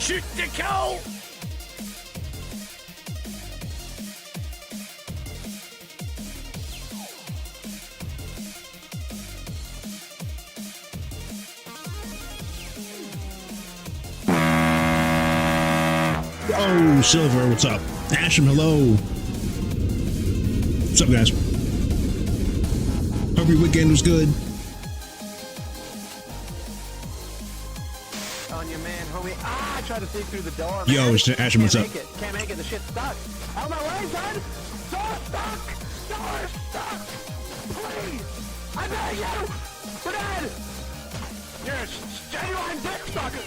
Shoot the cow! Oh, Silver, what's up? Asham, hello. What's up, guys? Hope your weekend was good. On your man, homie. I tried to sneak through the door. Yo, Asham, what's up? Can't make it. The shit's stuck. Out my way, son. Door stuck. Door stuck. Please. I beg you. We're dead. You're a genuine dick sucker.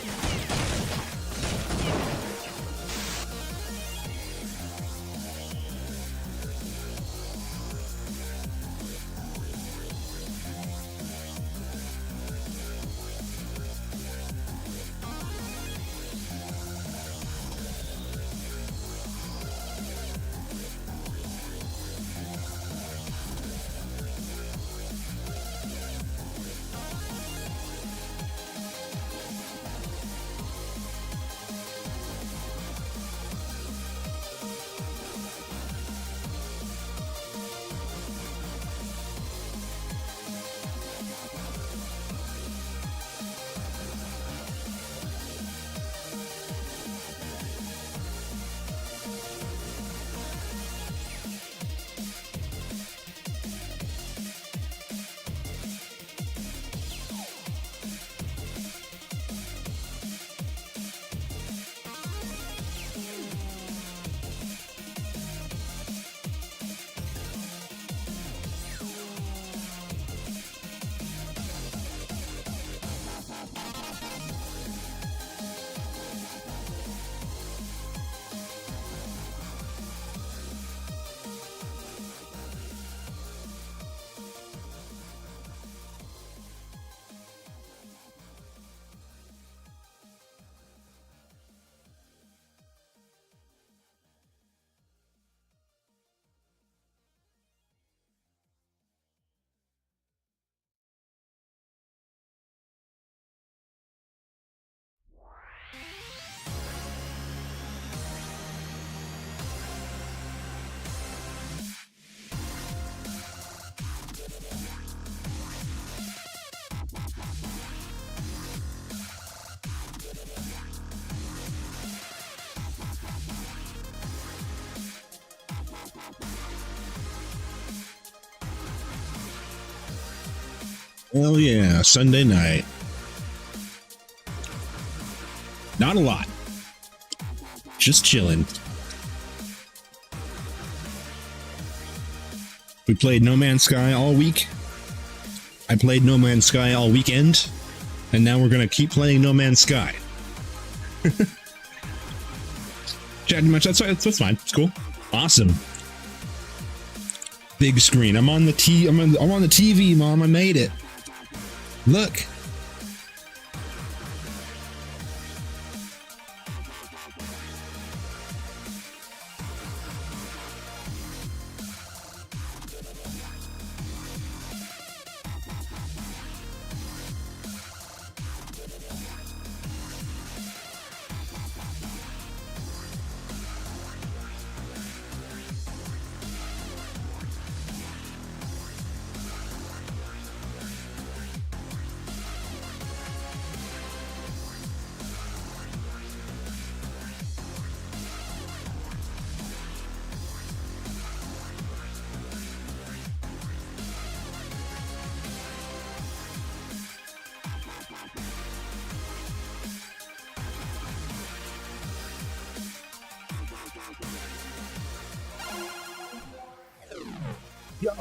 Hell yeah, Sunday night. Not a lot. Just chilling. We played No Man's Sky all week. I played No Man's Sky all weekend. And now we're going to keep playing No Man's Sky. Chatting much, that's fine. It's cool. Awesome. Big screen. I'm on the I'm on the TV, Mom. I made it. Look. Yo.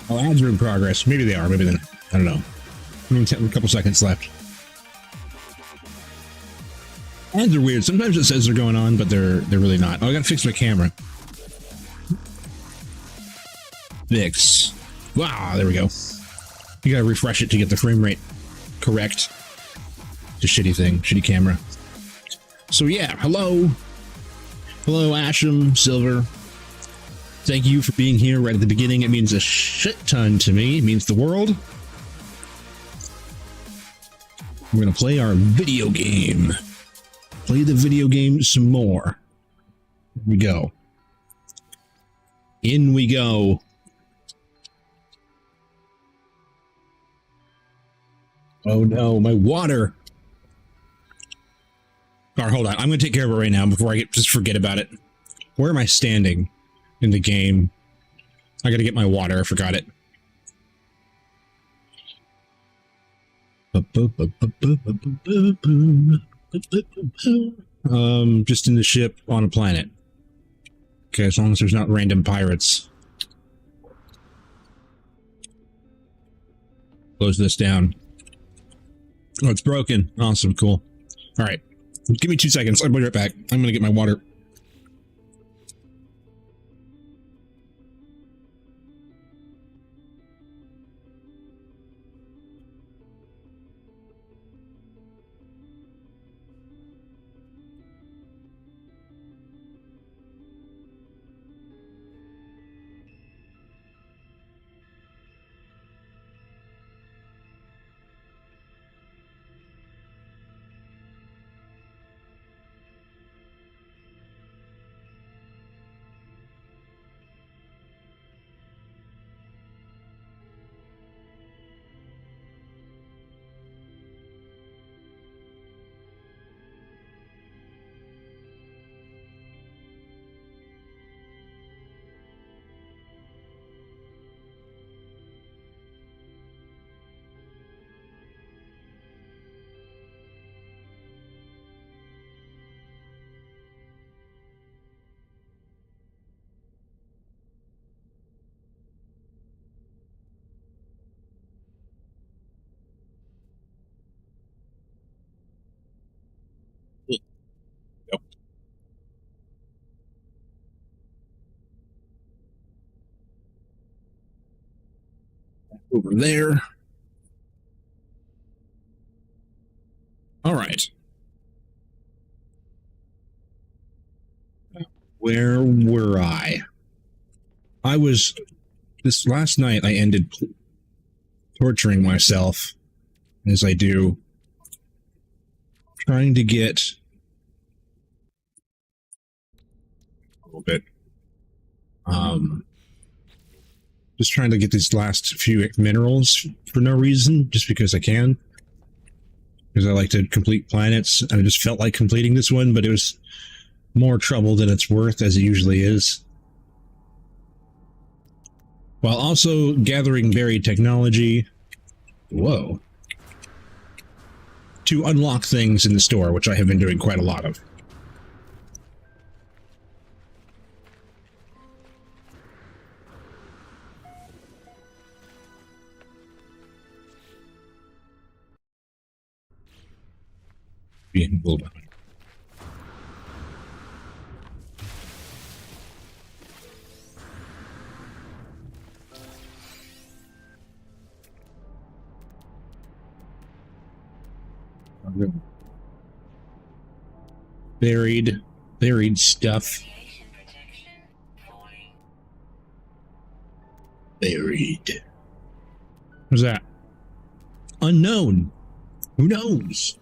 Oh, ads are in progress. Maybe they are. Maybe they're not. I don't know. A couple seconds left. Ads are weird. Sometimes it says they're going on, but they're really not. Oh, I gotta fix my camera. Fix. Wow, there we go. You gotta refresh it to get the frame rate correct. It's a shitty thing. Shitty camera. So yeah, hello. Hello, Asham, Silver. Thank you for being here right at the beginning. It means a shit ton to me. It means the world. We're gonna play our video game. Play the video game some more. Here we go. In we go. Oh no, my water. All right, hold on. I'm gonna take care of it right now before I just forget about it. Where am I standing in the game? I gotta get my water. I forgot it. Just in the ship on a planet. Okay, as long as there's not random pirates. Close this down. Oh, it's broken. Awesome, cool. All right, give me 2 seconds. I'll be right back. I'm gonna get my water. Over there. All right. Where were I? This last night I ended torturing myself, as I do, trying to get a little bit, just trying to get these last few minerals for no reason, just because I can. Because I like to complete planets, and I just felt like completing this one, but it was more trouble than it's worth, as it usually is. While also gathering buried technology, whoa, to unlock things in the store, which I have been doing quite a lot of. Being a little bit. Buried stuff. Buried. What's that? Unknown. Who knows?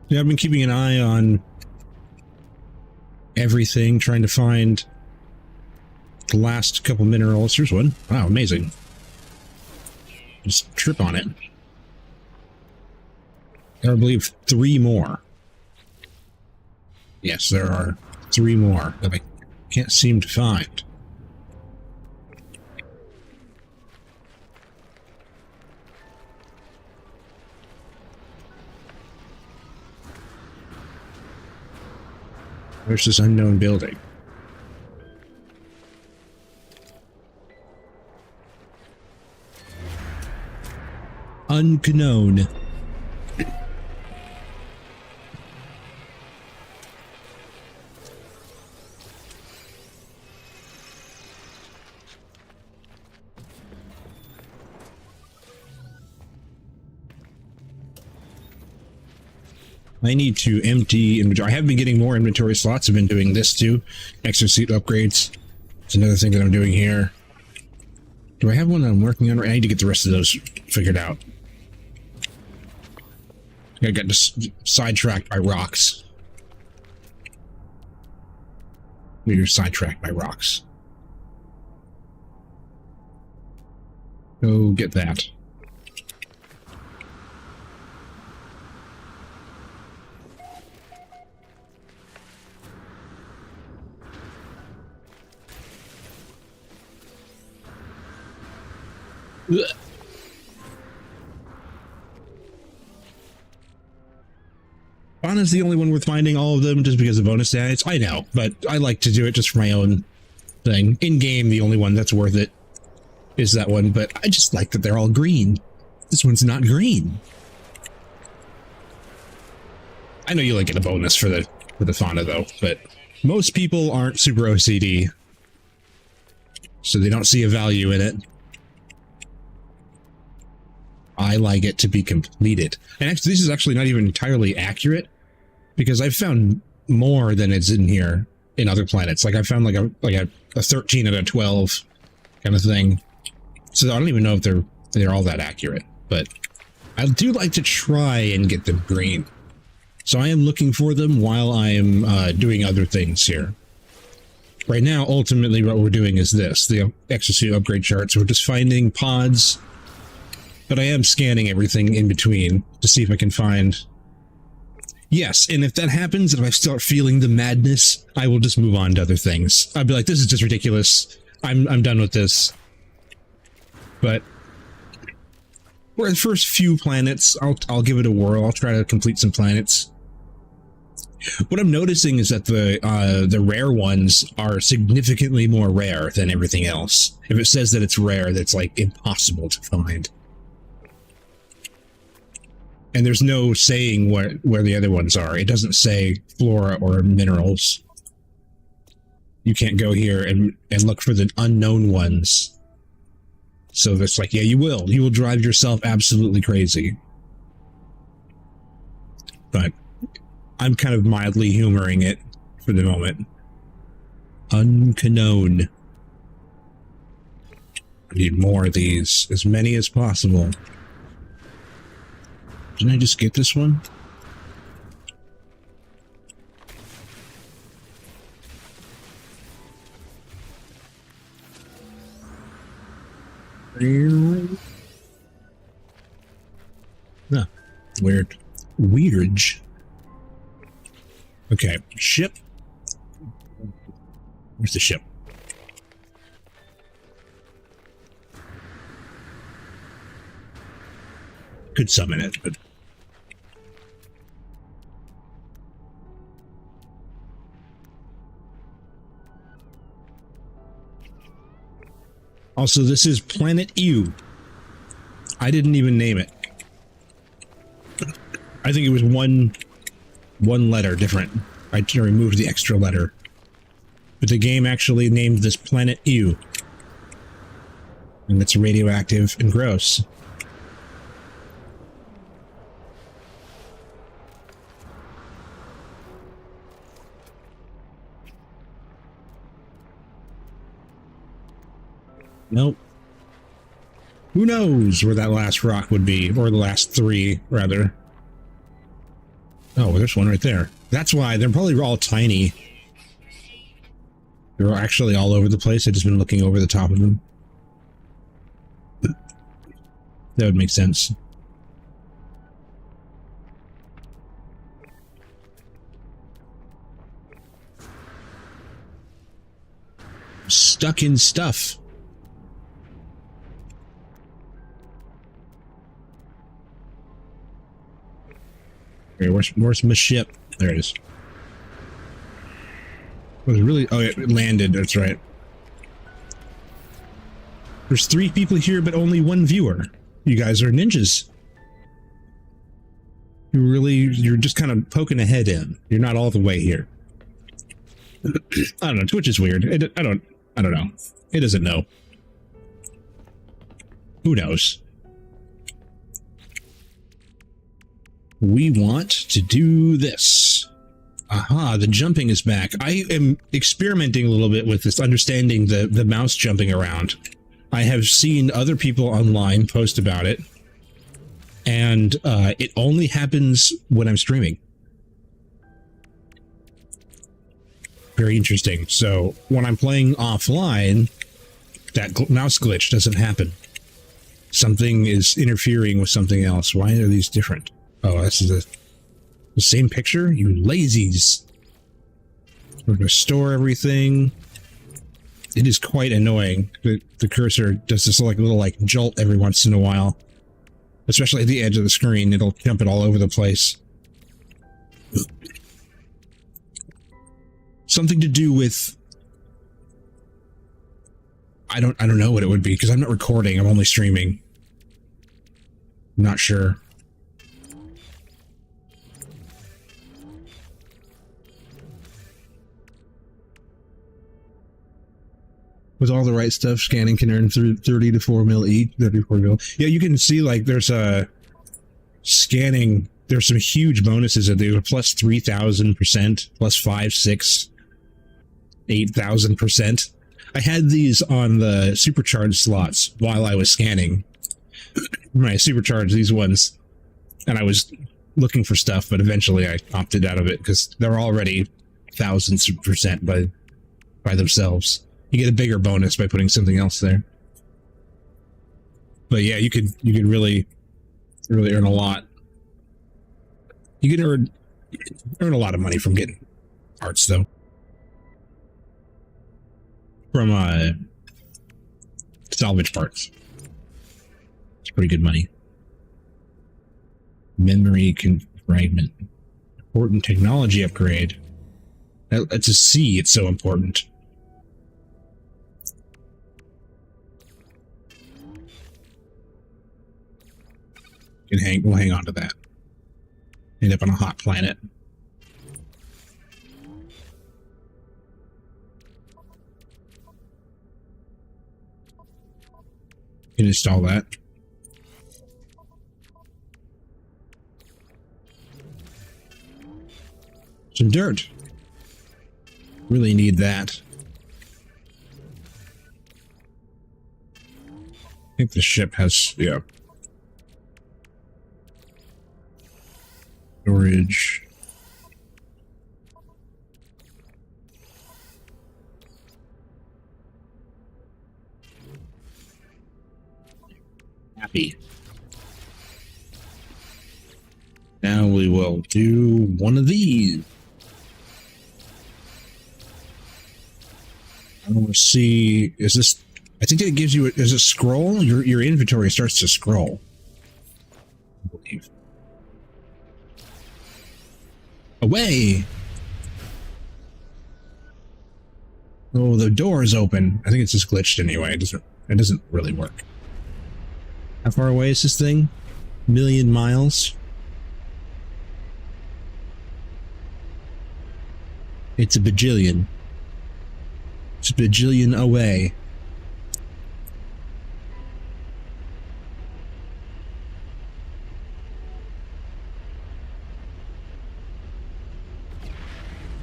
Yeah, I've been keeping an eye on everything, trying to find the last couple minerals. Here's one. Wow, amazing. Just trip on it. There are, I believe, 3 more. Yes, there are 3 more that I can't seem to find. There's this unknown building. Unknown. I need to empty inventory. I have been getting more inventory slots. I've been doing this too. Exosuit upgrades. It's another thing that I'm doing here. Do I have one that I'm working on? I need to get the rest of those figured out. I got just sidetracked by rocks. We were sidetracked by rocks. Go get that. Ugh. Fauna's the only one worth finding, all of them just because of bonus stats. I know, but I like to do it just for my own thing. In game, the only one that's worth it is that one, but I just like that they're all green. This one's not green. I know you like get a bonus for the fauna though, but most people aren't super OCD, so they don't see a value in it. I like it to be completed. And actually, this is actually not even entirely accurate because I've found more than it's in here in other planets. Like I found like a 13 out of 12 kind of thing. So I don't even know if they're all that accurate, but I do like to try and get them green. So I am looking for them while I am doing other things here. Right now, ultimately, what we're doing is this, the exosuit upgrade chart. So we're just finding pods, but I am scanning everything in between to see if I can find... Yes, and if that happens, if I start feeling the madness, I will just move on to other things. I'll be like, this is just ridiculous. I'm done with this. But for the first few planets, I'll give it a whirl. I'll try to complete some planets. What I'm noticing is that the rare ones are significantly more rare than everything else. If it says that it's rare, that's like impossible to find. And there's no saying where the other ones are. It doesn't say flora or minerals. You can't go here and look for the unknown ones. So that's like, yeah, you will. You will drive yourself absolutely crazy. But I'm kind of mildly humoring it for the moment. Unknown. I need more of these. As many as possible. Didn't I just get this one? Huh. Weird. Weirdge. Okay, ship. Where's the ship? Could summon it, but... Also, this is Planet U. I didn't even name it. I think it was one letter different. I removed the extra letter. But the game actually named this Planet U. And it's radioactive and gross. Nope. Who knows where that last rock would be, or the last three, rather. Oh, there's one right there. That's why they're probably all tiny. They're actually all over the place. I've just been looking over the top of them. That would make sense. Stuck in stuff. Okay, where's my ship? There it is. Was it really? Oh, it landed. That's right. There's 3 people here, but only 1 viewer. You guys are ninjas. You're just kind of poking a head in. You're not all the way here. I don't know. Twitch is weird. I don't know. It doesn't know. Who knows? We want to do this. Aha, the jumping is back. I am experimenting a little bit with this, understanding the mouse jumping around. I have seen other people online post about it, and it only happens when I'm streaming. Very interesting. So when I'm playing offline, that mouse glitch doesn't happen. Something is interfering with something else. Why are these different? Oh, this is the same picture? You lazies. We're going to store everything. It is quite annoying. The cursor does this like little like jolt every once in a while. Especially at the edge of the screen. It'll jump it all over the place. Something to do with... I don't know what it would be, because I'm not recording, I'm only streaming. I'm not sure. With all the right stuff, scanning can earn 30 to 4 mil each. 34 mil. Yeah, you can see like there's a scanning. There's some huge bonuses. There's a plus 3,000%, plus 5, 6, 8,000%. I had these on the supercharged slots while I was scanning. I supercharged these ones, and I was looking for stuff, but eventually I opted out of it because they're already thousands of percent by themselves. You get a bigger bonus by putting something else there. But yeah, you could really earn a lot. You can earn a lot of money from getting parts though. From salvage parts. It's pretty good money. Memory fragment. Important technology upgrade. That's a C, it's so important. We'll hang on to that. End up on a hot planet. Can install that. Some dirt. Really need that. I think the ship has, yeah. Storage. Happy. Now we will do one of these. I want to see, is this, I think that it gives you, is it scroll? Your inventory starts to scroll. I believe. Away! Oh, the door is open. I think it's just glitched anyway. It doesn't really work. How far away is this thing? 1,000,000 miles? It's a bajillion. It's a bajillion away.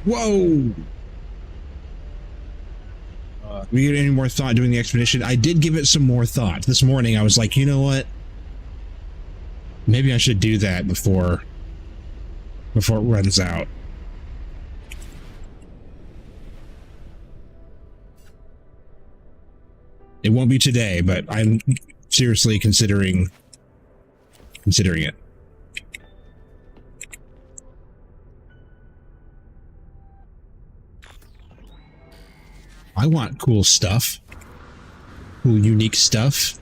Whoa! We get any more thought doing the expedition? I did give it some more thought. This morning I was like, you know what? Maybe I should do that before it runs out. It won't be today, but I'm seriously considering it. I want cool stuff. Cool, unique stuff.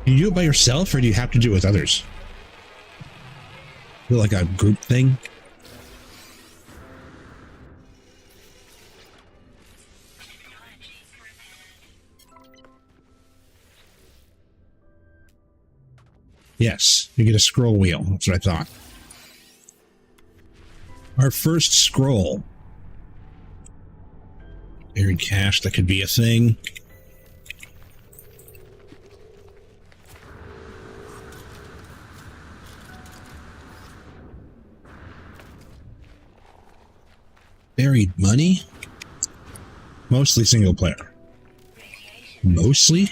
Do you do it by yourself, or do you have to do it with others? Is it like a group thing? Yes, you get a scroll wheel. That's what I thought. Our first scroll. Buried cache, that could be a thing. Buried money? Mostly single player. Mostly?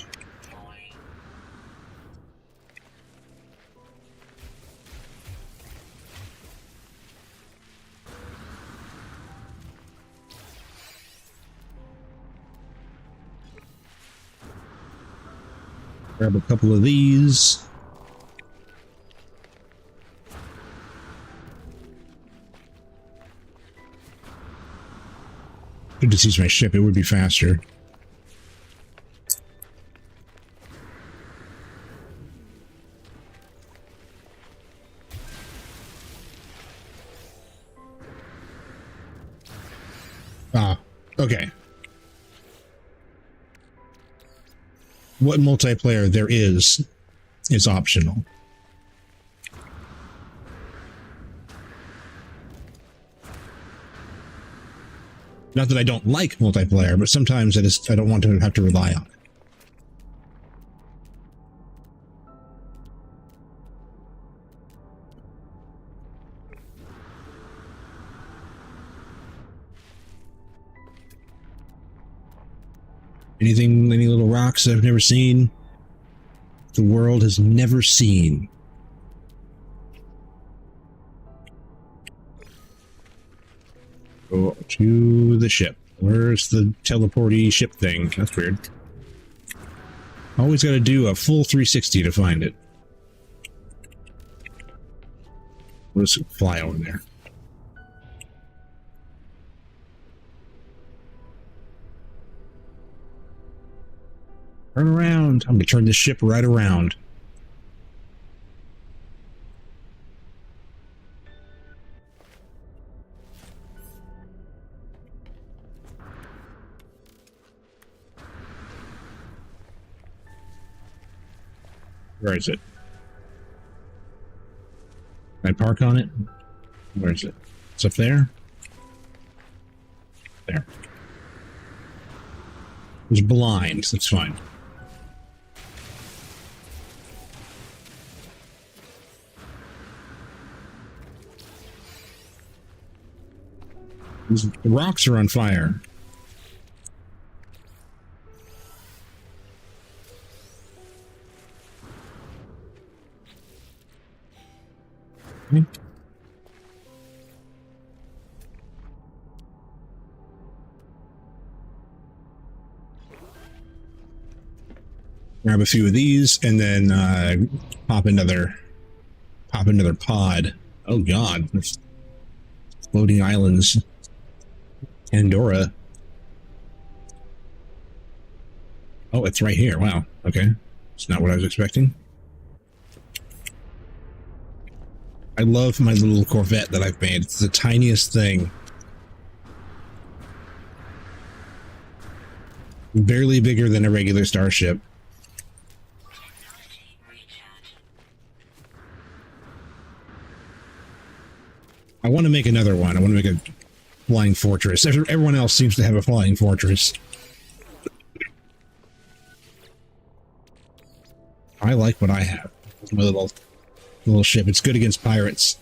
Grab a couple of these. Could just use my ship, it would be faster. Ah, okay. What multiplayer there is optional. Not that I don't like multiplayer, but sometimes I don't want to have to rely on it. Anything, any little rocks I've never seen? The world has never seen. Go to the ship. Where's the teleporty ship thing? That's weird. Always got to do a full 360 to find it. We'll just fly over there. Turn around. I'm going to turn this ship right around. Where is it? Can I park on it? Where is it? It's up there? There. It's blind. That's fine. The rocks are on fire. Okay. Grab a few of these and then pop another pod. Oh god. Floating islands. Pandora. Oh, it's right here. Wow. Okay. It's not what I was expecting. I love my little Corvette that I've made. It's the tiniest thing. Barely bigger than a regular starship. I want to make another one. I want to make a flying fortress. Everyone else seems to have a flying fortress. I like what I have. My little ship. It's good against pirates.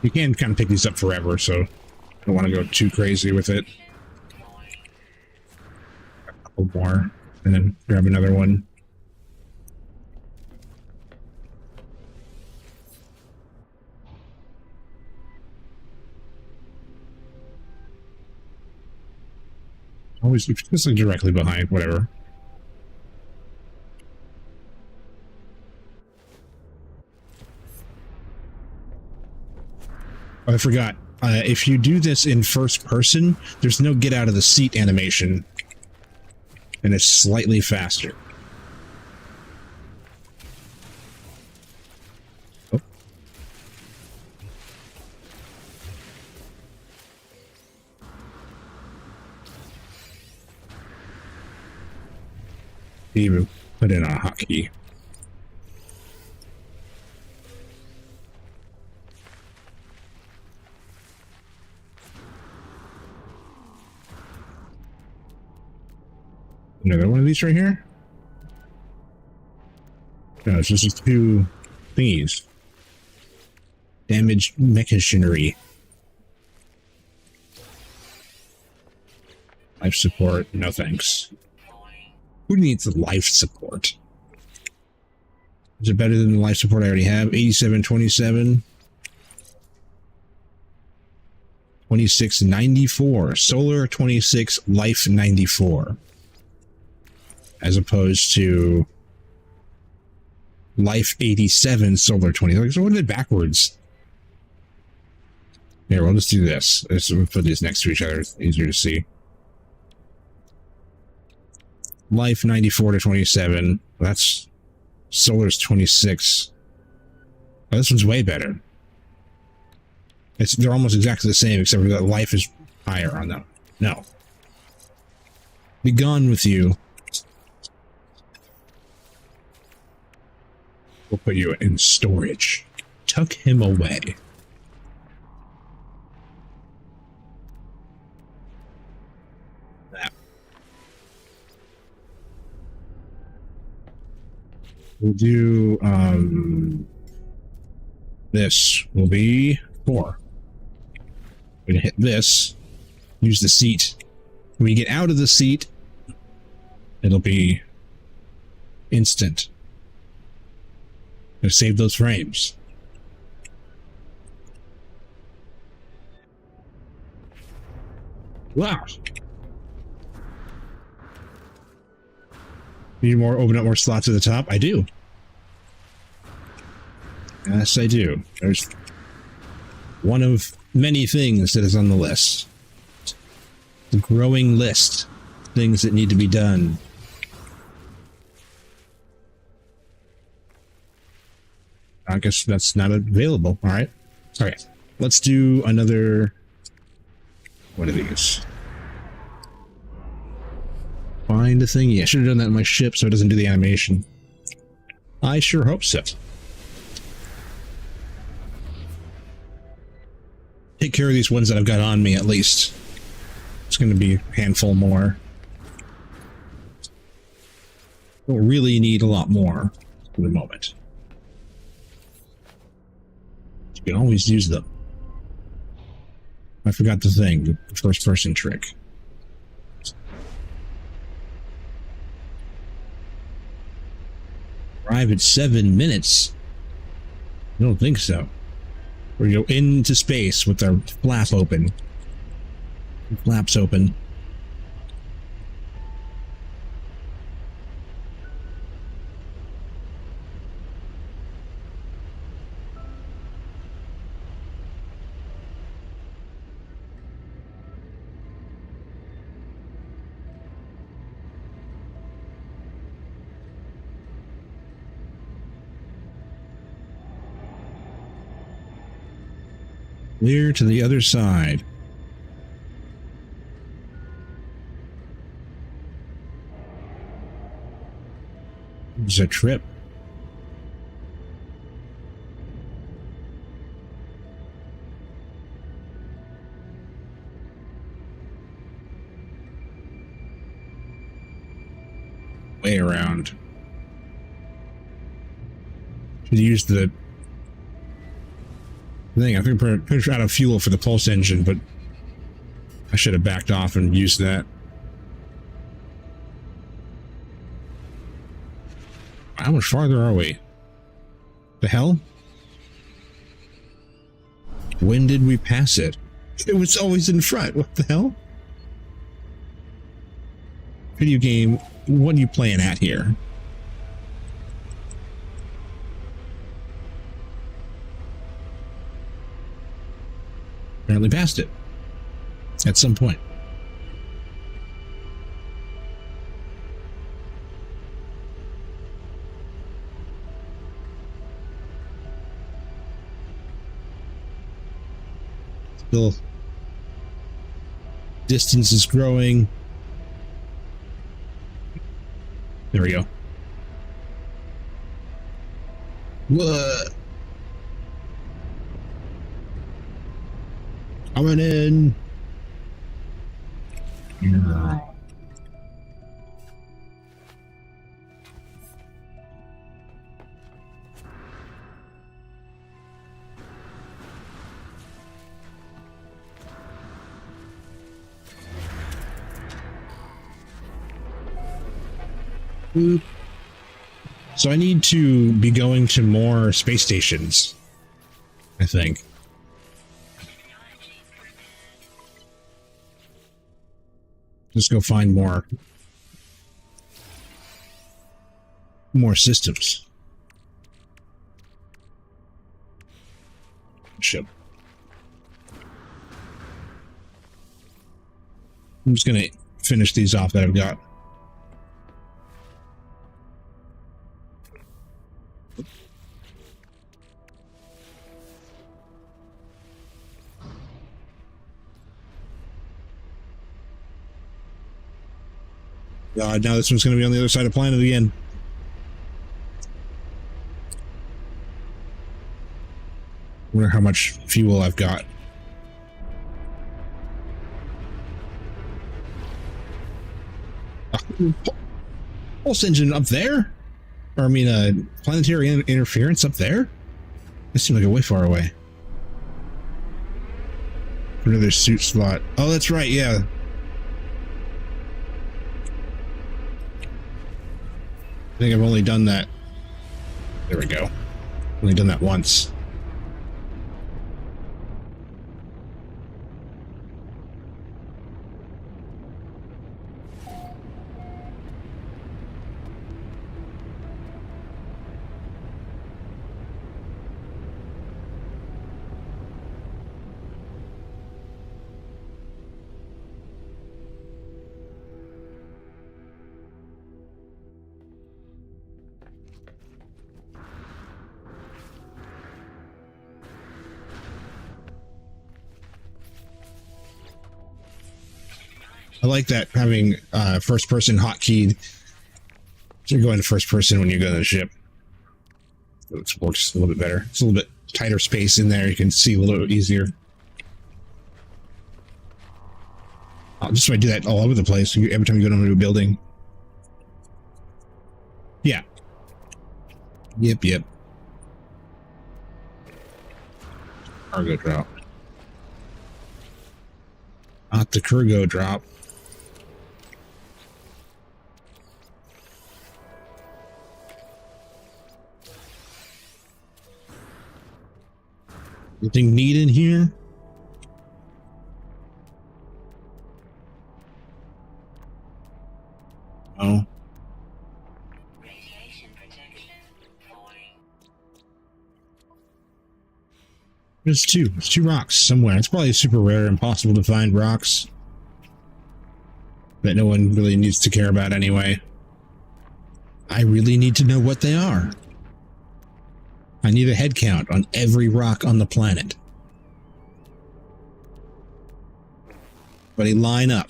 You can kind of pick these up forever, so I don't want to go too crazy with it. A couple more, and then grab another one. Always just like directly behind, whatever. Oh, I forgot. If you do this in first person, there's no get out of the seat animation. And it's slightly faster. Oh. Even put in a hotkey. Another one of these right here. No, it's just two thingies. Damaged machinery. Life support, no thanks. Who needs life support? Is it better than the life support I already have? 8727. 2694. Solar 26, life 94. As opposed to life 87, solar 20. So what did it backwards? Here, we'll just do this. We'll put these next to each other. It's easier to see. Life 94 to 27. That's solar's 26. Oh, this one's way better. They're almost exactly the same, except for that life is higher on them. No. Be gone with you. We'll put you in storage. Tuck him away. That. We'll do, this will be 4. We're gonna hit this, use the seat. When we get out of the seat, it'll be instant. Gonna save those frames. Wow. Need more, open up more slots at the top? I do. Yes, I do. There's one of many things that is on the list. The growing list. Things that need to be done. I guess that's not available. All right. Okay. Let's do another. What are these? Find a thing. Yeah, I should have done that in my ship so it doesn't do the animation. I sure hope so. Take care of these ones that I've got on me at least. It's going to be a handful more. Don't really need a lot more for the moment. You can always use them. I forgot the thing, the first person trick. Arrive at 7 minutes. I don't think so. We go into space with our flap open. Flaps open. Clear to the other side. It's a trip. Way around. Should use the thing. I think we're pretty out of fuel for the pulse engine, but I should have backed off and used that. How much farther are we? The hell? When did we pass it? It was always in front. What the hell? Video game, what are you playing at here? Apparently passed it. At some point. Still, distance is growing. There we go. What? Coming in. Yeah. Boop. So I need to be going to more space stations, I think. Just go find more systems. Ship. I'm just gonna finish these off that I've got. God, now this one's gonna be on the other side of the planet again. Wonder how much fuel I've got. Pulse engine up there? Or I mean, planetary interference up there? This seems like a way far away. Another suit slot. Oh, that's right, yeah. I think I've only done that. There we go. Only done that once. I like that, having first person hotkeyed. So you're going to first person when you go to the ship. It works a little bit better. It's a little bit tighter space in there. You can see a little bit easier. Just so I do that all over the place every time you go into a building. Yeah. Yep. Cargo drop. Not the cargo drop. Anything neat in here? Oh. Radiation protection falling. There's two. There's two rocks somewhere. It's probably super rare, impossible to find rocks that no one really needs to care about anyway. I really need to know what they are. I need a head count on every rock on the planet. Buddy, line up.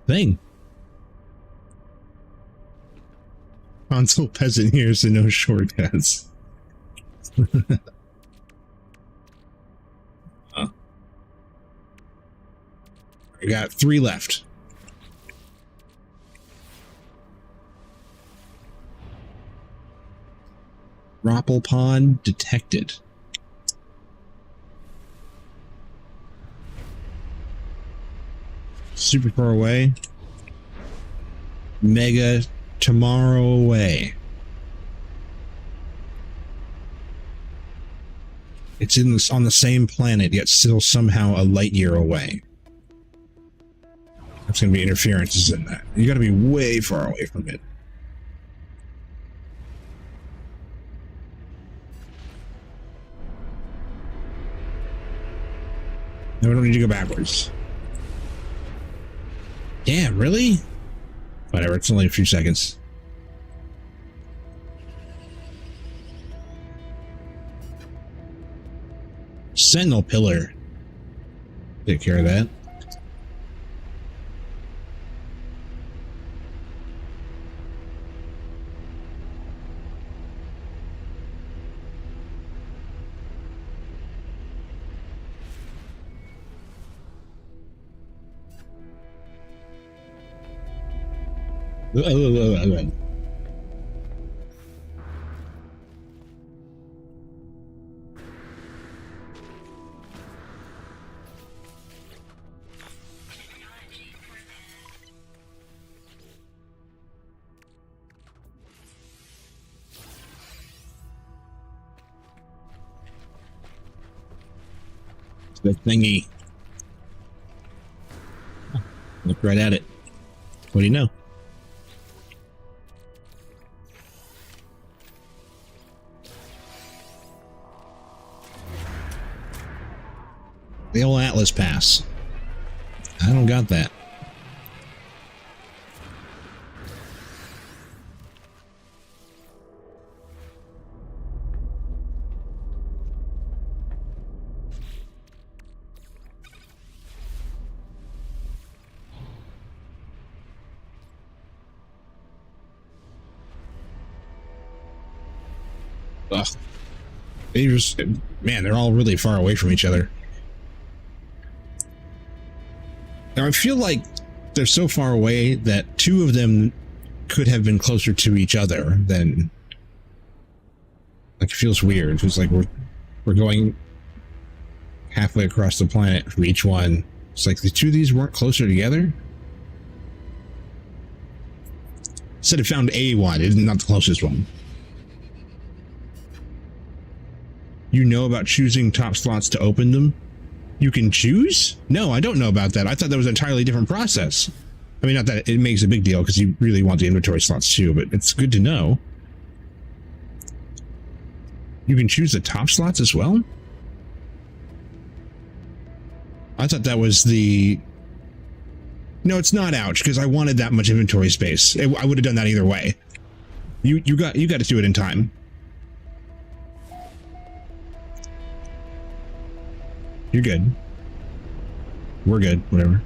Thing. Console peasant here, so no shortcuts. I got 3 left. Roppel Pond detected. Super far away. Mega tomorrow away. It's in this on the same planet, yet still somehow a light year away. There's going to be interferences in that. You got to be way far away from it. No, we don't need to go backwards. Damn, really? Whatever, it's only a few seconds. Sentinel pillar. Take care of that. The thingy. Look right at it. What do you know? The old Atlas Pass. I don't got that. Ugh. They just, man, they're all really far away from each other. Now, I feel like they're so far away that two of them could have been closer to each other than, like, it feels weird. It's like we're going halfway across the planet for each one. It's like the two of these weren't closer together. Said it found a one, it's not the closest one. You know about choosing top slots to open them? You can choose? No, I don't know about that. I thought that was an entirely different process. I mean, not that it makes a big deal because you really want the inventory slots too, but it's good to know. You can choose the top slots as well? I thought that was the... No, it's not, ouch, because I wanted that much inventory space. I would have done that either way. You got to do it in time. You're good. We're good. Whatever.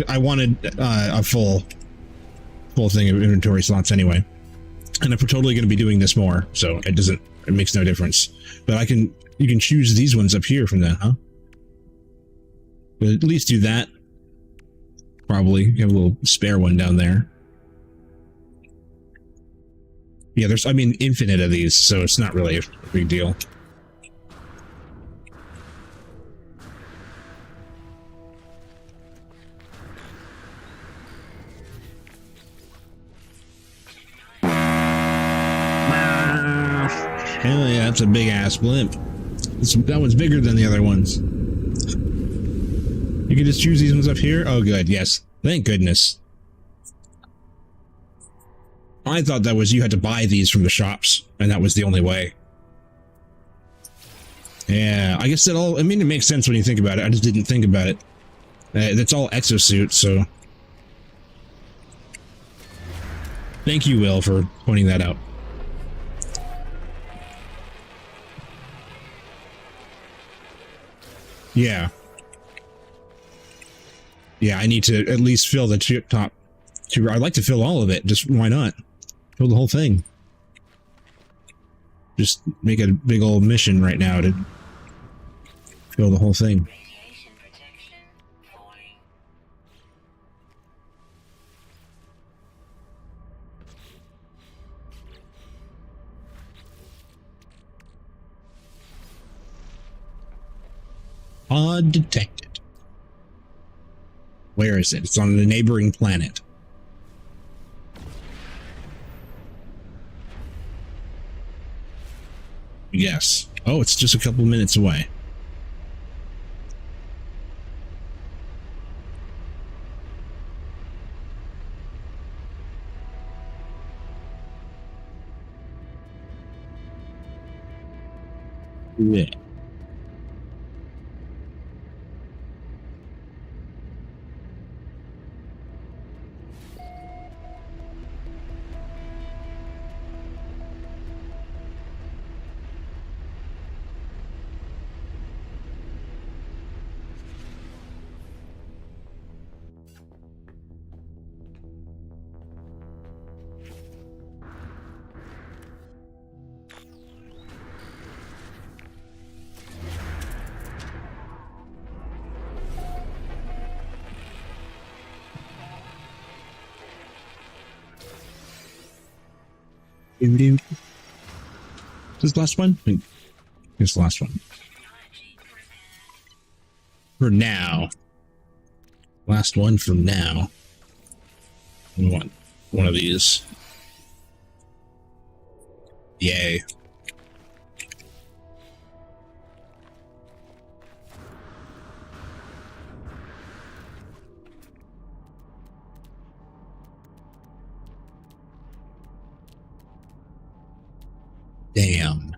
I wanted a full thing of inventory slots anyway, and if we're totally going to be doing this more, so it makes no difference. But you can choose these ones up here from that, huh? But at least do that. Probably you have a little spare one down there. Yeah, there's, I mean, infinite of these, so it's not really a big deal. Hell yeah, that's a big ass blimp. That one's bigger than the other ones. You can just choose these ones up here? Oh good, yes. Thank goodness. I thought that was you had to buy these from the shops, and that was the only way. Yeah, I guess I mean, it makes sense when you think about it. I just didn't think about it. That's all exosuit, so... Thank you, Will, for pointing that out. Yeah. Yeah, I need to at least fill the top two. I'd like to fill all of it. Just why not? Fill the whole thing. Just make a big old mission right now to fill the whole thing. Radiation protection falling. Pod detected. Where is it? It's on the neighboring planet. Yes. Oh, it's just a couple minutes away. Yeah. Is this the last one? I think it's the last one. For now. Last one for now. We want one of these. Yay. Damn.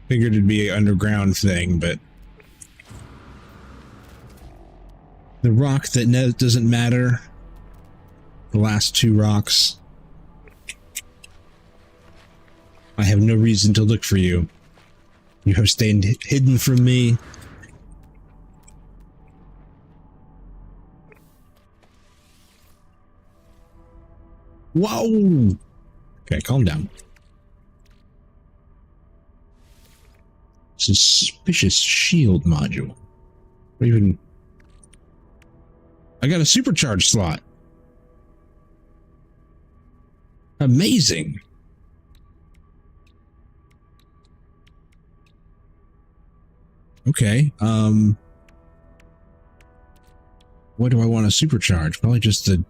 Figured it'd be an underground thing, but the rock that doesn't matter. The last two rocks. I have no reason to look for you. You have stayed hidden from me. Whoa! Okay, calm down. Suspicious shield module. What even? I got a supercharged slot. Amazing. Okay, what do I want to supercharge? Probably just the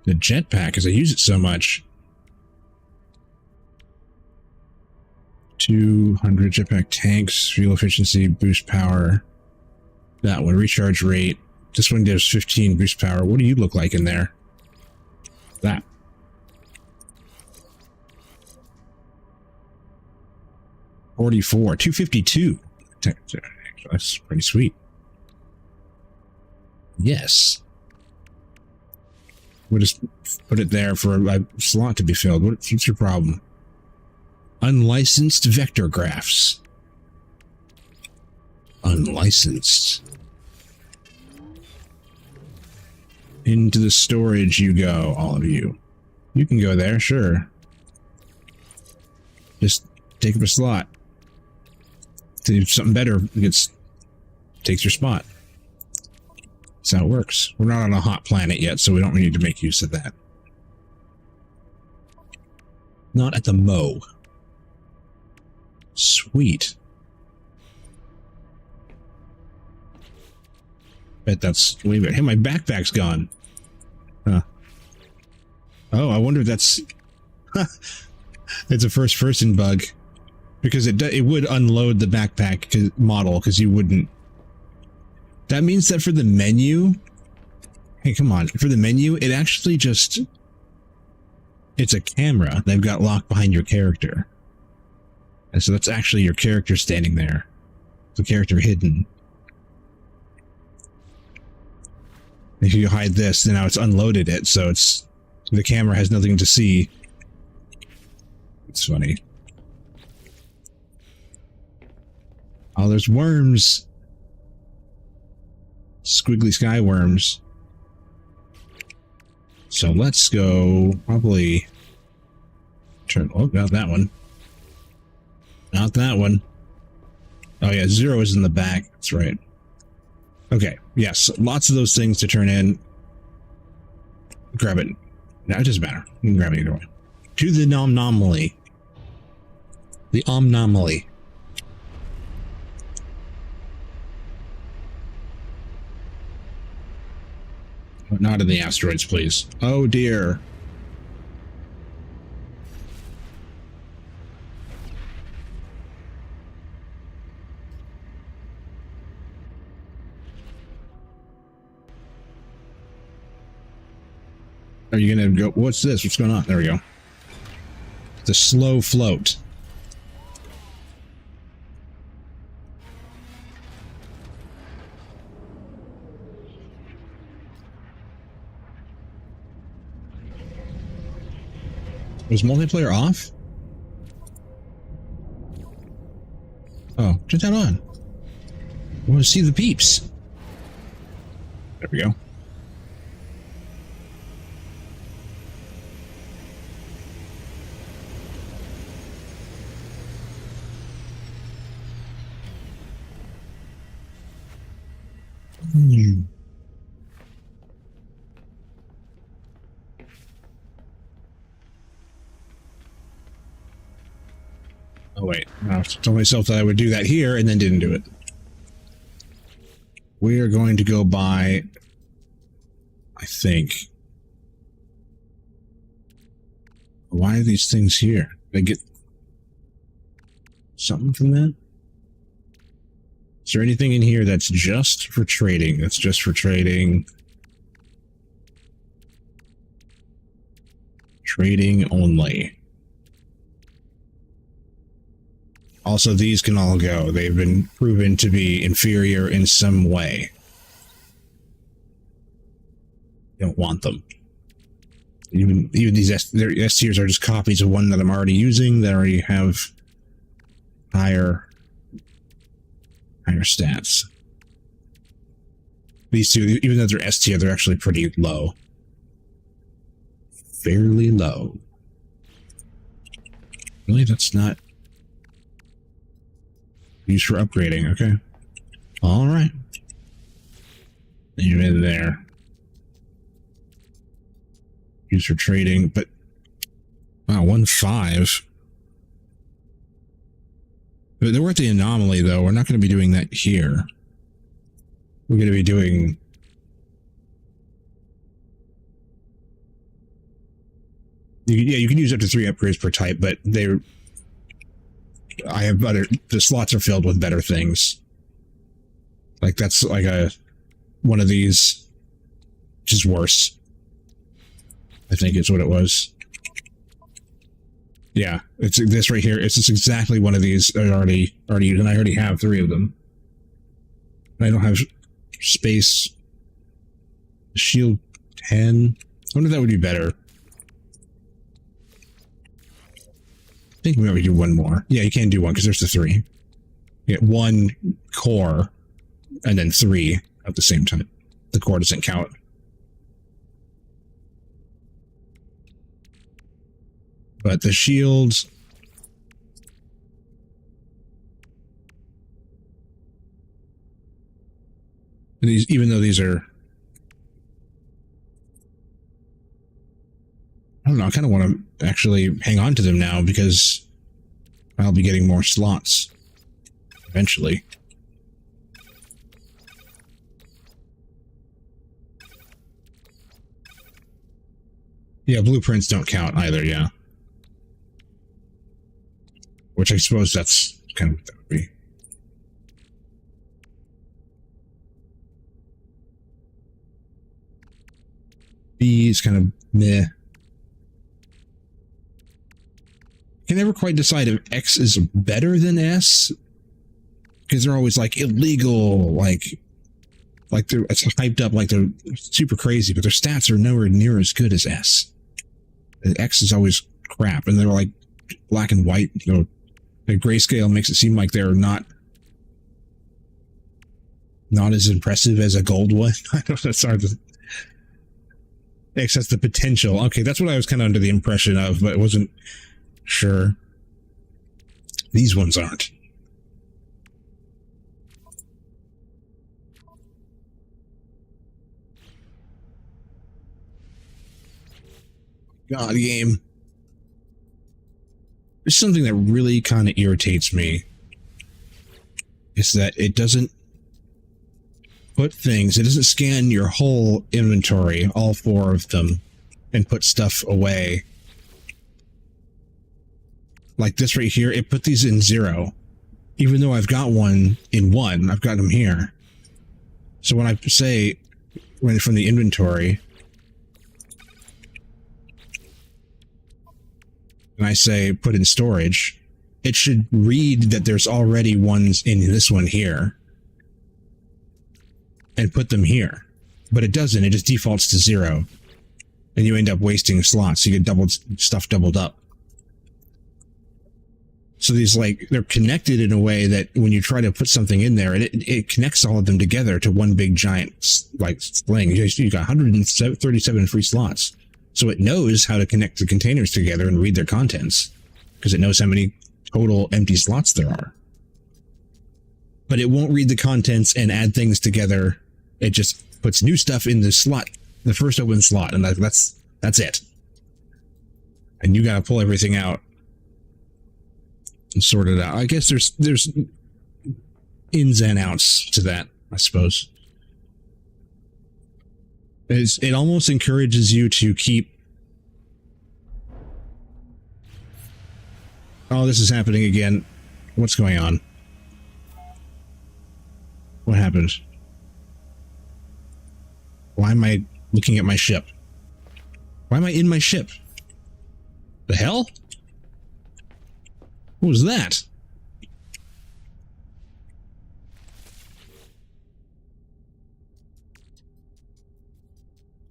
jetpack, because I use it so much. 200 jetpack tanks, fuel efficiency, boost power. That one, recharge rate. This one gives 15 boost power. What do you look like in there? That. $44, $252. That's pretty sweet. Yes. We'll just put it there for a slot to be filled. What's your problem? Unlicensed vector graphs. Unlicensed. Into the storage you go, all of you. You can go there, sure. Just take up a slot. If something better takes your spot. That's how it works. We're not on a hot planet yet, so we don't need to make use of that. Not at the Mo. Sweet. Bet that's... Wait a minute. Hey, my backpack's gone. Huh. Oh, I wonder if that's... It's a first-person bug. Because it would unload the backpack model, because you wouldn't... That means that for the menu... Hey, come on. For the menu, it actually just... It's a camera they've got locked behind your character. And so that's actually your character standing there. The character hidden. If you hide this, then now it's unloaded it, so it's... The camera has nothing to see. It's funny. Oh, there's worms. Squiggly sky worms. So let's go probably turn. Oh, not that one. Not that one. Oh yeah, 0 is in the back. That's right. Okay. Yes, lots of those things to turn in. Grab it. No, it doesn't matter. You can grab it either way. To the anomaly. The anomaly. Not in the asteroids, please. Oh dear. Are you gonna go? What's this? What's going on? There we go. The slow float. Was multiplayer off? Oh, turn that on. I want to see the peeps. There we go. Oh wait, I told myself that I would do that here and then didn't do it. We are going to go by, I think. Why are these things here? Did I get something from that? Is there anything in here that's just for trading? That's just for trading. Trading only. Also, these can all go. They've been proven to be inferior in some way. Don't want them. Even these S tiers are just copies of one that I'm already using that already have higher stats. These two, even though they're S tier, they're actually pretty low. Fairly low. Really, that's not used for upgrading. Okay. All right. You're in there. Used for trading, but wow, 1.5. But we're at the anomaly, though. We're not going to be doing that here. We're going to be doing... Yeah, you can use up to 3 upgrades per type, but they're... I have other... The slots are filled with better things. Like, that's like one of these, which is worse. I think it's what it was. Yeah, it's this right here. It's just exactly one of these I already used, and I already have 3 of them. I don't have space. Shield 10. I wonder if that would be better. I think maybe we do one more. Yeah, you can do one because there's the 3. You get 1 core and then 3 at the same time. The core doesn't count. But the shields... These, even though these are... I don't know, I kind of want to actually hang on to them now because I'll be getting more slots eventually. Yeah, blueprints don't count either, yeah. Which I suppose that's kind of what that would be. B is kind of meh. Can never quite decide if X is better than S, because they're always like illegal, like they're, it's hyped up like they're super crazy, but their stats are nowhere near as good as S. X is always crap, and they're like black and white. You know, the grayscale makes it seem like they're not as impressive as a gold one. I don't know. It's hard to. X has the potential. Okay, that's what I was kind of under the impression of, but it wasn't sure. These ones aren't. God, game. There's something that really kind of irritates me. Is that it doesn't put things, it doesn't scan your whole inventory, all 4 of them, and put stuff away. Like this right here, it put these in 0. Even though I've got one in 1, I've got them here. So when I say, when from the inventory, and I say put in storage, it should read that there's already ones in this one here and put them here. But it doesn't, it just defaults to 0. And you end up wasting slots. You get stuff doubled up. So these, like, they're connected in a way that when you try to put something in there, it connects all of them together to one big giant, like, thing. You got 137 free slots. So it knows how to connect the containers together and read their contents, because it knows how many total empty slots there are. But it won't read the contents and add things together. It just puts new stuff in the slot, the first open slot, and that's it. And you gotta pull everything out and sort it out. I guess there's ins and outs to that, I suppose. It almost encourages you to keep... Oh, this is happening again. What's going on? What happened? Why am I looking at my ship? Why am I in my ship? The hell? What was that?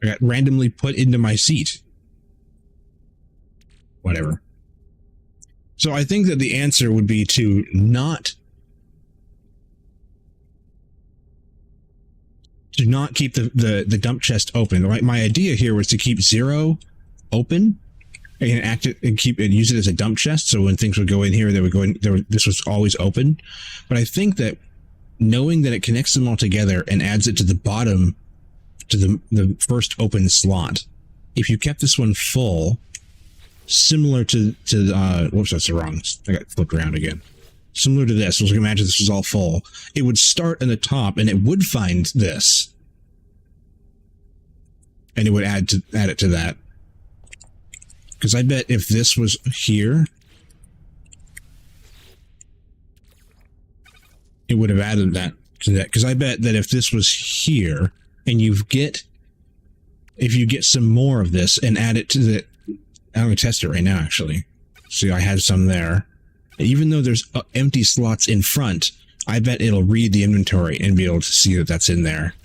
I got randomly put into my seat. Whatever. So I think that the answer would be to not keep the dump chest open. My idea here was to keep 0 open and act it and use it as a dump chest. So when things would go in here, they would go in. This was always open. But I think that knowing that it connects them all together and adds it to the bottom, to the first open slot, if you kept this one full, similar to whoops, that's wrong. I got flipped around again. Similar to this, so imagine this was all full. It would start in the top, and it would find this, and it would add it to that. Because I bet if this was here, it would have added that to that. Because I bet that if this was here, and if you get some more of this and add it to the, I'm going to test it right now, actually. See, I had some there. Even though there's empty slots in front, I bet it'll read the inventory and be able to see that that's in there.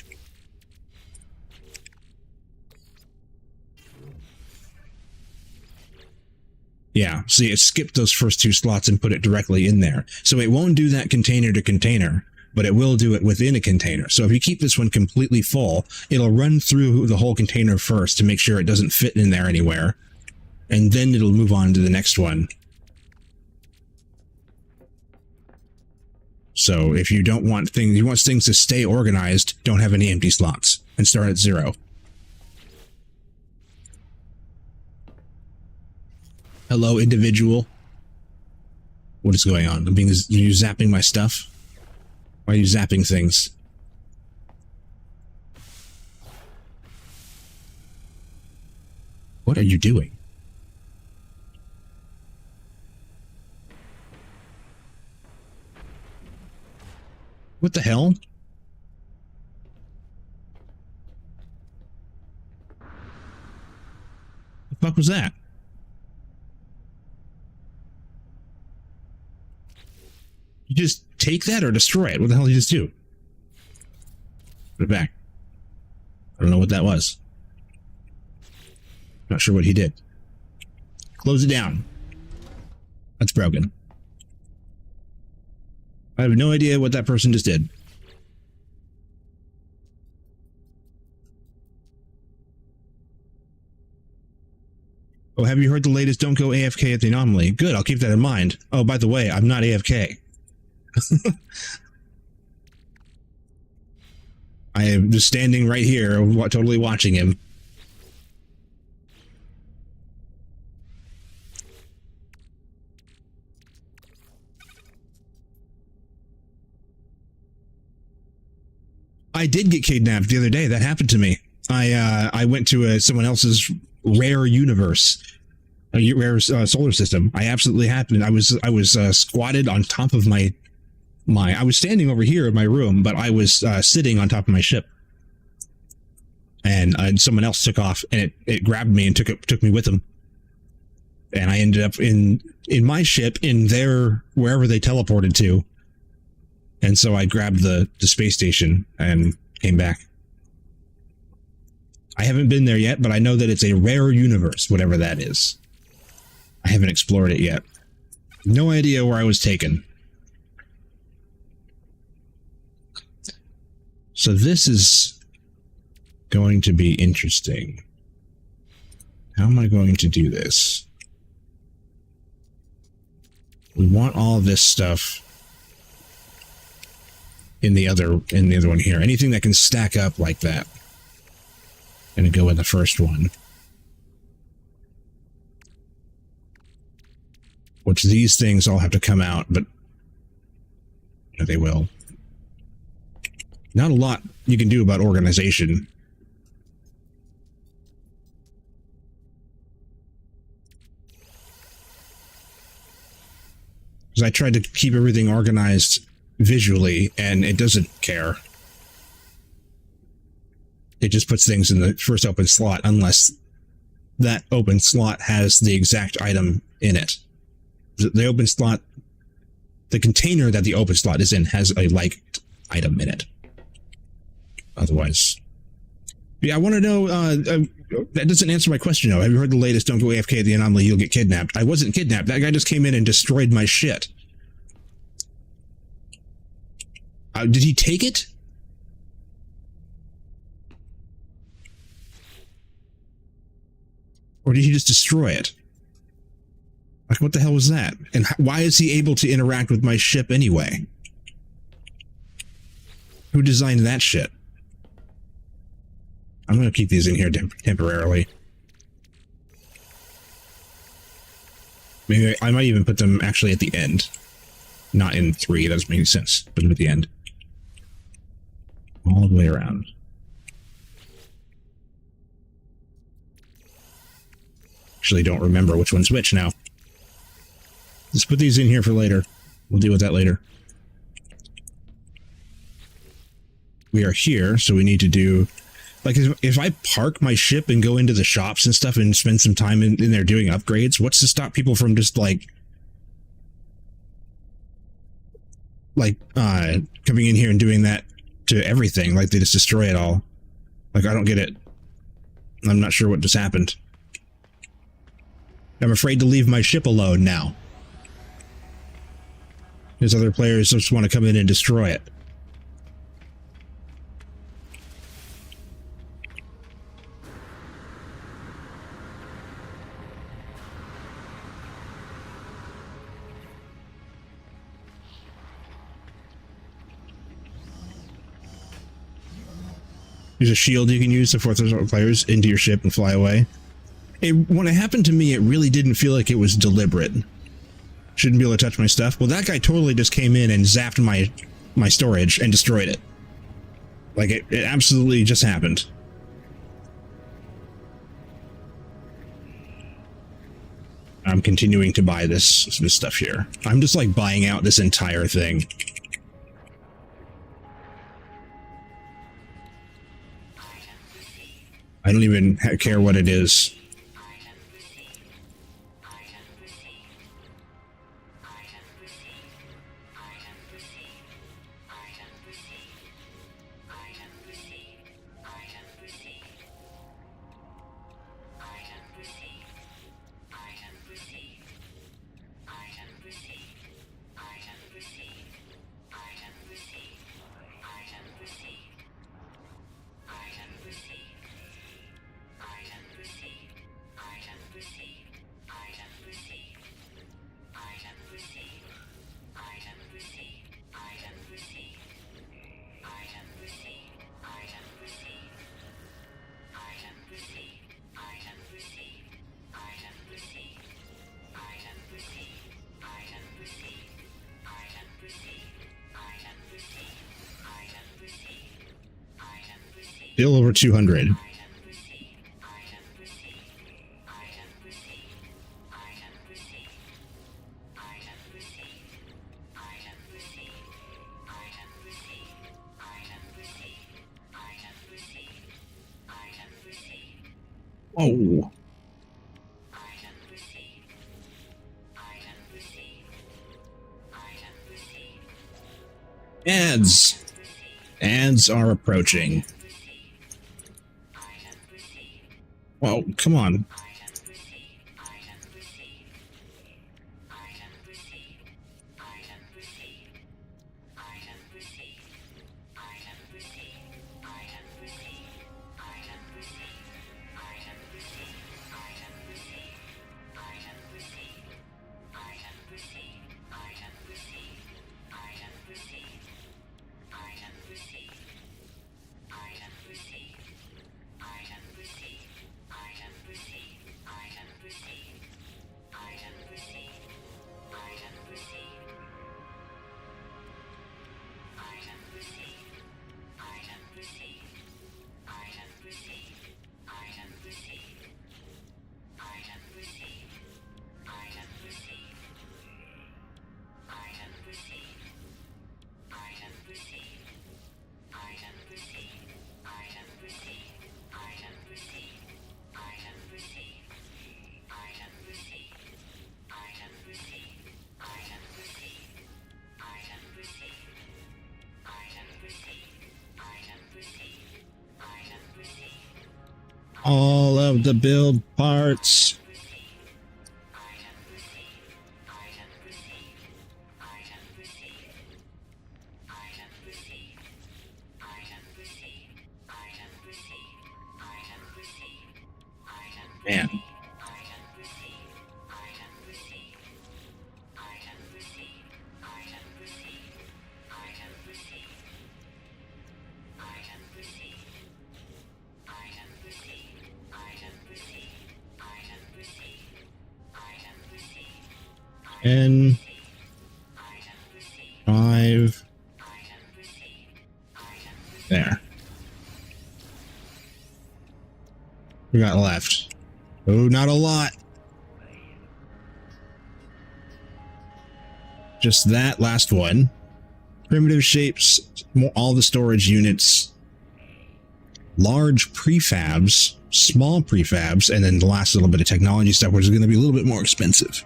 Yeah, see, it skipped those first 2 slots and put it directly in there. So it won't do that container to container, but it will do it within a container. So if you keep this one completely full, it'll run through the whole container first to make sure it doesn't fit in there anywhere. And then it'll move on to the next one. So if you don't want things, you want things to stay organized, don't have any empty slots and start at 0. Hello, individual. What is going on? Are you zapping my stuff? Why are you zapping things? What are you doing? What the hell? The fuck was that? You just take that or destroy it? What the hell did you just do? Put it back. I don't know what that was. Not sure what he did. Close it down. That's broken. I have no idea what that person just did. Oh, have you heard the latest don't go AFK at the anomaly? Good, I'll keep that in mind. Oh, by the way, I'm not AFK. I am just standing right here, totally watching him. I did get kidnapped the other day. That happened to me. I went to someone else's rare universe, a rare solar system. I absolutely happened. I was squatted on top of my. I was standing over here in my room, but I was sitting on top of my ship, and someone else took off, and it grabbed me and took me with them, and I ended up in my ship in their wherever they teleported to. And so I grabbed the space station and came back. I haven't been there yet, but I know that it's a rare universe, whatever that is. I haven't explored it yet. No idea where I was taken. So this is going to be interesting. How am I going to do this? We want all this stuff in the other one here. Anything that can stack up like that. Gonna go in the first one. Which these things all have to come out, but yeah, they will. Not a lot you can do about organization. Because I tried to keep everything organized visually, and it doesn't care. It just puts things in the first open slot unless that open slot has the exact item in it. The open slot, the container that the open slot is in has a liked item in it. Otherwise, yeah, I want to know, that doesn't answer my question though. Have you heard the latest don't go AFK at the anomaly, you'll get kidnapped? I wasn't kidnapped. That guy just came in and destroyed my shit. Did he take it? Or did he just destroy it? Like, what the hell was that? And why is he able to interact with my ship anyway? Who designed that shit? I'm going to keep these in here temporarily. Maybe I might even put them actually at the end. Not in 3, that doesn't make sense. Put them at the end. All the way around. Actually don't remember which one's which now. Let's put these in here for later. We'll deal with that later. We are here, so we need to do... Like, if I park my ship and go into the shops and stuff and spend some time in there doing upgrades, what's to stop people from just, coming in here and doing that to everything? Like, they just destroy it all. Like, I don't get it. I'm not sure what just happened. I'm afraid to leave my ship alone now. Because other players just want to come in and destroy it. There's a shield you can use to force other players into your ship and fly away. When it happened to me, it really didn't feel like it was deliberate. Shouldn't be able to touch my stuff. Well, that guy totally just came in and zapped my storage and destroyed it. Like, it absolutely just happened. I'm continuing to buy this stuff here. I'm just, like, buying out this entire thing. I don't even care what it is. Still over 200. Whoa. Ads. Ads are approaching. Well, come on. all of the build parts. Man. And 5 there. We got left. Oh, not a lot. Just that last one. Primitive shapes, all the storage units, large prefabs, small prefabs, and then the last little bit of technology stuff, which is going to be a little bit more expensive.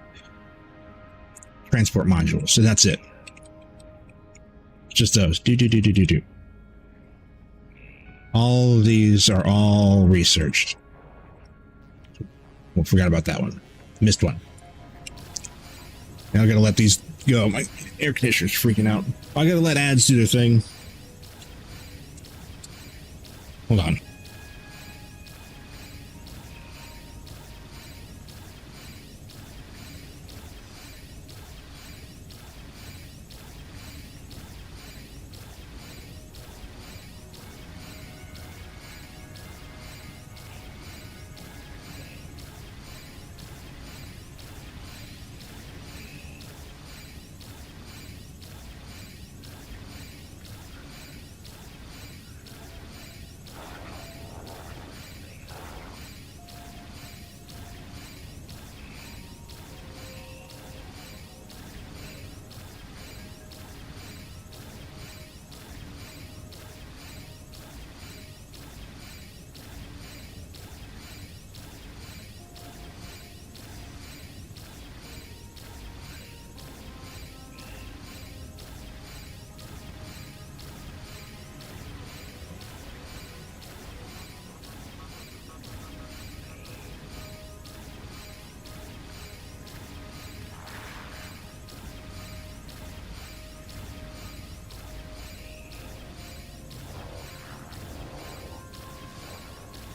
Transport modules. So that's it. Just those. Do. All of these are all researched. Well, forgot about that one. Missed one. Now I gotta let these go. My air conditioner's freaking out. I gotta let ads do their thing. Hold on.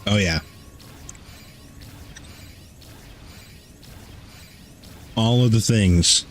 Oh, yeah. All of the things.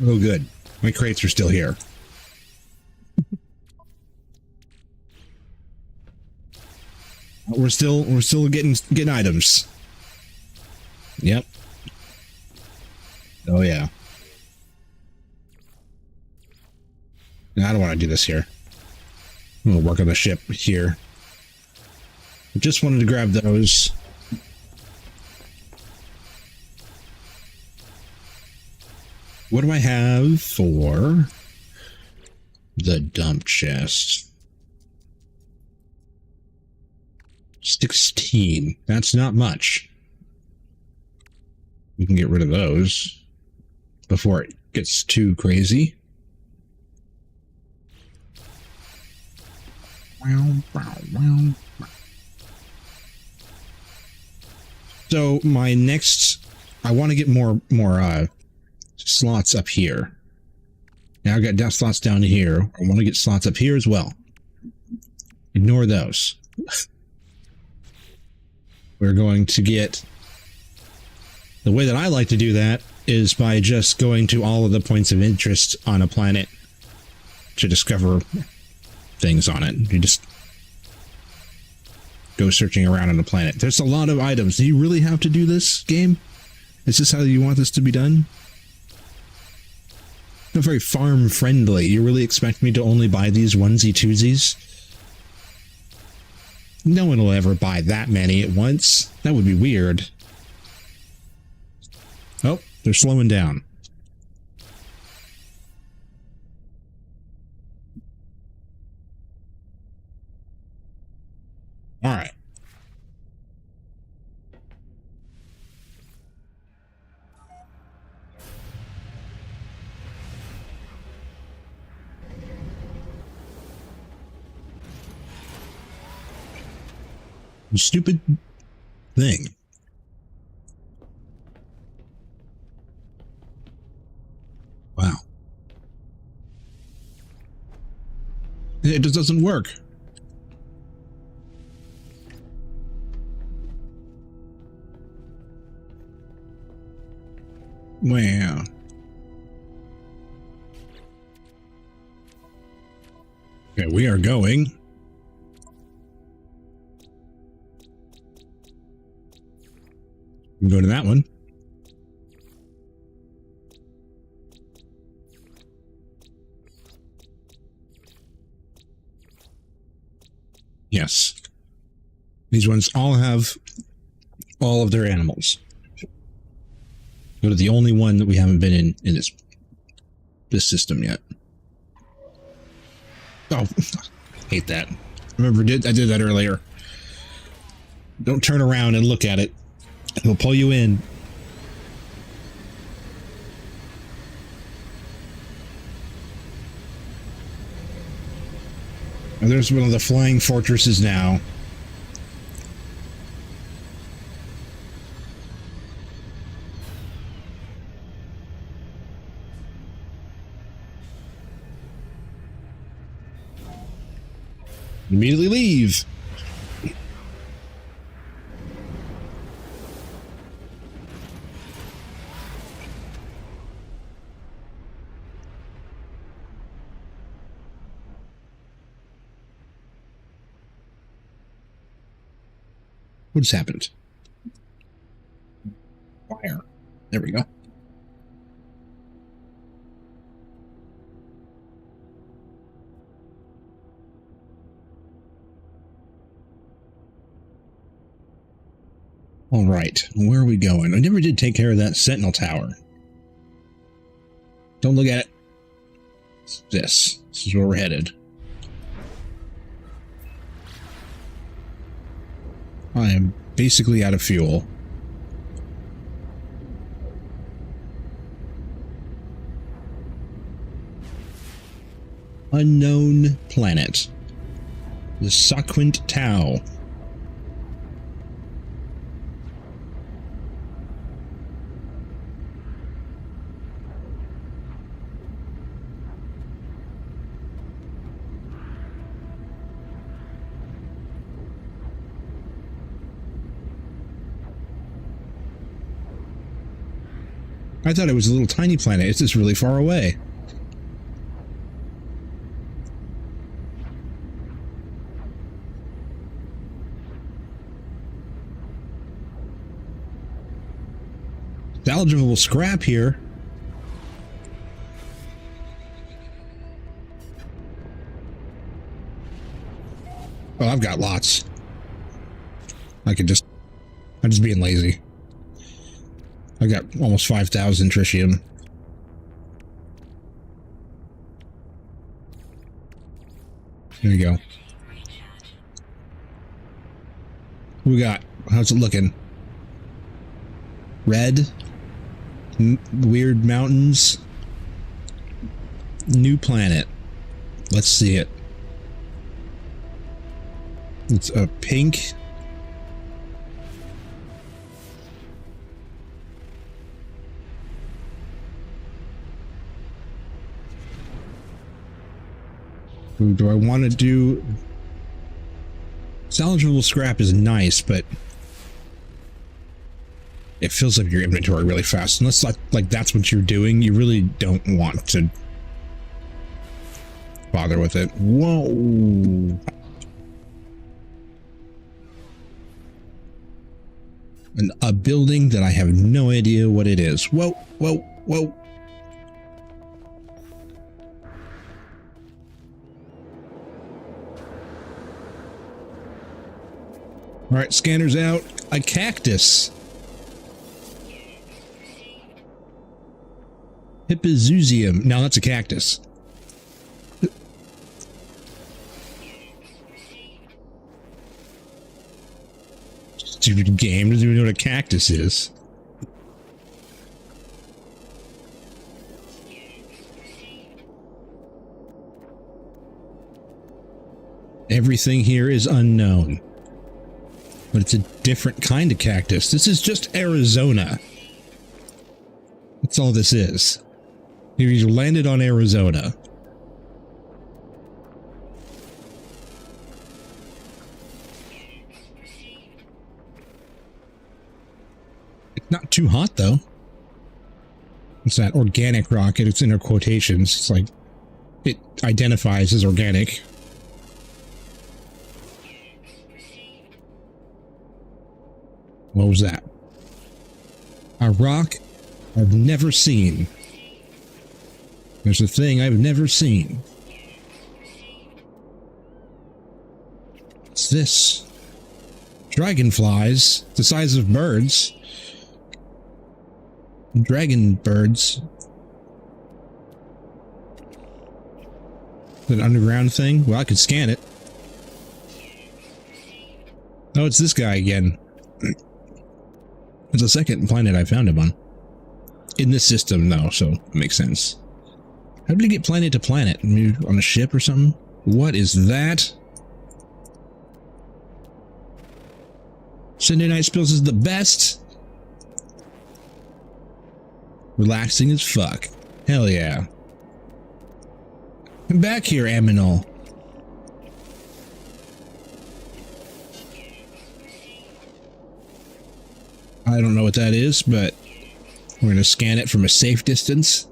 Oh, good. My crates are still here. We're still getting items. Yep. Oh yeah. No, I don't want to do this here. I'm gonna work on the ship here. I just wanted to grab those. What do I have for the dump chest? 16. That's not much. We can get rid of those before it gets too crazy. So my next, I want to get more slots up here. Now I've got slots down here. I want to get slots up here as well. Ignore those. We're going to get, the way that I like to do that is by just going to all of the points of interest on a planet to discover things on it. You just go searching around on the planet. There's a lot of items. Do you really have to do this, game? Is this how you want this to be done? Not very farm friendly. You really expect me to only buy these onesie twosies? No one will ever buy that many at once. That would be weird. Oh, they're slowing down. All right. Stupid thing. Wow. It just doesn't work. Wow. Okay, we are going. Go to that one. Yes. These ones all have all of their animals. Go to the only one that we haven't been in this system yet. Oh, hate that. Remember, I did that earlier. Don't turn around and look at it. He'll pull you in. And there's one of the flying fortresses now. Immediately leave. What just happened? Fire. There we go. All right, where are we going? I never did take care of that sentinel tower. Don't look at it. It's this. This is where we're headed. I am basically out of fuel. Unknown planet. The Sequent Tau. I thought it was a little tiny planet. It's just really far away. Salvageable scrap here. Oh, I've got lots. I'm just being lazy. I got almost 5,000 tritium. There you go. What we got? How's it looking? Red? Weird mountains? New planet. Let's see it. It's a pink. Do I want to do... Salvageable scrap is nice, but it fills up your inventory really fast. Unless like that's what you're doing, you really don't want to bother with it. Whoa! A building that I have no idea what it is. Whoa, whoa, whoa. All right, scanners out. A cactus. Hippozusium. No, that's a cactus. Stupid game doesn't even know what a cactus is. Everything here is unknown. But it's a different kind of cactus. This is just Arizona. That's all this is. You landed on Arizona. It's not too hot, though. It's that organic rocket. It's in quotations. It's like it identifies as organic. What was that? A rock I've never seen. There's a thing I've never seen. What's this? Dragonflies, the size of birds. Dragon birds. An underground thing? Well, I could scan it. Oh, it's this guy again. It's the second planet I found him on. In this system, though, so it makes sense. How did he get planet to planet? Maybe on a ship or something? What is that? Sunday Night Spills is the best. Relaxing as fuck. Hell yeah. Come back here, Aminal. I don't know what that is, but we're going to scan it from a safe distance.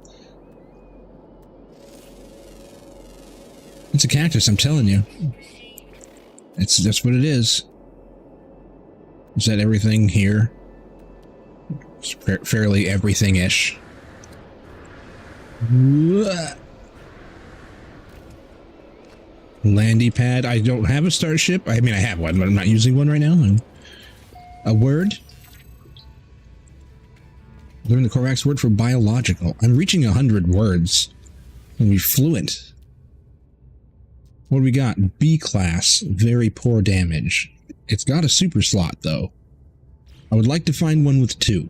It's a cactus, I'm telling you. That's what it is. Is that everything here? It's fairly everything-ish. Landy pad. I don't have a starship. I mean, I have one, but I'm not using one right now. A word. Learn the Korvax word for biological. I'm reaching 100 words. I'm gonna be fluent. What do we got? B class. Very poor damage. It's got a super slot, though. I would like to find one with 2.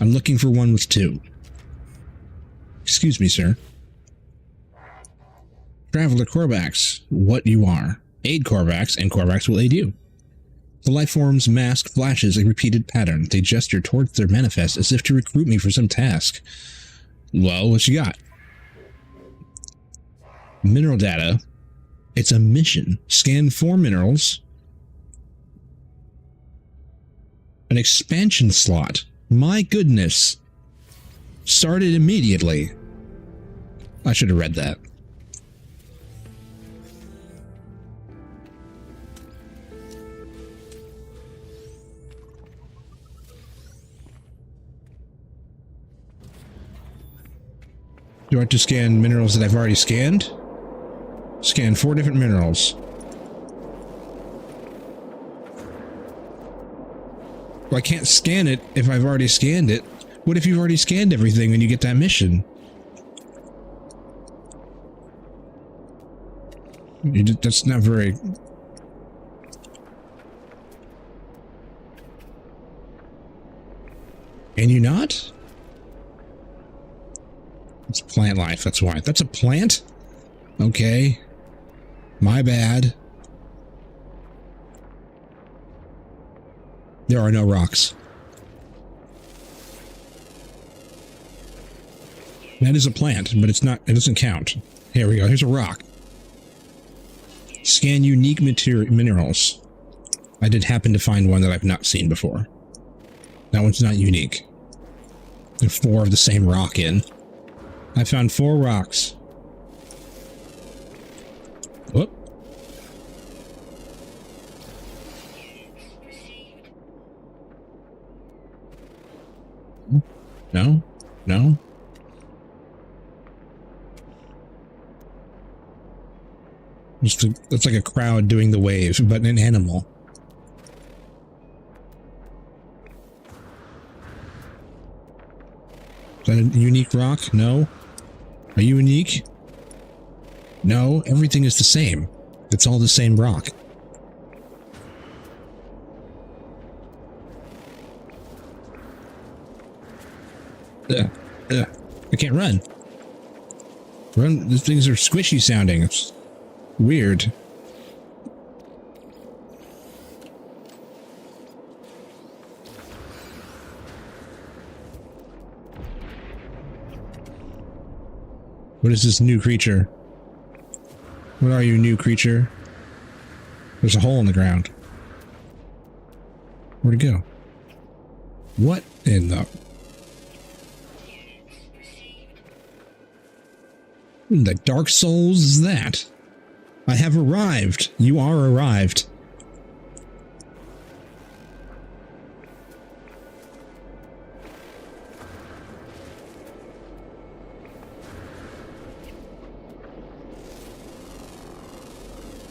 I'm looking for one with 2. Excuse me, sir. Traveler Korvax. What you are. Aid Korvax, and Korvax will aid you. The lifeform's mask flashes a repeated pattern. They gesture towards their manifest as if to recruit me for some task. Well, what you got? Mineral data. It's a mission. Scan 4 minerals. An expansion slot. My goodness. Started immediately. I should have read that. Do I have to scan minerals that I've already scanned? Scan 4 different minerals. Well, I can't scan it if I've already scanned it. What if you've already scanned everything when you get that mission? That's not very... Can you not? It's plant life, that's why. That's a plant? Okay. My bad. There are no rocks. That is a plant, but it's not, it doesn't count. Here we go, here's a rock. Scan unique minerals. I did happen to find one that I've not seen before. That one's not unique. There are 4 of the same rock in. I found 4 rocks. Whoop. No? No? That's like a crowd doing the wave, but an animal. that a unique rock? No. Are you unique? No, everything is the same. It's all the same rock. I can't run. These things are squishy sounding. It's weird. What is this new creature? What are you, new creature? There's a hole in the ground. Where'd it go? What in the... What in the Dark Souls is that? I have arrived. You are arrived.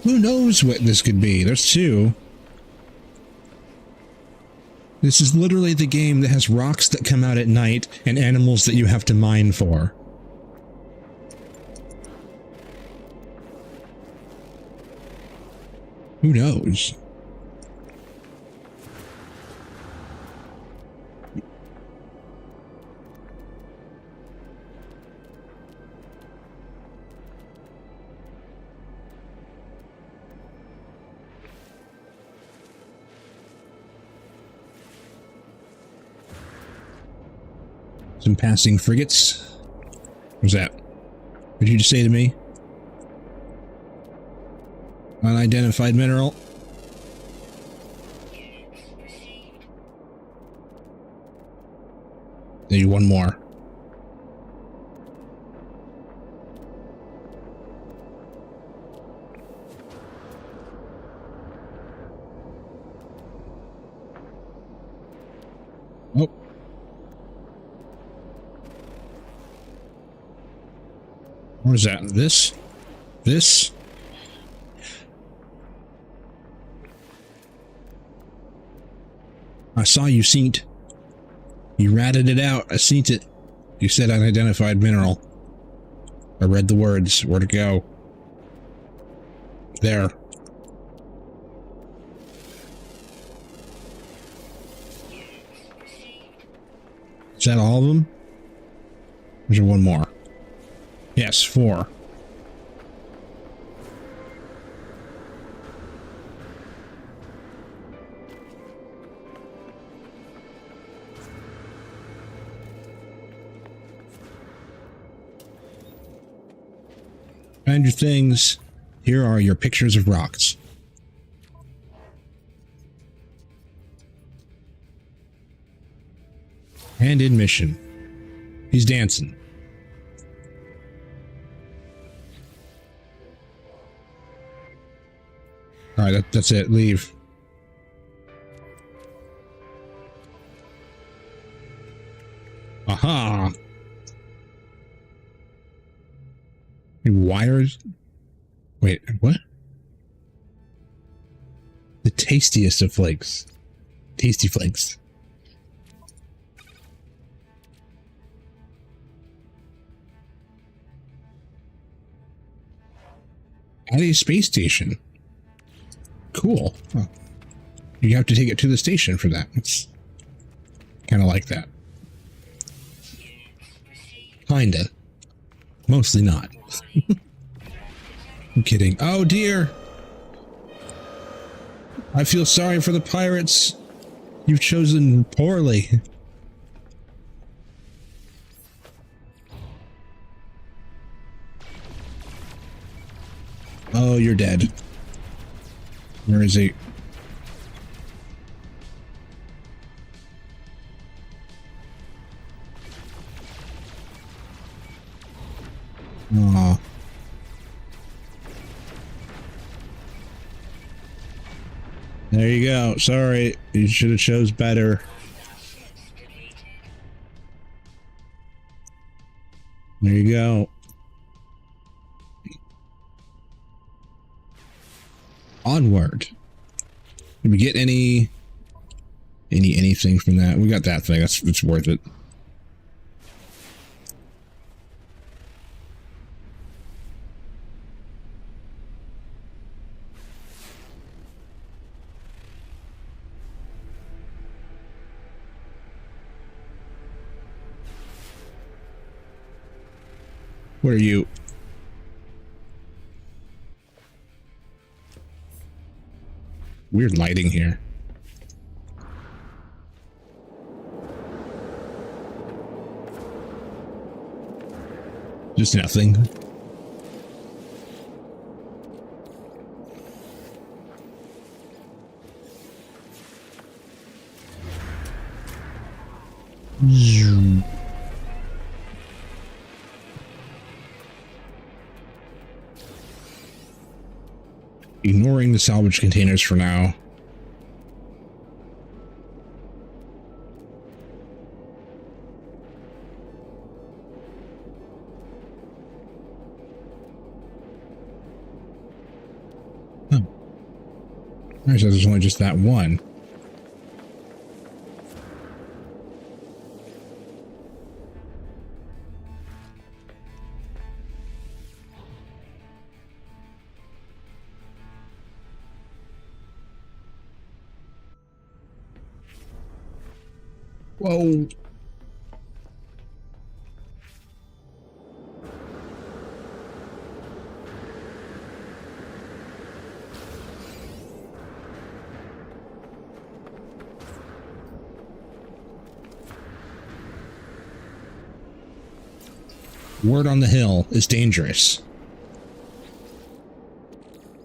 Who knows what this could be? There's two. This is literally the game that has rocks that come out at night and animals that you have to mine for. Who knows? Some passing frigates. What's that? What did you just say to me? Unidentified mineral. Maybe one more. Oh. What is that? This? This? I saw you seen it. You ratted it out. I seen it. You said unidentified mineral. I read the words. Where'd it go? There. Is that all of them? There's one more. Yes, 4. Find your things. Here are your pictures of rocks. And in mission. He's dancing. Alright, that's it. Leave. Aha! Wires? Wait, what? The tastiest of flakes. Tasty flakes. At a space station. Cool. Huh. You have to take it to the station for that. It's kind of like that. Kinda. Mostly not. I'm kidding. Oh dear! I feel sorry for the pirates. You've chosen poorly. Oh, you're dead. Where is he? Aw. There you go. Sorry, you should have chose better. There you go. Onward. Did we get anything from that? We got that thing. It's worth it. What are you? Weird lighting here. Just nothing. Zoom. Ignoring the salvage containers for now. Oh. There's only just that one. Whoa. Word on the hill is dangerous.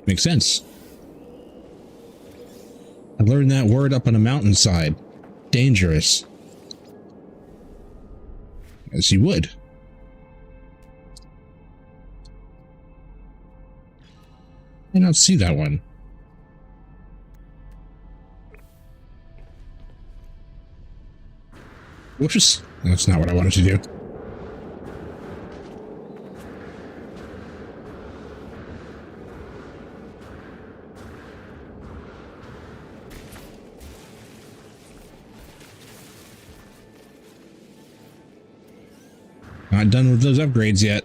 Makes sense. I learned that word up on a mountainside. Dangerous. As you would. I don't see that one. Whoops. That's not what I wanted to do. Not done with those upgrades yet.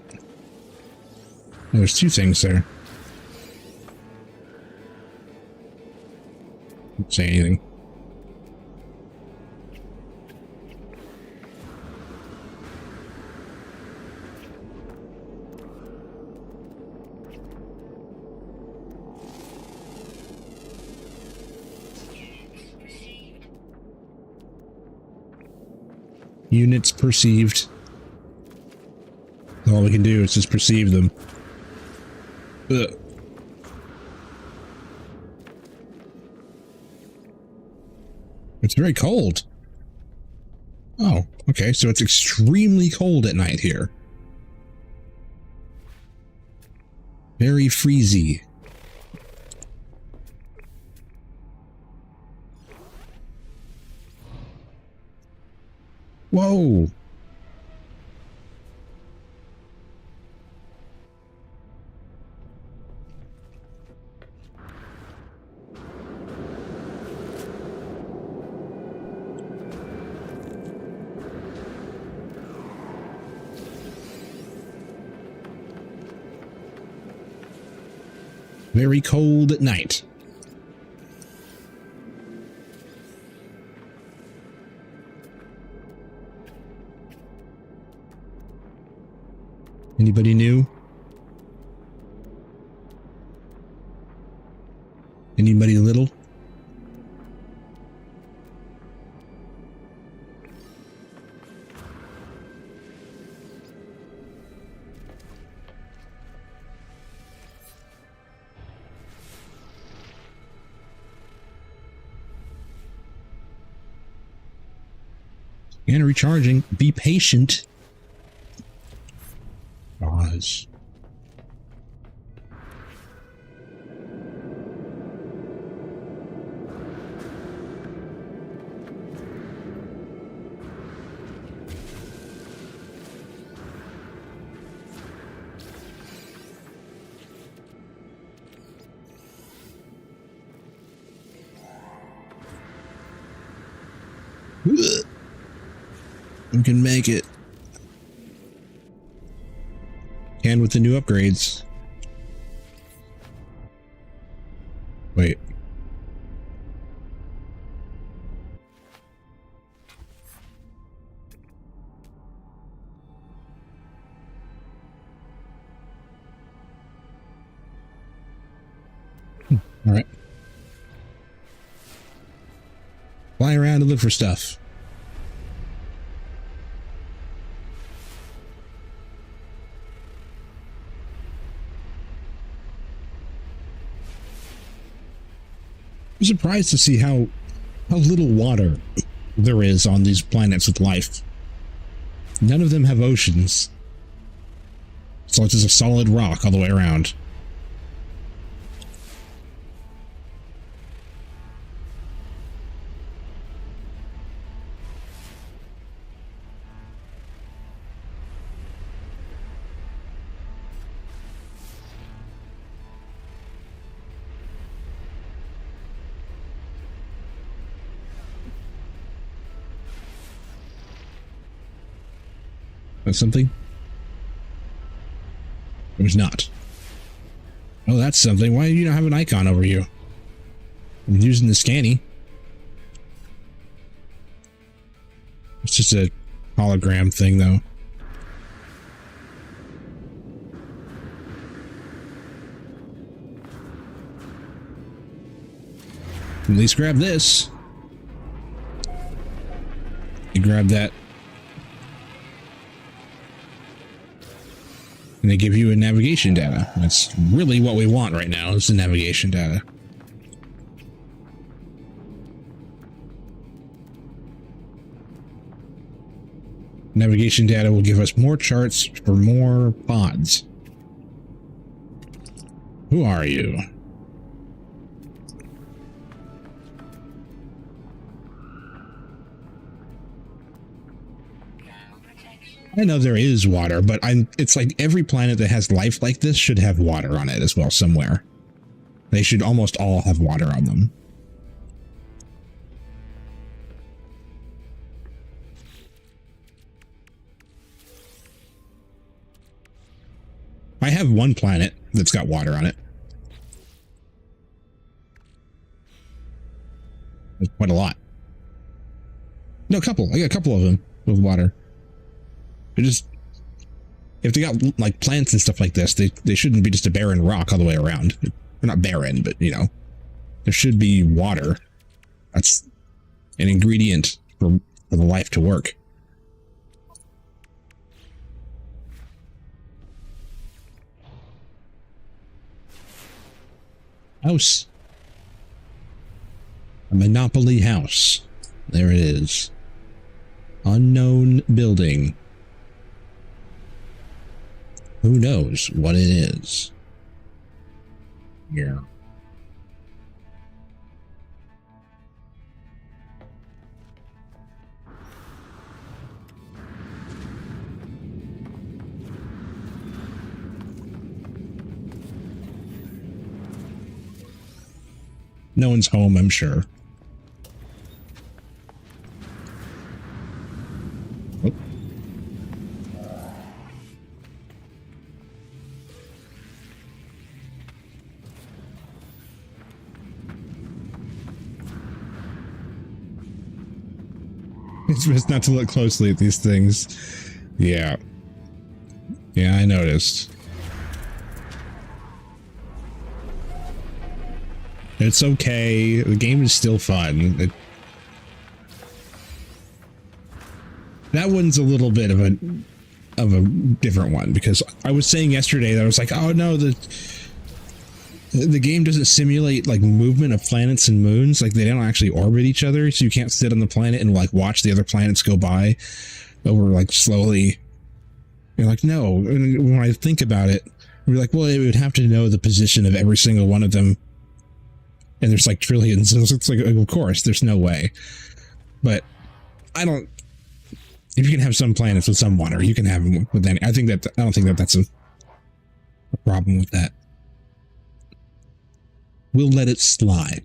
There's two things there. Don't say anything. Units perceived. All we can do is just perceive them. Ugh. It's very cold. Oh, okay, so it's extremely cold at night here. Very freezy. Whoa. Very cold at night. Anybody new? Anybody little? And recharging. Be patient. Pause. We can make it. And with the new upgrades. Wait. All right. Fly around and look for stuff. I'm surprised to see how little water there is on these planets with life. None of them have oceans. So it's just a solid rock all the way around. That's something? There's not. Oh, that's something. Why do you not have an icon over you? I'm using the scanny. It's just a hologram thing, though. At least grab this. You grab that. And they give you a navigation data. That's really what we want right now, is the navigation data. Navigation data will give us more charts for more pods. Who are you? I know there is water, but it's like every planet that has life like this should have water on it as well somewhere. They should almost all have water on them. I have one planet that's got water on it. There's quite a lot. No, a couple. I got a couple of them with water. They're just, if they got like plants and stuff like this, they shouldn't be just a barren rock all the way around. They're not barren, but you know, there should be water. That's an ingredient for the life to work. House. A Monopoly house. There it is. Unknown building. Who knows what it is? Yeah. No one's home, I'm sure. Oh. It's best not to look closely at these things. Yeah. Yeah, I noticed. It's okay. The game is still fun. That one's a little bit of a different one, because I was saying yesterday that I was like, oh no, the game doesn't simulate like movement of planets and moons. Like they don't actually orbit each other, so you can't sit on the planet and like watch the other planets go by over like slowly. You're like, no. And when I think about it, we're like, well, it would have to know the position of every single one of them. And there's like trillions. So it's like, of course, there's no way. But I don't. If you can have some planets with some water, you can have them with any. I don't think that that's a problem with that. We'll let it slide.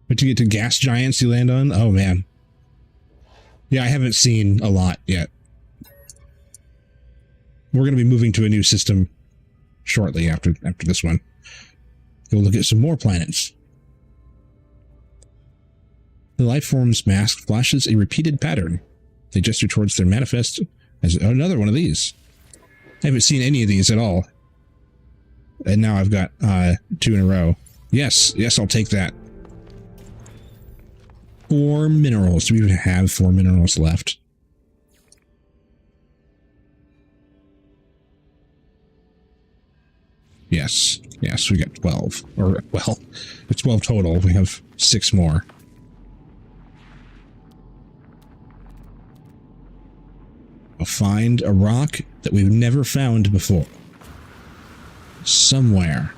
But you get to gas giants you land on? Oh man. Yeah, I haven't seen a lot yet. We're going to be moving to a new system shortly after this one. Go look at some more planets. The life form's mask flashes a repeated pattern. They gesture towards their manifest as another one of these. I haven't seen any of these at all. And now I've got 2 in a row. Yes, yes, I'll take that. 4 minerals. Do we even have 4 minerals left? Yes, yes, we got 12. Or, well, it's 12 total. We have 6 more. We'll find a rock that we've never found before. Somewhere.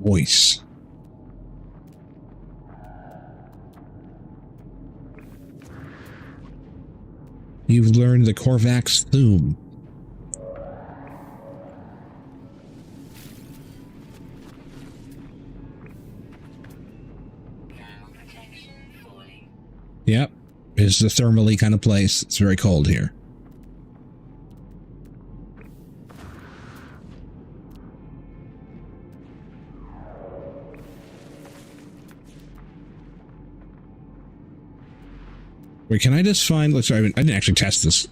Voice. You've learned the Korvax Thum. Yep. It's a thermally kind of place. It's very cold here. Wait, can I just find... Let's. I didn't actually test this.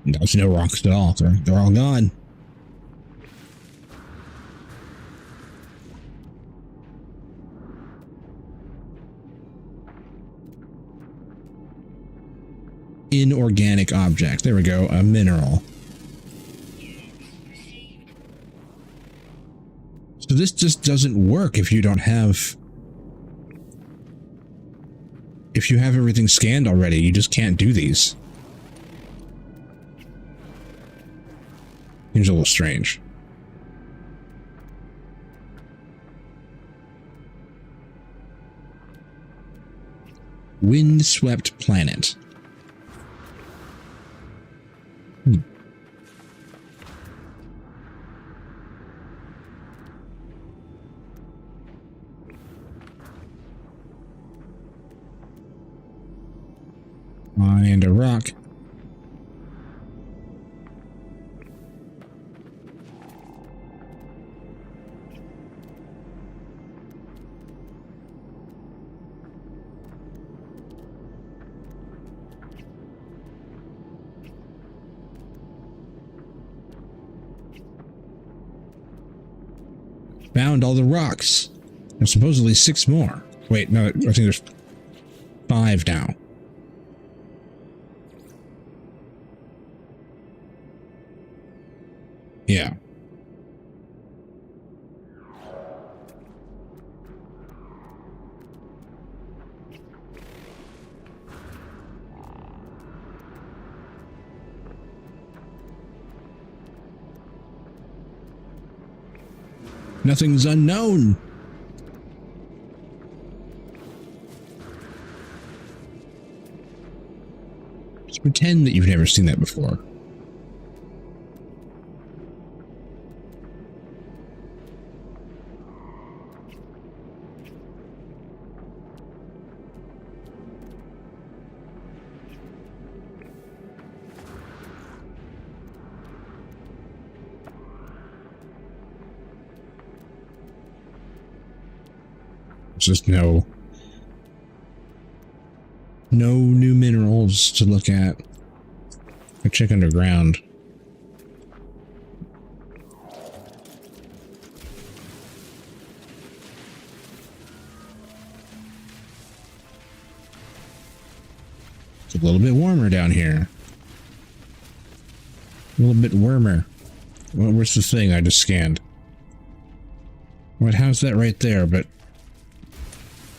There's no rocks at all. They're all gone. Inorganic object. There we go. A mineral. So this just doesn't work if you don't have... If you have everything scanned already, you just can't do these. Seems a little strange. Windswept planet. Find a rock. Found all the rocks. There's supposedly 6 more. Wait, no, I think there's 5 now. Yeah. Nothing's unknown. Just pretend that you've never seen that before. Just no new minerals to look at. I check underground. It's a little bit warmer down here. A little bit warmer. Where's the thing I just scanned? What? How's that right there? But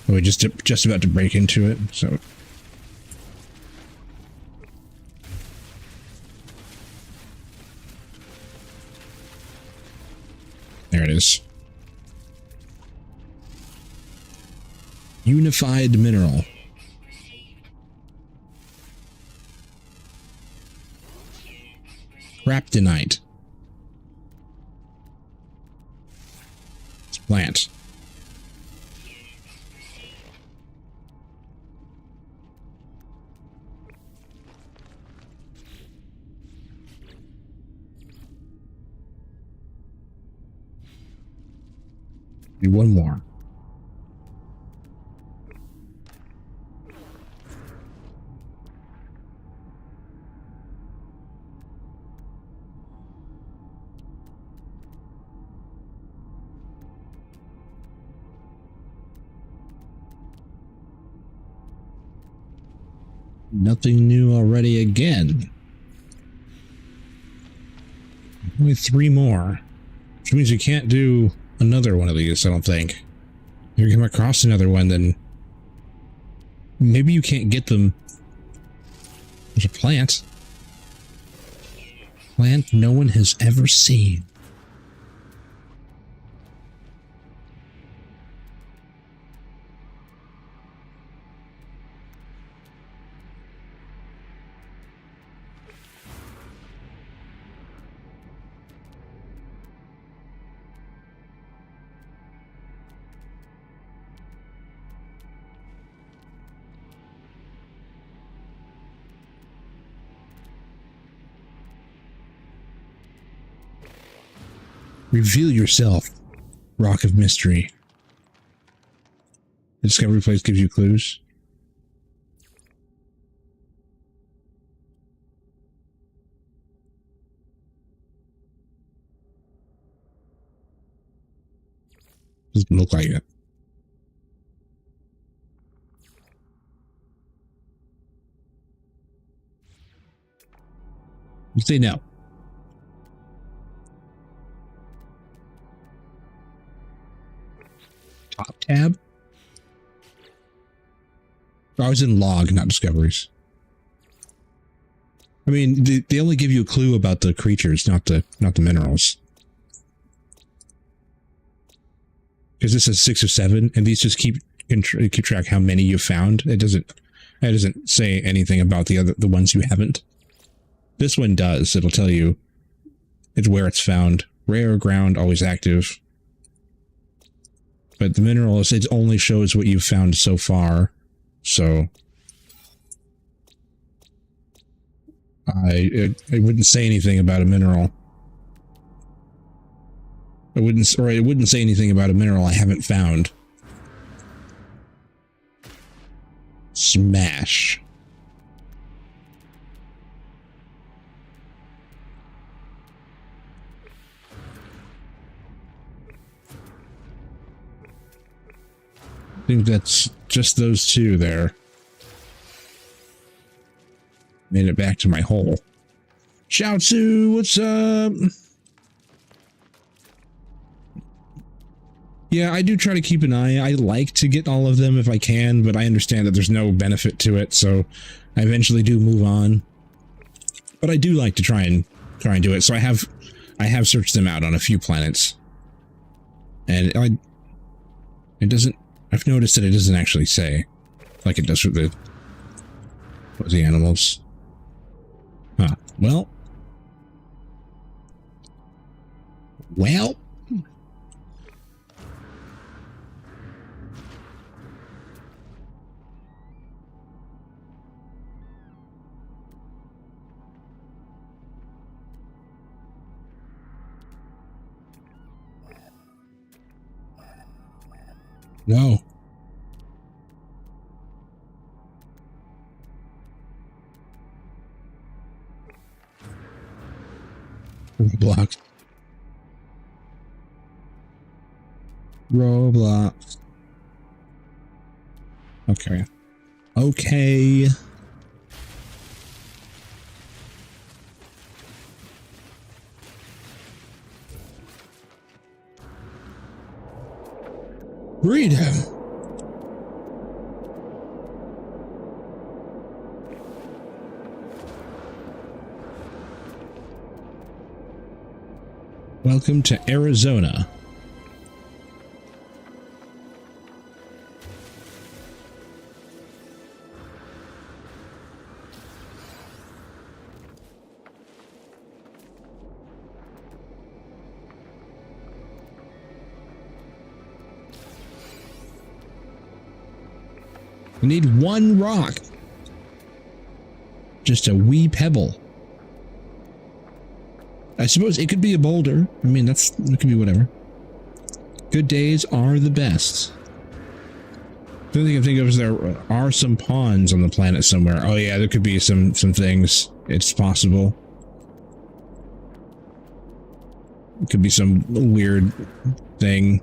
we're just about to break into it, so... There it is. Unified mineral. Kryptonite. It's plant. One more. Nothing new already again. Only 3 more. Which means you can't do another one of these, I don't think. If you come across another one, then maybe you can't get them. There's a plant. Plant no one has ever seen. Reveal yourself, Rock of Mystery. The discovery place gives you clues. Doesn't look like it. You say no. Top tab? I was in log, not discoveries. I mean, they only give you a clue about the creatures, not the minerals. Because this is 6 or 7, and these just keep track how many you found. It doesn't say anything about the ones you haven't. This one does. It'll tell you it's where it's found. Rare ground, always active. But the minerals, it only shows what you've found so far. So I wouldn't say anything about a mineral. It wouldn't say anything about a mineral I haven't found. Smash. I think that's just those 2 there. Made it back to my hole. Shoutsu, what's up? Yeah, I do try to keep an eye. I like to get all of them if I can, but I understand that there's no benefit to it, so I eventually do move on. But I do like to try and do it. So I have searched them out on a few planets. And it doesn't, I've noticed that it doesn't actually say like it does for the animals. Huh. Well. No. Roblox. Roblox. Okay. Okay. Read him. Welcome to Arizona. We need 1 rock. Just a wee pebble. I suppose it could be a boulder. I mean, it could be whatever. Good days are the best. The only thing I think of is there are some ponds on the planet somewhere. Oh yeah, there could be some things. It's possible. It could be some weird thing.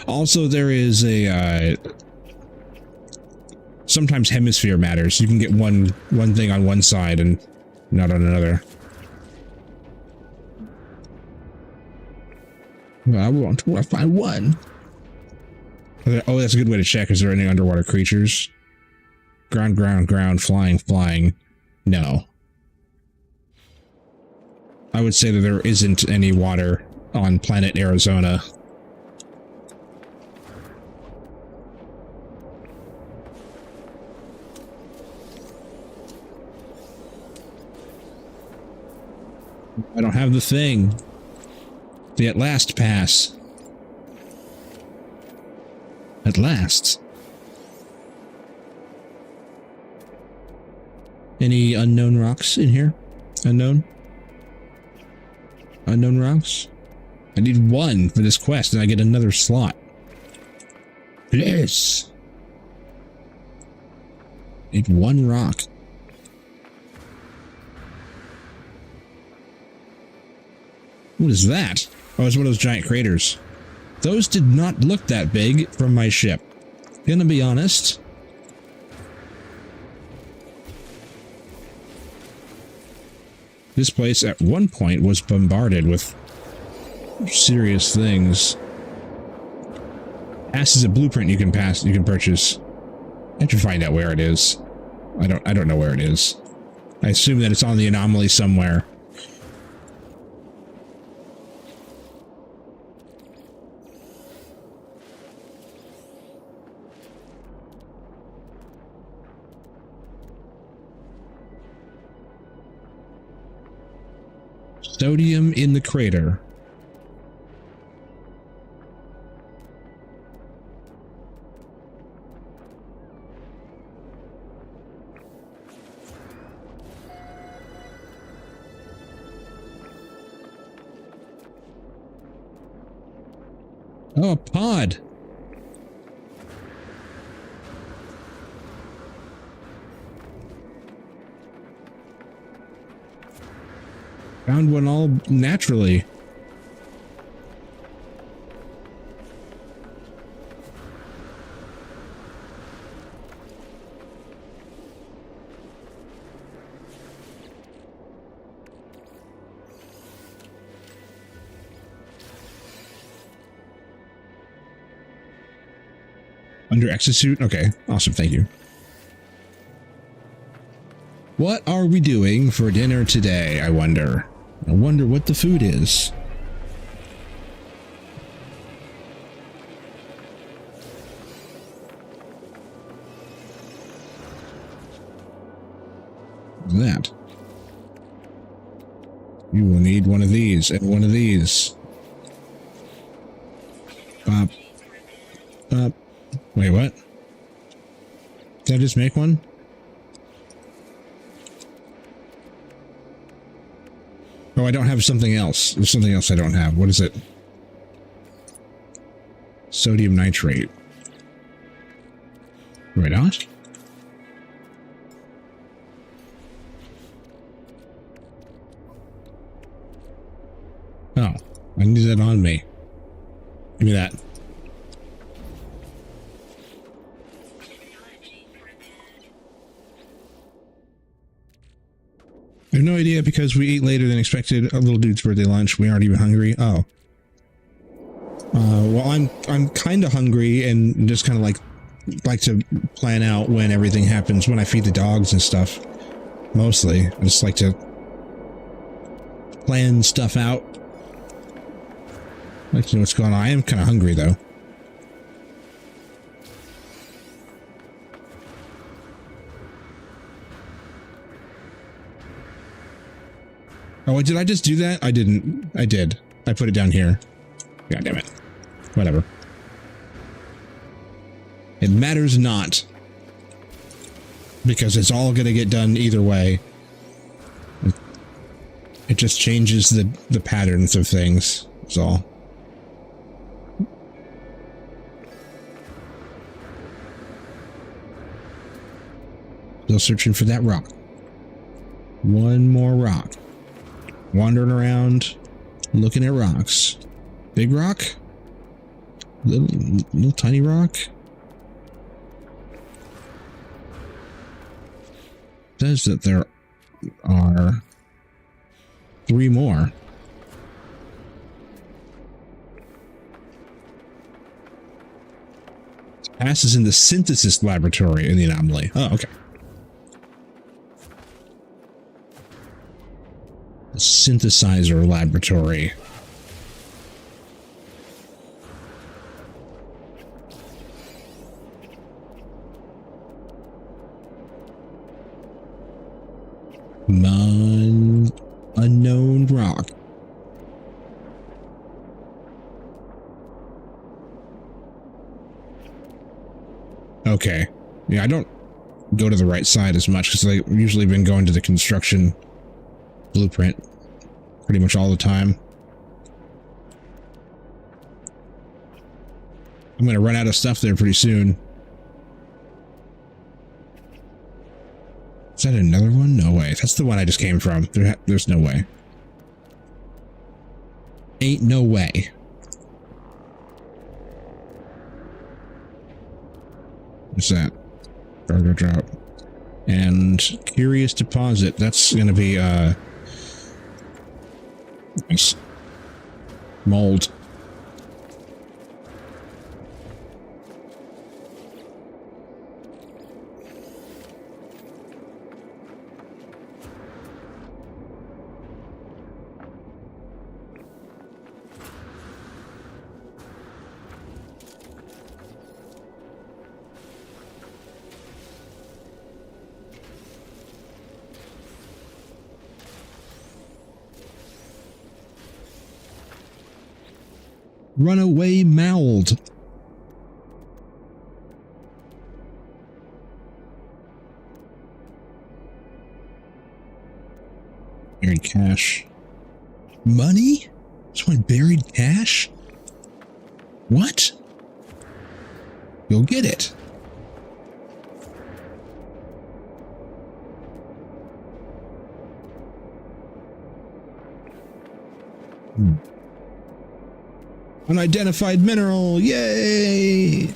Also, there is a Sometimes hemisphere matters. You can get one thing on one side and not on another. I want to find one. Oh, that's a good way to check. Is there any underwater creatures? Ground, ground, ground, flying, flying. No. I would say that there isn't any water on planet Arizona. I don't have the thing. The at last pass. At last. Any unknown rocks in here? Unknown? Unknown rocks? I need one for this quest and I get another slot. Please. Need one rock. What is that? Oh, it's one of those giant craters. Those did not look that big from my ship. Gonna be honest. This place at one point was bombarded with serious things. Passes a blueprint you can purchase. I have to find out where it is. I don't know where it is. I assume that it's on the anomaly somewhere. Sodium in the crater. Oh, a pod. Found one all naturally. Under exosuit? Okay, awesome, thank you. What are we doing for dinner today, I wonder? I wonder what the food is. That. You will need one of these and one of these. Bop. Bop. Wait, what? Did I just make one? Oh, I don't have something else. There's something else I don't have. What is it? Sodium nitrate. Do I not? Oh, I need that on me. Give me that. I have no idea because we ate later than expected. A little dude's birthday lunch. We aren't even hungry. Oh. Well, I'm kind of hungry and just kind of like to plan out when everything happens, when I feed the dogs and stuff. Mostly. I just like to plan stuff out. I like to know what's going on. I am kind of hungry though. Oh, did I just do that? I didn't. I did. I put it down here. God damn it. Whatever. It matters not. Because it's all gonna get done either way. It just changes the patterns of things. That's all. Still searching for that rock. One more rock. Wandering around, looking at rocks. Big rock? Little tiny rock? says that there are 3 more. Passes in the synthesis laboratory in the anomaly. Oh, okay. The synthesizer laboratory. Unknown rock. Okay. Yeah, I don't go to the right side as much because I've usually been going to the construction blueprint pretty much all the time. I'm going to run out of stuff there pretty soon. Is that another one? No way. That's the one I just came from. There's no way. Ain't no way. What's that? Cargo drop. And curious deposit. That's going to be nice. Mold. Runaway mold. Buried cash. Money? Someone buried cash? What? Go get it. Unidentified mineral, yay!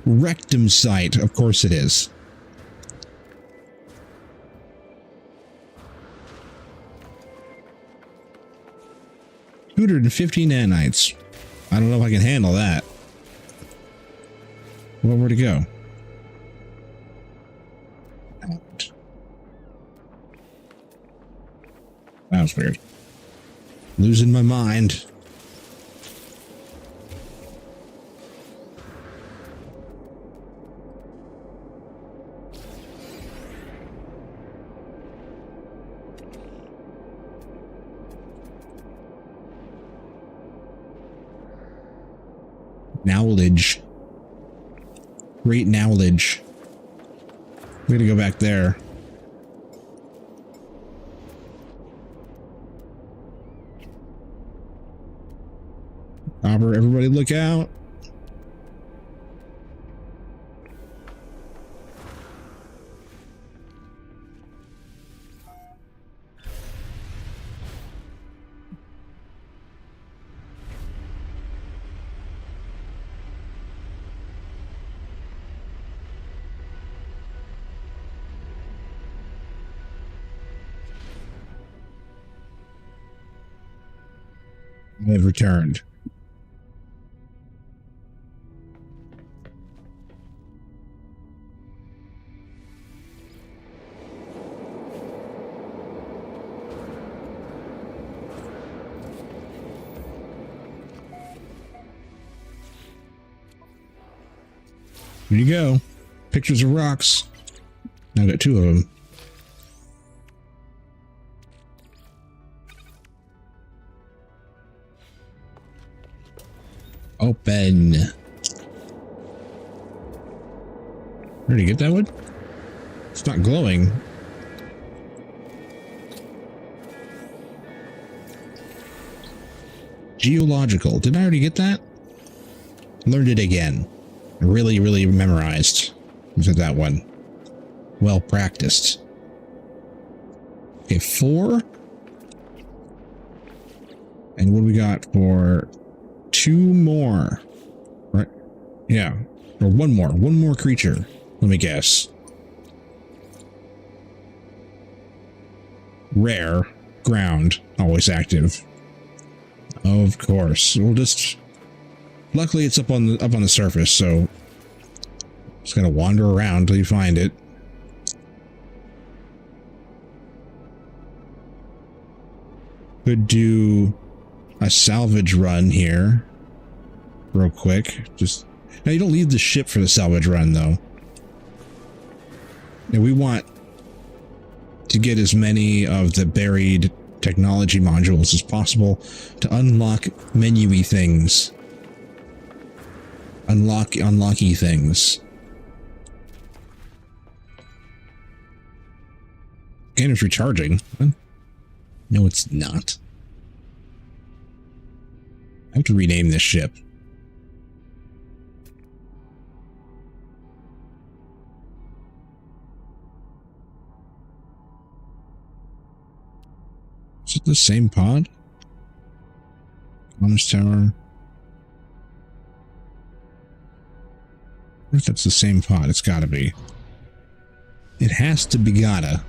Rectum site, of course it is. $250 nanites. I don't know if I can handle that. Well, where'd it go? That was weird. Losing my mind. Knowledge. Great knowledge. We gotta go back there. Copper, everybody look out. I have returned. Here you go. Pictures of rocks. Now I got 2 of them. Open. Where did you get that one? It's not glowing. Geological. Did I already get that? Learned it again. Really memorized. Was it that one? Well practiced. Okay, 4. And what do we got for 2 more? Right? Yeah. Or 1 more. 1 more creature. Let me guess. Rare. Ground. Always active. Of course. We'll just... Luckily, it's up on the surface, so... Just gotta wander around until you find it. Could do a salvage run here. Real quick. Just... Now, you don't leave the ship for the salvage run, though. Now, we want to get as many of the buried technology modules as possible to unlock menu-y things. Unlocky things. And it's recharging. No, it's not. I have to rename this ship. Is it the same pod? Comms tower. I think that's the same pod. It's gotta be. It has to be gotta.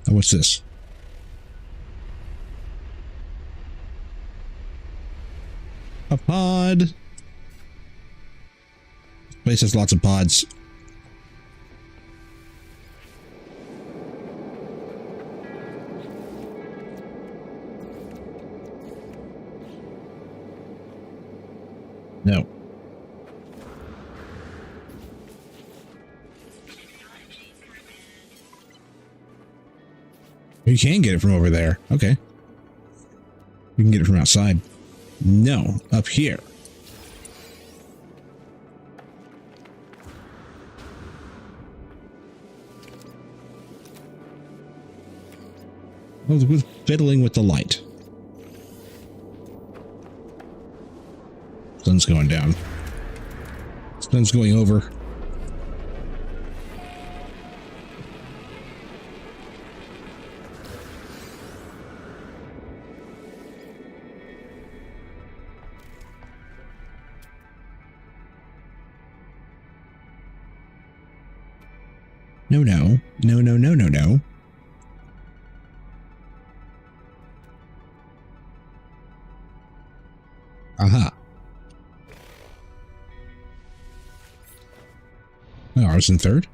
Oh, what's this? A pod. This place has lots of pods. No. You can get it from over there. Okay. You can get it from outside. No, up here. I was fiddling with the light. Sun's going down. Sun's going over. No, no. No, no, no, no, no. Aha. Oh, I was in third?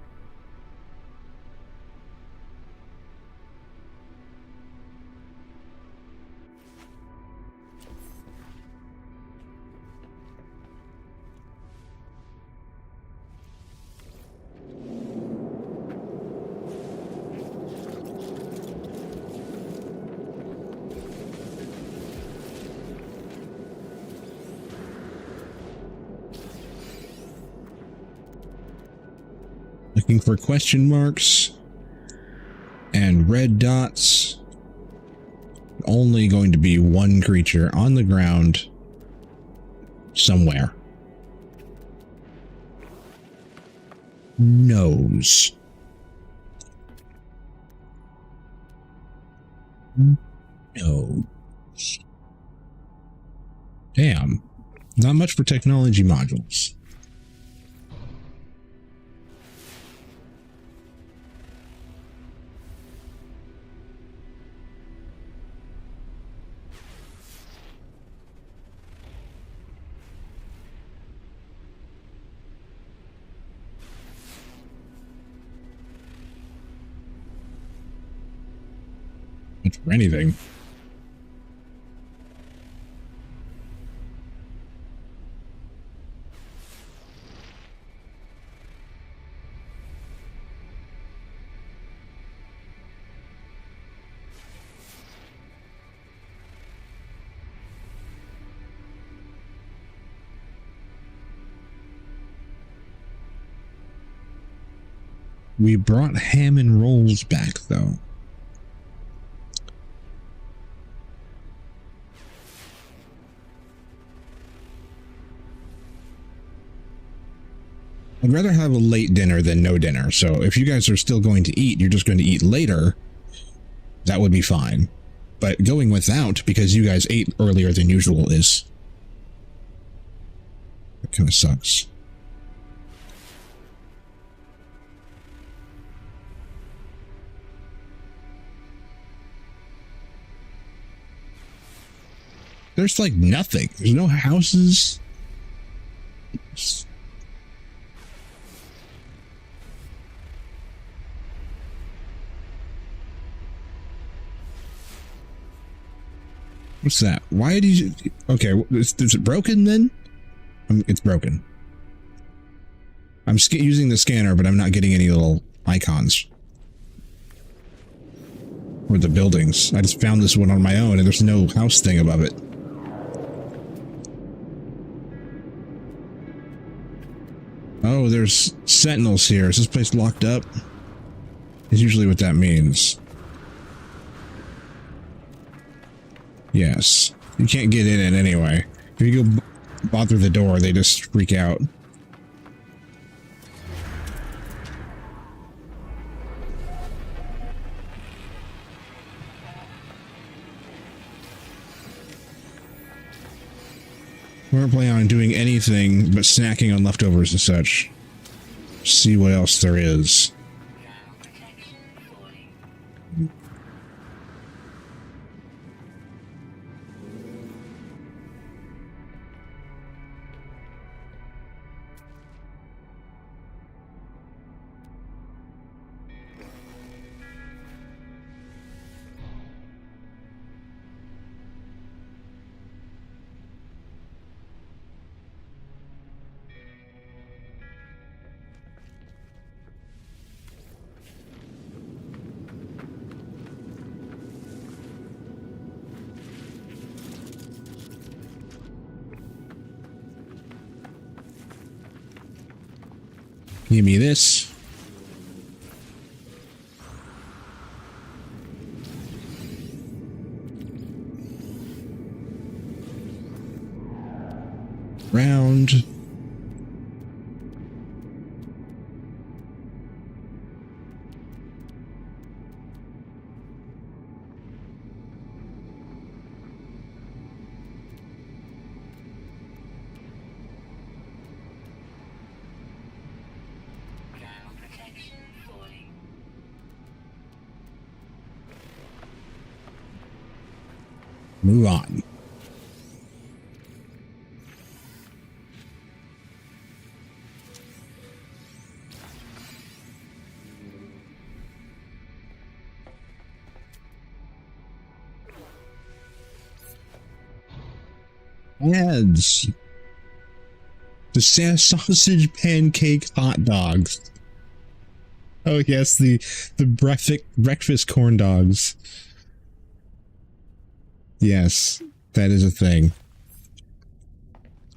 Looking for question marks and red dots. Only going to be one creature on the ground somewhere. Nose. Nose. Damn. Not much for technology modules. For anything. We brought ham and rolls back, though. I'd rather have a late dinner than no dinner. So if you guys are still going to eat, you're just going to eat later, that would be fine. But going without because you guys ate earlier than usual is... that kind of sucks. There's like nothing. There's no houses. What's that? Why did you... Okay, is it broken then? It's broken. I'm using the scanner, but I'm not getting any little icons. Or the buildings. I just found this one on my own, and there's no house thing above it. Oh, there's sentinels here. Is this place locked up? Is usually what that means. Yes. You can't get in it anyway. If you go bother the door, they just freak out. We weren't planning on doing anything but snacking on leftovers and such. See what else there is. Give me this. Round. Move on. Ads. The sausage pancake hot dogs. Oh yes, the breakfast corn dogs. Yes, that is a thing.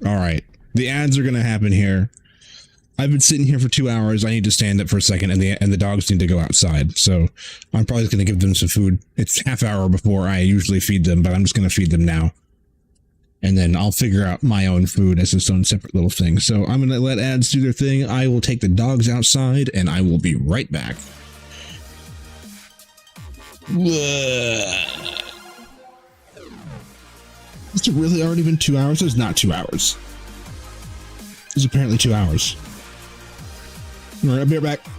All right. The ads are going to happen here. I've been sitting here for 2 hours. I need to stand up for a second, and the dogs need to go outside. So I'm probably going to give them some food. It's half hour before I usually feed them, but I'm just going to feed them now. And then I'll figure out my own food as its own separate little thing. So I'm going to let ads do their thing. I will take the dogs outside, and I will be right back. Has it really already been 2 hours? It's not 2 hours. It's apparently 2 hours. All right, I'll be right back.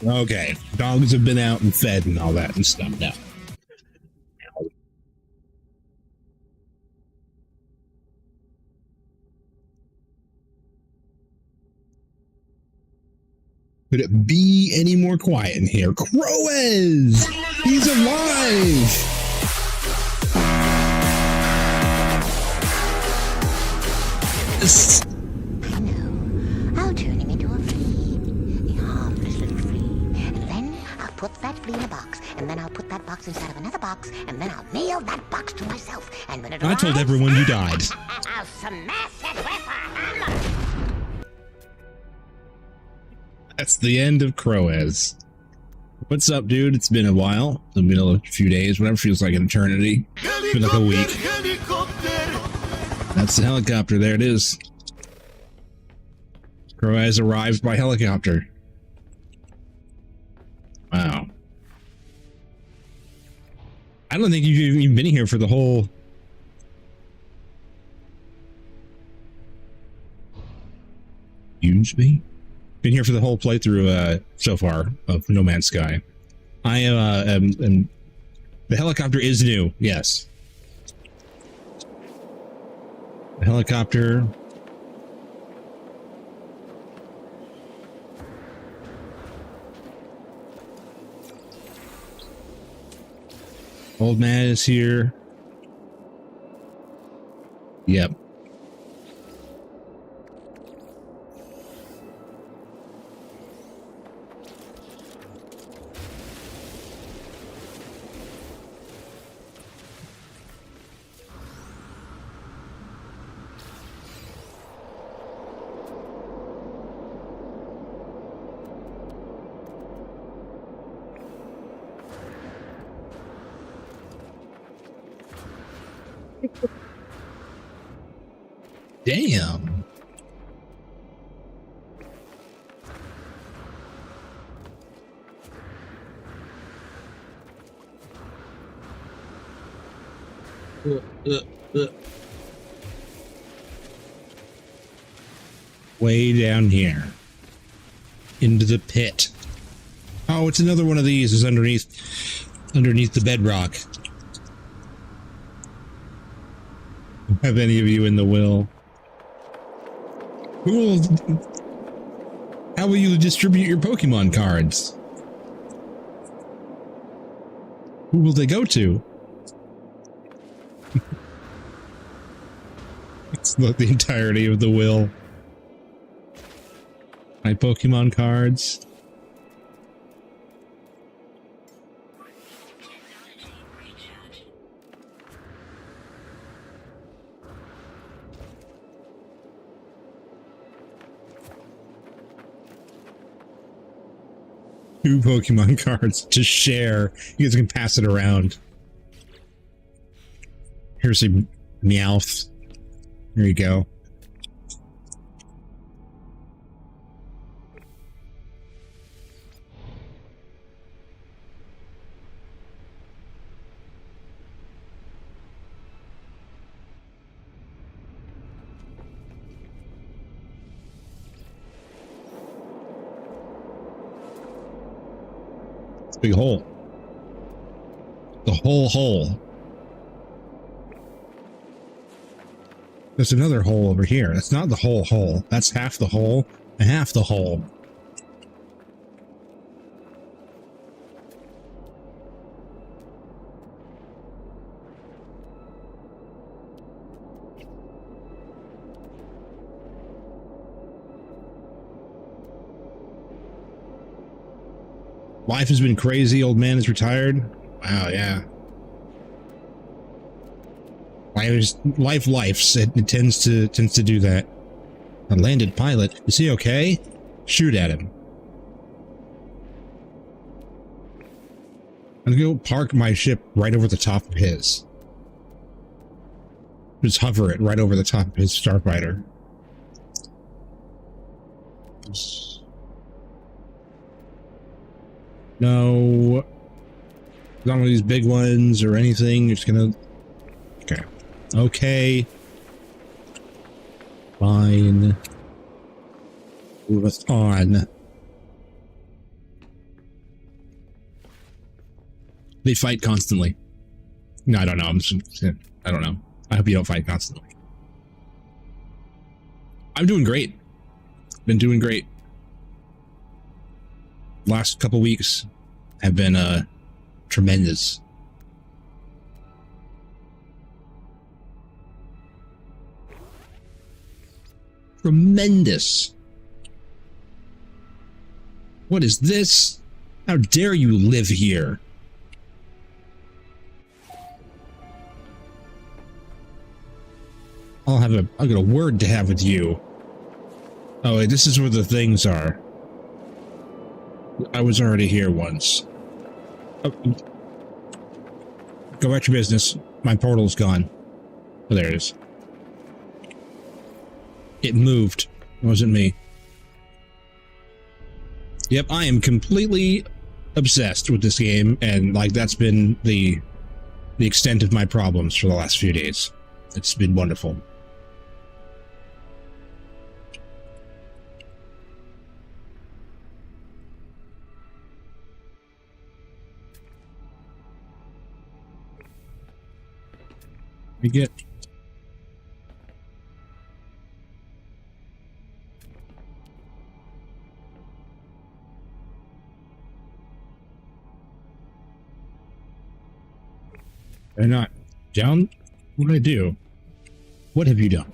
Okay, dogs have been out and fed and all that and stuff now. Could it be any more quiet in here? Croez! He's alive! I know. I'll turn him into a flea. A harmless little flea. And then I'll put that flea in a box. And then I'll put that box inside of another box. And then I'll mail that box to myself. And when it I told arrives, everyone you died. I'll smash it with a hammer. That's the end of Croez. What's up, dude? It's been a while. It's been a few days, whatever feels like an eternity. It's been like a week. That's the helicopter. There it is. Croez arrived by helicopter. Wow. I don't think you've even been here for the whole... Usually? Been here for the whole playthrough so far of No Man's Sky. I am the helicopter is new, yes. The helicopter. Old man is here. Yep. Damn. Way down here. Into the pit. Oh, it's another one of these. Is underneath the bedrock. Have any of you in the will? How will you distribute your Pokemon cards? Who will they go to? It's not the entirety of the will. My Pokemon cards. Two Pokemon cards to share. You guys can pass it around. Here's a Meowth. There you go. Big hole. The whole hole. There's another hole over here. That's not the whole hole. That's half the hole and half the hole. Life has been crazy. Old man is retired. Wow, yeah. Lifes. It tends to do that. A landed pilot. Is he okay? Shoot at him. I'm gonna go park my ship right over the top of his. Just hover it right over the top of his starfighter. No, not one of these big ones or anything. You're just gonna. Okay. Okay. Fine. Move us on. They fight constantly. No, I don't know. I don't know. I hope you don't fight constantly. I'm doing great. Been doing great. Last couple weeks have been tremendous. Tremendous. What is this? How dare you live here? I've got a word to have with you. Oh, wait, this is where the things are. I was already here once. Oh. Go about your business. My portal's gone. Oh, there it is. It moved. It wasn't me. Yep, I am completely obsessed with this game, and like that's been the extent of my problems for the last few days. It's been wonderful. We get they're not down. What did I do? What have you done?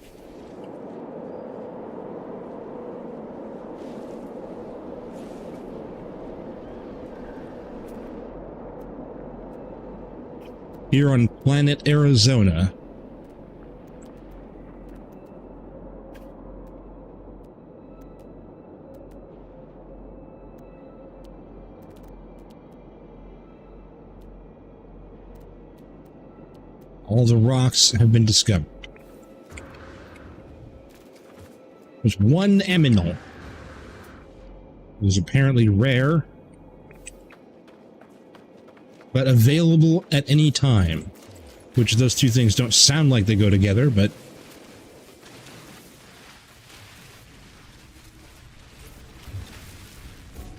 Here on planet Arizona. All the rocks have been discovered. There's one eminal. It was apparently rare, but available at any time. Which those two things don't sound like they go together, but...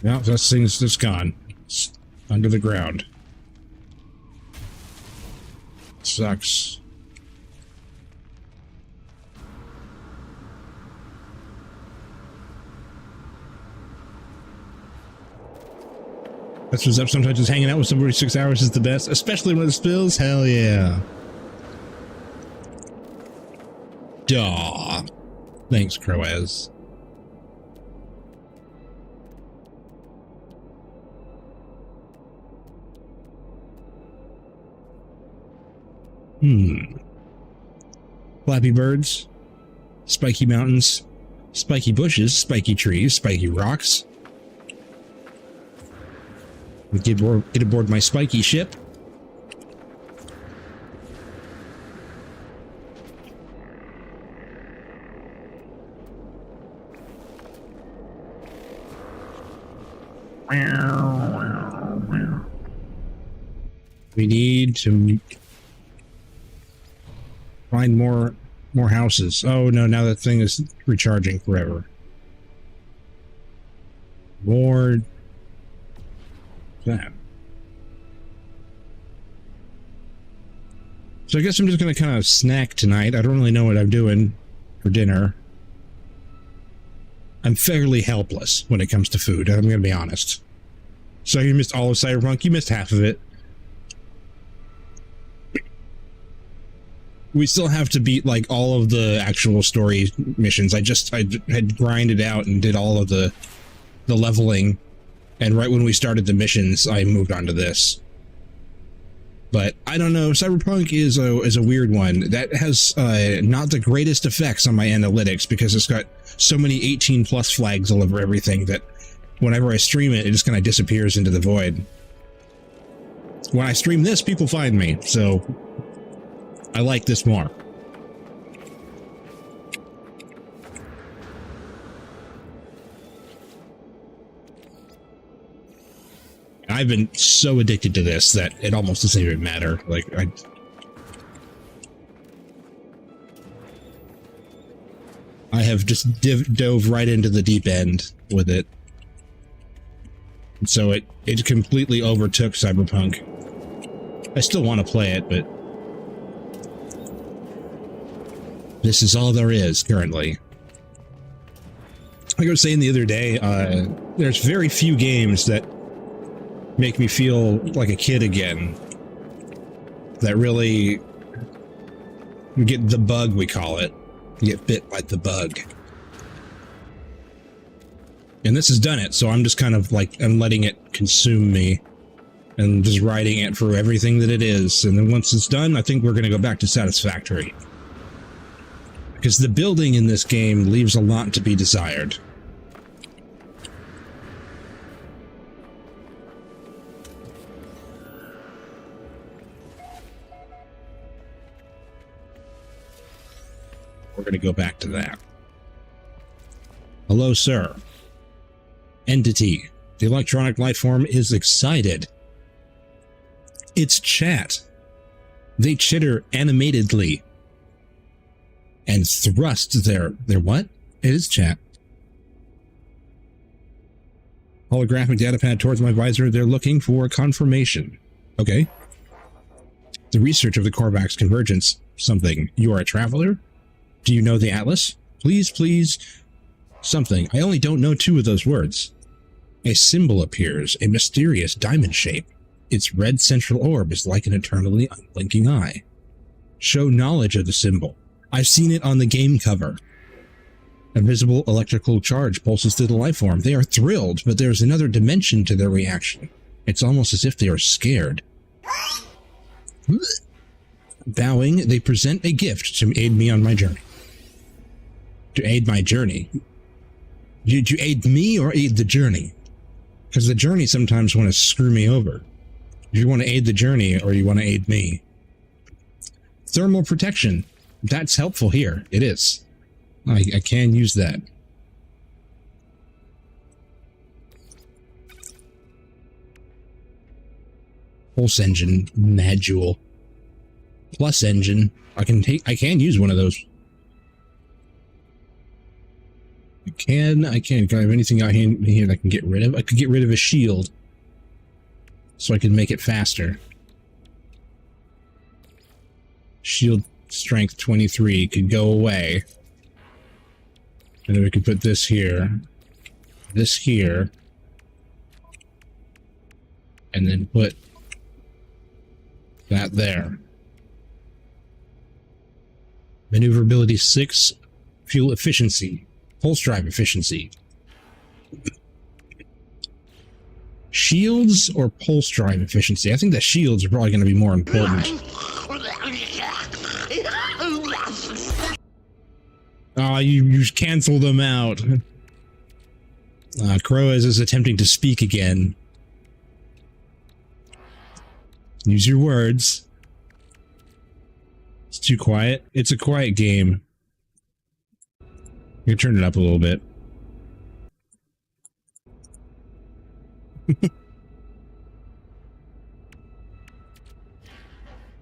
no, this thing's just gone. It's under the ground. Sucks. That's what's up. Sometimes just hanging out with somebody 6 hours is the best, especially when it spills. Hell yeah. Duh. Thanks, Croaz. Flappy birds, spiky mountains, spiky bushes, spiky trees, spiky rocks. Get aboard my spiky ship. We need to find more houses. Oh no, now that thing is recharging forever. More that. So I guess I'm just gonna kind of snack tonight. I don't really know what I'm doing for dinner. I'm fairly helpless when it comes to food, I'm gonna be honest. So you missed all of Cyberpunk, you missed half of it. We still have to beat like all of the actual story missions. I had grinded out and did all of the leveling, and right when we started the missions, I moved on to this. But I don't know. Cyberpunk is a weird one that has not the greatest effects on my analytics because it's got so many 18+ flags all over everything that whenever I stream it, it just kind of disappears into the void. When I stream this, people find me, so I like this more. I've been so addicted to this that it almost doesn't even matter. Like, I have just dove right into the deep end with it. And so it completely overtook Cyberpunk. I still want to play it, but this is all there is currently. Like I was saying the other day, there's very few games that make me feel like a kid again. That really get the bug, we call it. You get bit by the bug. And this has done it, so I'm just kind of like, I'm letting it consume me. And just riding it for everything that it is. And then once it's done, I think we're going to go back to Satisfactory. Because the building in this game leaves a lot to be desired. We're going to go back to that. Hello, sir. Entity. The electronic life form is excited. It's chat. They chitter animatedly. And thrust their what? It is chat. Holographic data pad towards my visor. They're looking for confirmation. Okay. The research of the Korvax convergence. Something. You are a traveler? Do you know the Atlas? Please, please. Something. I only don't know two of those words. A symbol appears. A mysterious diamond shape. Its red central orb is like an eternally unblinking eye. Show knowledge of the symbol. I've seen it on the game cover. A visible electrical charge pulses through the life form. They are thrilled, but there is another dimension to their reaction. It's almost as if they are scared. Bowing, they present a gift to aid me on my journey. To aid my journey? Did you aid me or aid the journey? Because the journey sometimes want to screw me over. Do you want to aid the journey or you want to aid me? Thermal protection. That's helpful here. It is. I can use that. Pulse engine module. Plus engine. I can use one of those. I can I have anything out here that I can get rid of? I could get rid of a shield. So I can make it faster. Shield strength 23 could go away. And then we could put this here. This here. And then put that there. Maneuverability 6. Fuel efficiency. Pulse drive efficiency. Shields or pulse drive efficiency? I think the shields are probably going to be more important. Oh, you canceled them out. Croaz is attempting to speak again. Use your words. It's too quiet. It's a quiet game. You turn it up a little bit.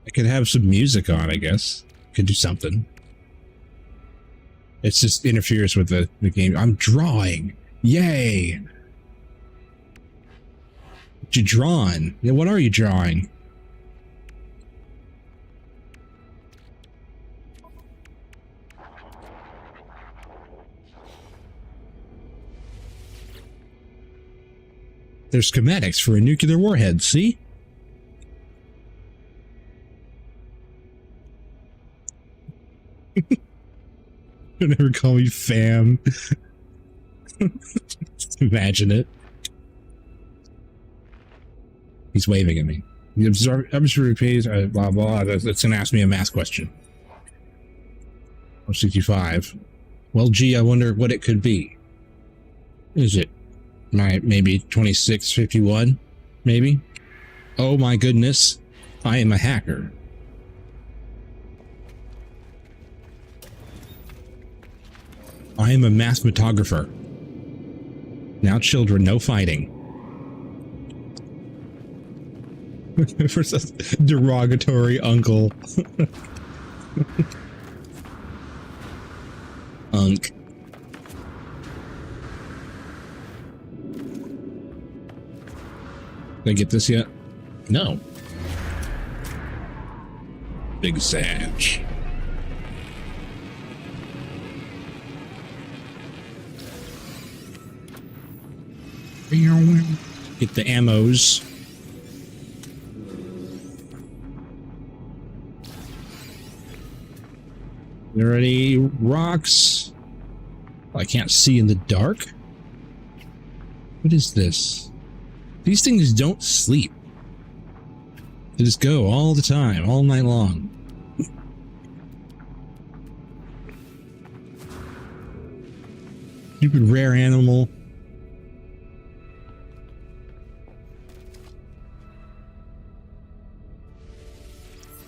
I could have some music on, I guess. Could do something. It's just interferes with the game. I'm drawing. Yay! What you drawing? Yeah, what are you drawing? There's schematics for a nuclear warhead, see? Don't ever call me fam. Imagine it. He's waving at me. The observatory pays blah blah. That's gonna ask me a math question. 65. Well, gee, I wonder what it could be. Is it maybe 2651? Maybe. Oh my goodness! I am a hacker. I am a mathematographer. Now, children, no fighting. For such derogatory uncle. Unk. Did I get this yet? No. Big Sag. Get the ammos. There are any rocks? I can't see in the dark. What is this? These things don't sleep. They just go all the time, all night long. Stupid rare animal.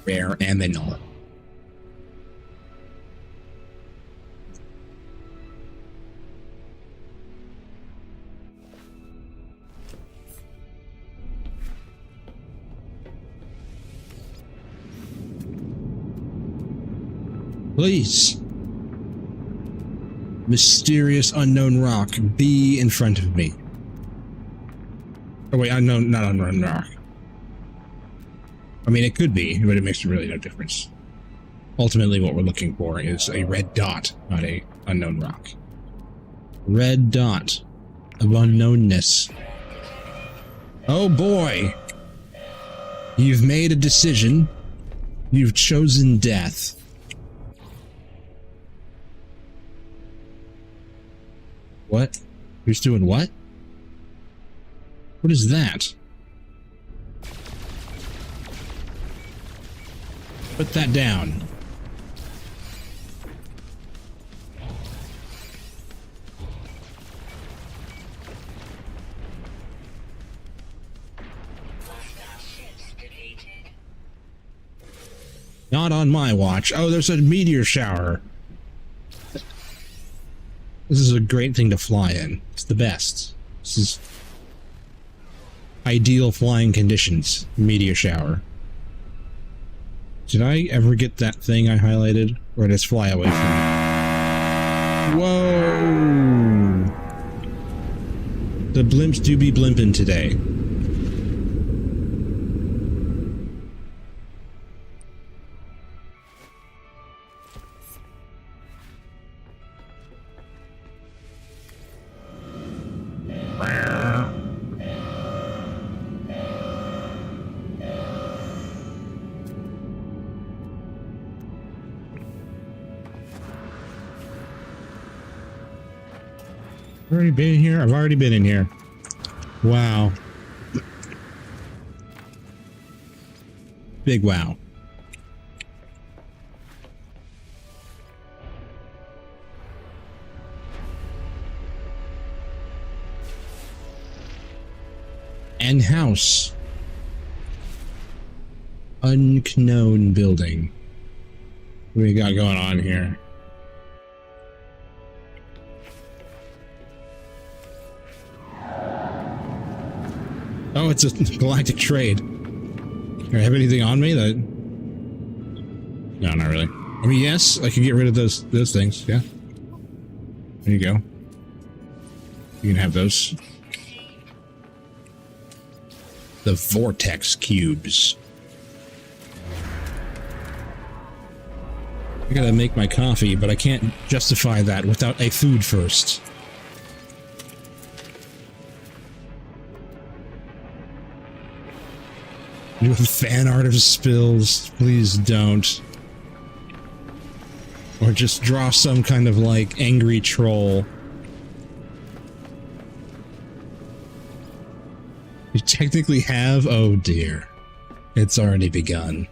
Rare aminal. Please. Mysterious unknown rock, be in front of me. Oh wait, unknown, not unknown rock. I mean, it could be, but it makes really no difference. Ultimately, what we're looking for is a red dot, not a unknown rock. Red dot of unknownness. Oh boy! You've made a decision. You've chosen death. What? Who's doing what? What is that? Put that down. Not on my watch. Oh, there's a meteor shower. This is a great thing to fly in. It's the best. This is ideal flying conditions. Meteor shower. Did I ever get that thing I highlighted? Or did it just fly away from me? Whoa! The blimps do be blimping today. Already been in here? I've already been in here. Wow. Big wow. And house. Unknown building. What do we got going on here? Oh, it's a galactic trade. Do I have anything on me that... No, not really. I mean, yes, I can get rid of those things, yeah. There you go. You can have those. The vortex cubes. I gotta make my coffee, but I can't justify that without a food first. Do fan art of spills, please don't. Or just draw some kind of like angry troll. You technically have? Oh dear. It's already begun.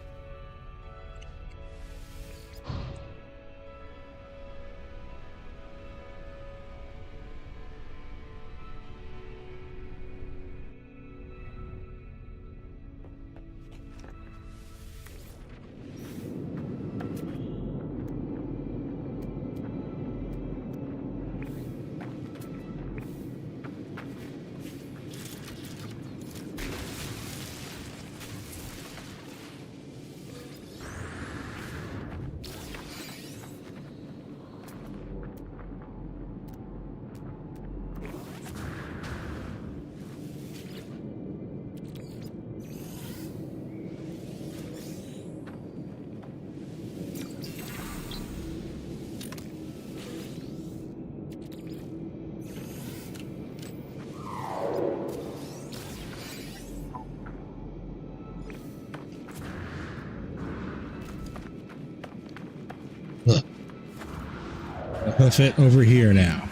hoof it over here now.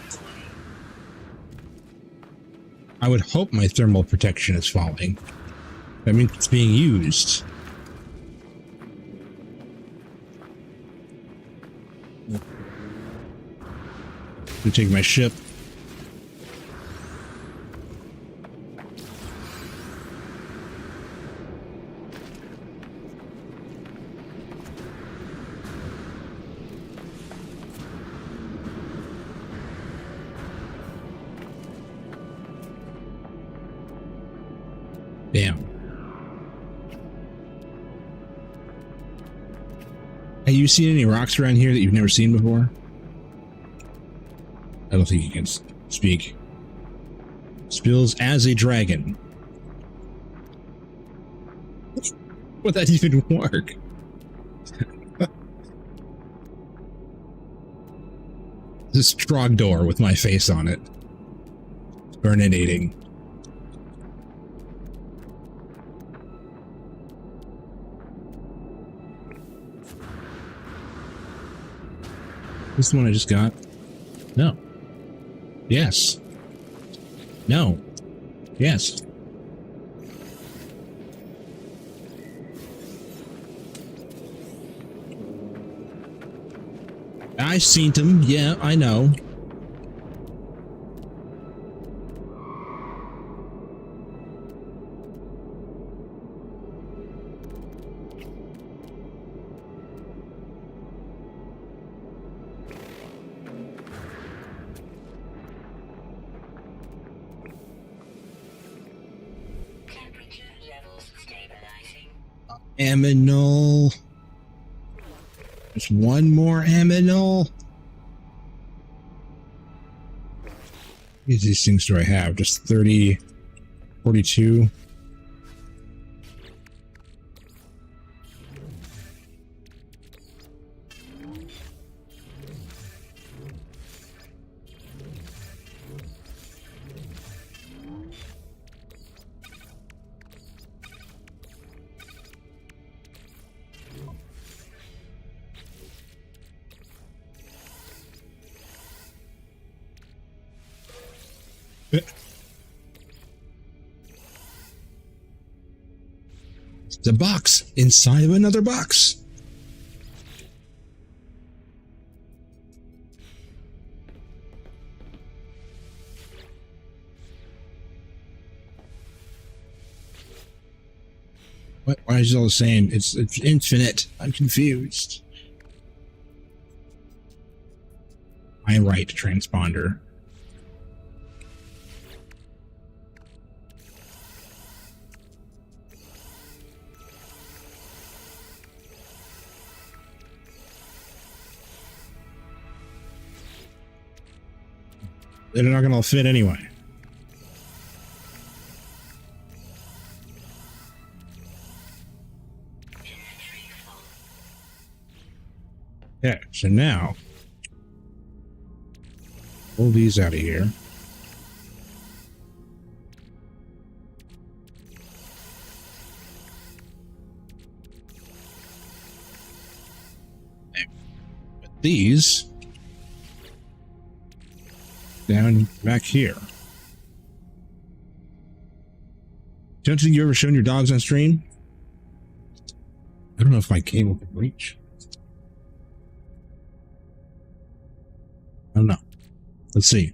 I would hope my thermal protection is falling. That means it's being used. We take my ship. Damn. Have you seen any rocks around here that you've never seen before? I don't think you can speak. Spills as a dragon. Would that even work? This Trogdor with my face on it. Burninating. This is the one I just got? No. Yes. No. Yes. I seen them. Yeah, I know. Aminal. Just one more aminal. How many of these things do I have? Just 30, 42. The box inside of another box. What? Why is it all the same? It's infinite. I'm confused. I write transponder. They're not going to fit anyway. Yeah, so now, pull these out of here. Put these down back here. Don't you think you ever shown your dogs on stream? I don't know if my cable can reach. I don't know. Let's see.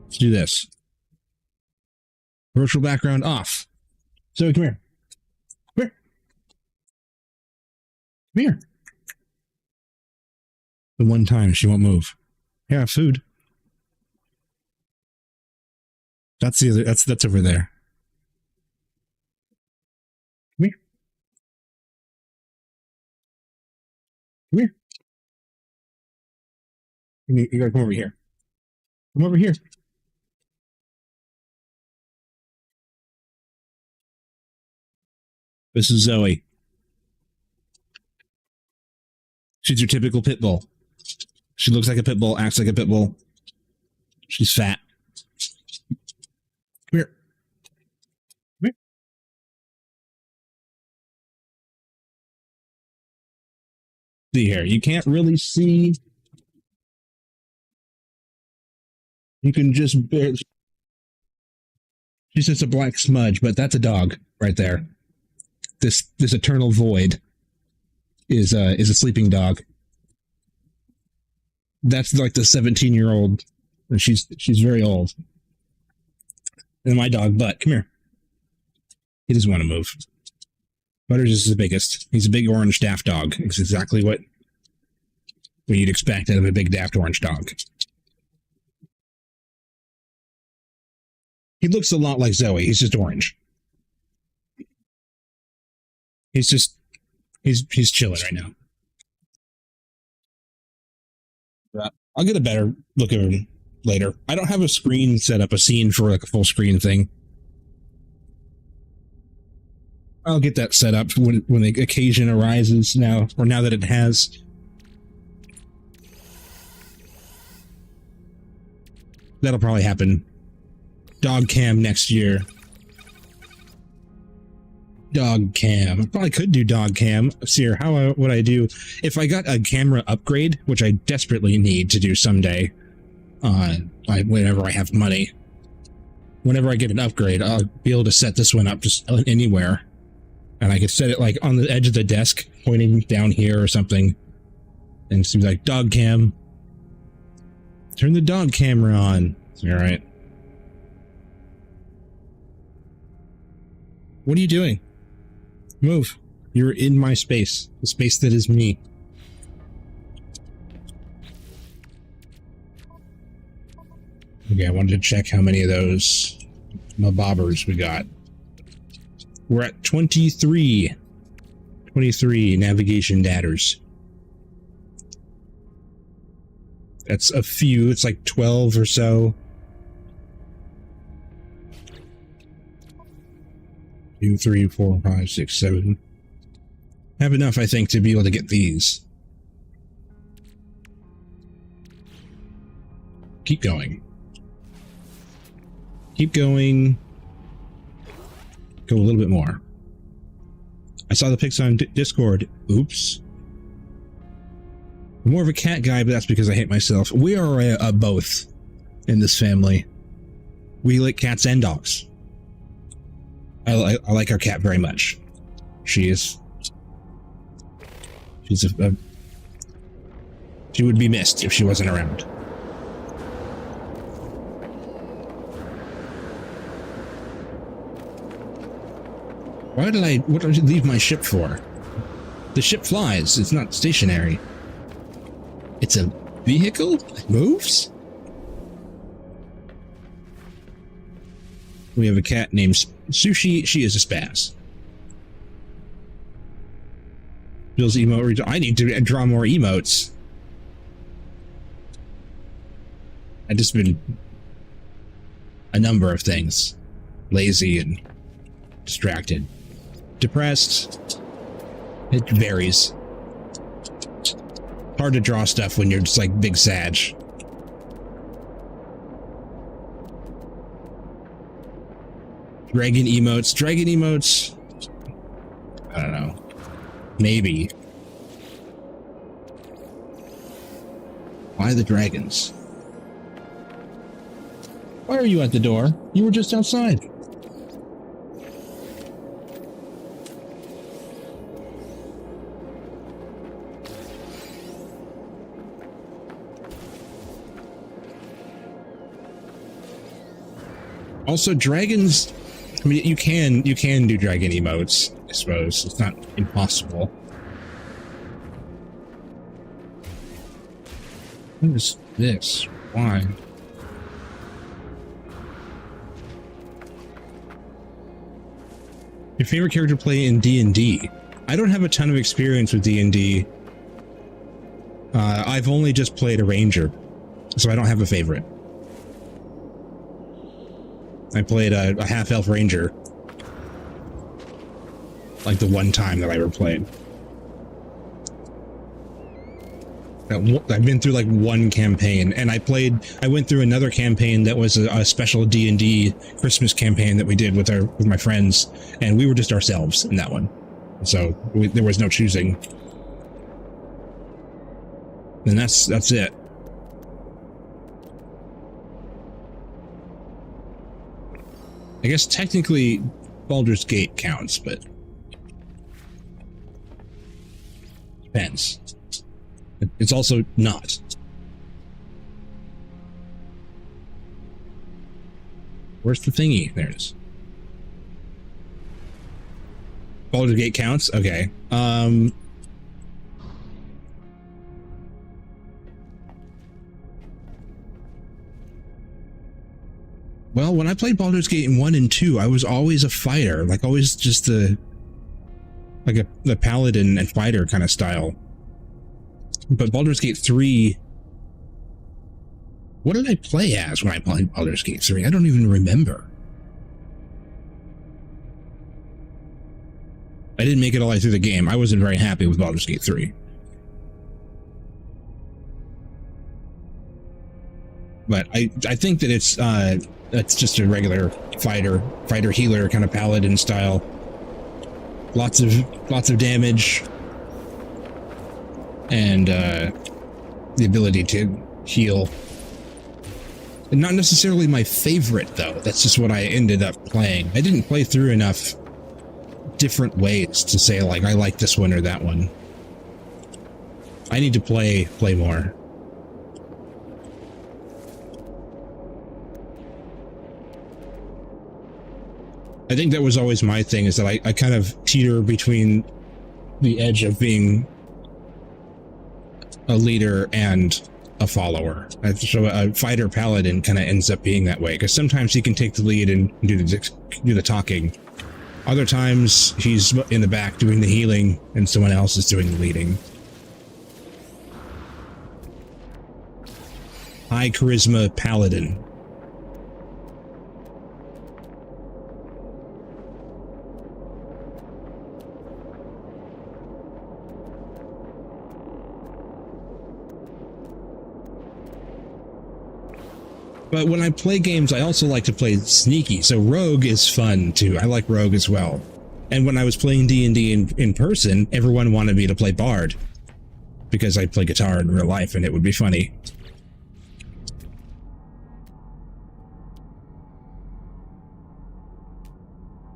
Let's do this. Virtual background off. Zoe, come here. Come here. Come here. The one time she won't move. Yeah, food. That's the other. That's over there. Come here. Come here. You gotta come over here. Come over here. This is Zoe. She's your typical pit bull. She looks like a pit bull, acts like a pit bull. She's fat. Come here. Come here. see here. You can't really see. You can just barely. She's just a black smudge, but that's a dog right there. This eternal void is a sleeping dog. That's like the 17-year-old, and she's very old. And my dog, Butt, come here. He doesn't want to move. Butters is the biggest. He's a big orange daft dog. It's exactly what you'd expect out of a big daft orange dog. He looks a lot like Zoe. He's just orange. He's chilling right now. I'll get a better look at him later. I don't have a screen set up, a scene for like a full screen thing. I'll get that set up when the occasion arises now that it has. That'll probably happen. Dog cam next year. Dog cam. I probably could do dog cam. See here, how would I do if I got a camera upgrade, which I desperately need to do someday. Whenever I have money. Whenever I get an upgrade, I'll be able to set this one up just anywhere. And I could set it like on the edge of the desk, pointing down here or something. And it's like, dog cam. Turn the dog camera on. All right. What are you doing? Move. You're in my space. The space that is me. Okay, I wanted to check how many of those mabobbers we got. We're at 23. 23 navigation datters. That's a few. It's like 12 or so. 2, 3, 4, 5, 6, 7. I have enough, I think, to be able to get these. Keep going. Keep going. Go a little bit more. I saw the pics on Discord. Oops. I'm more of a cat guy, but that's because I hate myself. We are both in this family. We like cats and dogs. I like our cat very much. She's she would be missed if she wasn't around. What did I leave my ship for? The ship flies. It's not stationary. It's a vehicle? It moves? We have a cat named Sushi. She is a spaz. Bill's emote. I need to draw more emotes. I've just been a number of things. Lazy and distracted. Depressed. It varies. Hard to draw stuff when you're just like big Sag. Dragon emotes. Dragon emotes. I don't know. Maybe. Why the dragons? Why are you at the door? You were just outside. Also, dragons, I mean, you can do dragon emotes, I suppose. It's not impossible. What is this? Why? Your favorite character to play in D&D? I don't have a ton of experience with D&D. I've only just played a ranger, so I don't have a favorite. I played a half-elf ranger. Like the one time that I ever played. I've been through like one campaign, and I went through another campaign that was a special D&D Christmas campaign that we did with my friends, and we were just ourselves in that one. So there was no choosing. then that's it. I guess technically Baldur's Gate counts, but depends. It's also not. Where's the thingy? There it is. Baldur's Gate counts? Okay. Well, when I played Baldur's Gate in 1 and 2, I was always a fighter, like always just the paladin and fighter kind of style. But Baldur's Gate 3, what did I play as when I played Baldur's Gate 3? I don't even remember. I didn't make it all the way through the game. I wasn't very happy with Baldur's Gate 3. But I think that it's just a regular fighter healer kind of paladin style. Lots of damage and the ability to heal. And not necessarily my favorite though. That's just what I ended up playing. I didn't play through enough different ways to say like I like this one or that one. I need to play more. I think that was always my thing, is that I kind of teeter between the edge of being a leader and a follower. So a fighter paladin kind of ends up being that way, because sometimes he can take the lead and do the talking. Other times he's in the back doing the healing and someone else is doing the leading. High charisma paladin. But when I play games, I also like to play sneaky. So Rogue is fun too. I like Rogue as well. And when I was playing D&D in person, everyone wanted me to play Bard, because I play guitar in real life and it would be funny.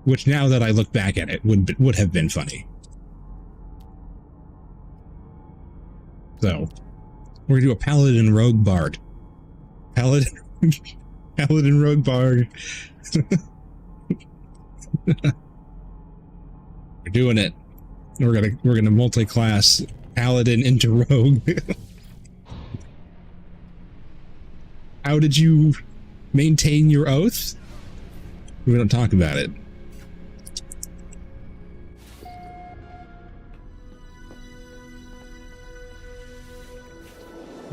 Which, now that I look back at it, would have been funny. So we're gonna do a Paladin Rogue Bard. Paladin Rogue Bard. We're doing it. We're gonna multi-class Paladin into Rogue. How did you maintain your oath? We don't talk about it.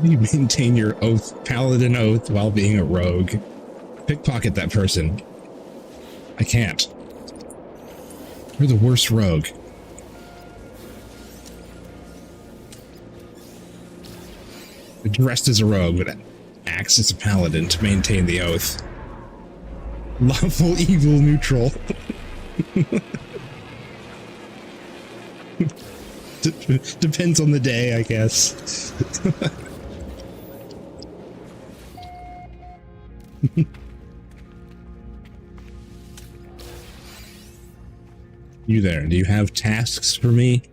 You maintain your oath, paladin oath, while being a rogue. Pickpocket that person. I can't. You're the worst rogue. Dressed as a rogue, but acts as a paladin to maintain the oath. Lawful evil neutral. Depends on the day, I guess. You there, do you have tasks for me?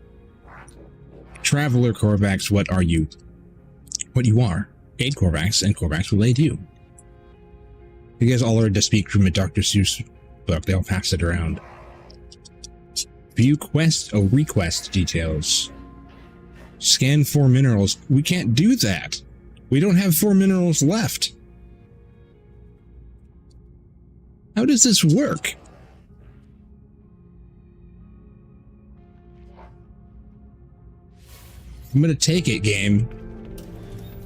Traveler Korvax, what are you? What you are. Aid Korvax, and Korvax will aid you. You guys all are to speak from a Dr. Seuss book. They'll pass it around. View quest, request details. Scan 4 minerals. We can't do that. We don't have 4 minerals left. How does this work? I'm gonna take it, game.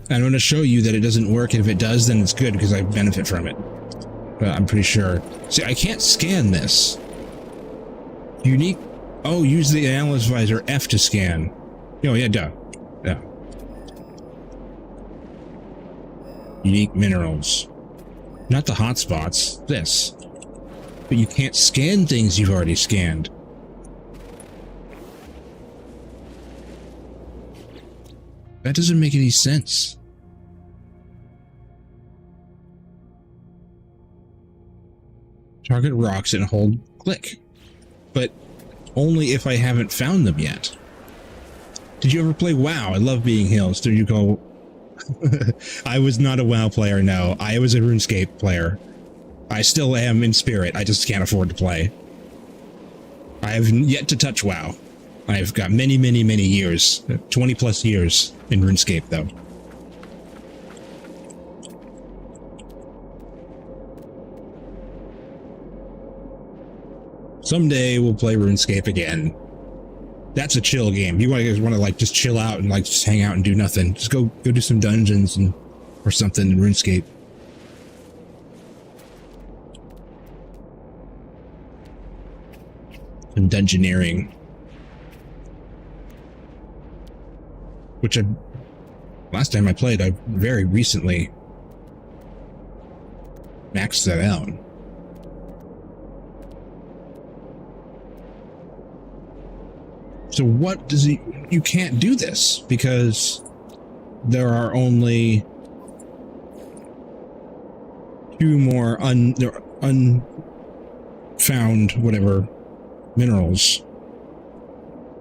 I'm gonna show you that it doesn't work, and if it does, then it's good because I benefit from it. But I'm pretty sure. See, I can't scan this. Unique. Oh, use the analyst visor F to scan. Oh, yeah, duh. Yeah. Unique minerals. Not the hotspots. This. But you can't scan things you've already scanned. That doesn't make any sense. Target rocks and hold click. But only if I haven't found them yet. Did you ever play WoW? I love being healed. Did you go... I was not a WoW player, no. I was a RuneScape player. I still am in spirit. I just can't afford to play. I have yet to touch WoW. I've got many, many, many years. 20 plus years in RuneScape, though. Someday we'll play RuneScape again. That's a chill game. You guys want to like just chill out and like just hang out and do nothing. Just go do some dungeons and or something in RuneScape. And dungeoneering. Which last time I played, I very recently maxed that out. So what does he... You can't do this because there are only 2 more unfound whatever minerals,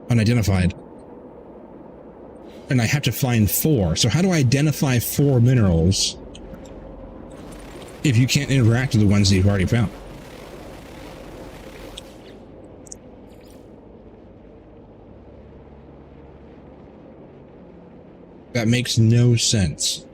unidentified. And I have to find 4. So how do I identify 4 minerals if you can't interact with the ones that you've already found? That makes no sense.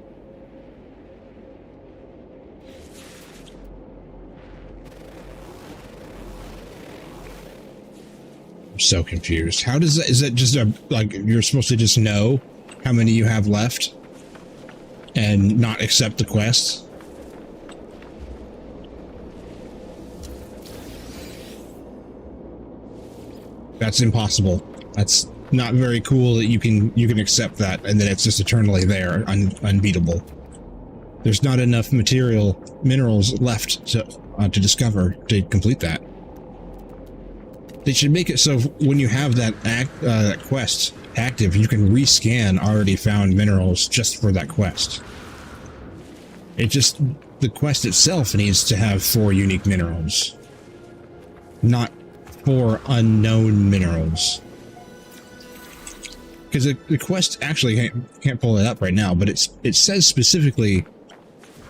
I'm so confused. How does that, is that just a, like, you're supposed to just know how many you have left and not accept the quest? That's impossible. That's not very cool that you can accept that and then it's just eternally there, unbeatable. There's not enough minerals left to discover to complete that. They should make it so when you have that quest active, you can rescan already found minerals just for that quest. The quest itself needs to have 4 unique minerals, not 4 unknown minerals. Because the quest actually can't pull it up right now, but it says specifically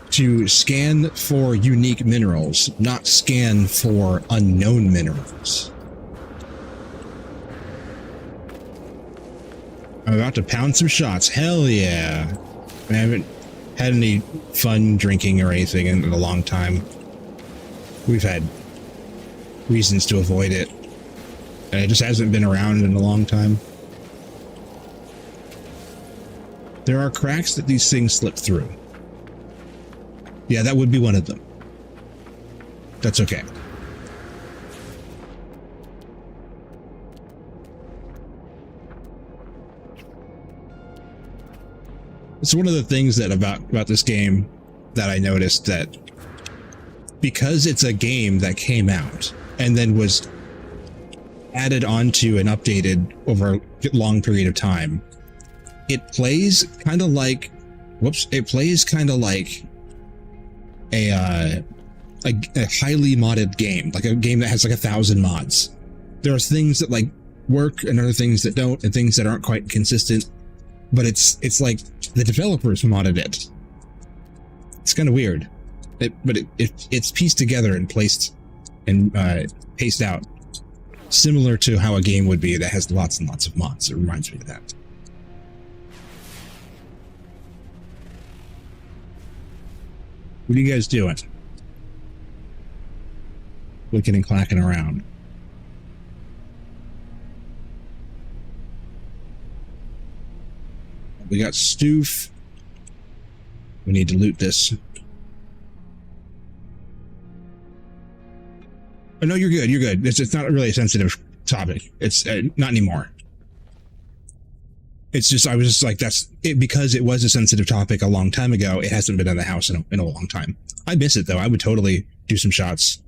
to scan for unique minerals, not scan for unknown minerals. I'm about to pound some shots. Hell yeah. I haven't had any fun drinking or anything in a long time. We've had reasons to avoid it. And it just hasn't been around in a long time. There are cracks that these things slip through. Yeah, that would be one of them. That's okay. It's one of the things that about this game that I noticed, that because it's a game that came out and then was added onto and updated over a long period of time, it plays kind of like, it plays kind of like a highly modded game, like a game that has like 1,000 mods. There are things that like work and other things that don't, and things that aren't quite consistent, but it's like the developers modded it. It's kind of weird, but it's pieced together and placed and paced out similar to how a game would be that has lots and lots of mods. It reminds me of that. What are you guys doing? Clicking and clacking around. We got Stoof. We need to loot this. Oh, no, you're good. You're good. It's not really a sensitive topic. It's not anymore. It's just, I was just like, that's it, because it was a sensitive topic a long time ago. It hasn't been in the house in a long time. I miss it though. I would totally do some shots.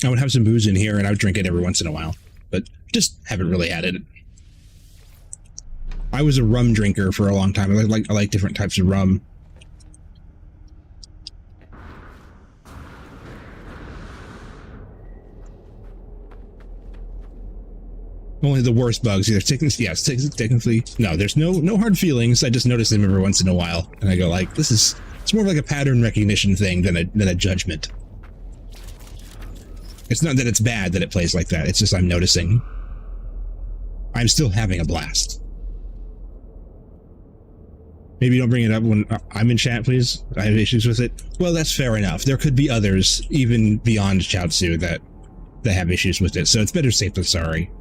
I would have some booze in here and I would drink it every once in a while, but just haven't really had it. I was a rum drinker for a long time. I like different types of rum. Only the worst bugs. Either technically, no. There's no hard feelings. I just notice them every once in a while, and I go like, it's more of like a pattern recognition thing than a judgment. It's not that it's bad that it plays like that. It's just I'm noticing. I'm still having a blast. Maybe don't bring it up when I'm in chat, please. I have issues with it. Well, that's fair enough. There could be others, even beyond Chaozu, that have issues with it. So it's better safe than sorry.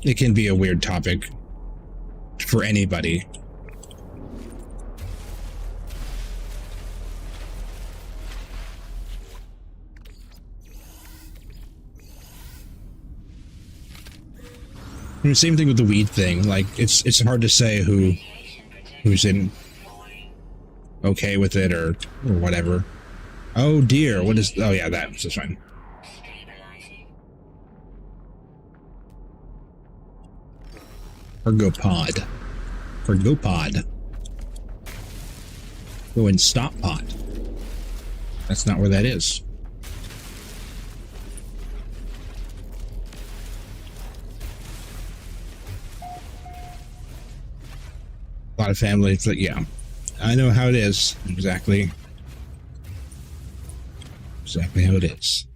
It can be a weird topic for anybody. Same thing with the weed thing. Like it's hard to say who's in okay with it or whatever. Oh dear, what is? Oh yeah, that's fine. Ergopod. Go and stop pod. That's not where that is. A lot of families, like, yeah, I know how it is. Exactly how it is.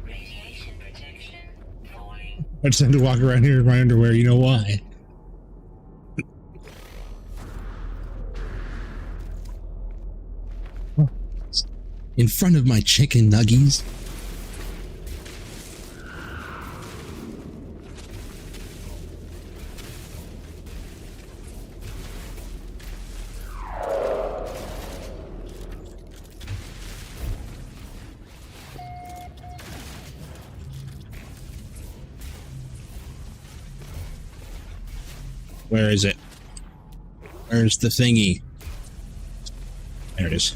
Radiation protection falling. I just have to walk around here in my underwear. You know why? In front of my chicken nuggies. Where is it? Where's the thingy? There it is.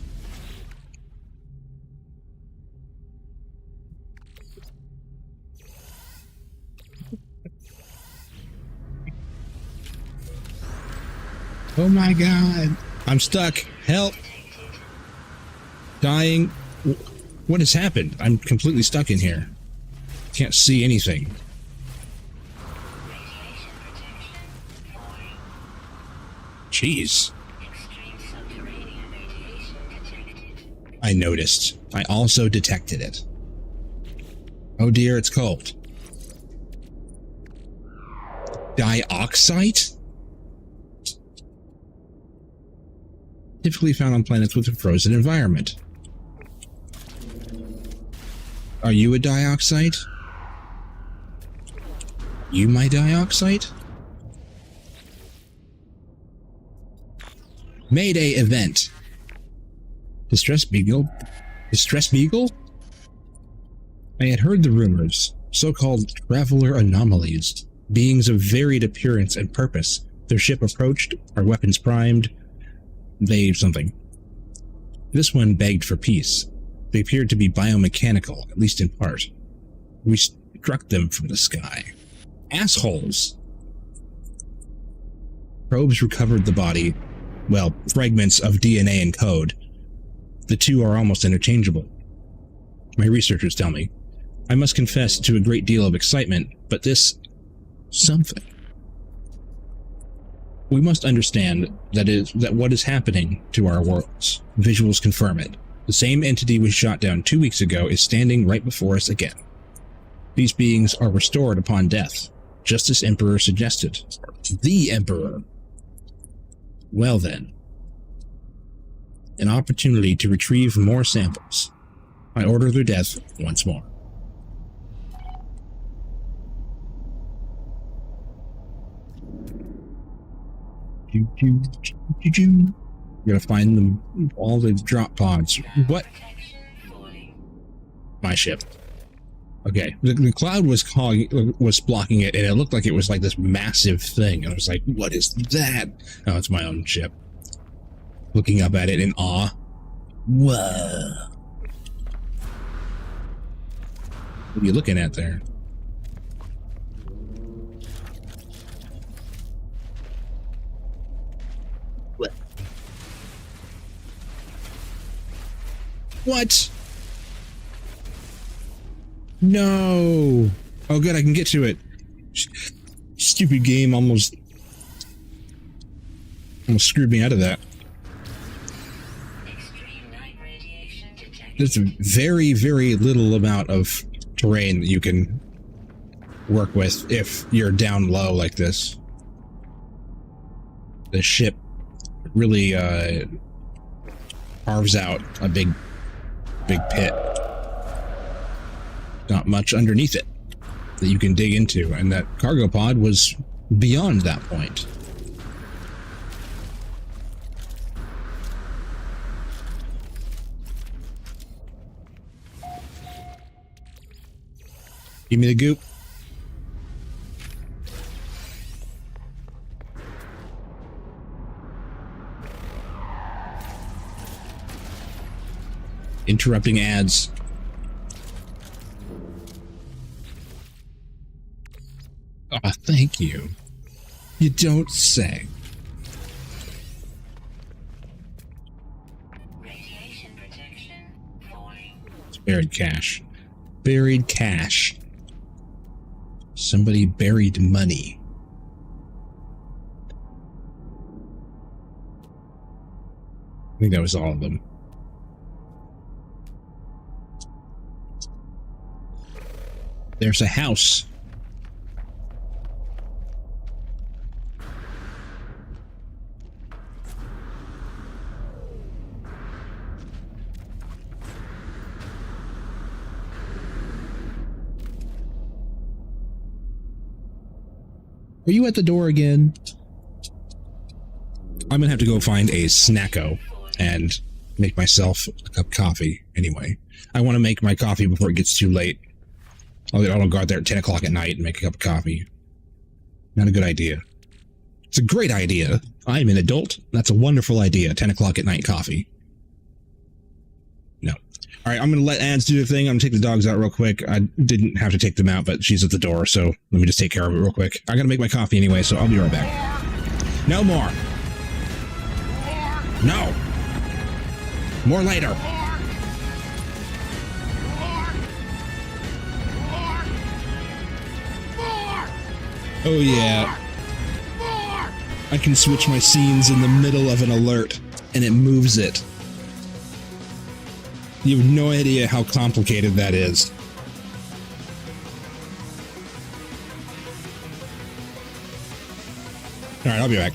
Oh my god. I'm stuck. Help. Dying. What has happened? I'm completely stuck in here. Can't see anything. Jeez. I noticed. I also detected it. Oh dear, it's cold. Dioxide? Typically found on planets with a frozen environment. Are you a dioxide? You my dioxide? Mayday event. Distress Beagle? Distress Beagle? I had heard the rumors. So-called traveler anomalies. Beings of varied appearance and purpose. Their ship approached, our weapons primed. They something. This one begged for peace. They appeared to be biomechanical, at least in part. We struck them from the sky. Assholes! Probes recovered the body. Well, fragments of DNA and code. The two are almost interchangeable. My researchers tell me. I must confess to a great deal of excitement, but this something. We must understand that what is happening to our worlds. Visuals confirm it. The same entity we shot down 2 weeks ago is standing right before us again. These beings are restored upon death, just as Emperor suggested. The Emperor. Well then, an opportunity to retrieve more samples. I order their death once more. You gotta find them, all the drop pods. What? My ship. Okay, the cloud was blocking it, and it looked like it was like this massive thing. And I was like, "What is that?" Oh, it's my own ship. Looking up at it in awe. Whoa! What are you looking at there? What? What? No. Oh, good. I can get to it. Stupid game almost screwed me out of that. Extreme night radiation detected. There's a very, very little amount of terrain that you can work with if you're down low like this. The ship really carves out a big pit. Not much underneath it that you can dig into, and that cargo pod was beyond that point. Give me the goop. Interrupting ads. Oh, thank you. You don't say. Radiation protection falling. It's buried cash. Buried cash. Somebody buried money. I think that was all of them. There's a house. Are you at the door again? I'm gonna have to go find a snacko and make myself a cup of coffee anyway. I want to make my coffee before it gets too late. I'll go out there at 10 o'clock at night and make a cup of coffee. Not a good idea. It's a great idea. I'm an adult. That's a wonderful idea. 10 o'clock at night coffee. No. All right, I'm going to let ads do their thing. I'm going to take the dogs out real quick. I didn't have to take them out, but she's at the door, so let me just take care of it real quick. I got to make my coffee anyway, so I'll be right back. No more. No. More later. Oh yeah. I can switch my scenes in the middle of an alert, and it moves it. You have no idea how complicated that is. Alright, I'll be back.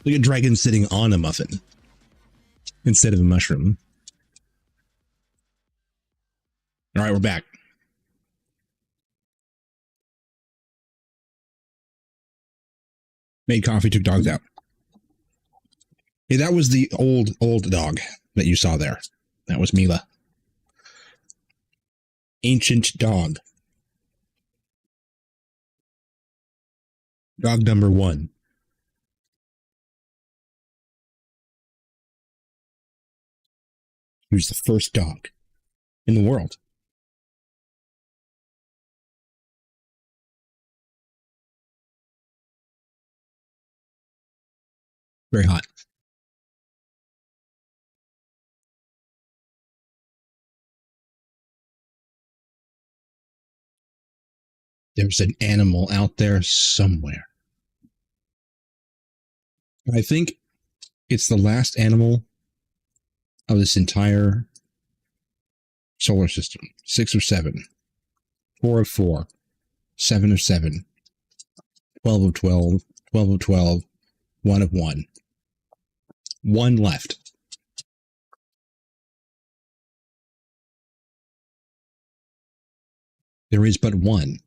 Like a dragon sitting on a muffin instead of a mushroom. All right, we're back. Made coffee, took dogs out. Hey, that was the old dog that you saw there. That was Mila. Ancient dog. Dog number 1. He was the first dog in the world. Very hot. There's an animal out there somewhere. I think it's the last animal of this entire solar system. 6 or 7. 4 of 4. 7 of 7. 12 of 12. 12 of 12. 1 of 1. 1 left. There is but one.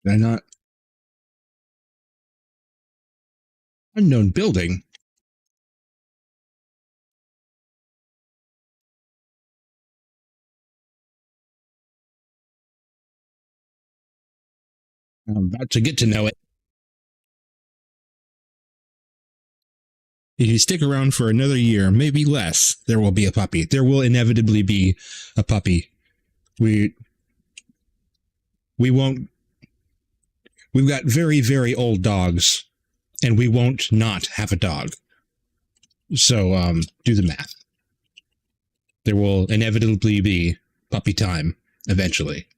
Did I not? Unknown building? I'm about to get to know it. If you stick around for another year, maybe less, there will be a puppy. There will inevitably be a puppy. We won't. We've got very, very old dogs, and we won't not have a dog. So, do the math. There will inevitably be puppy time eventually.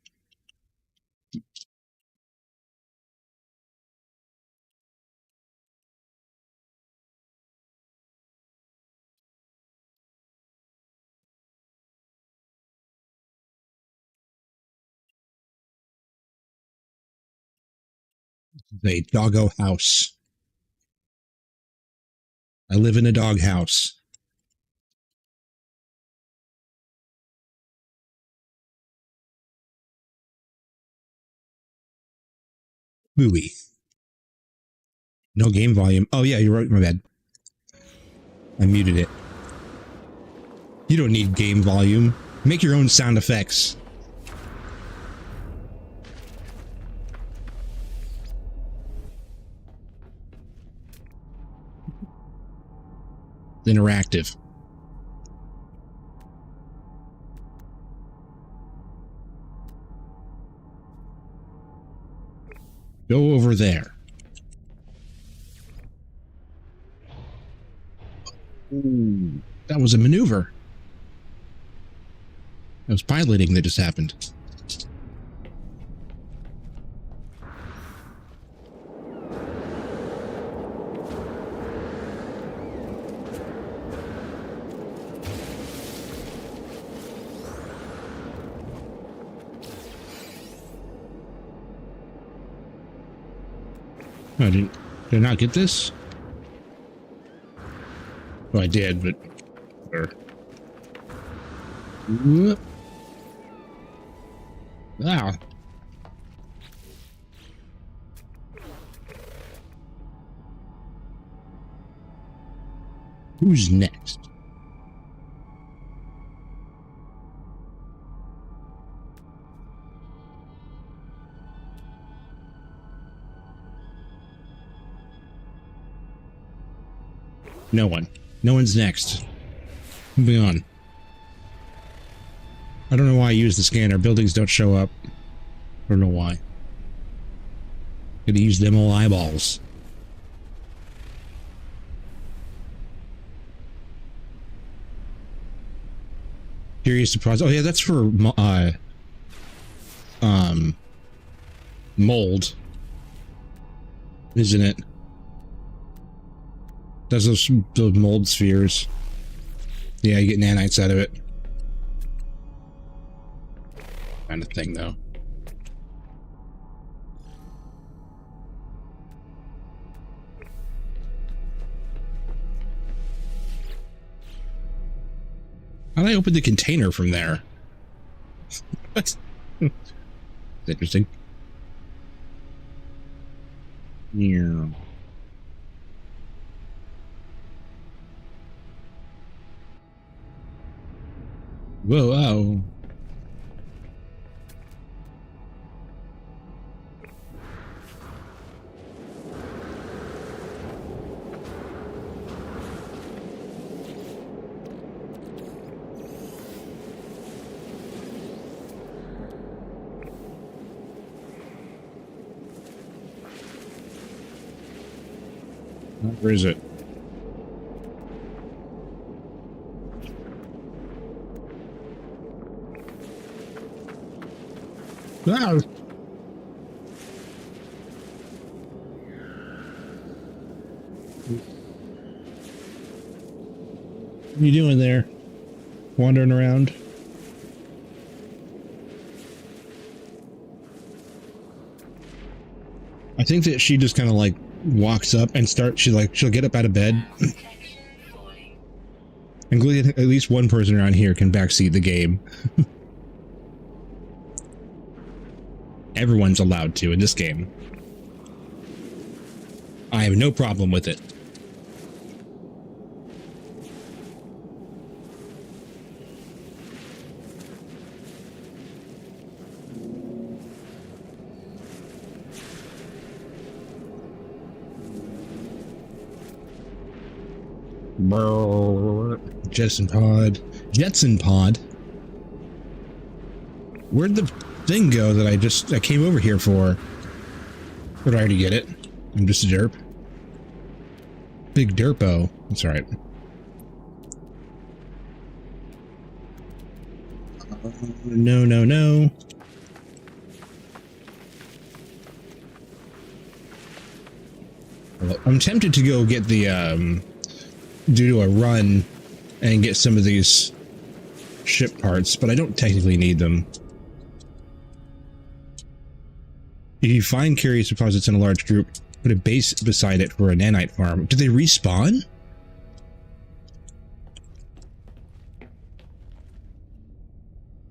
A doggo house. I live in a dog house. Buoy. No game volume. Oh yeah, you're right. My bad. I muted it. You don't need game volume. Make your own sound effects. Interactive. Go over there. Ooh, that was a maneuver. That was piloting that just happened. Oh, did I not get this? Well, I did, but... Ah. Who's next? No one. No one's next. Moving on. I don't know why I use the scanner. Buildings don't show up. I don't know why. Gonna use them all eyeballs. Curious surprise. Oh yeah, that's for mold, isn't it? Does those mold spheres. Yeah, you get nanites out of it. Kind of thing, though. How did I open the container from there? What? It's interesting. Yeah. Whoa, wow. Where is it? Ah! What are you doing there? Wandering around? I think that she just kind of like walks up and she'll get up out of bed. Protection falling. Including at least one person around here can backseat the game. Everyone's allowed to in this game. I have no problem with it. Jetson pod. Jetson pod? Where'd the thing go that I came over here for? Or did I already get it? I'm just a derp. Big derpo. That's right. No, no, no. Well, I'm tempted to go get the, do a run and get some of these ship parts, but I don't technically need them. If you find curious deposits in a large group, put a base beside it for a nanite farm. Do they respawn?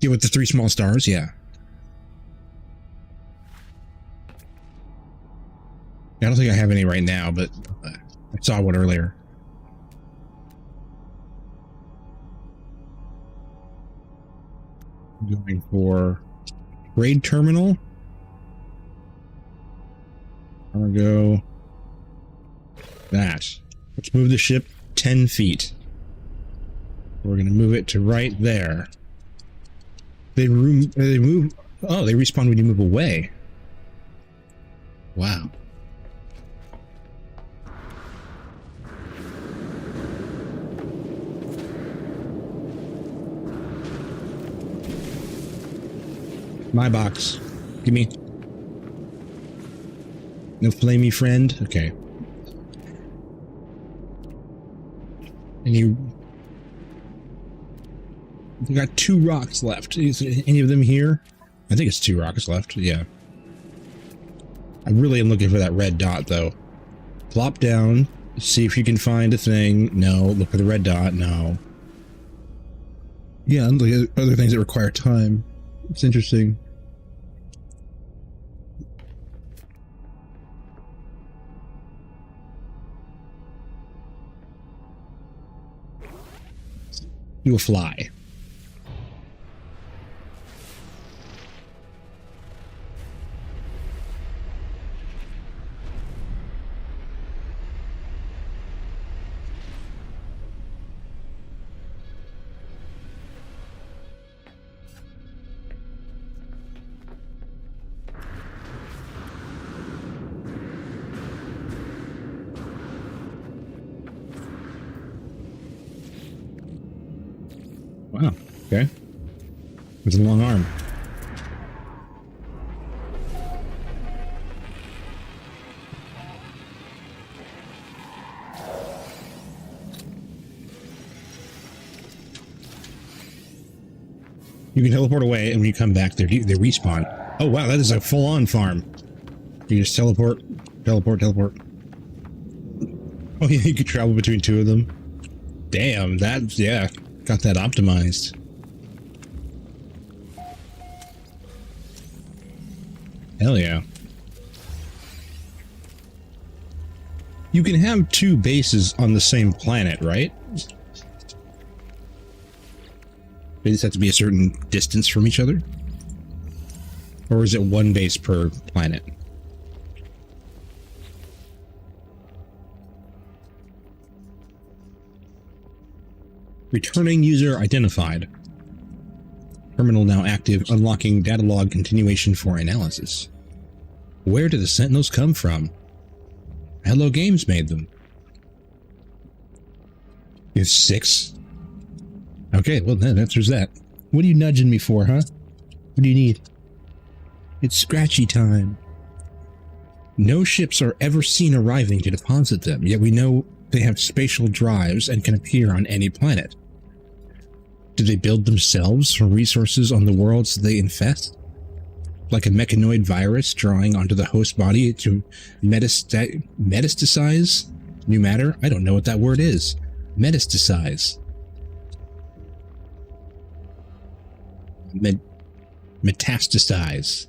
Yeah, with the 3 small stars, yeah. I don't think I have any right now, but I saw one earlier. Going for raid terminal. I'm gonna go that. Let's move the ship 10 feet. We're gonna move it to right there. They move. Oh, they respawn when you move away. Wow. My box. Give me. No flamey friend? Okay. And you got 2 rocks left. Is any of them here? I think it's 2 rocks left. Yeah. I really am looking for that red dot, though. Plop down. See if you can find a thing. No. Look for the red dot. No. Yeah, look at other things that require time. It's interesting. You will fly. Wow. Okay. It's a long arm. You can teleport away, and when you come back, they respawn. Oh wow, that is a full-on farm. You just teleport, teleport, teleport. Oh yeah, you could travel between two of them. Damn, that, yeah, got that optimized. Hell yeah. You can have two bases on the same planet, right? They just have to be a certain distance from each other? Or is it one base per planet? Returning user identified. Terminal now active, unlocking data log continuation for analysis. Where did the Sentinels come from? Hello Games made them. It's 6. Okay, well that answers that. What are you nudging me for, huh? What do you need? It's scratchy time. No ships are ever seen arriving to deposit them, yet we know they have spatial drives and can appear on any planet. Did they build themselves from resources on the worlds they infest? Like a mechanoid virus drawing onto the host body to metastasize new matter? I don't know what that word is. Metastasize. Metastasize.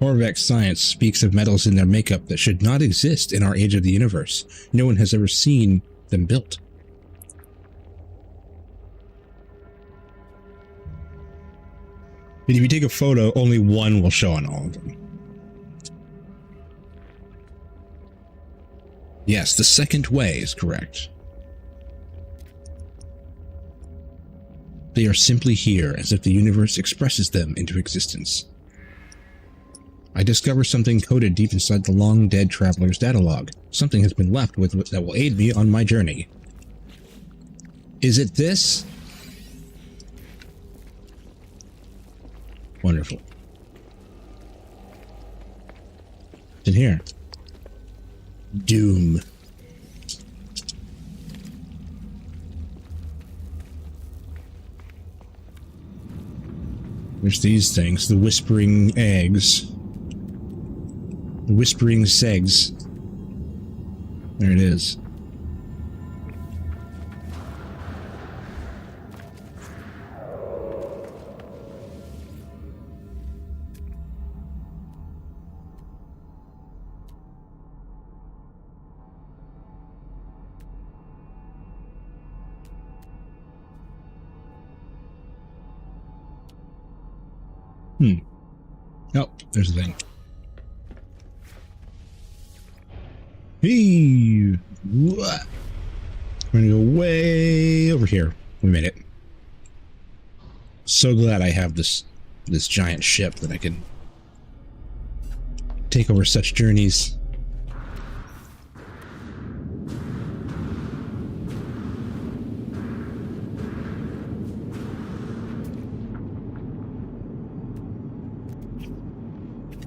Horvax science speaks of metals in their makeup that should not exist in our age of the universe. No one has ever seen them built. But if you take a photo, only one will show on all of them. Yes, the second way is correct. They are simply here, as if the universe expresses them into existence. I discover something coded deep inside the long-dead traveler's data log. Something has been left with that will aid me on my journey. Is it this? Wonderful. What's in here? Doom. There's these things, the whispering eggs. The whispering segs. There it is. Oh, there's a thing. Hey! What? We're gonna go way over here. We made it. So glad I have this giant ship that I can take over such journeys.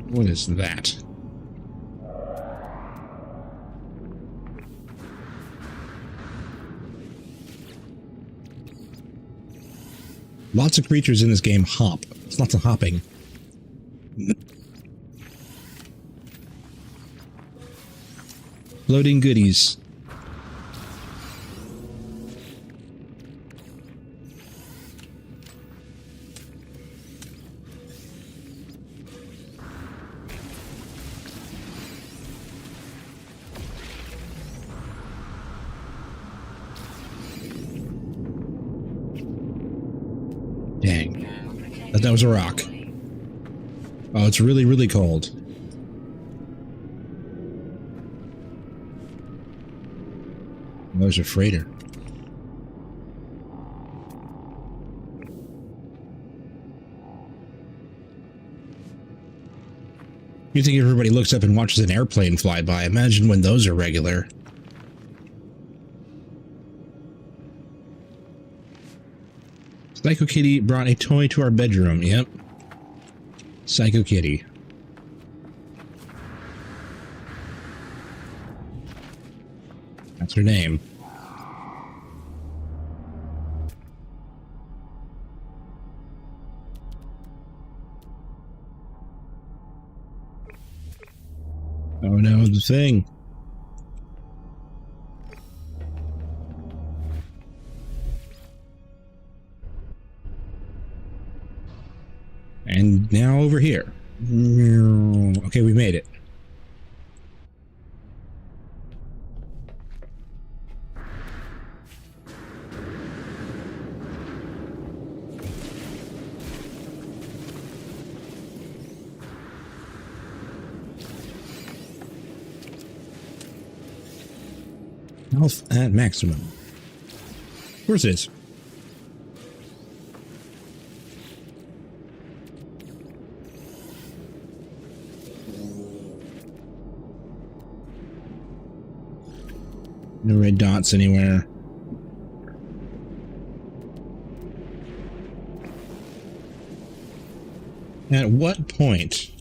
What is that? Lots of creatures in this game hop. It's lots of hopping. Loading goodies. Dang. That was a rock. Oh, it's really, really cold. There's a freighter. You think everybody looks up and watches an airplane fly by? Imagine when those are regular. Psycho Kitty brought a toy to our bedroom. Yep. Psycho Kitty. That's her name. Oh no, the thing. And now over here. Okay, we made it. Health at maximum. Where's this? No red dots anywhere. At what point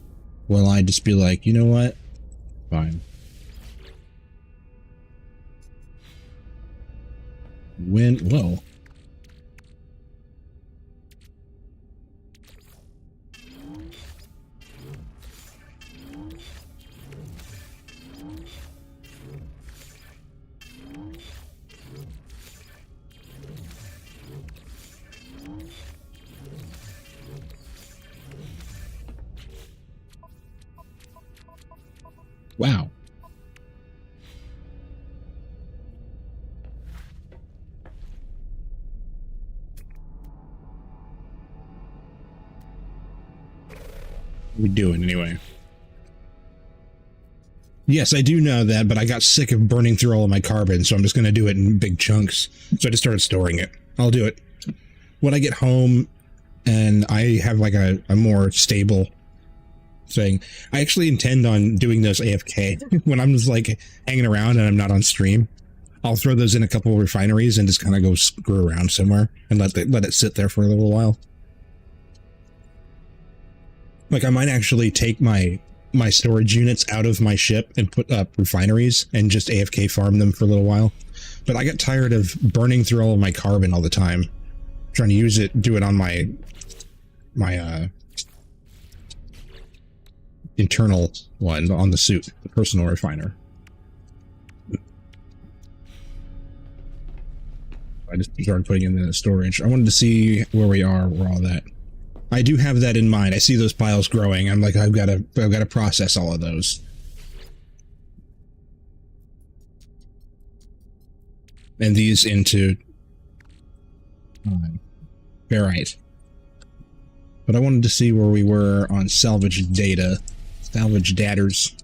will I just be like, you know what? Fine. When, whoa. Wow. What are we doing anyway? Yes, I do know that, but I got sick of burning through all of my carbon, so I'm just going to do it in big chunks. So I just started storing it. I'll do it when I get home and I have like a more stable thing. I actually intend on doing those AFK when I'm just like hanging around and I'm not on stream. I'll throw those in a couple of refineries and just kind of go screw around somewhere and let it sit there for a little while. Like I might actually take my storage units out of my ship and put up refineries and just AFK farm them for a little while. But I got tired of burning through all of my carbon all the time, trying to do it on my internal one on the suit, the personal refiner. I just started putting it in the storage. I wanted to see where we are, where all that. I do have that in mind. I see those piles growing. I'm like, I've got to process all of those. And these into ferrite. But I wanted to see where we were on salvage data. Salvage datters.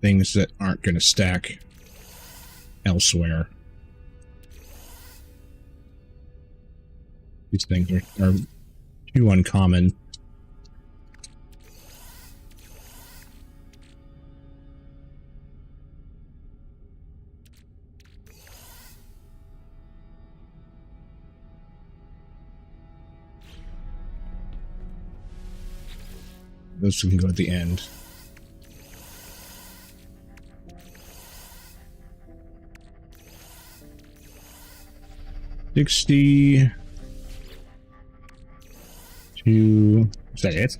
Things that aren't going to stack elsewhere. These things are too uncommon. Those can go at the end. $62. Is that it?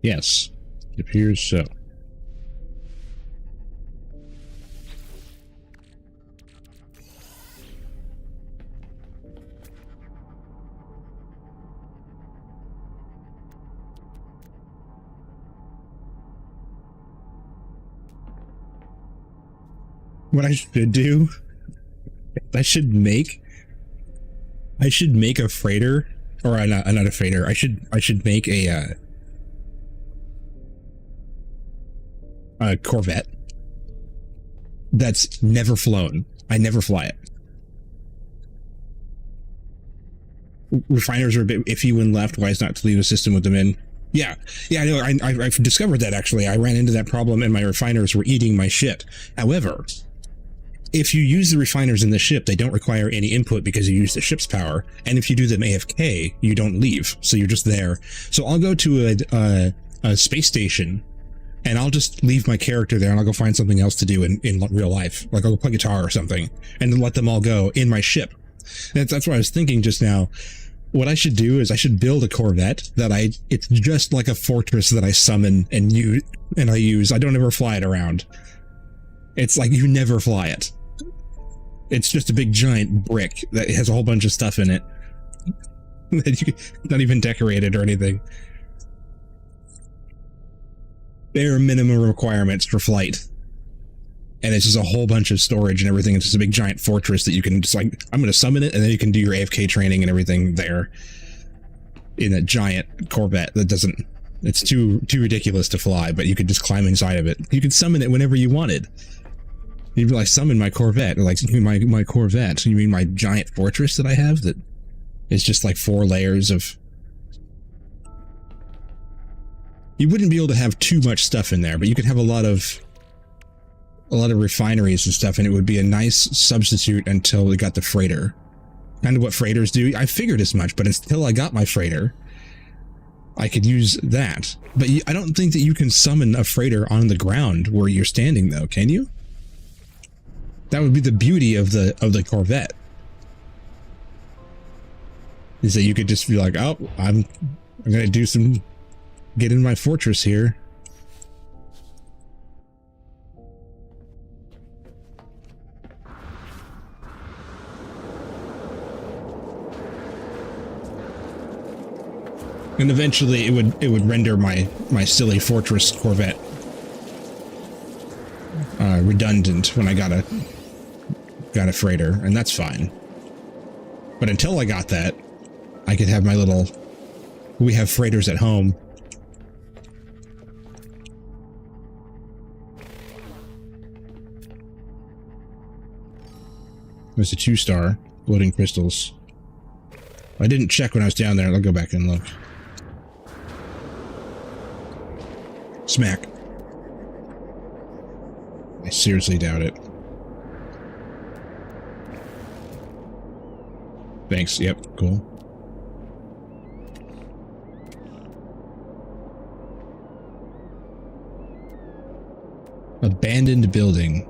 Yes, it appears so. What I should do, I should make a freighter, or not a freighter. I should make a Corvette that's never flown. I never fly it. Refiners are a bit iffy when left. Wise not to leave a system with them in. Yeah, I know. I've discovered that actually. I ran into that problem, and my refiners were eating my shit. However, if you use the refiners in the ship, they don't require any input because you use the ship's power. And if you do them AFK, you don't leave. So you're just there. So I'll go to a space station and I'll just leave my character there and I'll go find something else to do in real life. Like I'll go play guitar or something and then let them all go in my ship. That's what I was thinking just now. What I should do is I should build a Corvette that it's just like a fortress that I summon and I use. I don't ever fly it around. It's like you never fly it. It's just a big giant brick that has a whole bunch of stuff in it. That you not even decorated or anything. Bare minimum requirements for flight. And it's just a whole bunch of storage and everything. It's just a big giant fortress that you can just like, I'm going to summon it and then you can do your AFK training and everything there in a giant Corvette that doesn't, it's too ridiculous to fly, but you could just climb inside of it. You could summon it whenever you wanted. You'd be like, summon my Corvette, or like, my Corvette. You mean my giant fortress that I have that is just like 4 layers of... You wouldn't be able to have too much stuff in there, but you could have a lot of refineries and stuff, and it would be a nice substitute until we got the freighter. Kind of what freighters do. I figured as much, but until I got my freighter, I could use that. But I don't think that you can summon a freighter on the ground where you're standing, though, can you? That would be the beauty of the Corvette. Is that you could just be like, oh, I'm gonna do some, get in my fortress here. And eventually it would render my silly fortress Corvette redundant when I got a freighter, and that's fine. But until I got that, I could have my little, we have freighters at home. There's a 2-star, floating crystals. I didn't check when I was down there. I'll go back and look. Smack. I seriously doubt it. Thanks. Yep. Cool. Abandoned building.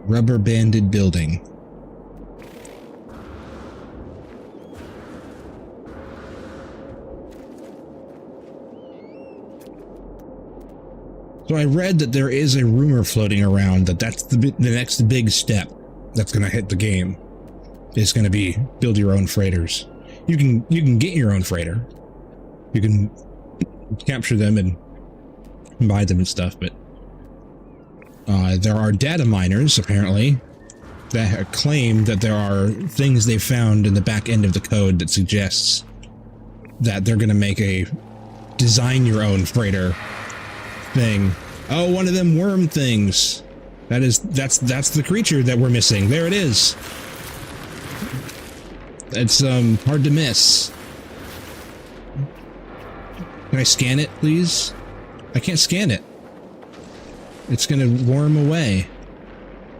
Rubber banded building. So I read that there is a rumor floating around that that's the next big step that's going to hit the game. Is going to be build your own freighters. You can get your own freighter. You can capture them and buy them and stuff, but there are data miners apparently that claim that there are things they found in the back end of the code that suggests that they're going to make a design your own freighter thing. Oh, one of them worm things. That's the creature that we're missing. There it is. It's hard to miss. Can I scan it, please? I can't scan it. It's gonna worm away.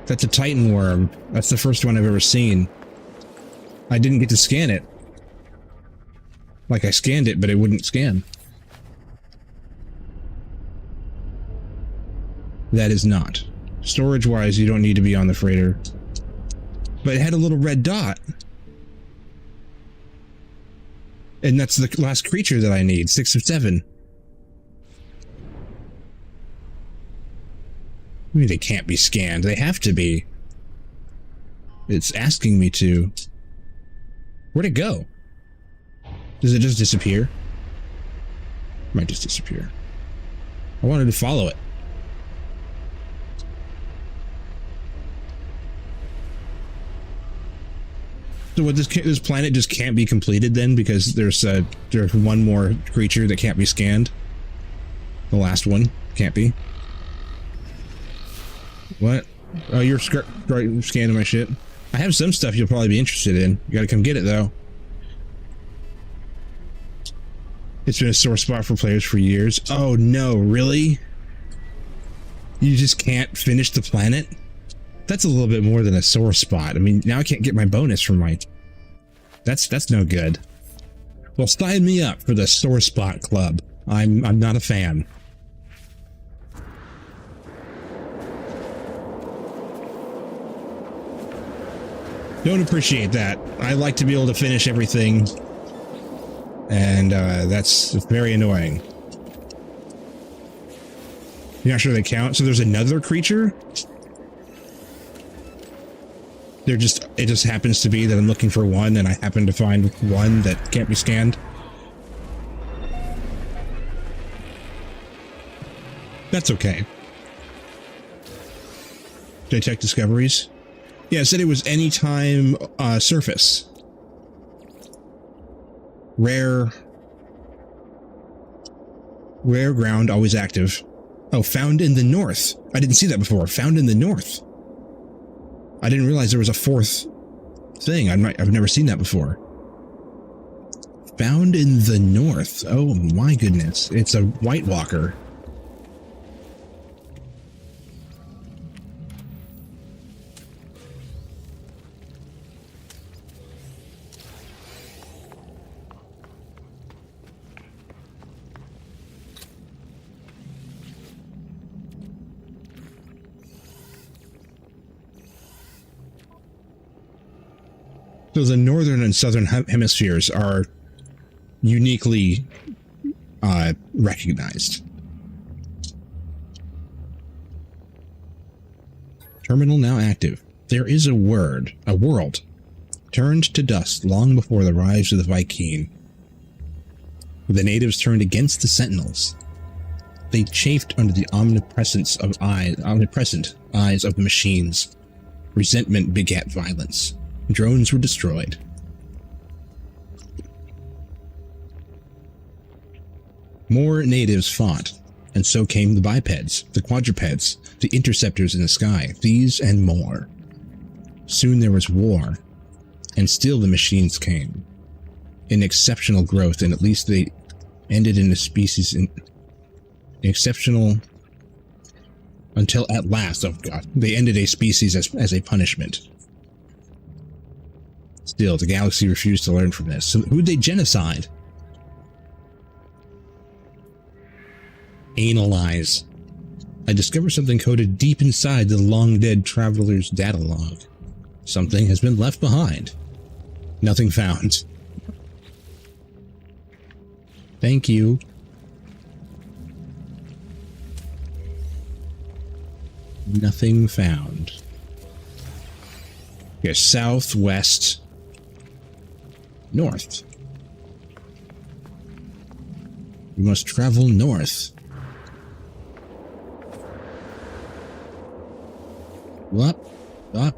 That's a Titan worm. That's the first one I've ever seen. I didn't get to scan it. Like I scanned it, but it wouldn't scan. That is not. Storage-wise, you don't need to be on the freighter. But it had a little red dot. And that's the last creature that I need, 6 of 7. I mean, they can't be scanned. They have to be. It's asking me to. Where'd it go? Does it just disappear? It might just disappear. I wanted to follow it. So what, this planet just can't be completed then because there's one more creature that can't be scanned? The last one can't be? What? Oh, you're scanning my shit. I have some stuff you'll probably be interested in. You gotta come get it though. It's been a sore spot for players for years. Oh no, really? You just can't finish the planet? That's a little bit more than a sore spot. I mean, now I can't get my bonus from my... That's no good. Well, sign me up for the sore spot club. I'm not a fan. Don't appreciate that. I like to be able to finish everything, and that's very annoying. You're not sure they count? So there's another creature? It just happens to be that I'm looking for one, and I happen to find one that can't be scanned. That's okay. Detect discoveries. Yeah, it said it was anytime surface. Rare ground, always active. Oh, found in the north. I didn't see that before. Found in the north. I didn't realize there was a fourth thing. I've never seen that before. Found in the north. Oh my goodness. It's a White Walker. So the northern and southern hemispheres are uniquely recognized. Terminal now active. There is a world turned to dust long before the rise of the Vy'keen. The natives turned against the Sentinels. They chafed under the omnipresent eyes of the machines. Resentment begat violence. Drones were destroyed. More natives fought, and so came the bipeds, the quadrupeds, the interceptors in the sky, these and more. Soon there was war, and still the machines came. In exceptional growth, and at least they ended in a species in exceptional until at last, oh god, they ended a species as a punishment. Still, the galaxy refused to learn from this. So who'd they genocide? Analyze. I discovered something coded deep inside the long-dead traveler's data log. Something has been left behind. Nothing found. Thank you. Nothing found. Okay, southwest. North. We must travel north. What? What?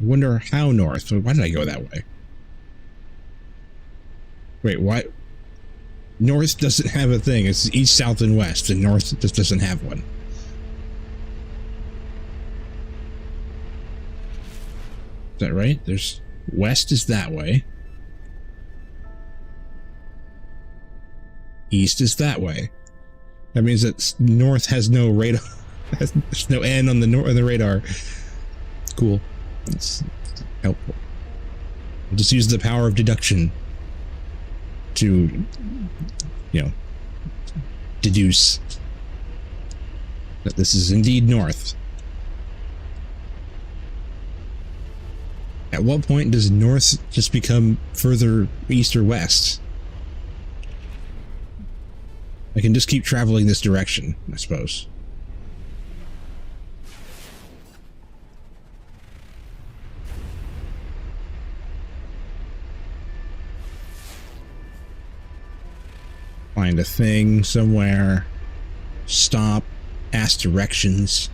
I wonder how north. Why did I go that way? Wait, why? North doesn't have a thing. It's east, south, and west, and north just doesn't have one. Is that right? There's west is that way. East is that way. That means that north has no radar. There's no N on the radar. Cool. That's helpful. I'll just use the power of deduction to, deduce that this is indeed north. At what point does north just become further east or west? I can just keep traveling this direction, I suppose. Find a thing somewhere. Stop. Ask directions.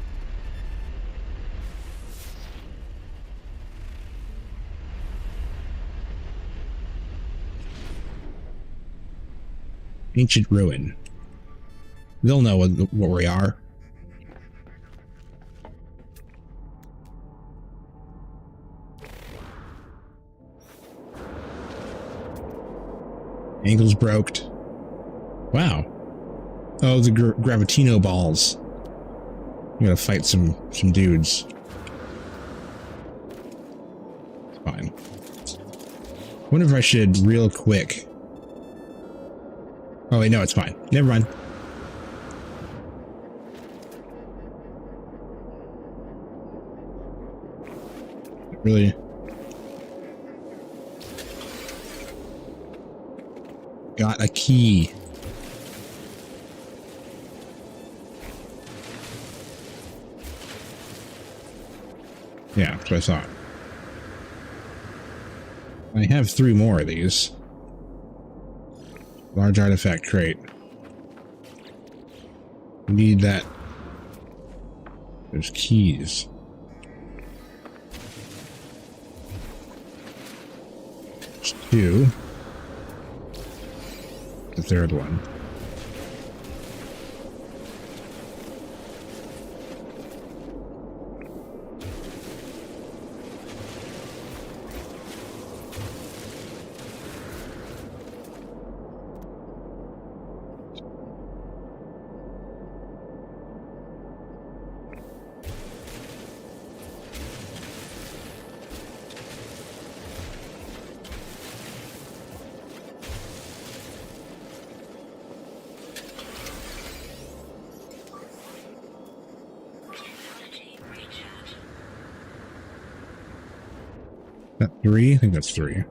Ancient ruin. They'll know what we are. Angles broke. Wow. Oh, the Gravitino balls. I'm gonna fight some dudes. Fine. Wonder if I should real quick Oh, wait, no, it's fine. Never mind. Really? Got a key. Yeah, that's what I thought. I have 3 more of these. Large artifact crate. Need that. There's keys. There's 2. The 3rd one. That 3? I think that's 3.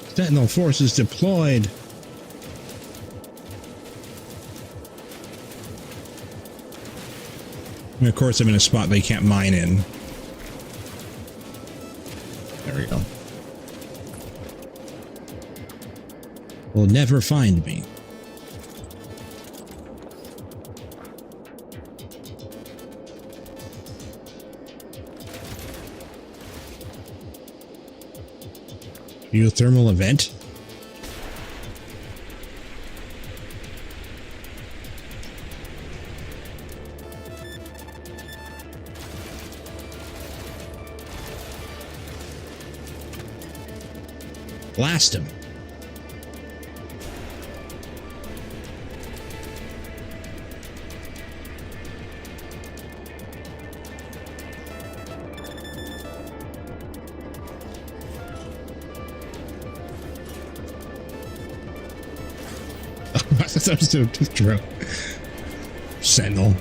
Sentinel forces deployed. And of course, I'm in a spot they can't mine in. There we go. Will never find me. Geothermal event? Blast him. That was so true. Sentinel.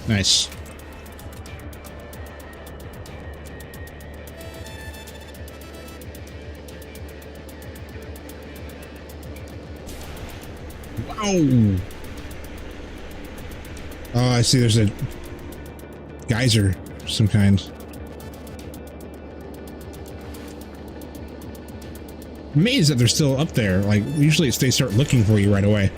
Nice. Wow. Oh, I see there's a geyser of some kind. Amazed that they're still up there. Like, usually they start looking for you right away.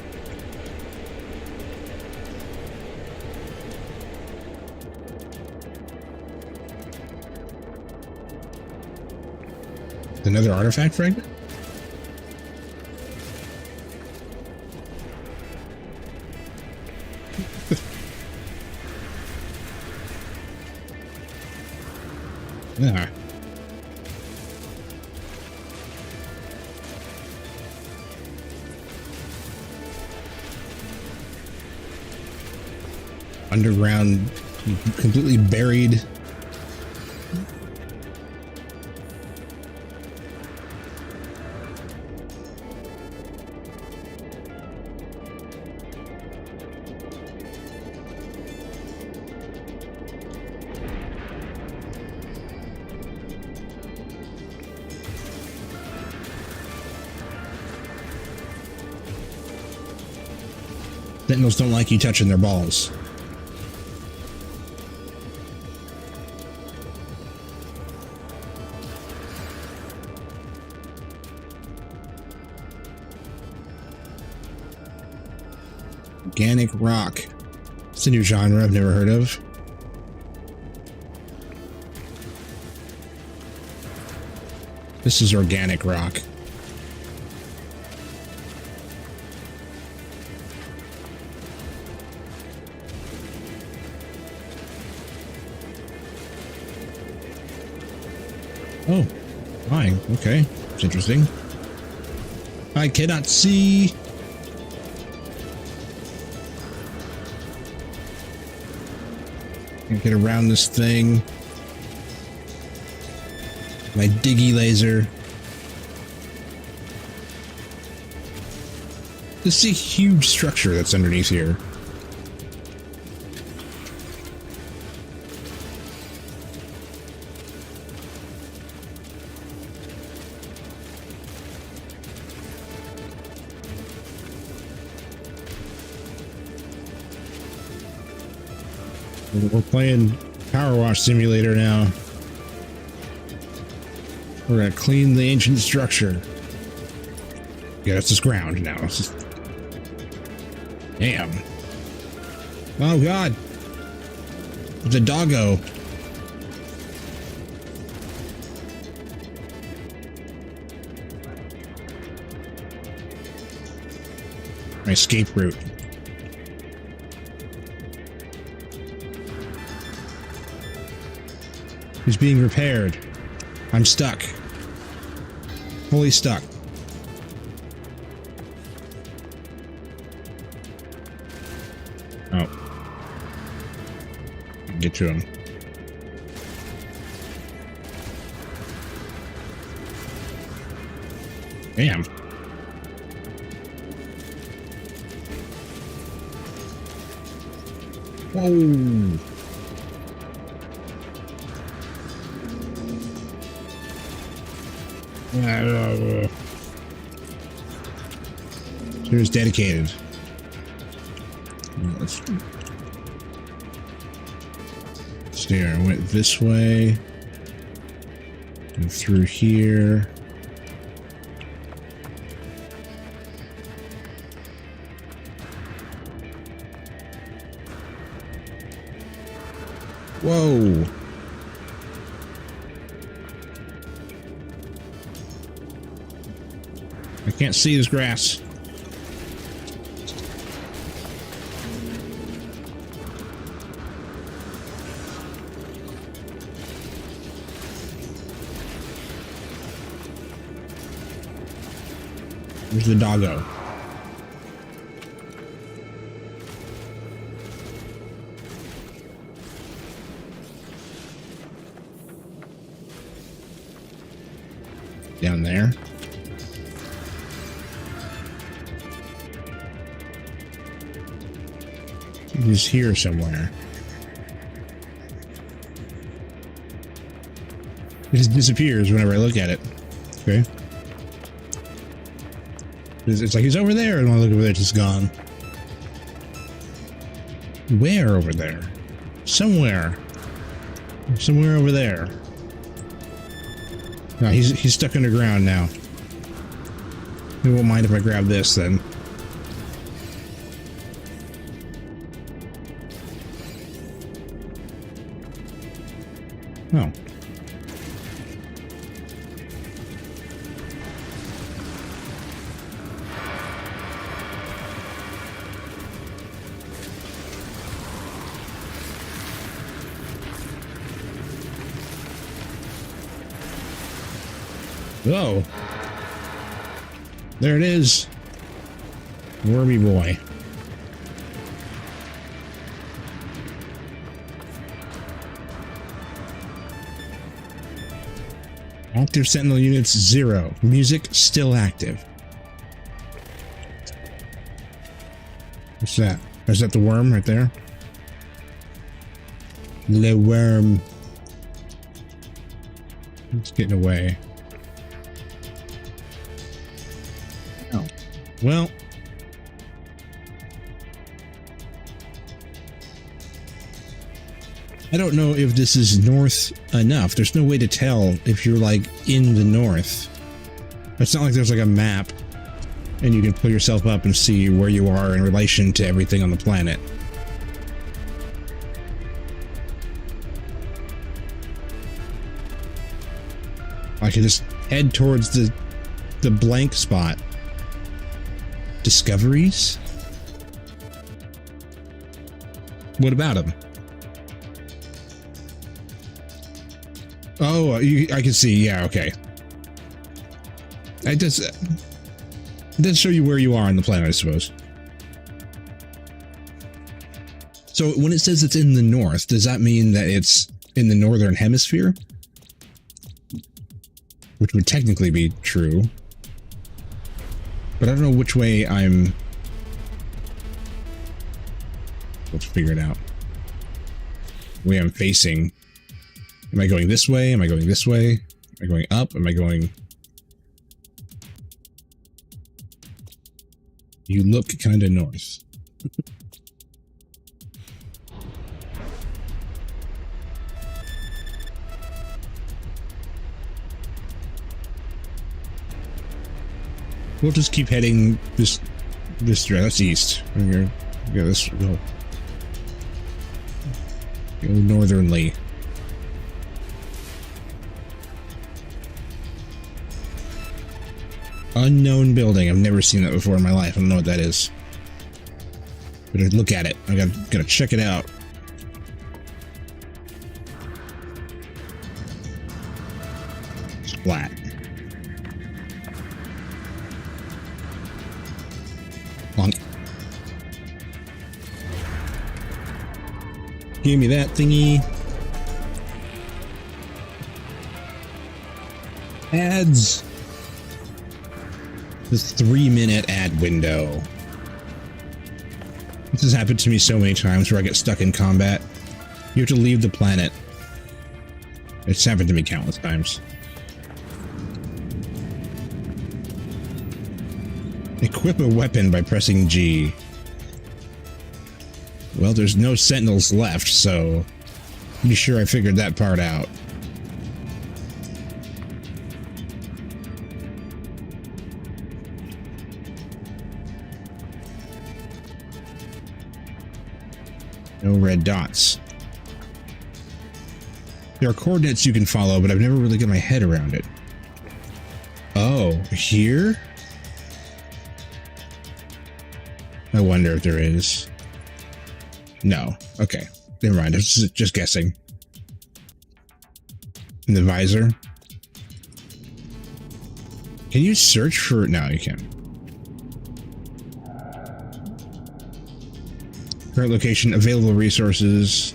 Another artifact fragment? Yeah. Underground, completely buried. Sentinels don't like you touching their balls. Organic rock. It's a new genre I've never heard of. This is organic rock. Oh, fine. Okay. It's interesting. I cannot see. Can't get around this thing. My diggy laser. This is a huge structure that's underneath here. We're playing Power Wash Simulator now. We're gonna clean the ancient structure. Yeah, it's just ground now. It's just... Damn. Oh god. The doggo. My escape route. It's being repaired. I'm stuck. Fully stuck. Oh. Get to him. Damn. Whoa. Here's dedicated. Let's steer. I went this way and through here. Whoa. I can't see this grass. Where's the doggo? Down there. He's here somewhere. It just disappears whenever I look at it. Okay. It's like he's over there, and when I look over there, it's just gone. Where over there? Somewhere. Somewhere over there. No, he's stuck underground now. He won't mind if I grab this then. Oh. Whoa. There it is. Wormy boy. Active Sentinel units 0. Music still active. What's that? Is that the worm right there? The worm. It's getting away. Oh. Well. I don't know if this is north enough. There's no way to tell if you're like in the north. It's not like there's like a map and you can pull yourself up and see where you are in relation to everything on the planet. I can just head towards the blank spot. Discoveries? What about them? Oh, I can see. Yeah, okay. It does show you where you are on the planet, I suppose. So when it says it's in the north, does that mean that it's in the northern hemisphere? Which would technically be true. But I don't know which way I'm... Let's figure it out. The way I'm facing. Am I going this way? Am I going this way? Am I going up? Am I going... You look kind of north. We'll just keep heading this direction. That's east. Here, yeah, this go northernly. Unknown building. I've never seen that before in my life. I don't know what that is. But look at it. I gotta check it out. It's flat. Bonk. Give me that thingy. Ads. The 3-minute ad window. This has happened to me so many times where I get stuck in combat. You have to leave the planet. It's happened to me countless times. Equip a weapon by pressing G. Well, there's no sentinels left, so I'm pretty sure I figured that part out. No red dots. There are coordinates you can follow, but I've never really got my head around it. Oh, here? I wonder if there is. No. Okay. Never mind. I was just guessing. In the visor. Can you search for... No, you can't. Current location, available resources.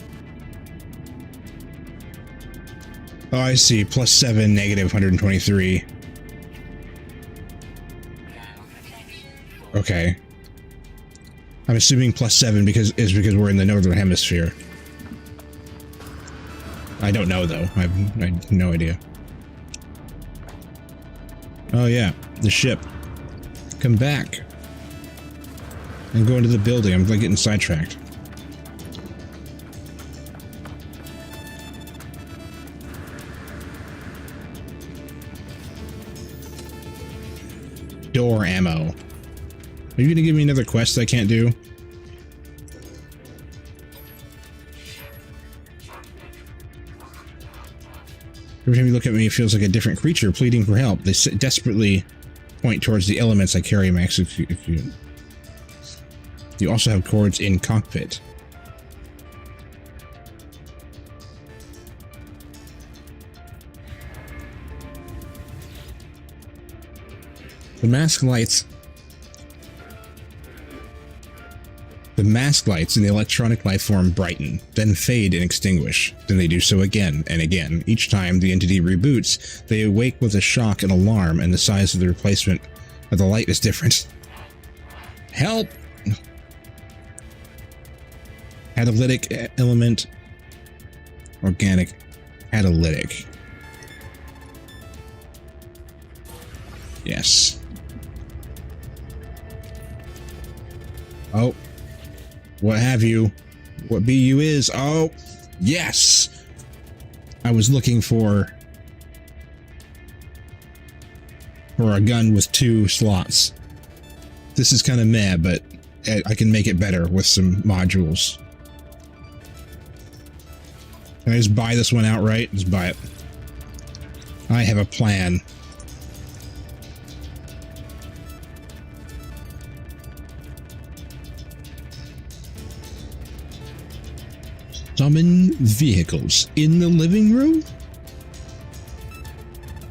Oh, I see. +7, negative 123. Okay. I'm assuming +7 because we're in the northern hemisphere. I don't know though. I have no idea. Oh yeah, the ship. Come back. And go into the building. I'm like getting sidetracked. Door ammo. Are you gonna give me another quest I can't do? Every time you look at me, it feels like a different creature pleading for help. They desperately point towards the elements I carry in my execution. You also have cords in cockpit. The mask lights in the electronic life form brighten, then fade and extinguish. Then they do so again and again. Each time the entity reboots, they awake with a shock and alarm, and the size of the replacement of the light is different. Help! Catalytic element. Organic. Catalytic. Yes. Oh. What have you? What BU is? Oh. Yes! I was looking for a gun with 2 slots. This is kind of meh, but I can make it better with some modules. Can I just buy this one outright? Just buy it. I have a plan. Summon vehicles in the living room?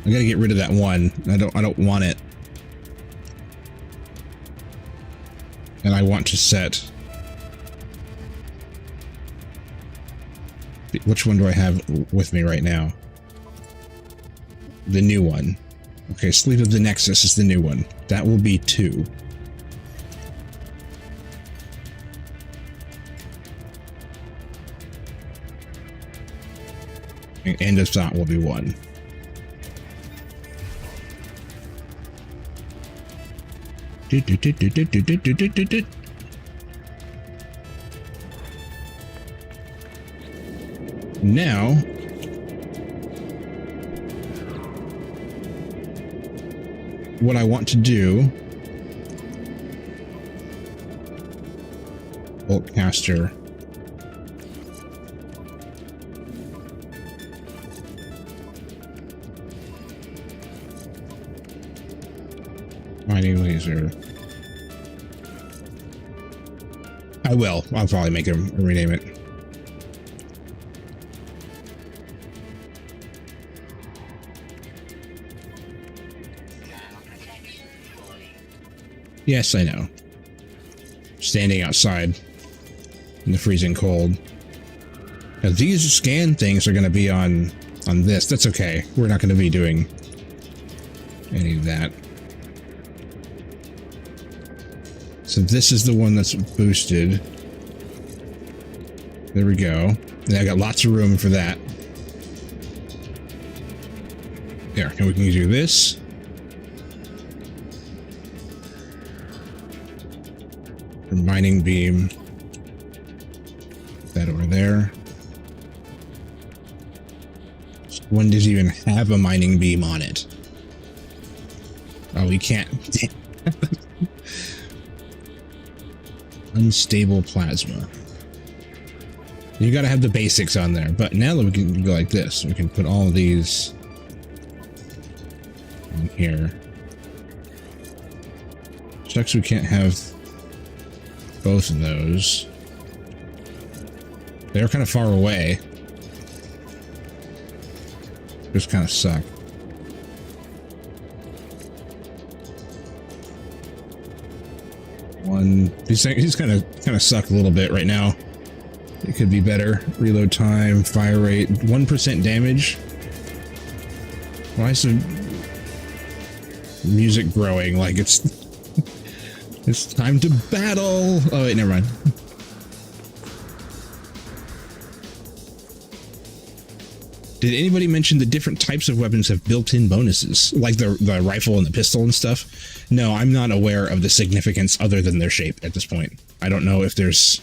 I gotta get rid of that one. I don't want it. And I want to set... Which one do I have with me right now? The new one. Okay, Sleep of the Nexus is the new one. That will be 2. And End of Thought will be 1. Now, what I want to do, Boltcaster, mining laser. I will. I'll probably make him rename it. Yes, I know. Standing outside in the freezing cold. Now, these scan things are going to be on this. That's okay. We're not going to be doing any of that. So this is the one that's boosted. There we go. And I got lots of room for that. There, and we can do this. Mining beam. Put that over there. This one doesn't even have a mining beam on it. Oh, we can't. Unstable plasma. You gotta have the basics on there, but now that we can go like this, we can put all of these in here. Sucks we can't have both of those. They're kind of far away. Just kind of suck. One, these kind of suck a little bit right now. It could be better. Reload time, fire rate, 1% damage. Why is the music growing like it's it's time to battle? Oh wait, never mind. Did anybody mention the different types of weapons have built-in bonuses, like the rifle and the pistol and stuff? No, I'm not aware of the significance other than their shape at this point. I don't know if there's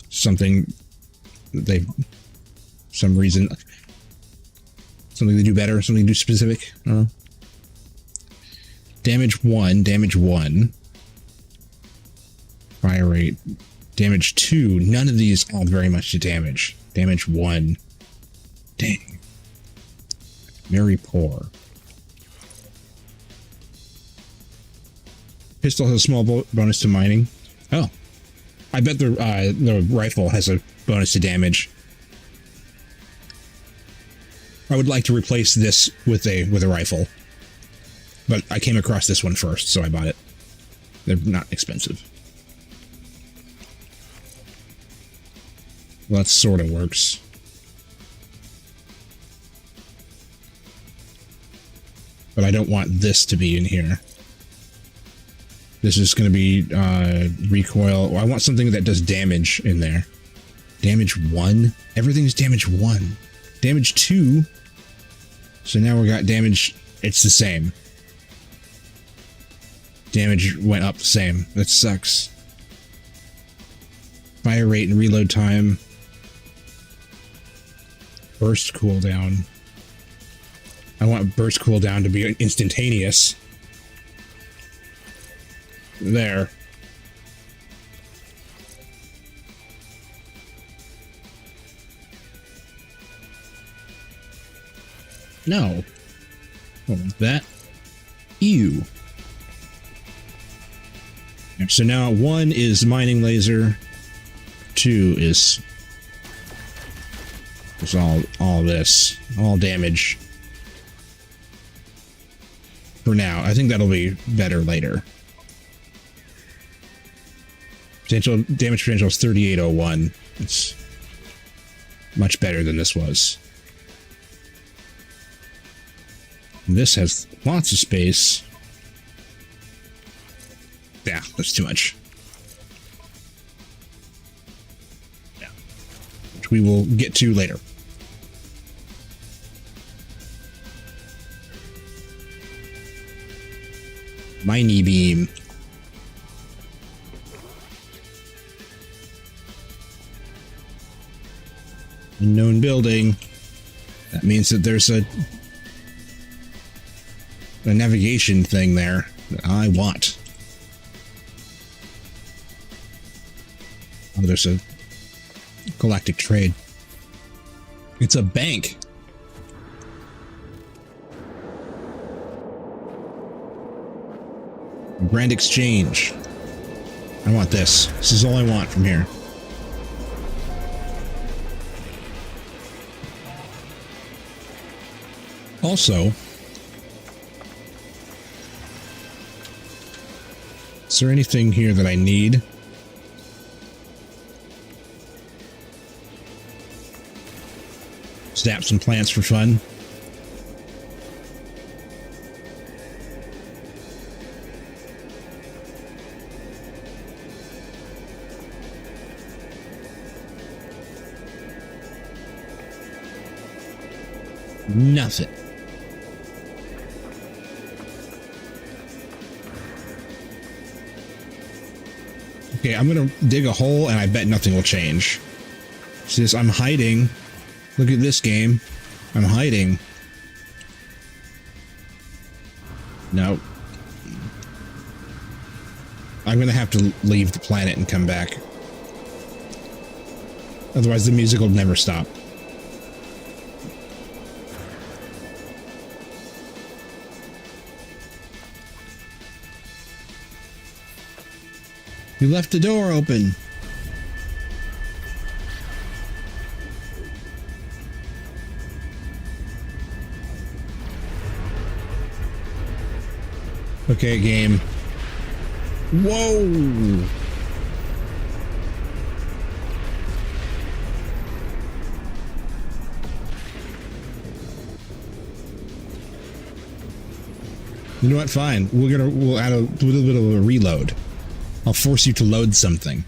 something they, some reason, something they do better, something they do specific. I don't know. Damage 1, damage 1. Fire rate, damage 2. None of these add very much to damage. Damage 1. Dang. Very poor. Pistol has a small bonus to mining. Oh. I bet the rifle has a bonus to damage. I would like to replace this with a rifle. But I came across this one first, so I bought it. They're not expensive. Well, that sort of works. But I don't want this to be in here. This is going to be recoil. I want something that does damage in there. Damage 1? Everything's damage 1. Damage 2? So now we got damage. It's the same. Damage went up the same. That sucks. Fire rate and reload time. Burst cooldown. I want burst cooldown to be instantaneous. There. No. I want that. Ew. So now 1 is mining laser. 2 is all this. All damage. for now. I think that'll be better later. Potential damage potential is 3801. It's much better than this was. And this has lots of space. Yeah, that's too much. Yeah. Which we will get to later. Mini beam. Unknown building. That means that there's a navigation thing there that I want. Oh, there's a galactic trade. It's a bank. Grand exchange. I want this. This is all I want from here. Also, is there anything here that I need? Snap some plants for fun. Nothing. Okay, I'm gonna dig a hole and I bet nothing will change. See this? I'm hiding. Look at this game. I'm hiding. No. I'm gonna have to leave the planet and come back. Otherwise the music will never stop. You left the door open. Okay, game. Whoa! You know what? Fine. We'll add a little bit of a reload. I'll force you to load something.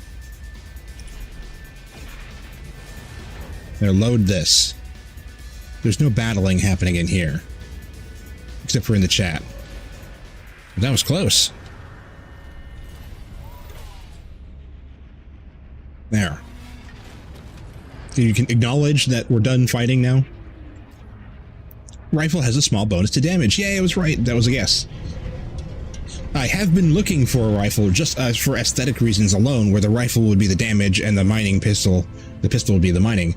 There, load this. There's no battling happening in here. Except for in the chat. But that was close. There. You can acknowledge that we're done fighting now. Rifle has a small bonus to damage. Yay, I was right. That was a guess. I have been looking for a rifle just for aesthetic reasons alone, where the rifle would be the damage and the mining pistol, the pistol would be the mining.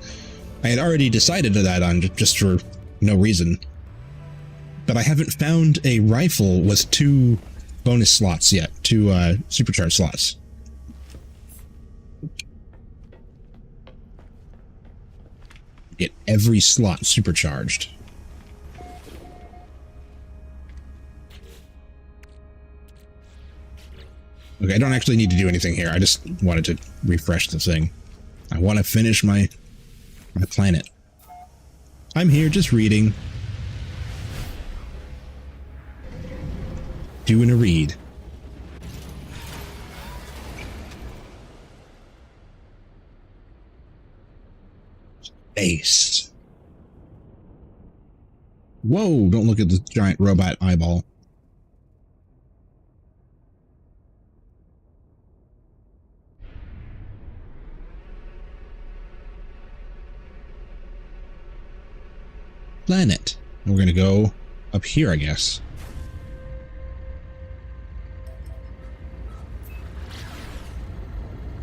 I had already decided that on just for no reason. But I haven't found a rifle with 2 bonus slots yet, 2 supercharged slots. Get every slot supercharged. Okay, I don't actually need to do anything here. I just wanted to refresh the thing. I want to finish my planet. I'm here just reading. Doing a read. Space. Whoa, don't look at the giant robot eyeball. Planet. We're gonna go up here, I guess.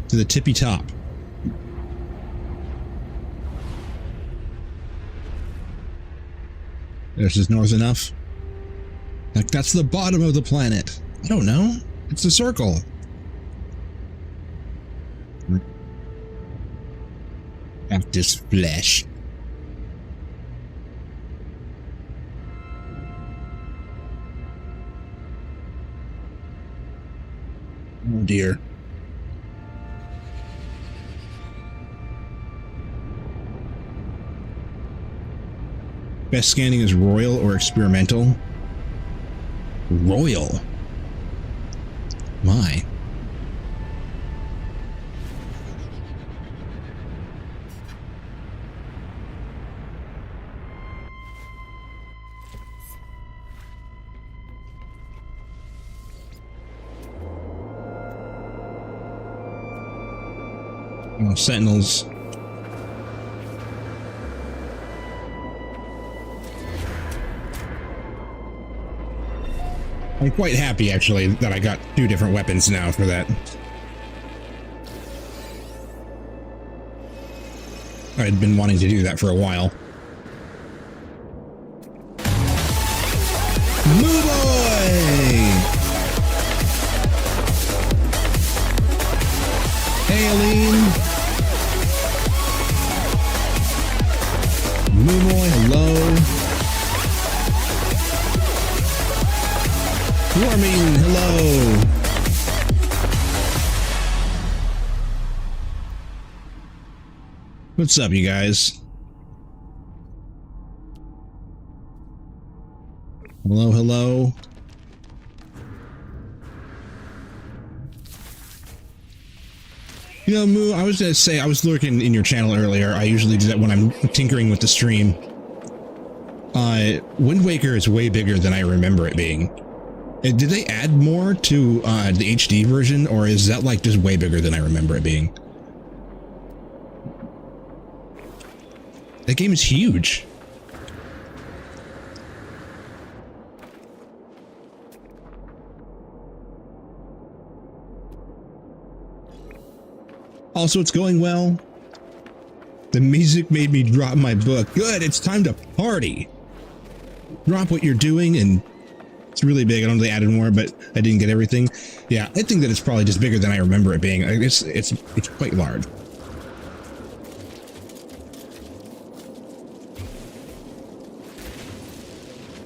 To the tippy top. There's just north enough. Like, that's the bottom of the planet. I don't know. It's a circle. At this flesh. Oh dear. Best scanning is royal or experimental? Royal. My. Oh, sentinels. I'm quite happy, actually, that I got 2 different weapons now for that. I'd been wanting to do that for a while. Moo boy! Hey, Aline. Moo boy, hello. Warming, hello. What's up, you guys? Hello, hello. You know, Moo, I was gonna say, I was lurking in your channel earlier. I usually do that when I'm tinkering with the stream. Wind Waker is way bigger than I remember it being. Did they add more to the HD version, or is that like just way bigger than I remember it being? That game is huge. Also, it's going well. The music made me drop my book. Good, it's time to party. Drop what you're doing, and it's really big. I don't know if they added more, but I didn't get everything. Yeah, I think that it's probably just bigger than I remember it being. It's quite large.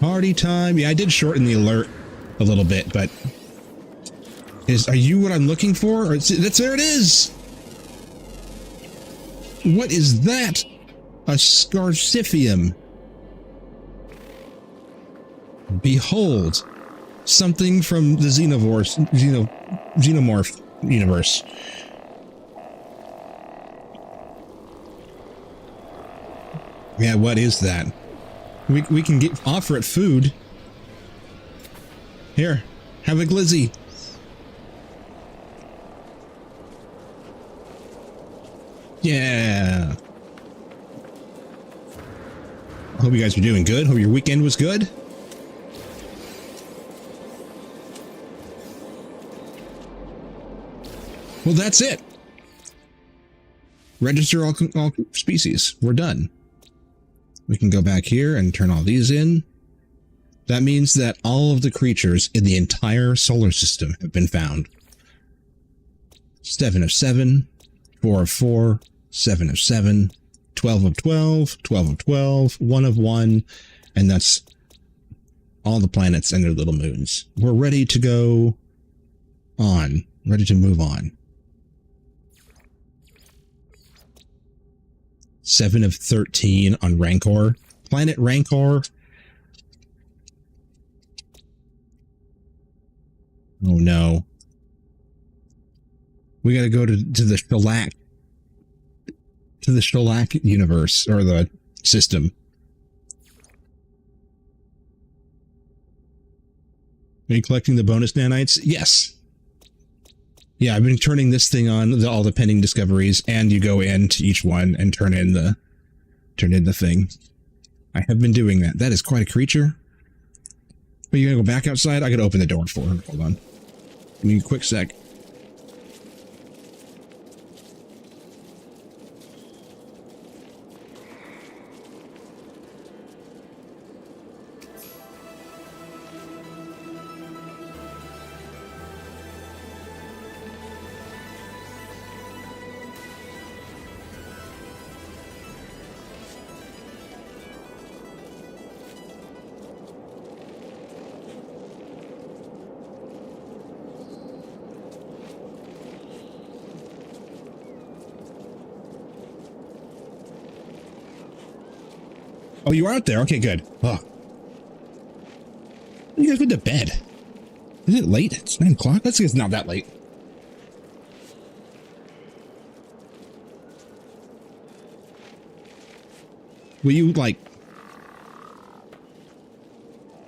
Party time. Yeah, I did shorten the alert a little bit, but are you what I'm looking for? Or there it is. What is that? A Scarcifium. Behold, something from the Xenomorph universe. Yeah, what is that? We can offer it food. Here, have a glizzy. Yeah. I hope you guys are doing good. Hope your weekend was good. Well, that's it. Register all species. We're done. We can go back here and turn all these in. That means that all of the creatures in the entire solar system have been found. 7 of 7, 4 of 4, 7 of 7, 12 of 12, 12 of 12, 1 of 1, and that's all the planets and their little moons. We're ready to go on. Ready to move on. 7 of 13 on Rancor. Planet Rancor. Oh no. We gotta go to the Shellac. To the Shellac universe, or the system. Are you collecting the bonus nanites? Yes. Yeah, I've been turning this thing on, all the pending discoveries, and you go into each one and turn in the thing. I have been doing that. That is quite a creature. Are you gonna go back outside? I gotta open the door for her. Hold on. Give me a quick sec. Oh, you are out there? Okay, good. Oh. You guys went to bed. Is it late? It's 9 o'clock? Let's see, it's not that late. Will you, like...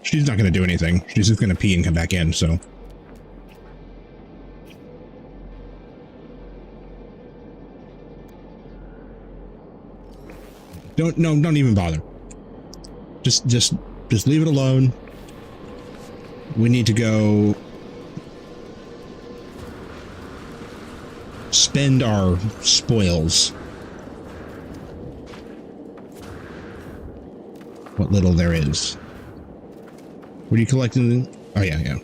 She's not going to do anything. She's just going to pee and come back in, so... Don't even bother. Just leave it alone. We need to go spend our spoils. What little there is. What are you collecting? Oh yeah.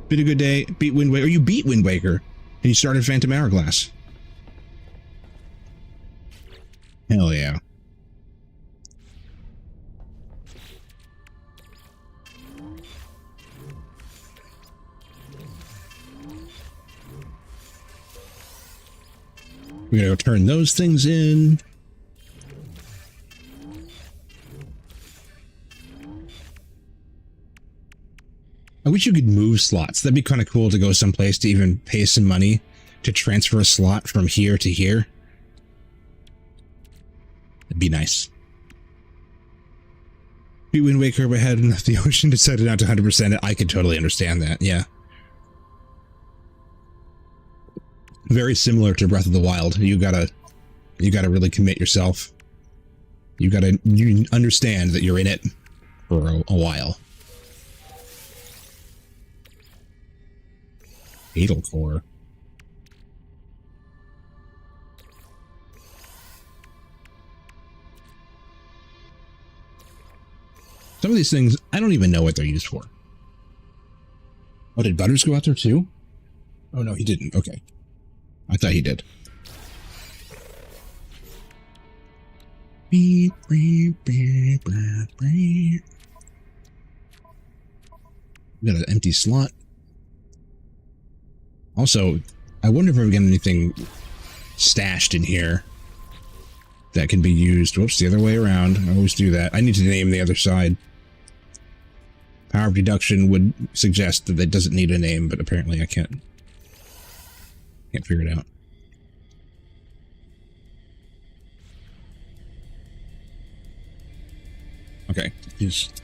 Been a good day. Beat Wind Waker. Or you beat Wind Waker. And you started Phantom Hourglass. Hell yeah. We're going to turn those things in. I wish you could move slots. That'd be kind of cool to go someplace to even pay some money to transfer a slot from here to here. That'd be nice. Beat Wind Waker, but had enough the ocean decided not to 100% it. I could totally understand that, yeah. Very similar to Breath of the Wild. You gotta really commit yourself. You understand that you're in it for a while. Fatal Core. Some of these things, I don't even know what they're used for. Oh, did Butters go out there too? Oh no, he didn't. Okay. I thought he did. Beep, beep, beep, beep, beep. We got an empty slot. Also, I wonder if we're getting anything stashed in here that can be used. Whoops, the other way around. I always do that. I need to name the other side. Power of deduction would suggest that it doesn't need a name, but apparently I can't figure it out. Okay, just...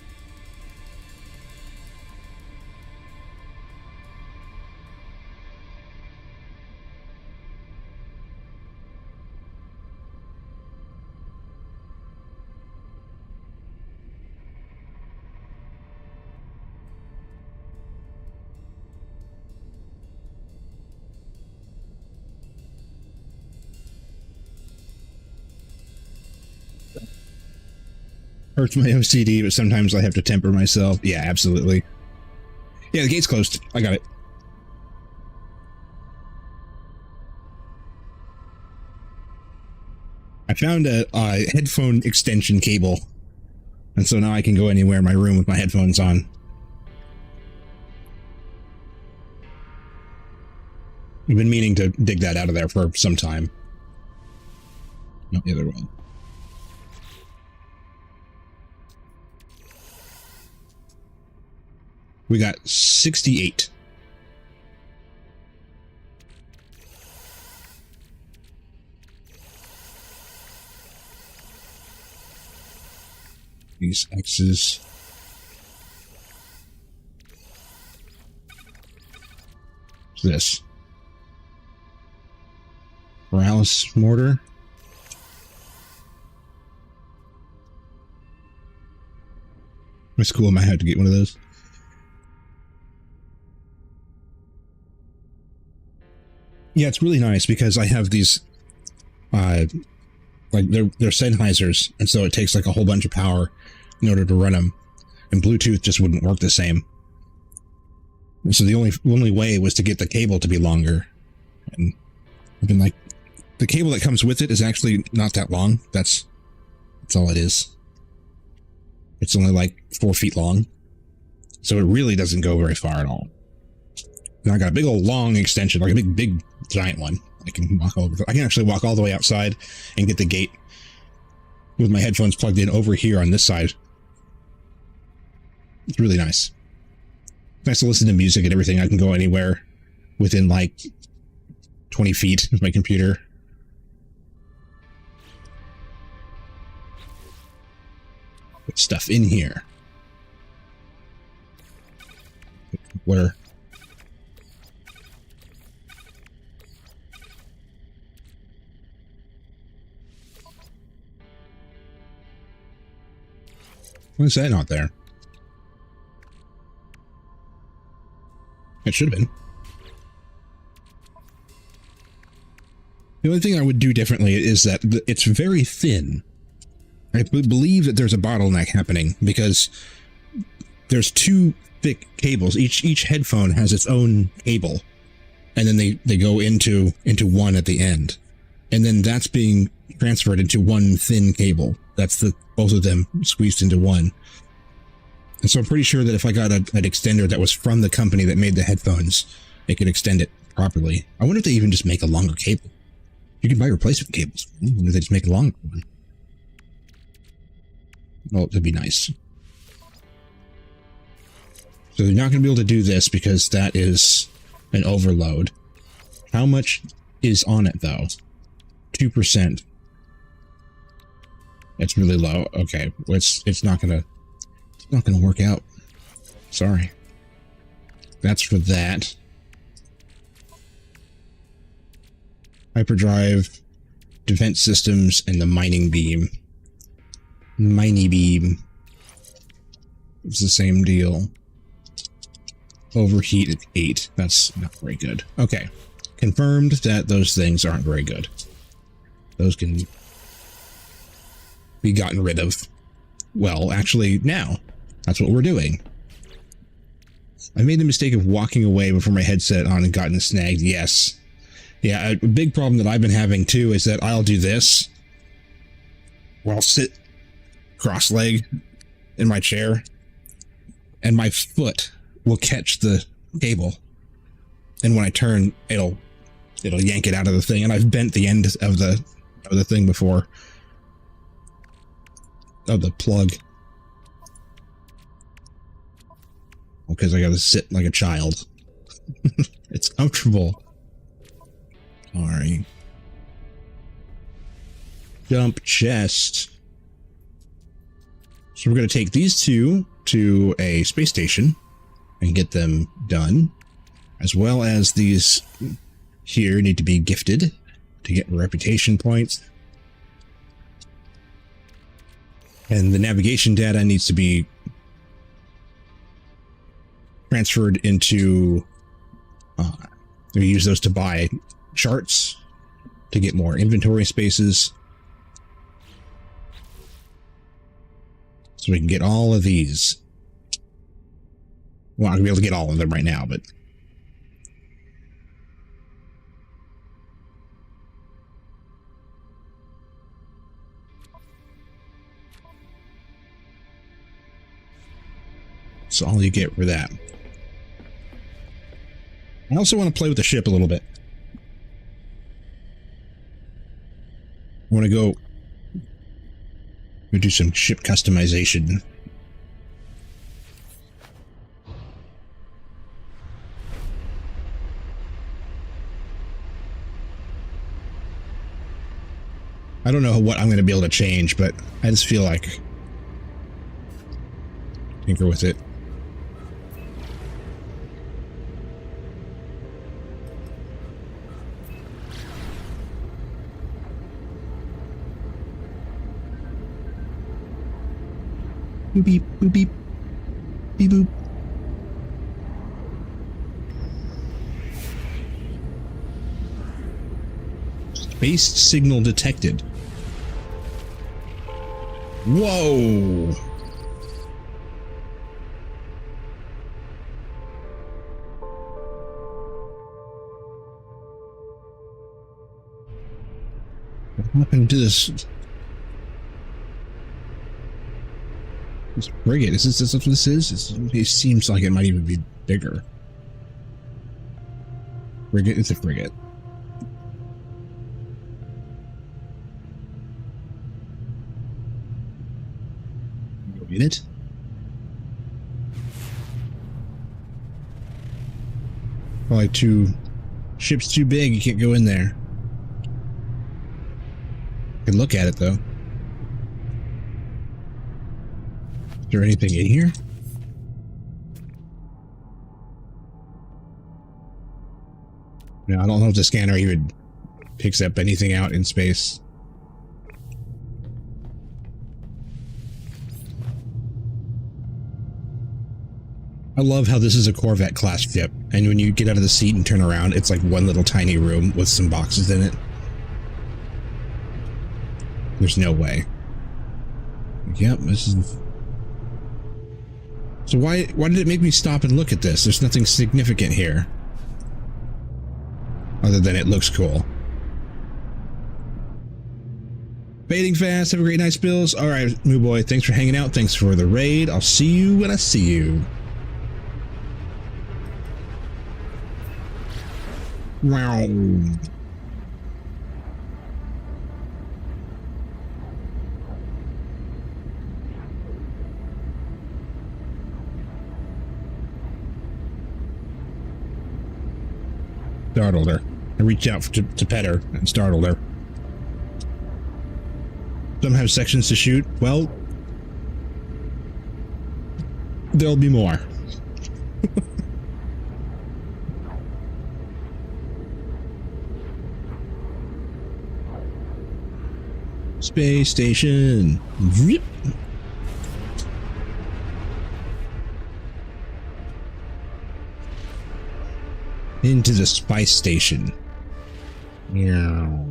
hurts my OCD, but sometimes I have to temper myself. Yeah, absolutely. Yeah, the gate's closed. I got it. I found a headphone extension cable, and so now I can go anywhere in my room with my headphones on. I've been meaning to dig that out of there for some time. Not the other one. We got 68. These X's. What's this? Paralysis mortar. That's cool. I might have to get one of those. Yeah, it's really nice because I have these, like they're Sennheisers, and so it takes like a whole bunch of power in order to run them, and Bluetooth just wouldn't work the same. And so the only way was to get the cable to be longer, and I've been like, the cable that comes with it is actually not that long. That's all it is. It's only like 4 feet long, so it really doesn't go very far at all. And I got a big old long extension, like a big giant one. I can walk over. I can actually walk all the way outside and get the gate with my headphones plugged in over here on this side. It's really nice. Nice to listen to music and everything. I can go anywhere within like 20 feet of my computer. Put stuff in here. Where? Why is that not there? It should have been. The only thing I would do differently is that it's very thin. I believe that there's a bottleneck happening because there's two thick cables. Each headphone has its own cable, and then they go into one at the end, and then that's being transferred into one thin cable. That's both of them squeezed into one. And so I'm pretty sure that if I got an extender that was from the company that made the headphones, it could extend it properly. I wonder if they even just make a longer cable. You can buy replacement cables. I wonder if they just make a longer one. Well, it'd be nice. So they're not going to be able to do this because that is an overload. How much is on it though? 2%. It's really low. Okay, it's not gonna work out. Sorry. That's for that. Hyperdrive, defense systems, and the mining beam. Mining beam. It's the same deal. Overheat at 8. That's not very good. Okay. Confirmed that those things aren't very good. Those can be gotten rid of. Well, actually, now. That's what we're doing. I made the mistake of walking away before my headset on and gotten snagged. Yes. Yeah, a big problem that I've been having too is that I'll do this. Or I'll sit cross-legged in my chair, and my foot will catch the cable. And when I turn, it'll yank it out of the thing. And I've bent the end of the thing before. Of the plug. Because I gotta sit like a child. It's comfortable. Sorry. Dump chest. So we're gonna take these two to a space station and get them done. As well as these here need to be gifted to get reputation points. And the navigation data needs to be transferred into, we use those to buy charts to get more inventory spaces. So we can get all of these. Well, I'm not going to be able to get all of them right now, but that's all you get for that. I also want to play with the ship a little bit. I want to go do some ship customization. I don't know what I'm going to be able to change, but I just feel like tinker with it. Boop beep, boop beep, beep boop. Space signal detected. Whoa! What happened to this? This frigate, is this what this is? It seems like it might even be bigger. Frigate, it's a frigate. in it? Probably ship's too big, you can't go in there. You can look at it though. Is there anything in here? No, I don't know if the scanner even picks up anything out in space. I love how this is a Corvette class ship, and when you get out of the seat and turn around, it's like one little tiny room with some boxes in it. There's no way. Yep, this is... So why did it make me stop and look at this? There's nothing significant here. Other than it looks cool. Fading fast, have a great night, Spills. Alright, Moo Boy, thanks for hanging out. Thanks for the raid. I'll see you when I see you. Wow. Startled her. I reached out to pet her and startled her. Some have sections to shoot. Well, there'll be more. Space station. Yep. Into the spice station. Meow.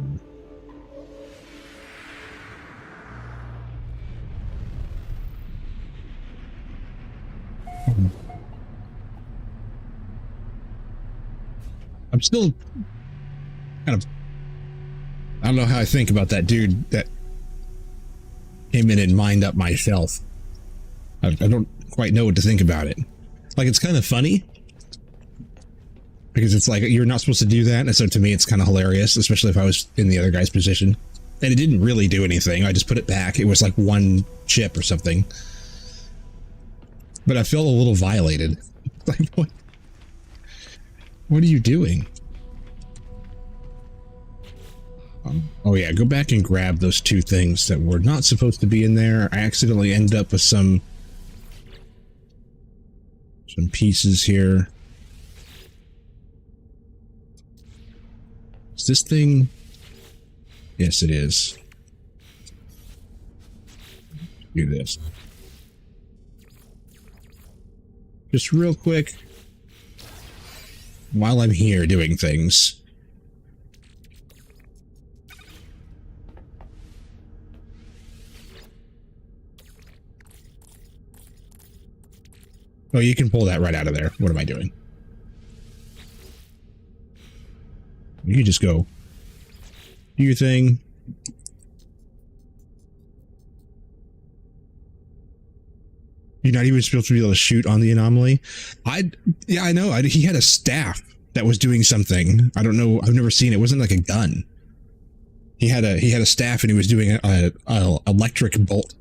I'm still kind of... I don't know how I think about that dude that came in and mined up my shelf. I don't quite know what to think about it. Like, it's kind of funny. Because it's like, you're not supposed to do that. And so to me, it's kind of hilarious, especially if I was in the other guy's position. And it didn't really do anything. I just put it back. It was like one chip or something. But I felt a little violated. Like, what? What are you doing? Oh yeah, go back and grab those two things that were not supposed to be in there. I accidentally ended up with some pieces here. Is this thing? Yes, it is. Do this. Just real quick, while I'm here doing things. Oh, you can pull that right out of there. What am I doing? You can just go do your thing. You're not even supposed to be able to shoot on the anomaly. Yeah, I know. He had a staff that was doing something. I don't know. I've never seen it. It wasn't like a gun. He had a staff and he was doing a electric bolt.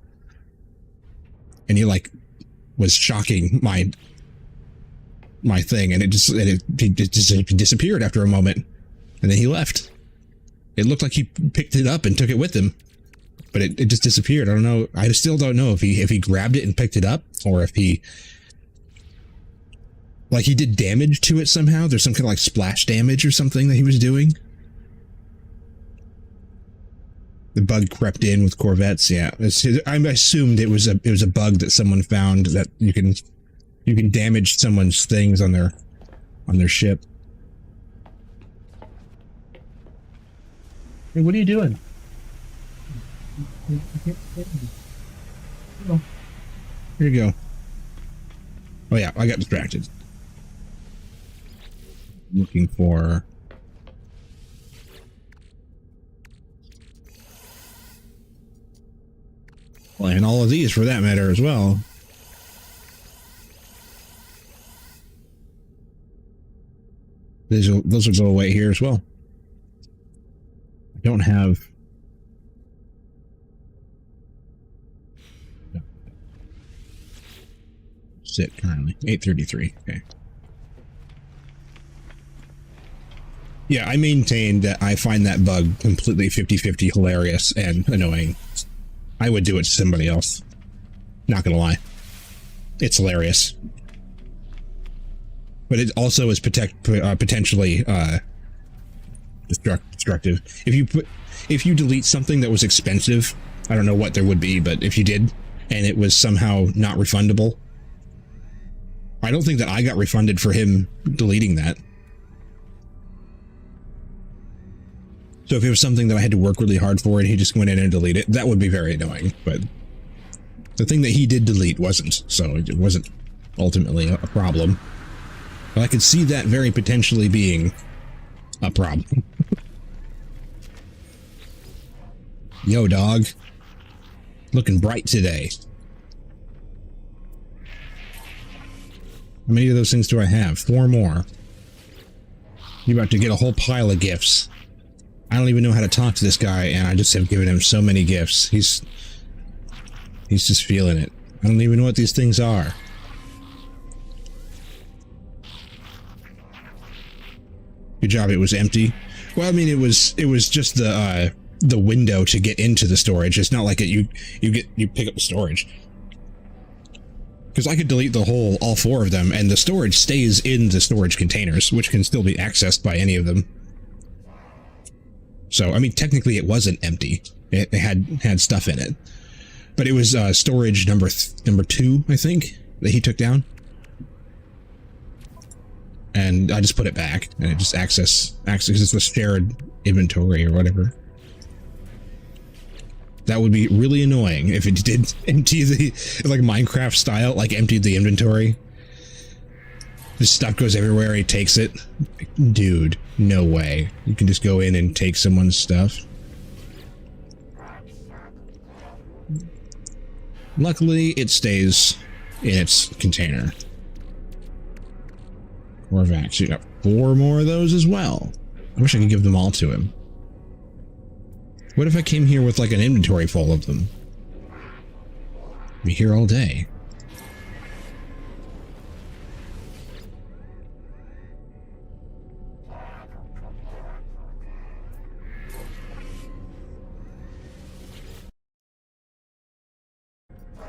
And he like was shocking my thing, and it just disappeared after a moment, and then he left. It looked like he picked it up and took it with him, but it just disappeared. I don't know. I still don't know if he grabbed it and picked it up, or if he did damage to it somehow. There's some kind of like splash damage or something that he was doing. The bug crept in with Corvettes. Yeah, I assumed it was a bug that someone found, that you can damage someone's things on their ship. Hey, what are you doing? Here you go. Oh yeah, I got distracted. Looking for... Well, and all of these for that matter as well. Those will go away here as well. I don't have... What's it currently? 8:33. Okay. Yeah, I maintain that I find that bug completely 50-50 hilarious and annoying. I would do it to somebody else. Not gonna lie. It's hilarious. But it also is potentially destructive. If you delete something that was expensive, I don't know what there would be, but if you did, and it was somehow not refundable, I don't think that I got refunded for him deleting that. So if it was something that I had to work really hard for and he just went in and deleted it, that would be very annoying. But the thing that he did delete wasn't, so it wasn't ultimately a problem. But I could see that very potentially being a problem. Yo, dog. Looking bright today. How many of those things do I have? 4 more. You're about to get a whole pile of gifts. I don't even know how to talk to this guy, and I just have given him so many gifts. He's just feeling it. I don't even know what these things are. Good job, it was empty. Well, I mean, it was just the window to get into the storage. It's not like you pick up the storage. Because I could delete all 4 of them, and the storage stays in the storage containers, which can still be accessed by any of them. So, I mean, technically it wasn't empty. It had stuff in it. But it was storage number 2, I think, that he took down. And I just put it back, and it just accesses the shared inventory or whatever. That would be really annoying if it did empty like Minecraft style, like emptied the inventory. The stuff goes everywhere, he takes it. Dude, no way. You can just go in and take someone's stuff. Luckily, it stays in its container. Corvax, you got 4 more of those as well. I wish I could give them all to him. What if I came here with like an inventory full of them? I'd be here all day.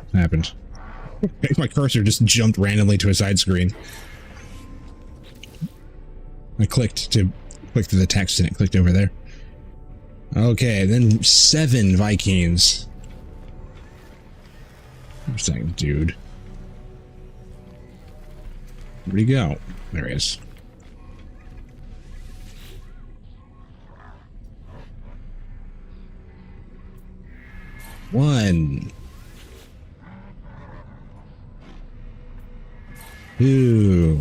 What happened? My cursor just jumped randomly to a side screen. I clicked to the text and it clicked over there. Okay, then 7 Vikings. I'm saying, dude. Where'd he go? There he is. One. 2.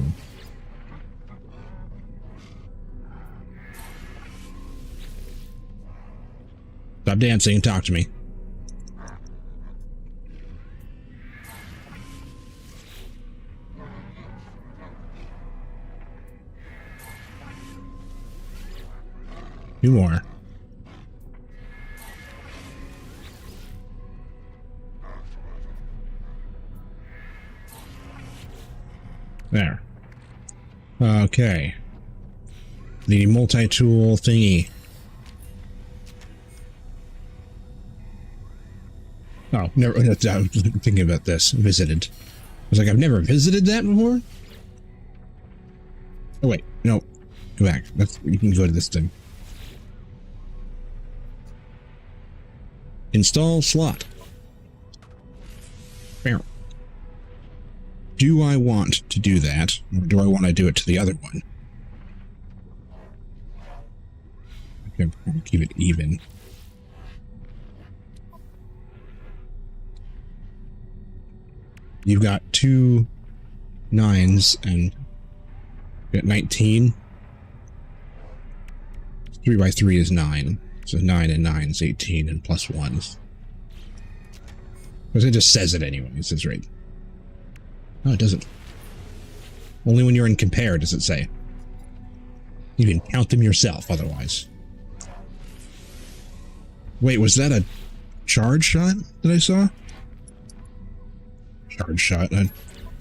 Stop dancing and talk to me. Two more. There. Okay. The multi-tool thingy. Oh, never. I was thinking about this. Visited. I was like, I've never visited that before. Oh wait, no. Go back. You can go to this thing. Install slot. Bam. Do I want to do that, or do I want to do it to the other one? Okay, keep it even. You've got 2 9s and you got 19. 3 by 3 is 9. So 9 and 9 is 18 and plus 1s. Because it just says it anyway. It says right. No, it doesn't. Only when you're in compare does it say. You can count them yourself otherwise. Wait, was that a charge shot that I saw? Charge shot.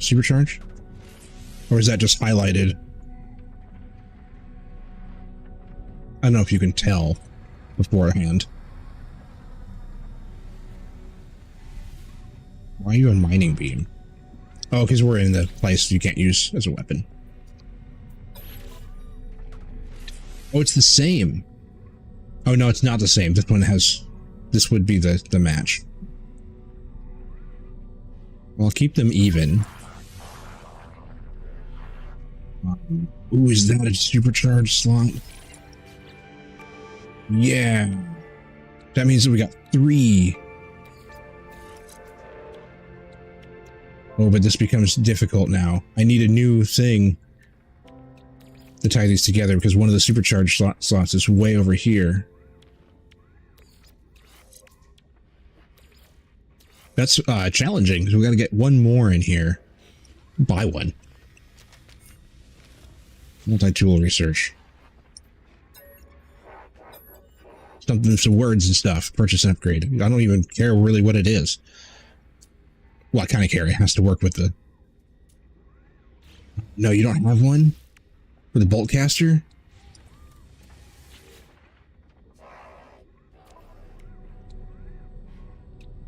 supercharge? Or is that just highlighted? I don't know if you can tell beforehand. Why are you on mining beam? Oh, because we're in the place you can't use as a weapon. Oh, it's the same. Oh, no, it's not the same. This one has... This would be the match. Well, I'll keep them even. Ooh, is that a supercharged slot? Yeah. That means that we got 3. Oh, but this becomes difficult now. I need a new thing to tie these together because one of the supercharged slots is way over here. That's challenging because we got to get one more in here. Buy one. Multi-tool research. Some words and stuff. Purchase and upgrade. I don't even care really what it is. Well, I kind of care. It has to work with the... No, you don't have one? For the bolt caster?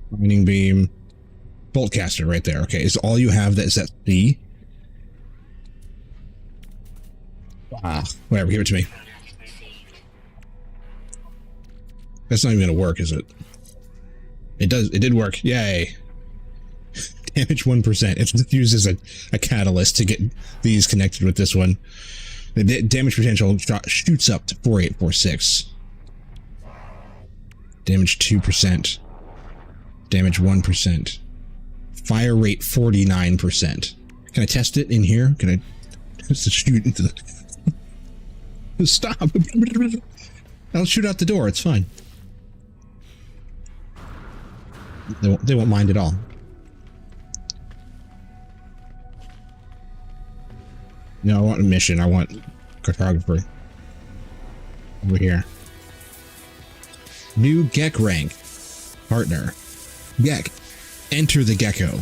Mining beam. Bolt caster right there. Okay, is all you have that is that C? Whatever, give it to me. That's not even gonna work, is it? It did work. Yay. Damage 1%. It uses a catalyst to get these connected with this one. The damage potential shoots up to 4846. Damage 2%. Damage 1%. Fire rate 49%. Can I test it in here? Can I just shoot into the... Stop! I'll shoot out the door, it's fine. They won't mind at all. No, I want a mission. I want cartographer. Over here. New Gek rank. Partner. Gek. Enter the gecko.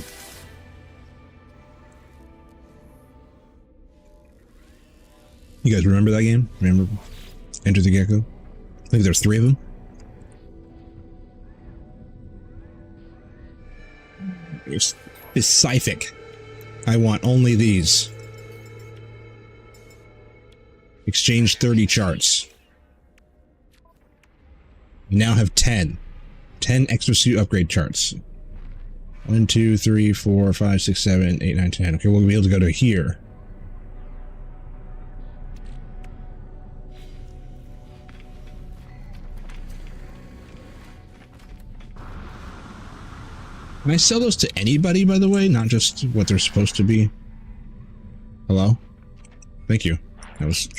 You guys remember that game? Remember Enter the Gecko? I think there's 3 of them. It's sci-fi. I want only these. Exchange 30 charts. We now have 10. 10 exosuit upgrade charts. 1, 2, 3, 4, 5, 6, 7, 8, 9, 10. Okay, we'll be able to go to here. Can I sell those to anybody, by the way? Not just what they're supposed to be? Hello? Thank you. That was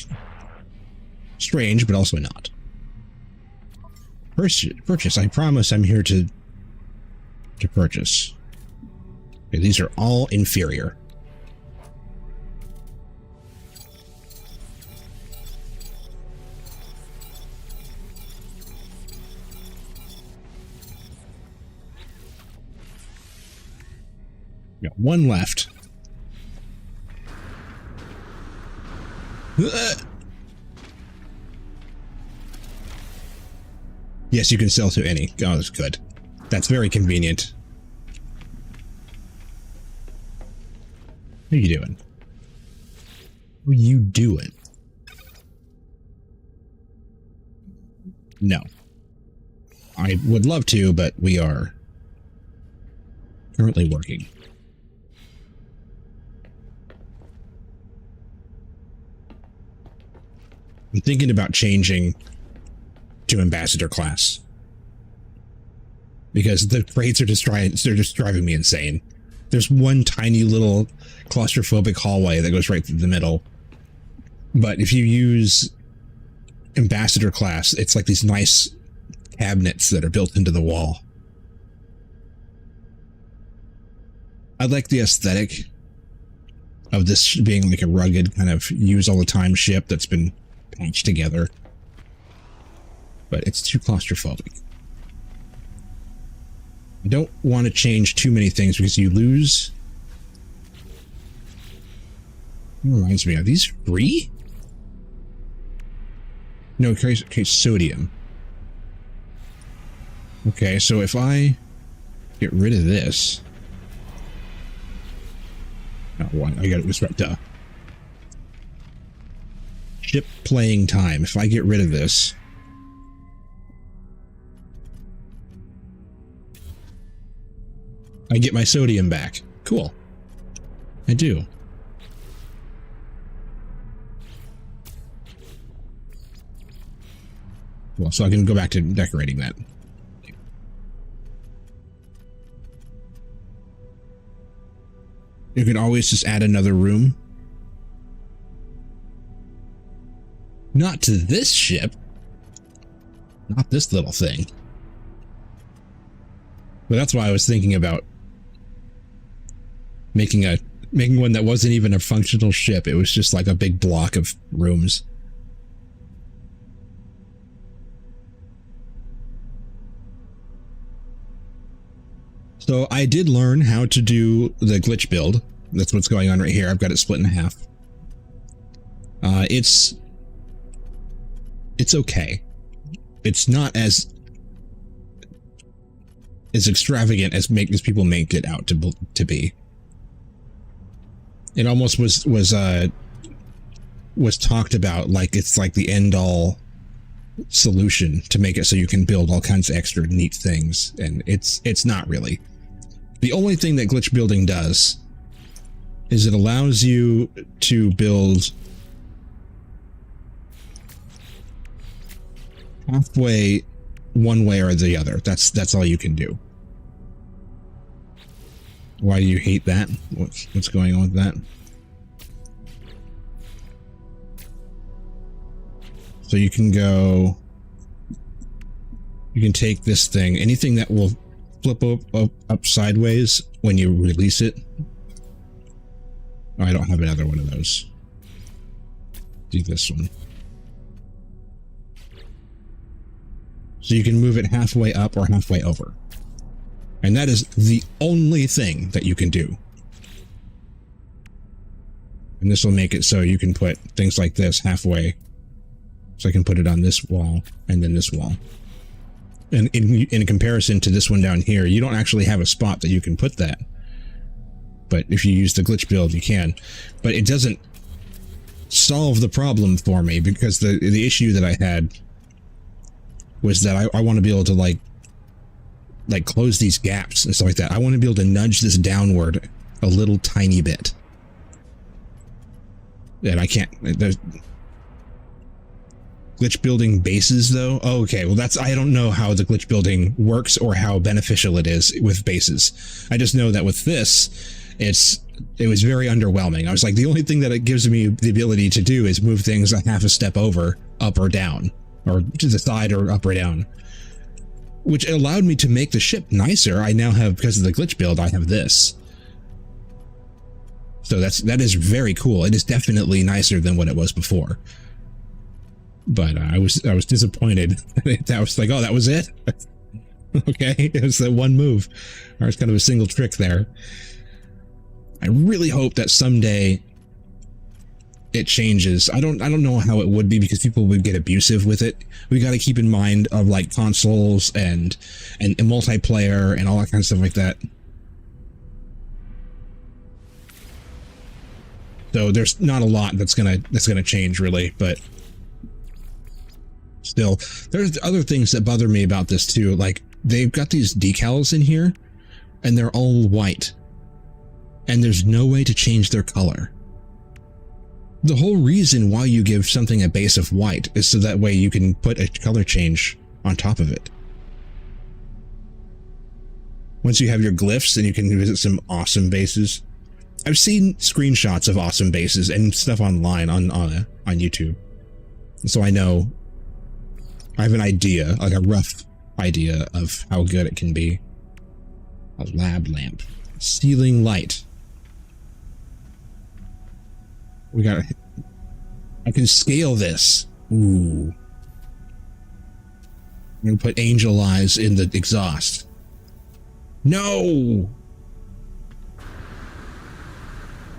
strange, but also not. Purchase. I promise I'm here to purchase. Okay, these are all inferior. Got one left. Yes, you can sell to any. Oh, that's good. That's very convenient. What are you doing? What are you doing? No. I would love to, but we are currently working. I'm thinking about changing to ambassador class because the raids are they're just driving me insane. There's one tiny little claustrophobic hallway that goes right through the middle, but if you use ambassador class, it's like these nice cabinets that are built into the wall. I like the aesthetic of this being like a rugged kind of use all the time ship that's been patched together, but it's too claustrophobic. I don't want to change too many things because you lose Reminds me, are these free? No, okay, sodium. Okay, so if I get rid of this. Oh, one. I got it was right. Duh. Ship playing time. If I get rid of this. I get my sodium back. Cool. I do. Well, so I can go back to decorating that. You can always just add another room. Not to this ship. Not this little thing. But that's why I was thinking about making one that wasn't even a functional ship. It was just like a big block of rooms. So I did learn how to do the glitch build. That's what's going on right here. I've got it split in half. It's okay. It's not as extravagant as people make it out to be. It almost was talked about like it's like the end all solution to make it so you can build all kinds of extra neat things, and it's not really. The only thing that glitch building does is it allows you to build halfway one way or the other. That's all you can do. Why do you hate that? What's going on with that? So you can go, you can take this thing, anything that will flip up sideways when you release it. Oh, I don't have another one of those. Do this one. So you can move it halfway up or halfway over. And that is the only thing that you can do. And this will make it so you can put things like this halfway. So I can put it on this wall and then this wall. And in comparison to this one down here, you don't actually have a spot that you can put that. But if you use the glitch build, you can. But it doesn't solve the problem for me, because the issue that I had was that I want to be able to like close these gaps and stuff like that. I want to be able to nudge this downward a little tiny bit. And I can't. There's glitch building bases though. Oh, okay. Well, I don't know how the glitch building works or how beneficial it is with bases. I just know that with this, it was very underwhelming. I was like, the only thing that it gives me the ability to do is move things a half a step over, up or down, or to the side or up or down, which allowed me to make the ship nicer. I now have, because of the glitch build, I have this. So that is very cool. It is definitely nicer than what it was before. But I was disappointed. I was like, oh, that was it? Okay, it was that one move. Or it's kind of a single trick there. I really hope that someday it changes. I don't know how it would be, because people would get abusive with it. We got to keep in mind of like consoles and multiplayer and all that kind of stuff like that. So there's not a lot that's gonna change really, but still, there's other things that bother me about this too. Like, they've got these decals in here and they're all white, and there's no way to change their color. The whole reason why you give something a base of white is so that way you can put a color change on top of it. Once you have your glyphs, then you can visit some awesome bases. I've seen screenshots of awesome bases and stuff online on YouTube. So I know, I have an idea, like a rough idea of how good it can be. A lab lamp. Ceiling light. I can scale this. Ooh. I'm gonna put angel eyes in the exhaust. No!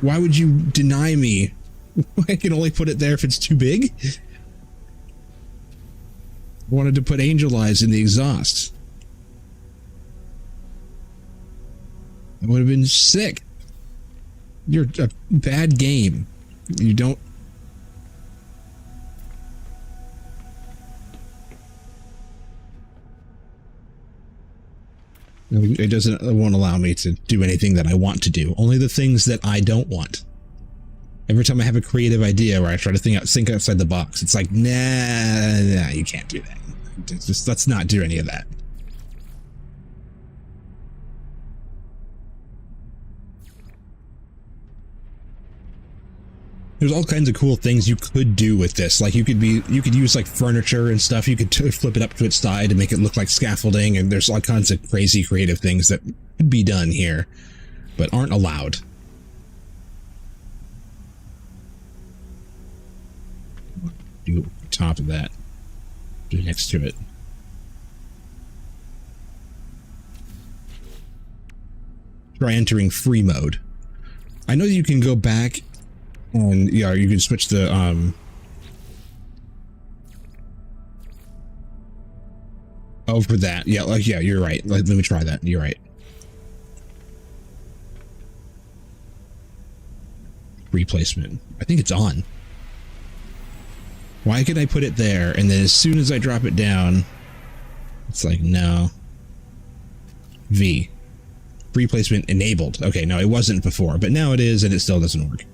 Why would you deny me I can only put it there if it's too big? I wanted to put angel eyes in the exhaust. That would have been sick. You're a bad game. You don't... It won't allow me to do anything that I want to do. Only the things that I don't want. Every time I have a creative idea where I try to think outside the box, it's like, nah, you can't do that. Just let's not do any of that. There's all kinds of cool things you could do with this. Like you could use like furniture and stuff. You could flip it up to its side and make it look like scaffolding. And there's all kinds of crazy creative things that could be done here, but aren't allowed. Do top of that. Do next to it. Try entering free mode. I know you can go back and yeah, you can switch the oh, for that. Yeah, like yeah, you're right. Let me try that. You're right. Replacement. I think it's on. Why could I put it there and then as soon as I drop it down, it's like no. V. Replacement enabled. Okay, no, it wasn't before, but now it is and it still doesn't work.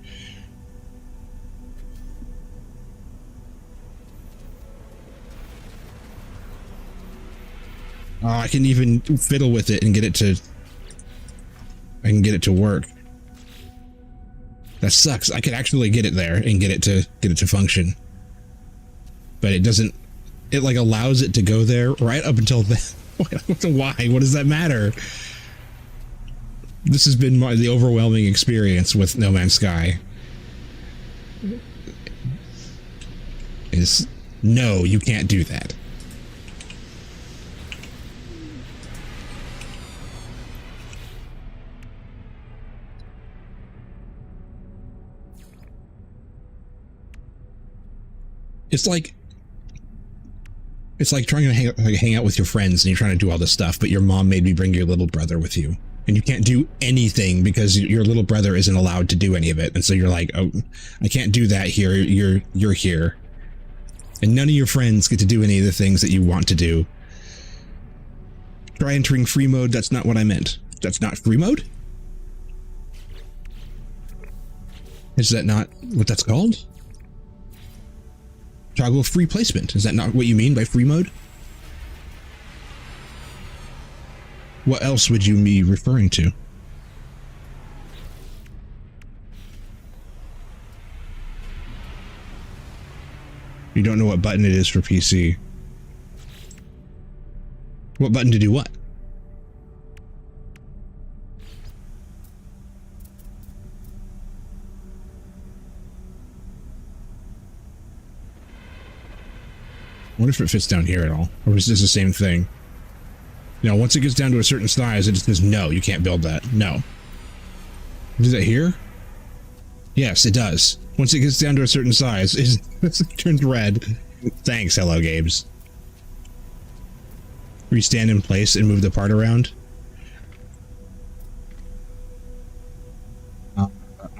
Oh, I can even fiddle with it and get it to... I can get it to work. That sucks. I could actually get it there and get it to function. But it doesn't... It like allows it to go there right up until then. Why? What does that matter? This has been the overwhelming experience with No Man's Sky. Is no, you can't do that. It's like trying to hang out with your friends and you're trying to do all this stuff, but your mom made me bring your little brother with you. And you can't do anything because your little brother isn't allowed to do any of it. And so you're like, oh, I can't do that here. You're here. And none of your friends get to do any of the things that you want to do. Try entering free mode. That's not what I meant. That's not free mode? Is that not what that's called? Toggle free placement. Is that not what you mean by free mode? What else would you be referring to? You don't know what button it is for PC. What button to do what? I wonder if it fits down here at all, or is this the same thing? No, once it gets down to a certain size, it just says, no, you can't build that. No. Does it here? Yes, it does. Once it gets down to a certain size, it turns red. Thanks, Hello Games. We stand in place and move the part around. I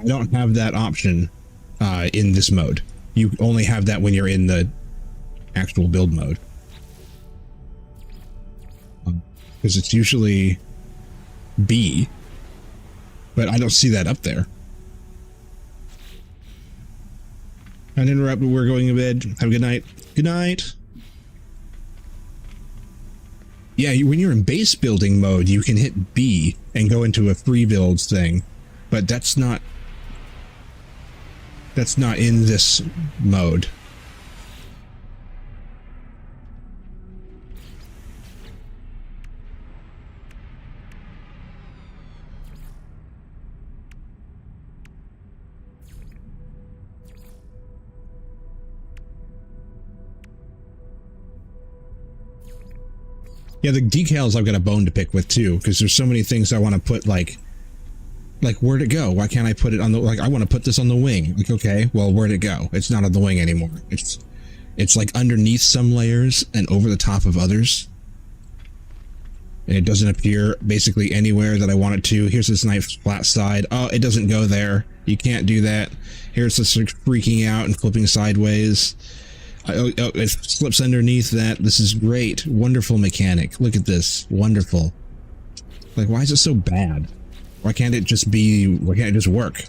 don't have that option in this mode. You only have that when you're in the actual build mode. Because it's usually B, but I don't see that up there. Uninterrupted, we're going to bed. Have a good night. Good night. Yeah, when you're in base building mode, you can hit B and go into a free builds thing, but that's not in this mode. Yeah, the decals I've got a bone to pick with too, because there's so many things I want to put like Like, where'd it go? Why can't I put it on the, like, I want to put this on the wing. Like, okay, well, where'd it go? It's not on the wing anymore. It's like underneath some layers and over the top of others. And it doesn't appear basically anywhere that I want it to. Here's this nice flat side. Oh, it doesn't go there. You can't do that. Here's this freaking out and flipping sideways. Oh, it slips underneath that. This is great. Wonderful mechanic. Look at this. Wonderful. Like, why is it so bad? Why can't it just work?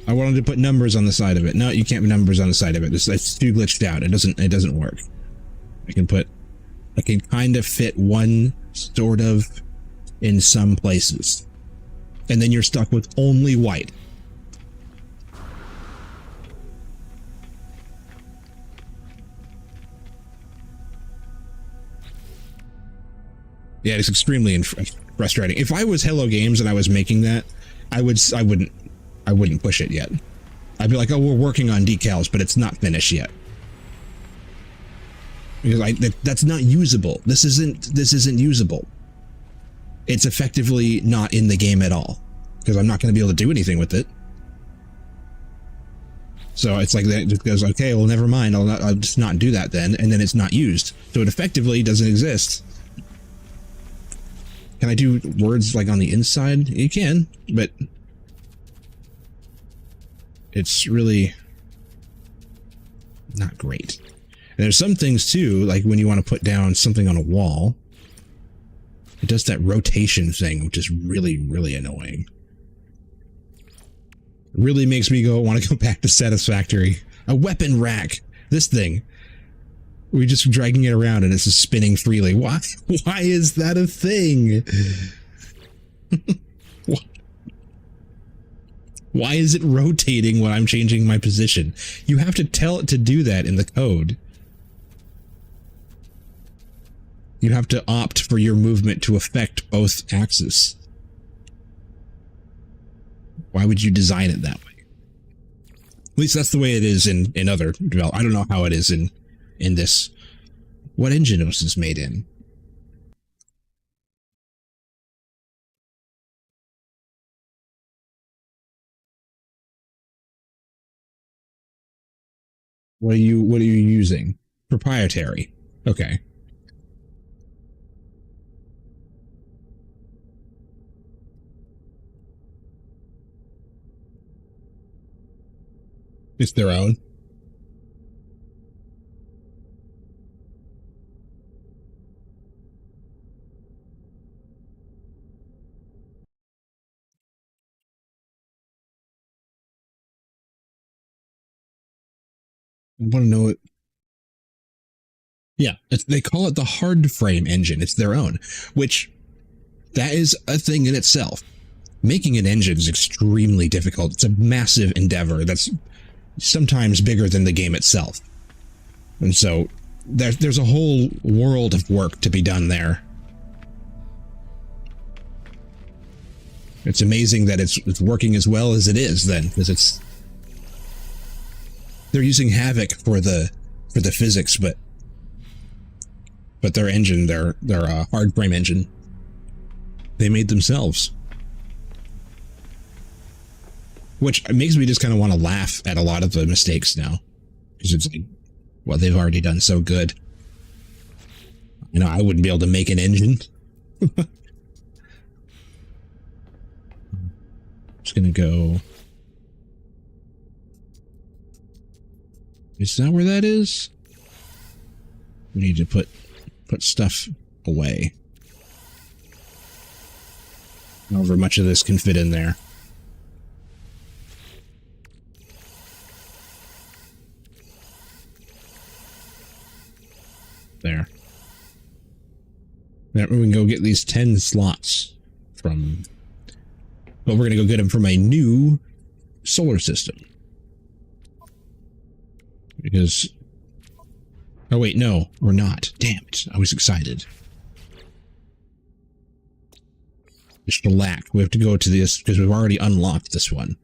I wanted to put numbers on the side of it. No, you can't put numbers on the side of it. It's too glitched out. It doesn't work. I can kind of fit one sort of in some places. And then you're stuck with only white. Yeah, it's extremely frustrating. If I was Hello Games and I was making that, I wouldn't push it yet. I'd be like, oh, we're working on decals, but it's not finished yet. Because that's not usable. This isn't usable. It's effectively not in the game at all. Because I'm not going to be able to do anything with it. So it's like that just goes, okay, well, never mind. I'll just not do that then. And then it's not used. So it effectively doesn't exist. Can I do words like on the inside? You can, but it's really not great. And there's some things too, like when you want to put down something on a wall, it does that rotation thing, which is really, really annoying. It really makes me want to go back to Satisfactory. A weapon rack. This thing. We're just dragging it around and it's just spinning freely. Why? Why is that a thing? Why is it rotating when I'm changing my position? You have to tell it to do that in the code. You have to opt for your movement to affect both axes. Why would you design it that way? At least that's the way it is in other development. I don't know how it is in this. What engine was this made in? What are you using? Proprietary. Okay. It's their own. I want to know it. Yeah, they call it the hard frame engine. It's their own, which that is a thing in itself. Making an engine is extremely difficult. It's a massive endeavor that's sometimes bigger than the game itself. And so there's a whole world of work to be done there. It's amazing that it's working as well as it is then, because they're using Havoc for the physics, but their engine, their hard frame engine, they made themselves. Which makes me just kind of want to laugh at a lot of the mistakes now. Because it's like, well, they've already done so good. You know, I wouldn't be able to make an engine. Just gonna go. Is that where that is? We need to put stuff away. However much of this can fit in there. There. Now we can go get these 10 slots from... But we're going to go get them from a new solar system. Because... Oh wait, no, we're not. Damn it, I was excited. Shellac. We have to go to this because we've already unlocked this one.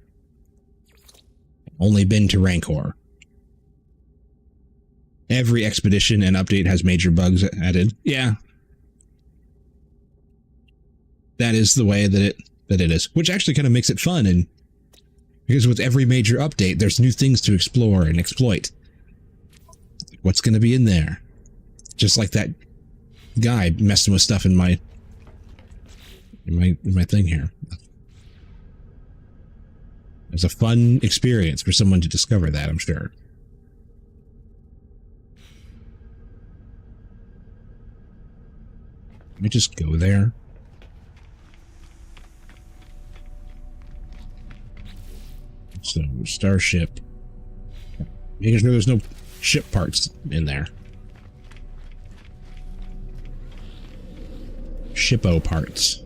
Only been to Rancor. Every expedition and update has major bugs added. Yeah. that is the way that it is, which actually kind of makes it fun. And because with every major update, there's new things to explore and exploit. What's going to be in there? Just like that guy messing with stuff in my thing here. It's a fun experience for someone to discover that, I'm sure. Let me just go there. So, starship. Making sure there's no ship parts in there. Shippo parts.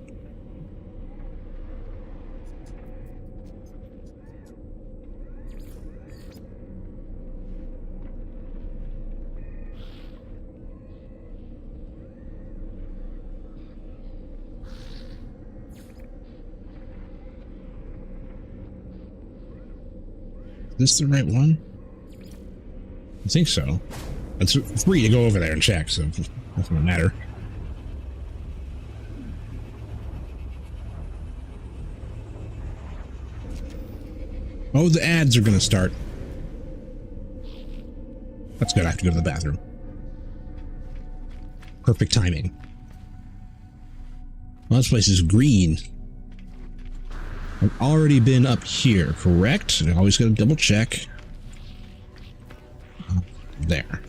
Is this the right one? I think so. It's free to go over there and check, so it doesn't matter. Oh, the ads are going to start. That's good. I have to go to the bathroom. Perfect timing. Well, this place is green. I've already been up here, correct? I always got to double check. There.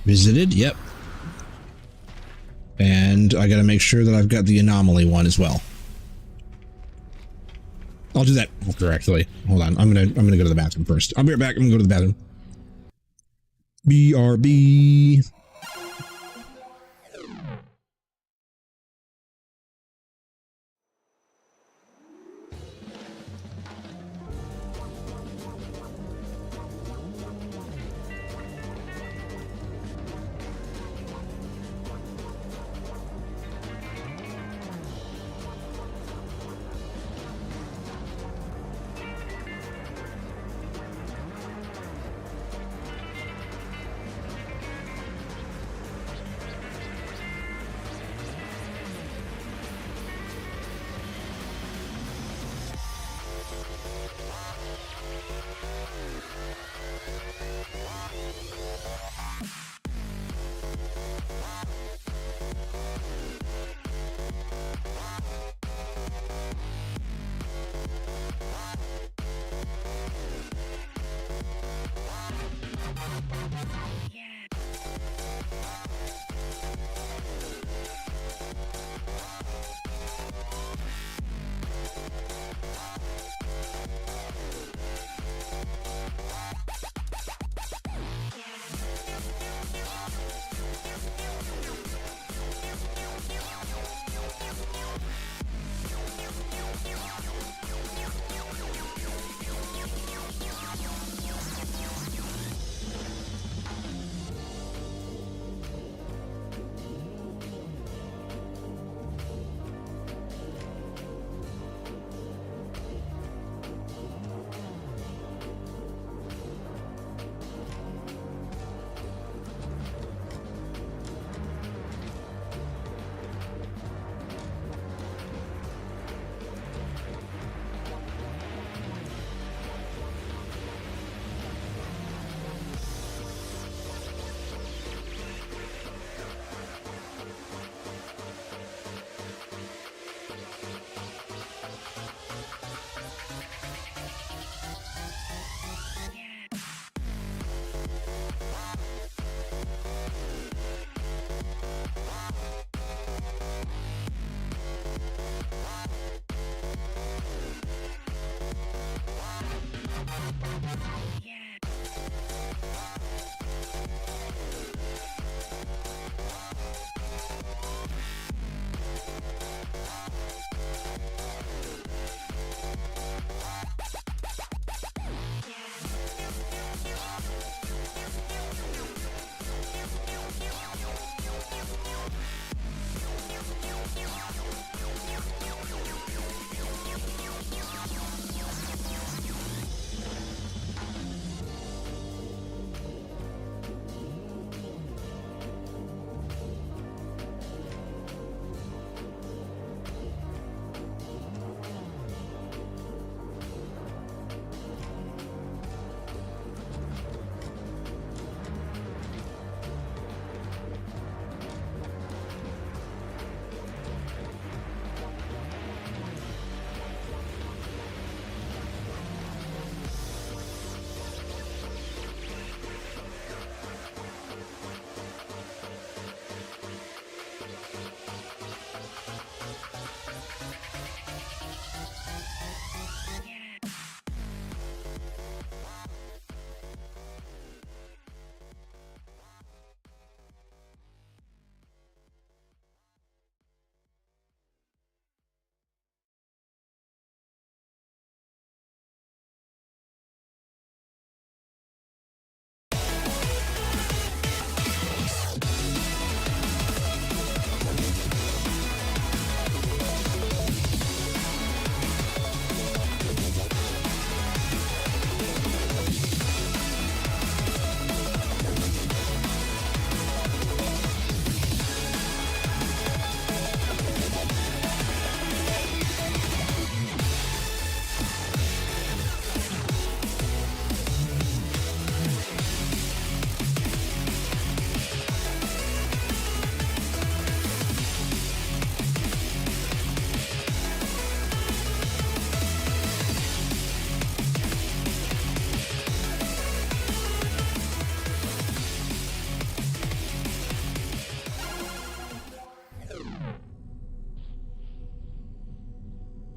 Visited, yep. And I got to make sure that I've got the anomaly one as well. I'll do that after, actually. Hold on. I'm gonna go to the bathroom first. I'll be right back. I'm gonna go to the bathroom. BRB.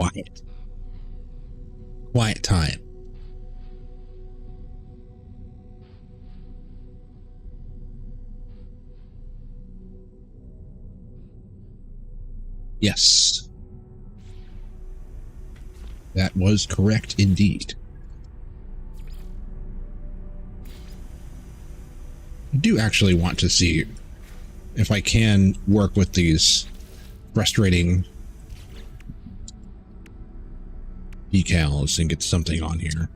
quiet. Quiet time. Yes. That was correct indeed. I do actually want to see if I can work with these frustrating decals and get something on here.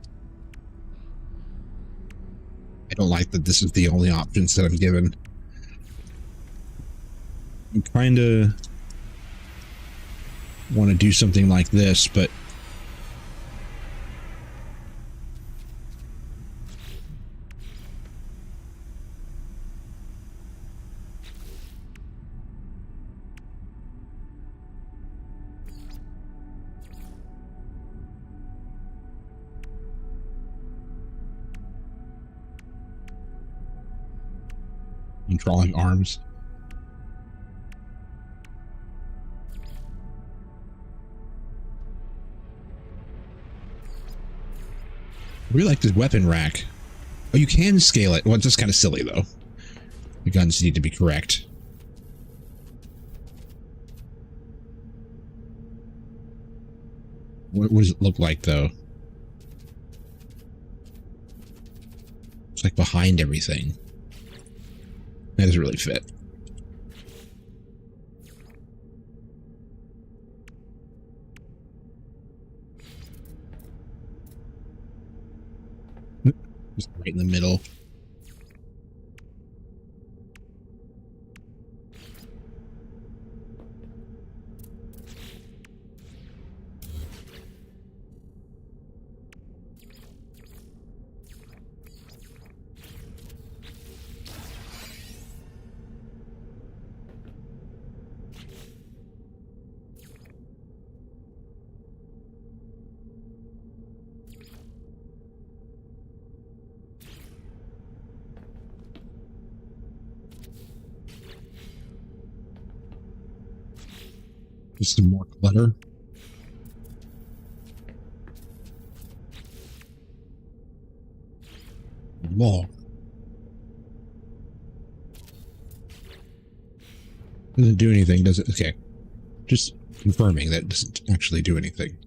I don't like that this is the only options that I'm given. I kind of want to do something like this, but controlling arms. I really like this weapon rack. Oh, you can scale it. Well, it's just kind of silly, though. The guns need to be correct. What does it look like, though? It's like behind everything. That doesn't really fit. Just right in the middle. Just some more clutter. Log. Doesn't do anything, does it? Okay. Just confirming that it doesn't actually do anything.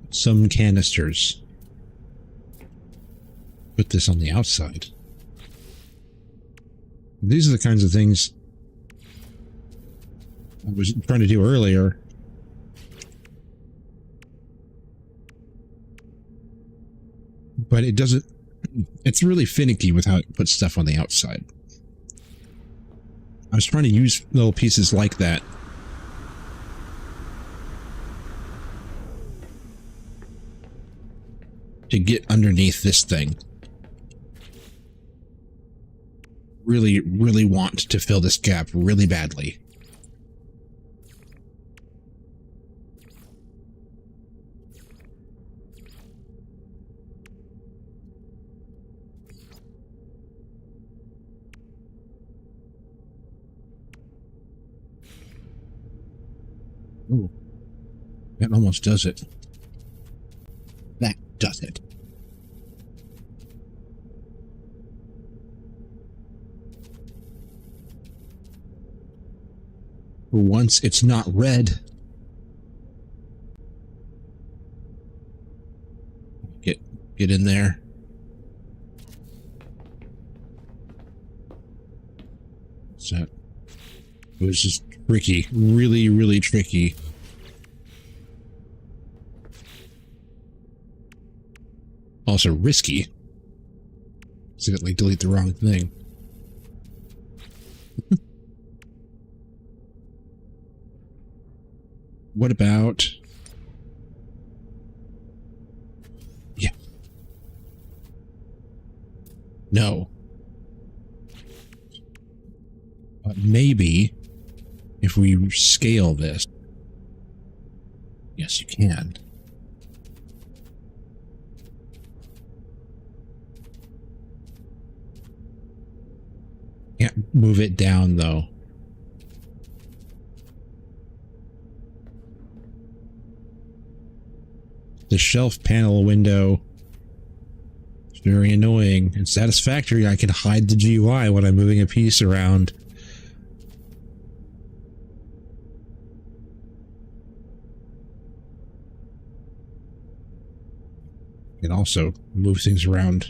Some canisters. Put this on the outside. These are the kinds of things I was trying to do earlier. But it doesn't... It's really finicky with how it puts stuff on the outside. I was trying to use little pieces like that. To get underneath this thing. Really, really want to fill this gap really badly. Ooh, that almost does it. That does it. For once, it's not red. Get in there. What's that? It was just tricky. Really, really tricky. Also risky. Accidentally delete the wrong thing. What about... Yeah. No. But maybe if we scale this... Yes, you can. Can't move it down, though. shelf panel window. It's very annoying and satisfactory. I can hide the GUI when I'm moving a piece around. I can also move things around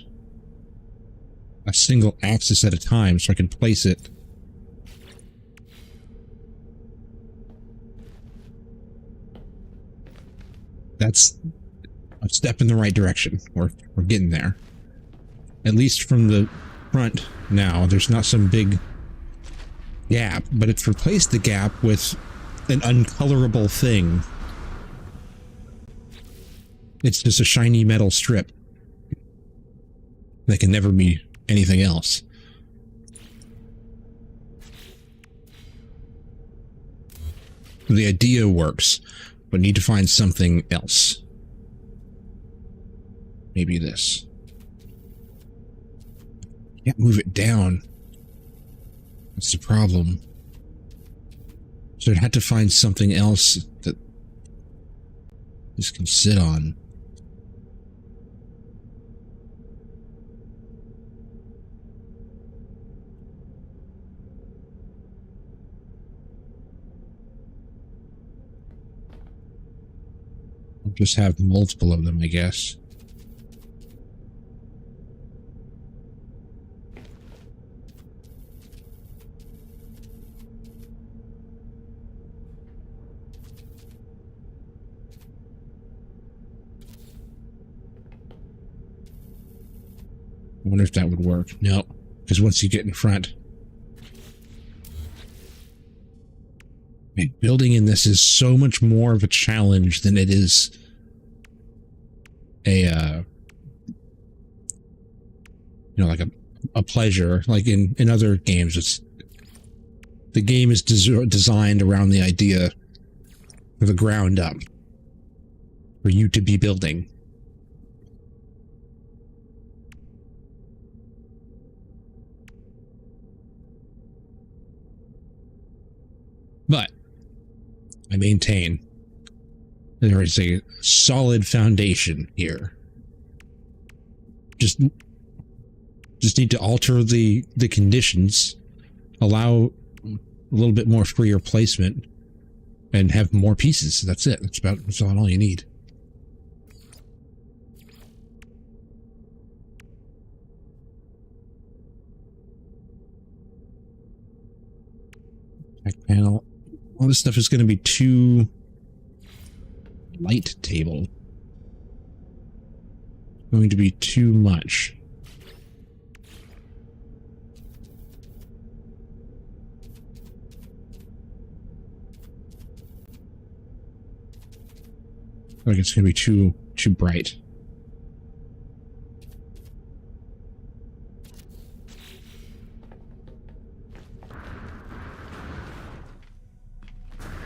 a single axis at a time so I can place it. That's a step in the right direction. We're getting there. At least from the front now, there's not some big gap, but it's replaced the gap with an uncolorable thing. It's just a shiny metal strip that can never be anything else. The idea works, but need to find something else. Maybe this. Can't move it down. That's the problem. So I'd have to find something else that this can sit on. I'll just have multiple of them, I guess. I wonder if that would work. No, because once you get in front... Building in this is so much more of a challenge than it is a, like a pleasure. Like in other games, the game is designed around the idea of the ground up for you to be building. But I maintain there is a solid foundation here. Just need to alter the conditions, allow a little bit more freer placement, and have more pieces. That's it. That's all you need. Back panel. All this stuff is going to be too light table. Going to be too much. Like it's going to be too bright.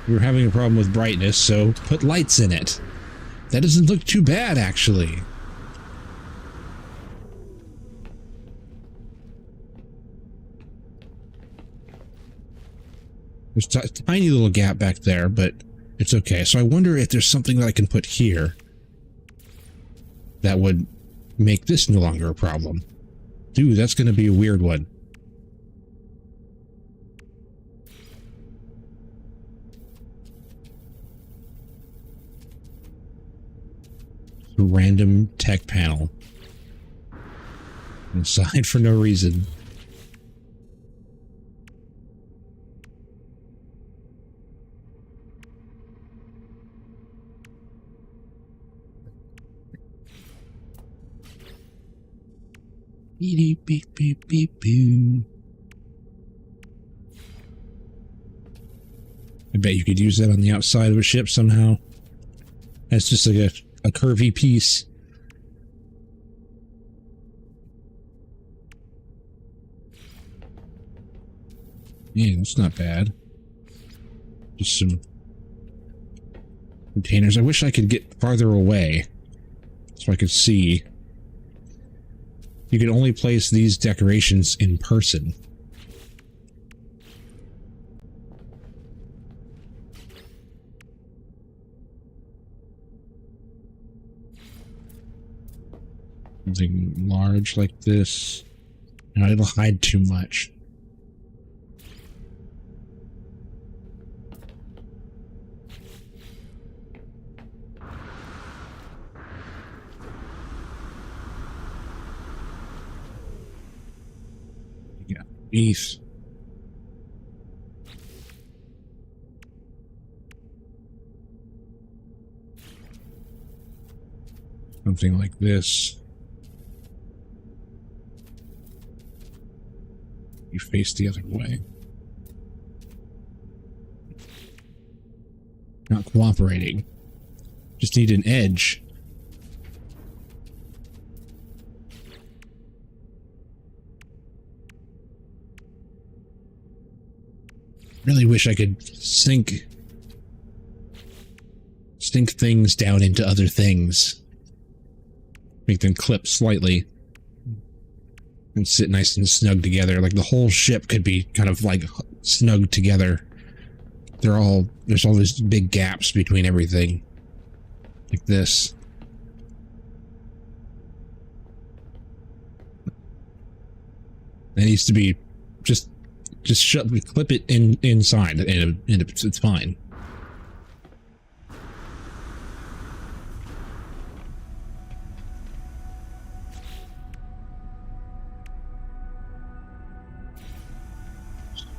We were having a problem with brightness, so put lights in it. That doesn't look too bad, actually. There's a tiny little gap back there, but it's okay. So I wonder if there's something that I can put here that would make this no longer a problem. Dude, that's going to be a weird one. Random tech panel inside for no reason. Beep beep beep beep beep. I bet you could use that on the outside of a ship somehow. That's just like a curvy piece. Yeah, that's not bad. Just some containers. I wish I could get farther away so I could see. You can only place these decorations in person. Something large like this. No, it'll hide too much. Yeah, beef. Something like this. You face the other way. Not cooperating. Just need an edge. Really wish I could sink things down into other things. Make them clip slightly. And sit nice and snug together. Like the whole ship could be kind of like snug together. There's all these big gaps between everything. Like this. That needs to be just clip it inside and it's fine.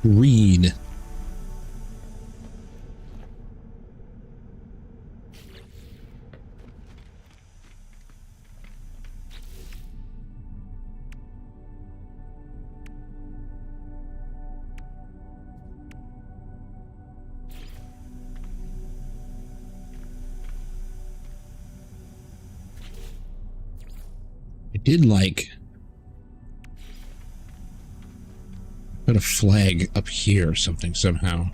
Read. I did like put a flag up here or something somehow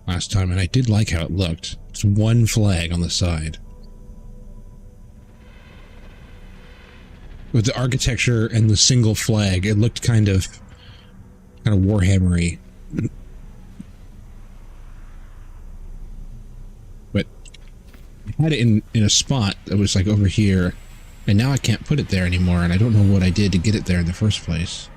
last time, and I did like how it looked. It's one flag on the side. With the architecture and the single flag, it looked kind of Warhammer-y. But I had it in a spot that was like over here, and now I can't put it there anymore, and I don't know what I did to get it there in the first place.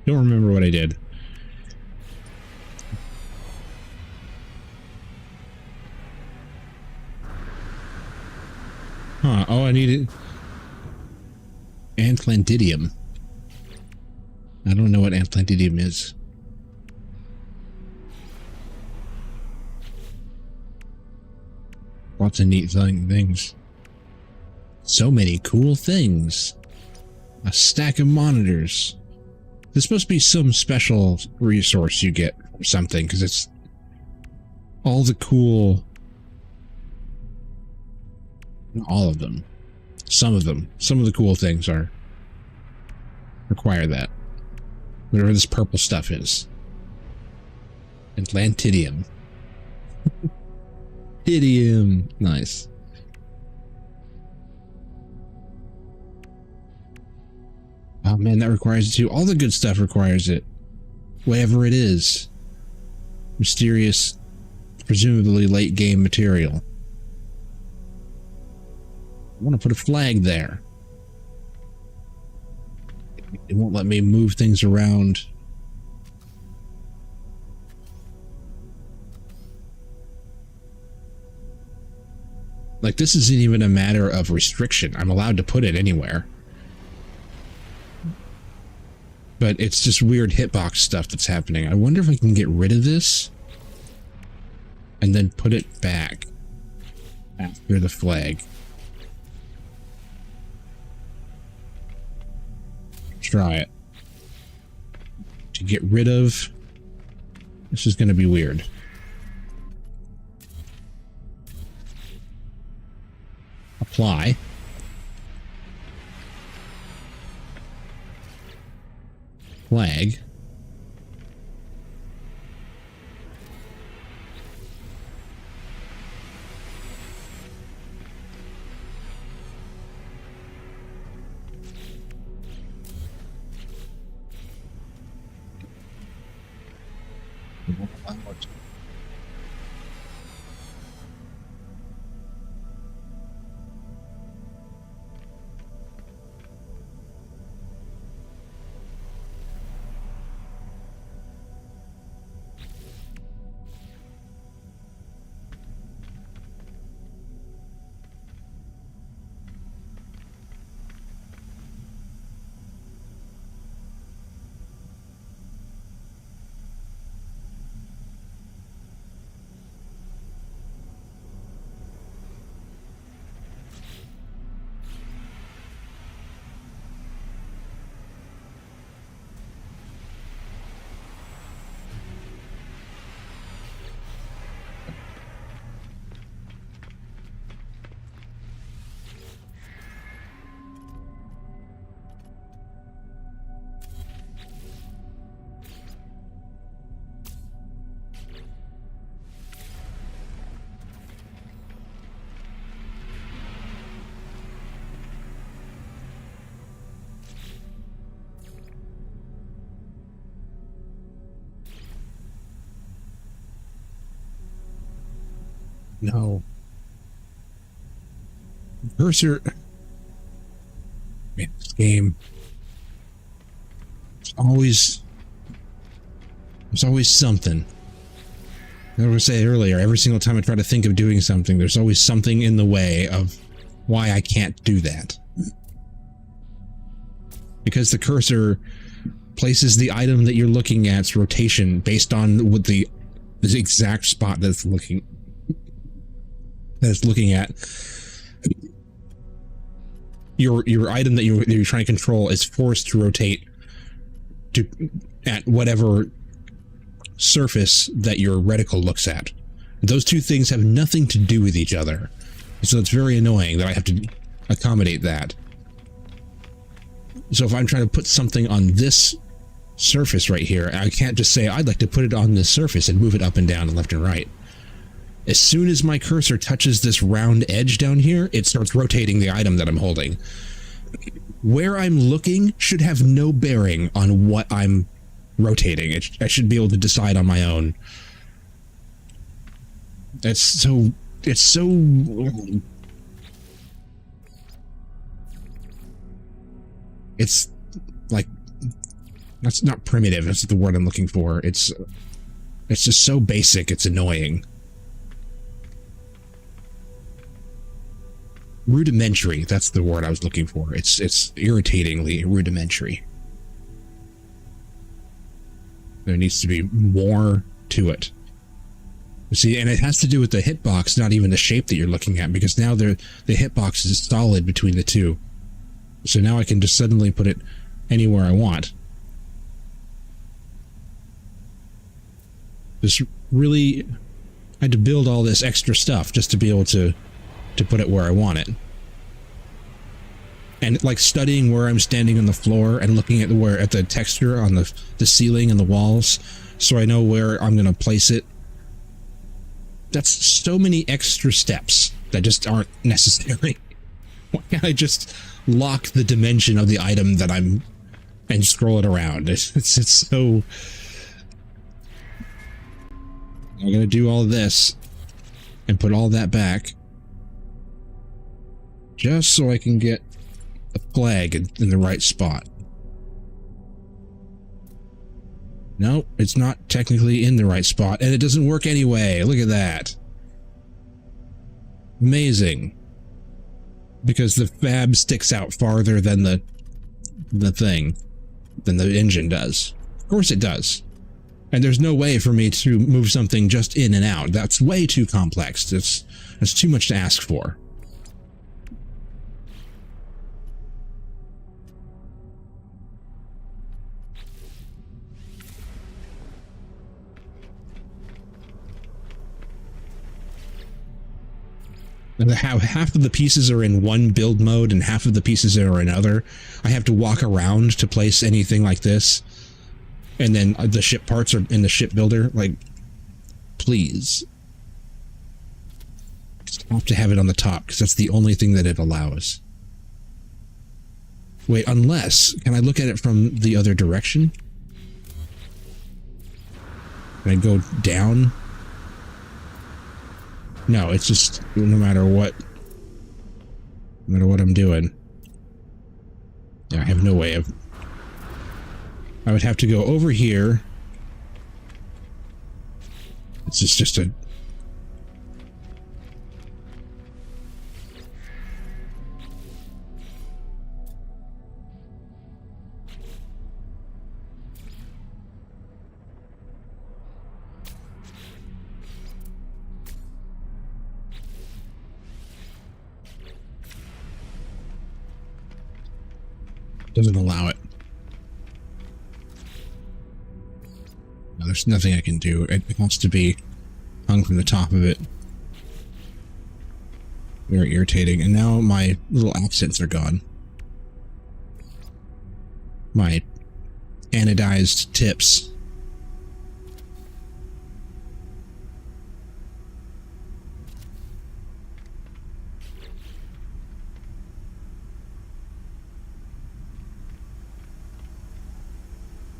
Don't remember what I did. Huh. Oh, I needed Atlantidium. I don't know what Atlantidium is. Lots of neat things. So many cool things. A stack of monitors. This must be some special resource you get or something, because it's all the cool... Not all of them. Some of them. Some of the cool things require that. Whatever this purple stuff is. Atlantidium. Idiom. Nice. Oh man, that requires it too. All the good stuff requires it. Whatever it is. Mysterious, presumably late game material. I want to put a flag there. It won't let me move things around. Like, this isn't even a matter of restriction. I'm allowed to put it anywhere. But it's just weird hitbox stuff that's happening. I wonder if I can get rid of this and then put it back after the flag. Try it. To get rid of... This is going to be weird. Apply. Flag. won't allow it. No. Cursor. Man, this game. There's always something. I was say earlier, every single time I try to think of doing something, there's always something in the way of why I can't do that. Because the cursor places the item that you're looking at's rotation based on what the exact spot that it's looking at. Your item that you're trying to control is forced to rotate at whatever surface that your reticle looks at. Those two things have nothing to do with each other. So it's very annoying that I have to accommodate that. So if I'm trying to put something on this surface right here, I can't just say, I'd like to put it on this surface and move it up and down and left and right. As soon as my cursor touches this round edge down here, it starts rotating the item that I'm holding. Where I'm looking should have no bearing on what I'm rotating. I should be able to decide on my own. It's so it's like, that's not primitive, that's the word I'm looking for. It's just so basic, it's annoying. Rudimentary, that's the word I was looking for. It's irritatingly rudimentary. There needs to be more to it. See, and it has to do with the hitbox, not even the shape that you're looking at, because now the hitbox is solid between the two. So now I can just suddenly put it anywhere I want. Just really, I had to build all this extra stuff just to be able to put it where I want it. And like studying where I'm standing on the floor and looking at the texture on the ceiling and the walls, so I know where I'm going to place it. That's so many extra steps that just aren't necessary. Why can't I just lock the dimension of the item that I'm and scroll it around? It's so. I'm going to do all this and put all that back just so I can get a flag in the right spot. No, it's not technically in the right spot, and it doesn't work anyway. Look at that. Amazing. Because the fab sticks out farther than the engine does. Of course it does. And there's no way for me to move something just in and out. That's way too complex. That's too much to ask for. And how half of the pieces are in one build mode and half of the pieces are in another. I have to walk around to place anything like this. And then the ship parts are in the ship builder. Like, please. Just have to have it on the top because that's the only thing that it allows. Wait, unless, can I look at it from the other direction? Can I go down? No, it's just no matter what I'm doing. Yeah, I have no way of... I would have to go over here. It's just a... Doesn't allow it. No, there's nothing I can do. It has to be hung from the top of it. Very irritating. And now my little accents are gone. My anodized tips.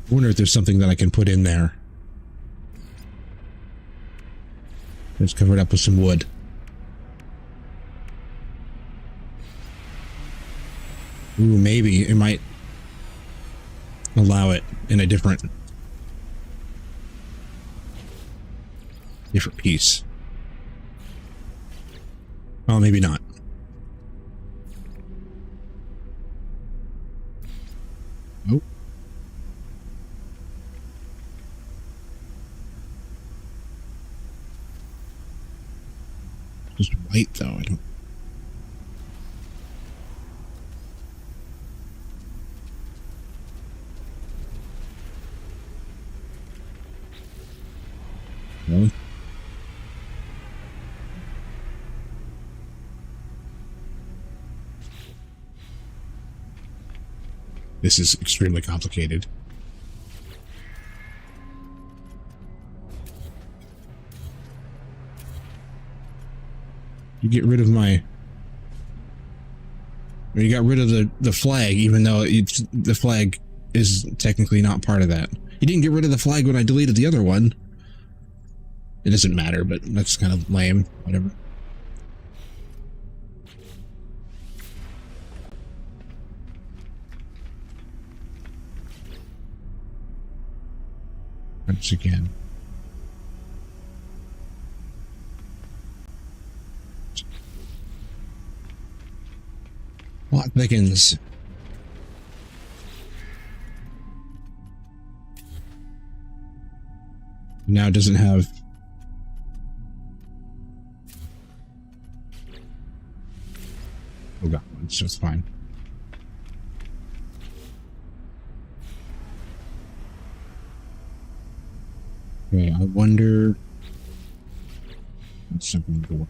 I wonder if there's something that I can put in there. It's covered up with some wood. Ooh, maybe it might allow it in a different piece. Oh, maybe not. Oh. Just white, though. I don't... No. This is extremely complicated. You get rid of my... You got rid of the flag, even though the flag is technically not part of that. You didn't get rid of the flag when I deleted the other one. It doesn't matter, but that's kind of lame. Whatever. Once again. Plot thickens. Now it doesn't have... Oh god, it's just fine. Okay, I wonder... What's something to work?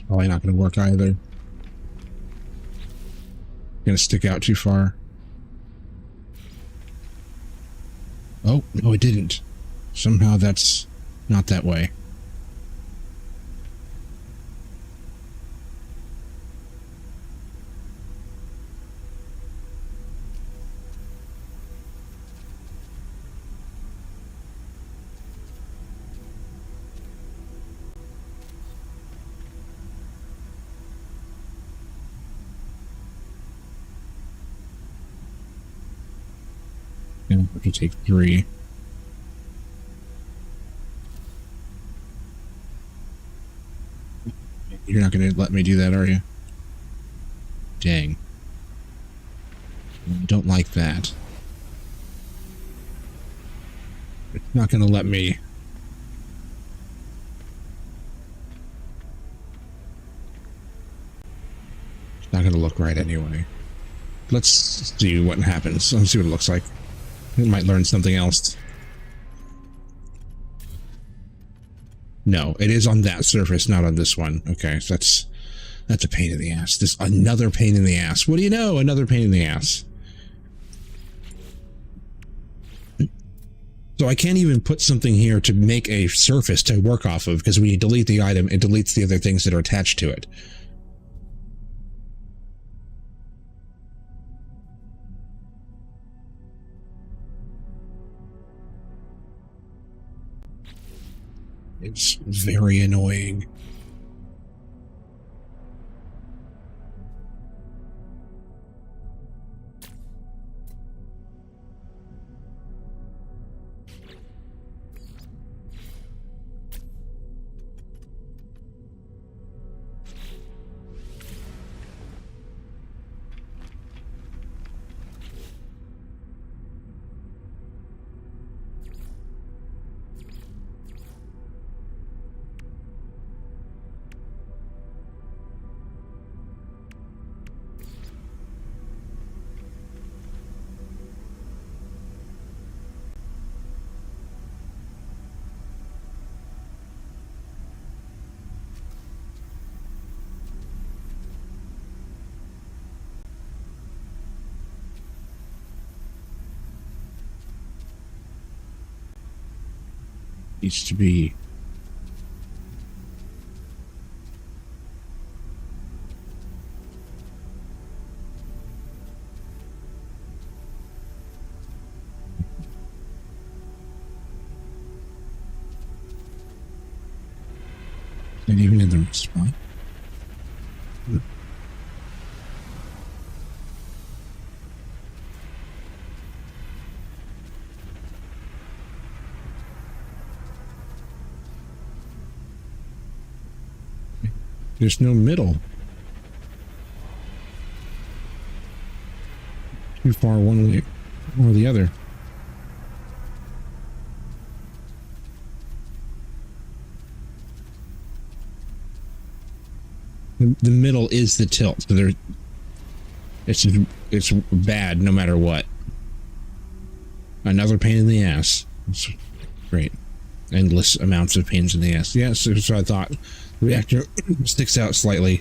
Probably not going to work either. Going to stick out too far. Oh, no, it didn't. Somehow that's not that way. Gonna have to take 3. You're not gonna let me do that, are you? Dang. I don't like that. It's not gonna let me. It's not gonna look right anyway. Let's see what happens. Let's see what it looks like. We might learn something else. No, it is on that surface, not on this one. Okay, so that's a pain in the ass. This another pain in the ass. What do you know? Another pain in the ass. So I can't even put something here to make a surface to work off of, because when you delete the item, it deletes the other things that are attached to it. It's very annoying. Needs to be not even in the right spot. There's no middle. Too far one way or the other. The middle is the tilt, so it's bad no matter what. Another pain in the ass. It's great. Endless amounts of pains in the ass. Yes, so I thought. The reactor sticks out slightly.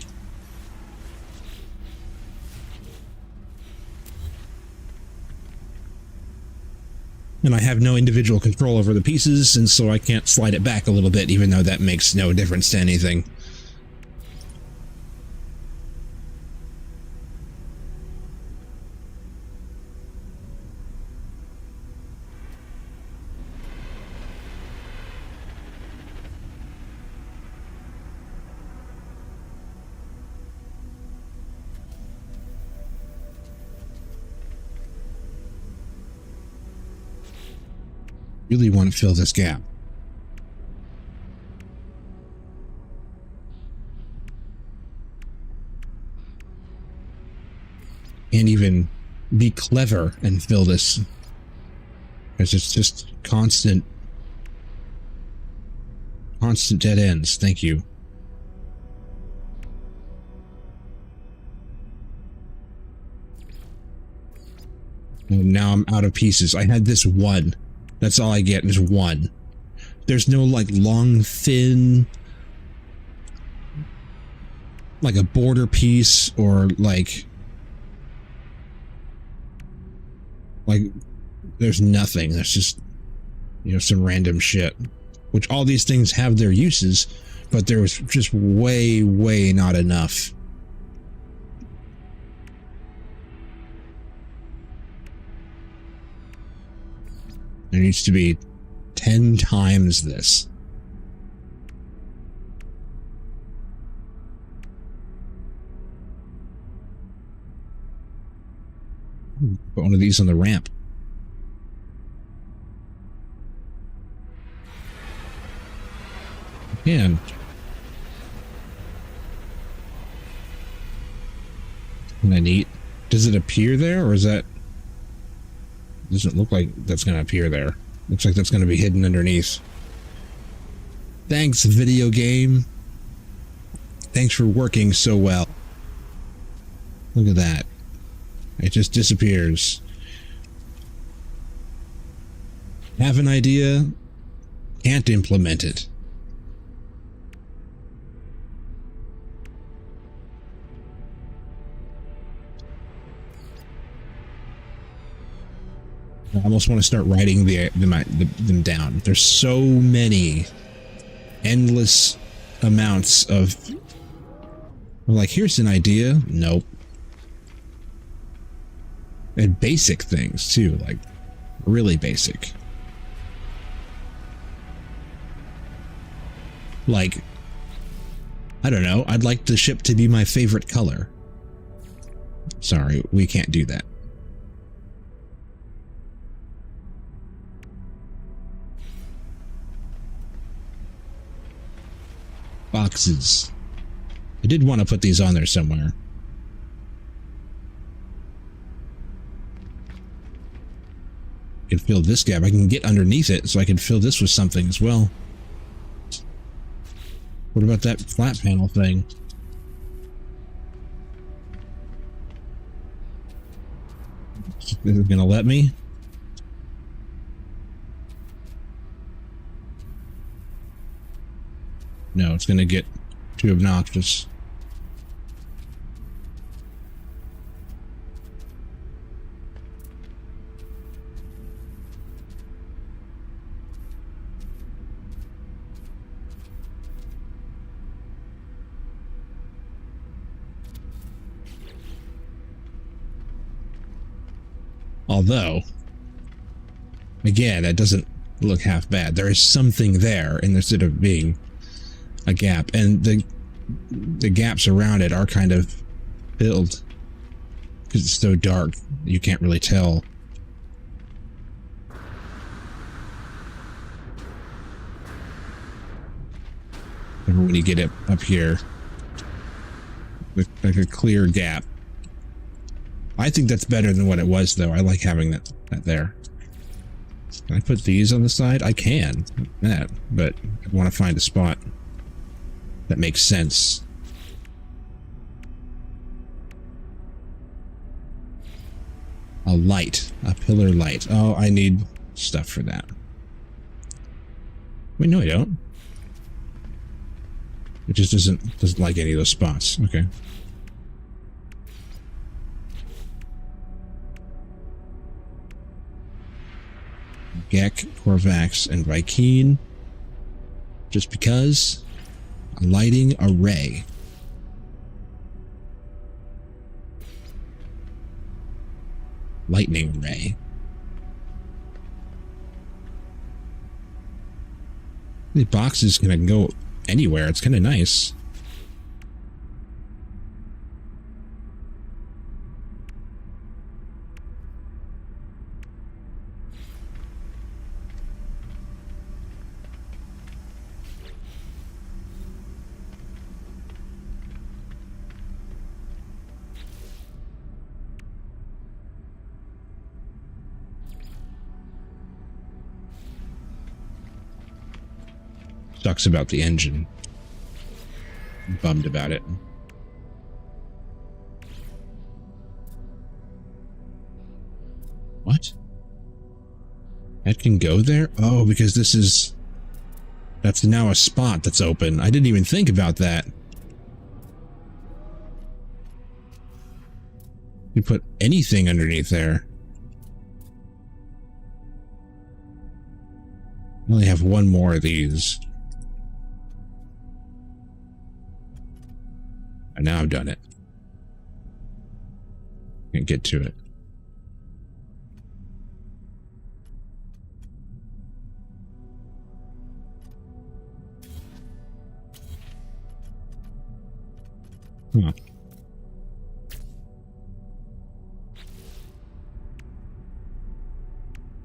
And I have no individual control over the pieces, and so I can't slide it back a little bit, even though that makes no difference to anything. Really want to fill this gap. And even be clever and fill this, because it's just constant dead ends. Thank you. And now I'm out of pieces. I had this one. That's all I get is one. There's no like long, thin, like a border piece or like there's nothing. There's just, you know, some random shit, which all these things have their uses, but there was just way not enough. There needs to be 10 times this. Put one of these on the ramp. And isn't that neat? Does it appear there, or is that? Doesn't look like that's going to appear there. Looks like that's going to be hidden underneath. Thanks, video game. Thanks for working so well. Look at that. It just disappears. Have an idea, can't implement it. I almost want to start writing them down. There's so many endless amounts of like, here's an idea. Nope. And basic things too, like really basic. Like, I don't know, I'd like the ship to be my favorite color. Sorry, we can't do that. Boxes. I did want to put these on there somewhere. I can fill this gap. I can get underneath it so I can fill this with something as well. What about that flat panel thing? Is it gonna let me? No, it's gonna get too obnoxious. Although, again, that doesn't look half bad. There is something there instead of being a gap, and the gaps around it are kind of filled because it's so dark you can't really tell. Remember when you get it up here, like a clear gap. I think that's better than what it was, though. I like having that there. Can I put these on the side? I can, that, but I want to find a spot that makes sense. A light, a pillar light. Oh, I need stuff for that. Wait, no, I don't. It just doesn't like any of those spots. Okay. Gek, Korvax, and Vikeen. Just because. A lighting array. Lightning array. The boxes can go anywhere. It's kind of nice. Sucks about the engine. I'm bummed about it. What? That can go there? Oh, because that's now a spot that's open. I didn't even think about that. You put anything underneath there. I only have one more of these. And now I've done it. Can't get to it. Huh.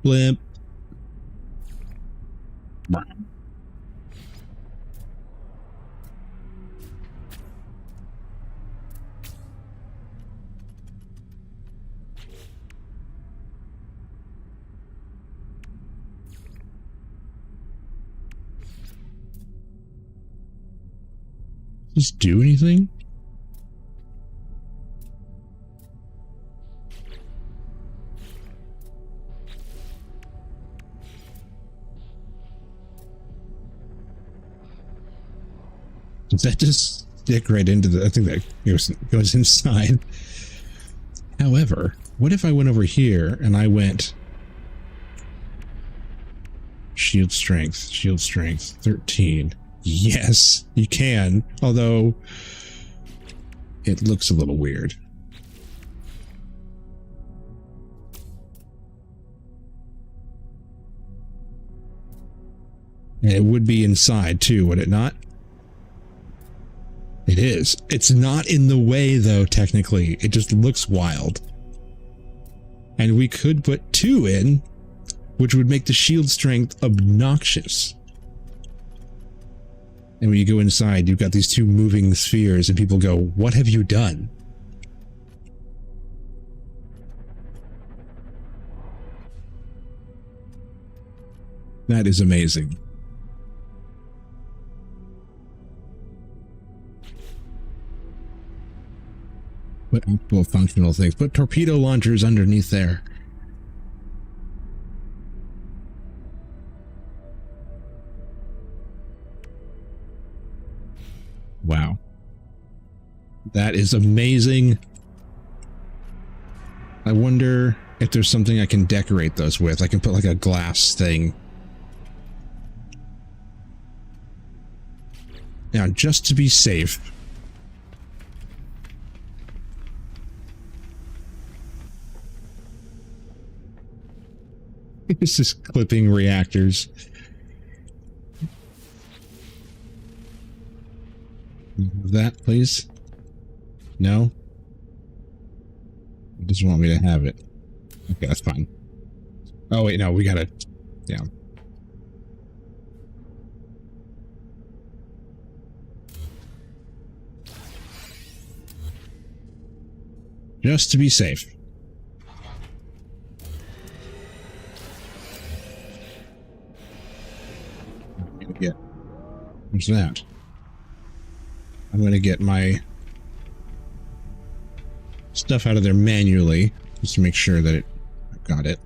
Blimp. Just do anything? Does that just stick right into the... I think that goes inside. However, what if I went over here and I went... Shield strength, 13. Yes, you can. Although, it looks a little weird. And it would be inside too, would it not? It is. It's not in the way, though, technically. It just looks wild. And we could put 2 in, which would make the shield strength obnoxious. And when you go inside, you've got these 2 moving spheres, and people go, "What have you done?" That is amazing. What actual functional things? Put torpedo launchers underneath there. Wow. That is amazing. I wonder if there's something I can decorate those with. I can put like a glass thing. Now, just to be safe. It's just clipping reactors. That, please? No? It doesn't want me to have it. Okay, that's fine. Oh, wait, no, we gotta... Yeah. Just to be safe. I'm gonna get... What's that? I'm gonna get my stuff out of there manually, just to make sure that I've got it.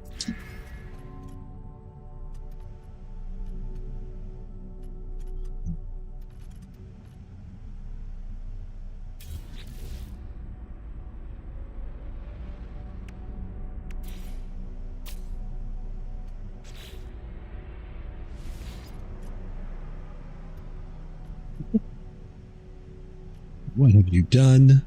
What have you done?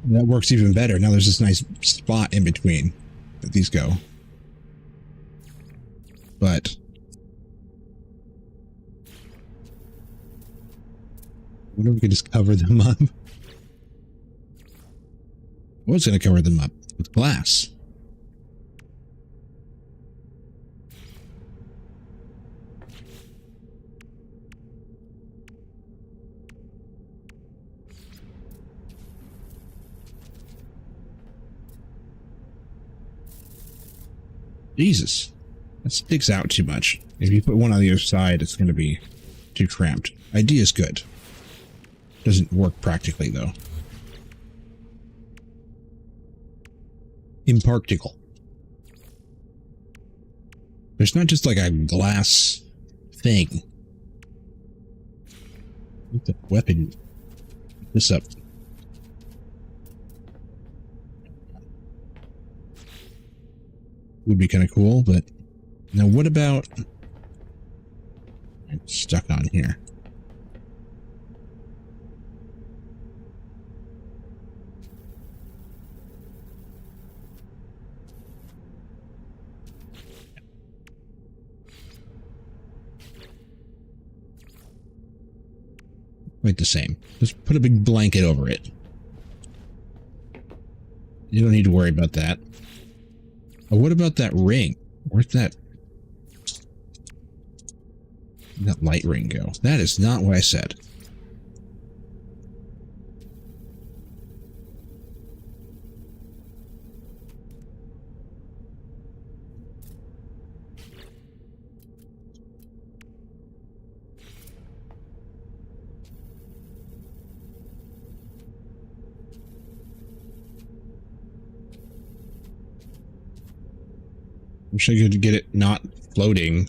That works even better. Now there's this nice spot in between that these go. But what if we could just cover them up? I was going to cover them up with glass. Jesus, that sticks out too much. If you put one on the other side, it's going to be too cramped. Idea's good. Doesn't work practically, though. Impractical. There's not just like a glass thing. What the weapon? Put this up. Would be kind of cool, but now what about... I'm stuck on here. Quite the same. Just put a big blanket over it. You don't need to worry about that. Oh, what about that ring? Where's that light ring go? That is not what I said. Wish I could get it not floating.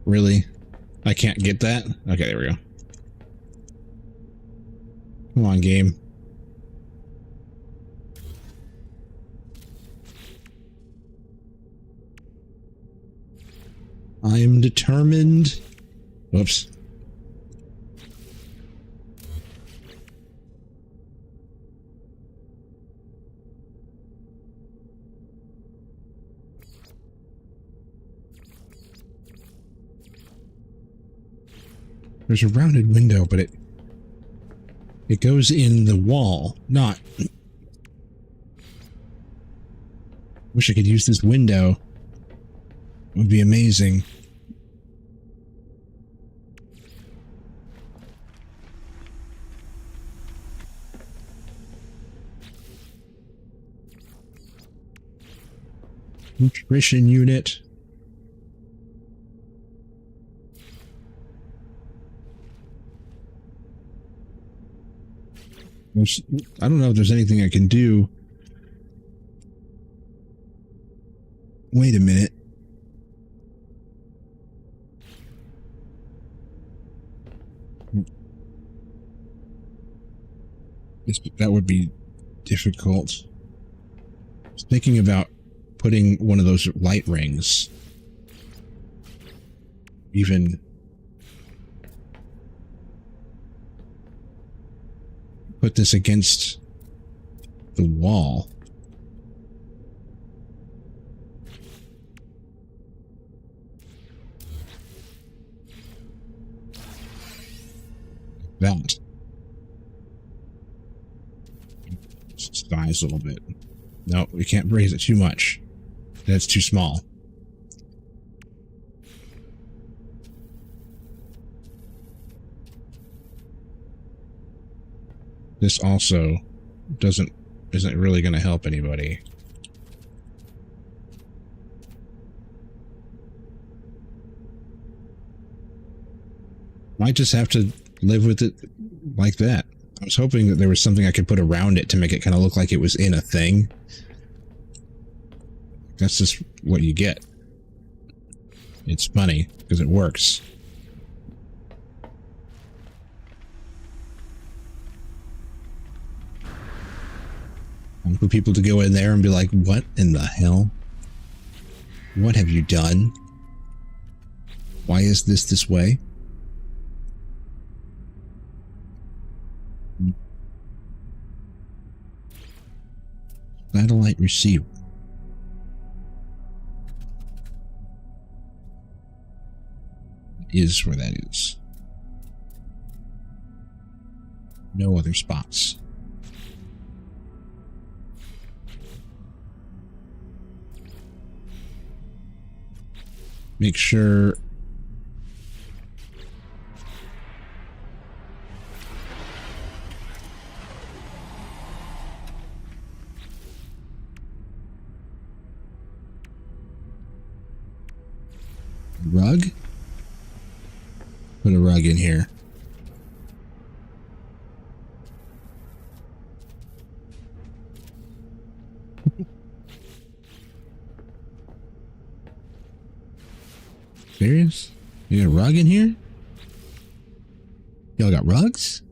Really? I can't get that? Okay, there we go. Come on, game. I am determined. Whoops. There's a rounded window, but it goes in the wall, not. Wish I could use this window. It would be amazing. Nutrition unit. I don't know if there's anything I can do. Wait a minute. That would be difficult. I was thinking about putting one of those light rings. Even put this against the wall. That. Just dies a little bit. No, we can't raise it too much. That's too small. This also isn't really going to help anybody. Might just have to live with it like that. I was hoping that there was something I could put around it to make it kind of look like it was in a thing. That's just what you get. It's funny because it works. For people to go in there and be like, what in the hell? What have you done? Why is this way? Satellite receiver. Is where that is. No other spots. Make sure rug? Put a rug in here. Serious? You got a rug in here? Y'all got rugs?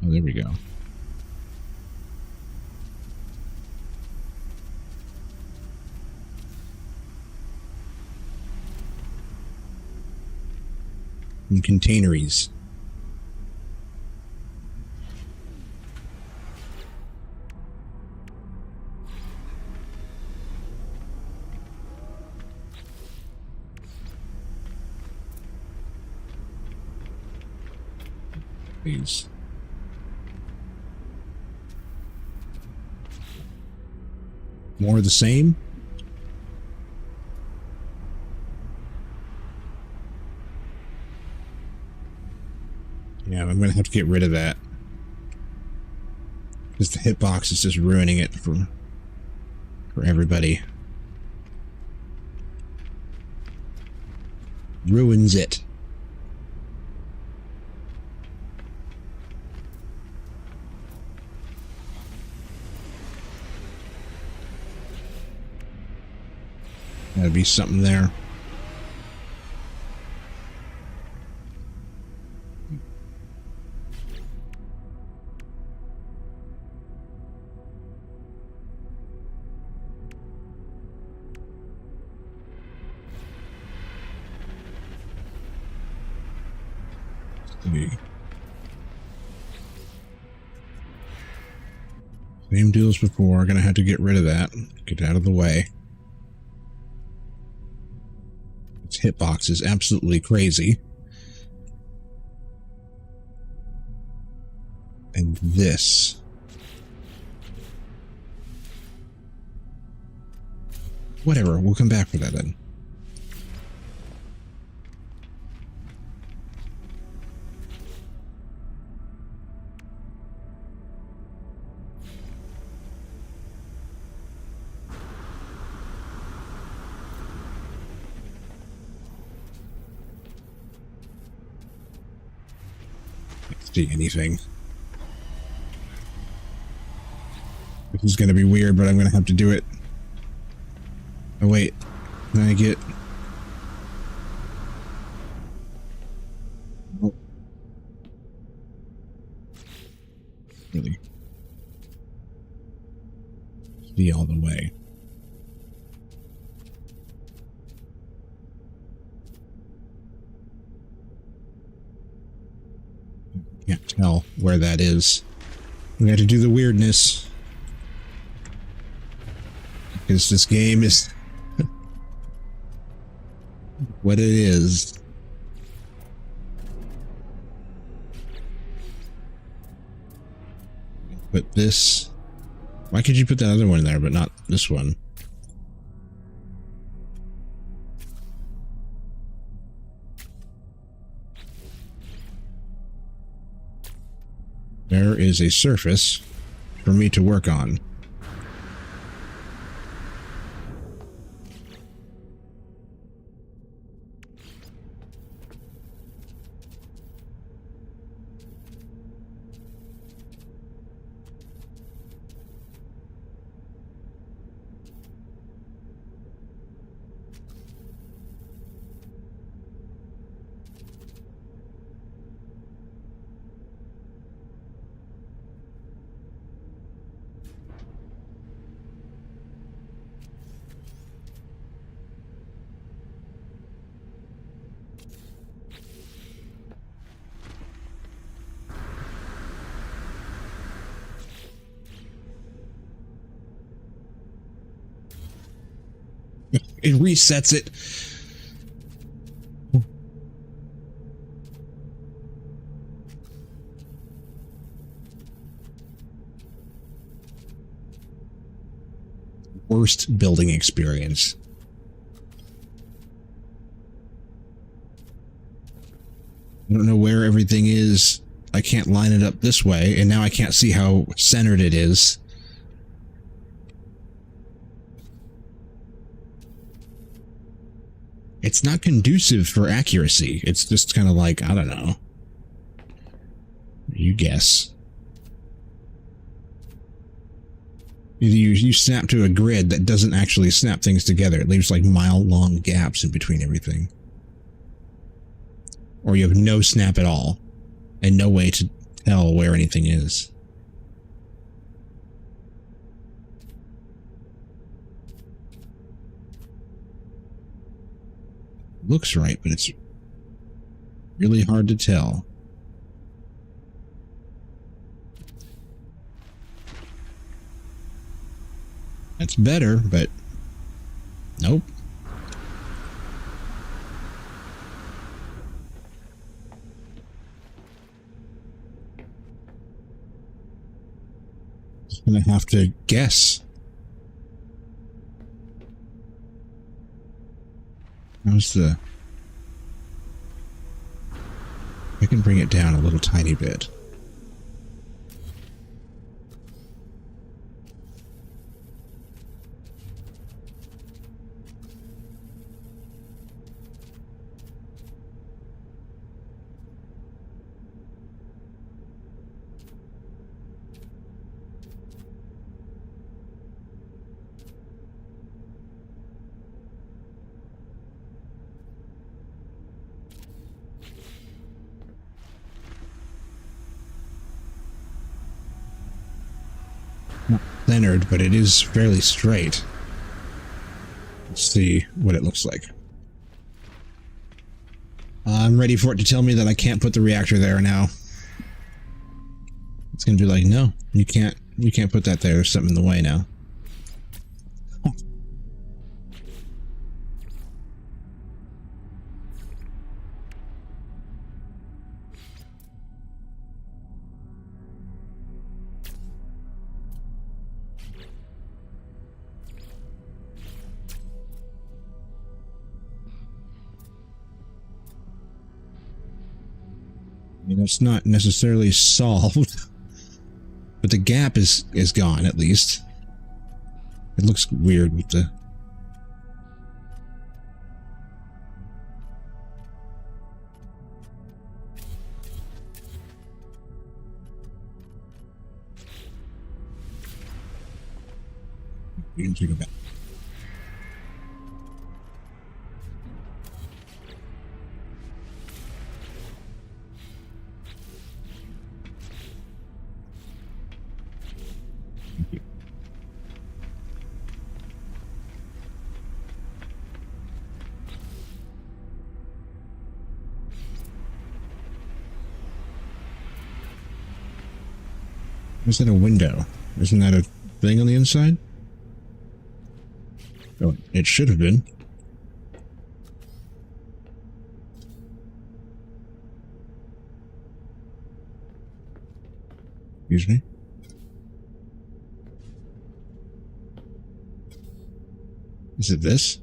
Oh, there we go. And containeries. Please. More of the same? Yeah, I'm going to have to get rid of that. Because the hitbox is just ruining it for everybody. Ruins it. Gotta be something there. Same deal as before. Gonna have to get rid of that. Get out of the way. Its hitbox is absolutely crazy. And this. Whatever, we'll come back for that then. See anything. This is going to be weird, but I'm going to have to do it. Oh wait, can I get... Oh. Really? See all the way. Can't tell where that is. We had to do the weirdness. Because this game is what it is. Put this. Why could you put that other one there, but not this one? There is a surface for me to work on. It resets it. Worst building experience. I don't know where everything is. I can't line it up this way, and now I can't see how centered it is. It's not conducive for accuracy. It's just kind of like, I don't know. You guess. You snap to a grid that doesn't actually snap things together. It leaves like mile-long gaps in between everything. Or you have no snap at all, and no way to tell where anything is. Looks right, but it's really hard to tell. That's better, but nope. Just gonna have to guess. How's the... I can bring it down a little tiny bit. centered, but it is fairly straight. Let's see what it looks like. I'm ready for it to tell me that I can't put the reactor there now. It's gonna be like, no, you can't put that there. There's something in the way now. I mean, it's not necessarily solved, but the gap is gone at least. It looks weird with the... You can take it back. Is that a window? Isn't that a thing on the inside? Oh, it should have been. Excuse me. Is it this?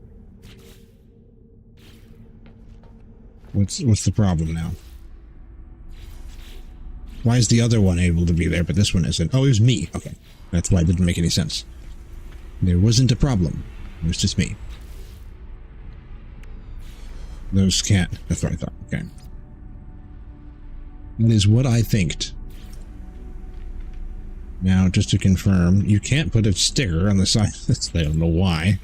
What's the problem now? Why is the other one able to be there, but this one isn't? Oh, it was me. Okay. That's why it didn't make any sense. There wasn't a problem. It was just me. Those can't. That's what I thought. Okay. That is what I thinked. Now, just to confirm, you can't put a sticker on the side. I don't know why.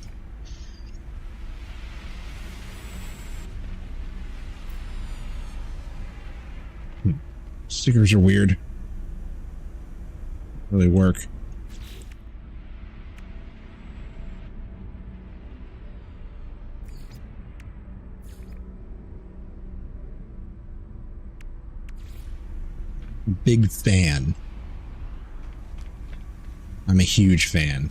Stickers are weird. Really work. Big fan. I'm a huge fan.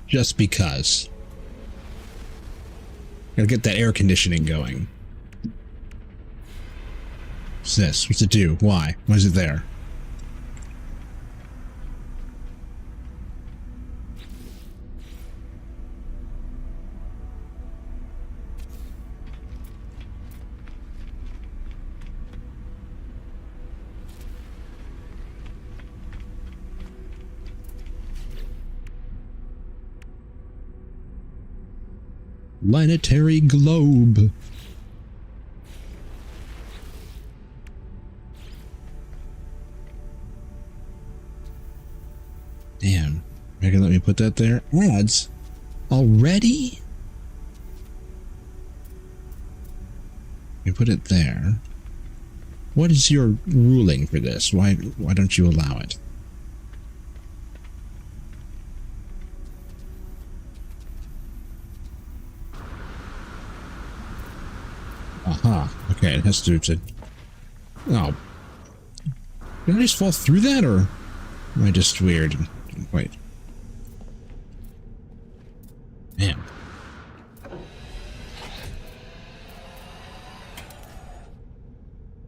Just because. Gotta get that air conditioning going. What's this? What's it do? Why? Why is it there? Planetary globe. Damn. You're gonna let me put that there? Ads? Already? You put it there. What is your ruling for this? Why don't you allow it? Aha. Okay, it has to do. Oh. Did I just fall through that, or am I just weird? Wait. Man.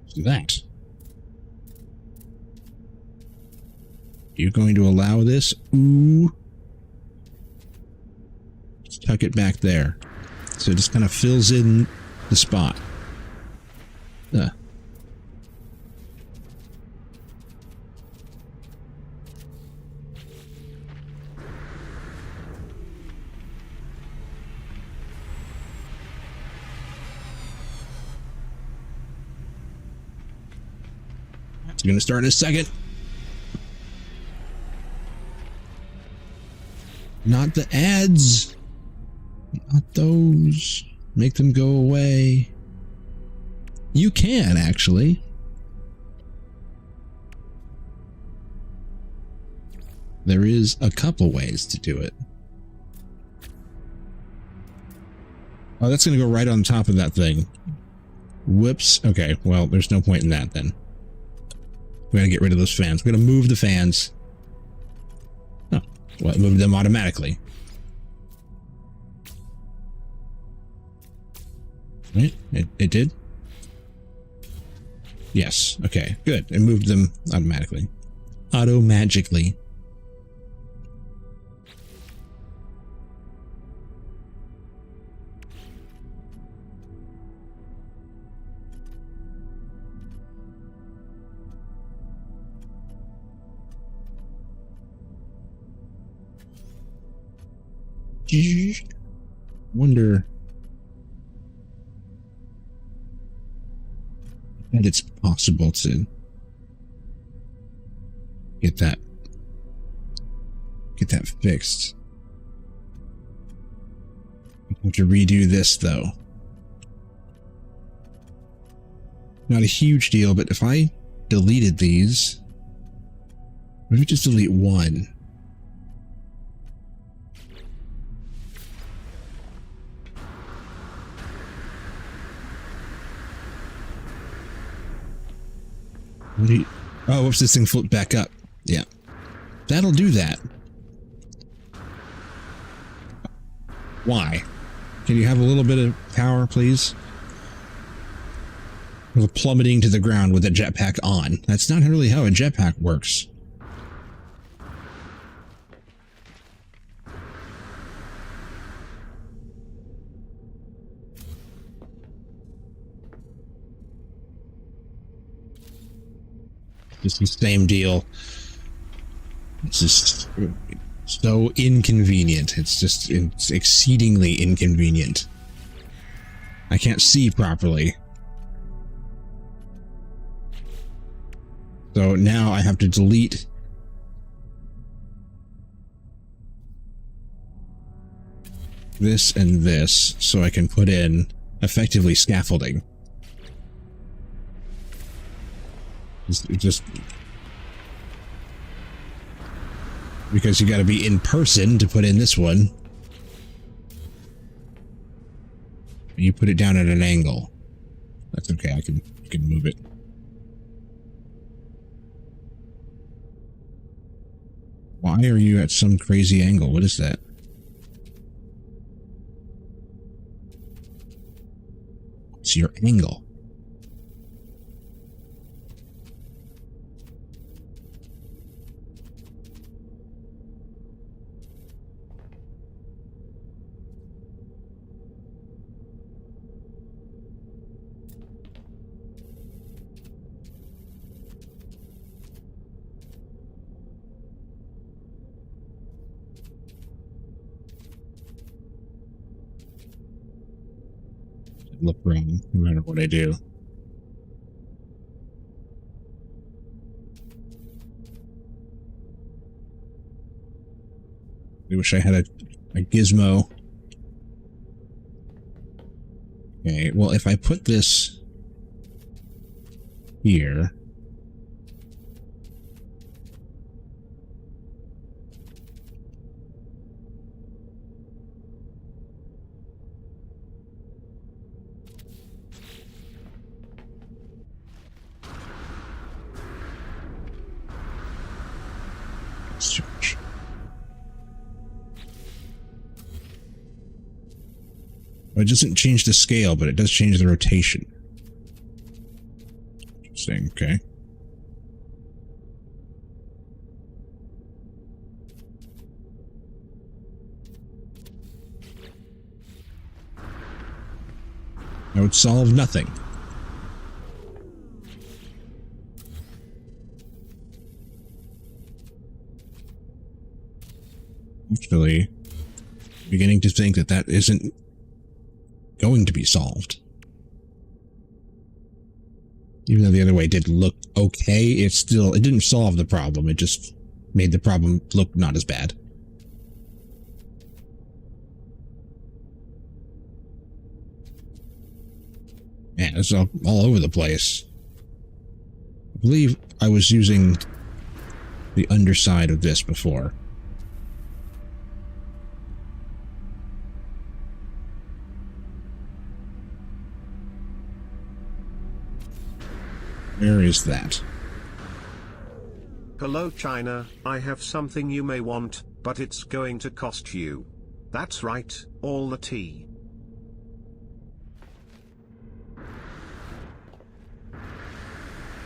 Let's do that. You going to allow this? Ooh. Just tuck it back there. So it just kind of fills in the spot. It's going to start in a second. Not the ads. Not those. Make them go away. You can, actually. There is a couple ways to do it. Oh, that's going to go right on top of that thing. Whoops. Okay, well, there's no point in that then. We're going to get rid of those fans. We're going to move the fans. Oh, well, it moved them automatically. Right? It did? Yes. Okay, good. It moved them automatically. Auto-magically. Wonder that it's possible to get that fixed. I have to redo this though. Not a huge deal, but if I deleted these, maybe just delete one. Oh, whoops, this thing flipped back up. Yeah. That'll do that. Why? Can you have a little bit of power, please? With plummeting to the ground with a jetpack on. That's not really how a jetpack works. It's the same deal. It's just so inconvenient. It's exceedingly inconvenient. I can't see properly. So now I have to delete this and this so I can put in effectively scaffolding. It just because you got to be in person to put in this one. You put it down at an angle. That's okay. I can move it. Why are you at some crazy angle? What is that? What's your angle? Look wrong no matter what I do. I wish I had a gizmo. Okay, well, if I put this here, it doesn't change the scale, but it does change the rotation. Interesting, okay. That would solve nothing. Actually, beginning to think that isn't going to be solved. Even though the other way did look okay, it didn't solve the problem. It just made the problem look not as bad. Man, it's all over the place. I believe I was using the underside of this before. Where is that? Hello China, I have something you may want, but it's going to cost you. That's right, all the tea.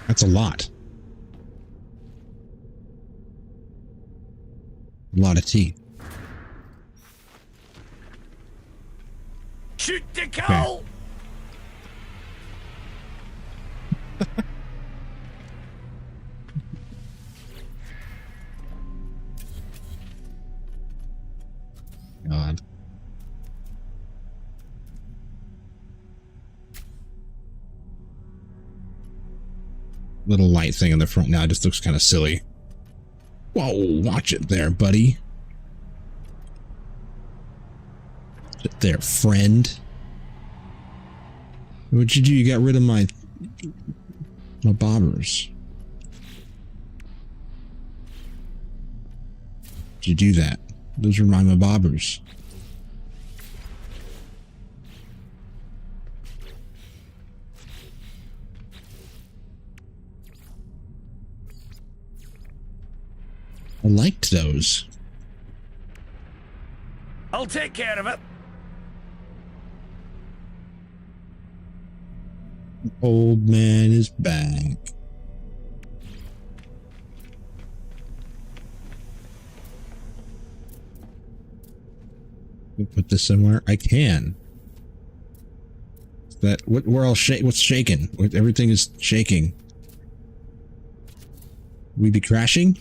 That's a lot. A lot of tea. Shoot the cow! God. Little light thing in the front now just looks kind of silly. Whoa, watch it there, buddy. Sit there, friend. What'd you do? You got rid of my bobbers. Did you do that? Those are my bobbers. I liked those. I'll take care of it. Old man is back. Put this somewhere. I can. That what? We're all what's shaking? Everything is shaking. We be crashing?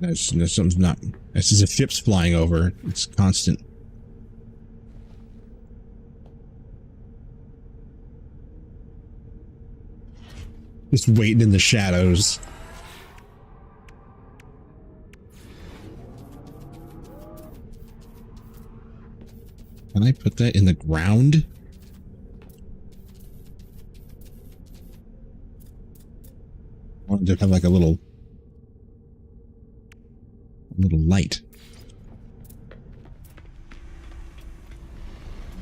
No, something's not. This is a ship's flying over. It's constant. Just waiting in the shadows. Can I put that in the ground? I wanted to have like a little light.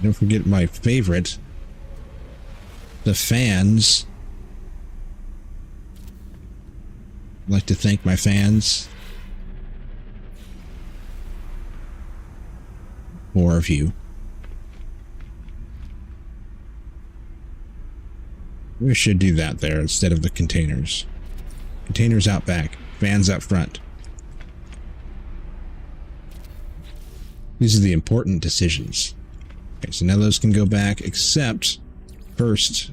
Don't forget my favorite, the fans. I'd like to thank my fans. 4 of you. We should do that there instead of the containers. Containers out back, fans out front. These are the important decisions. Okay, so now those can go back, except first.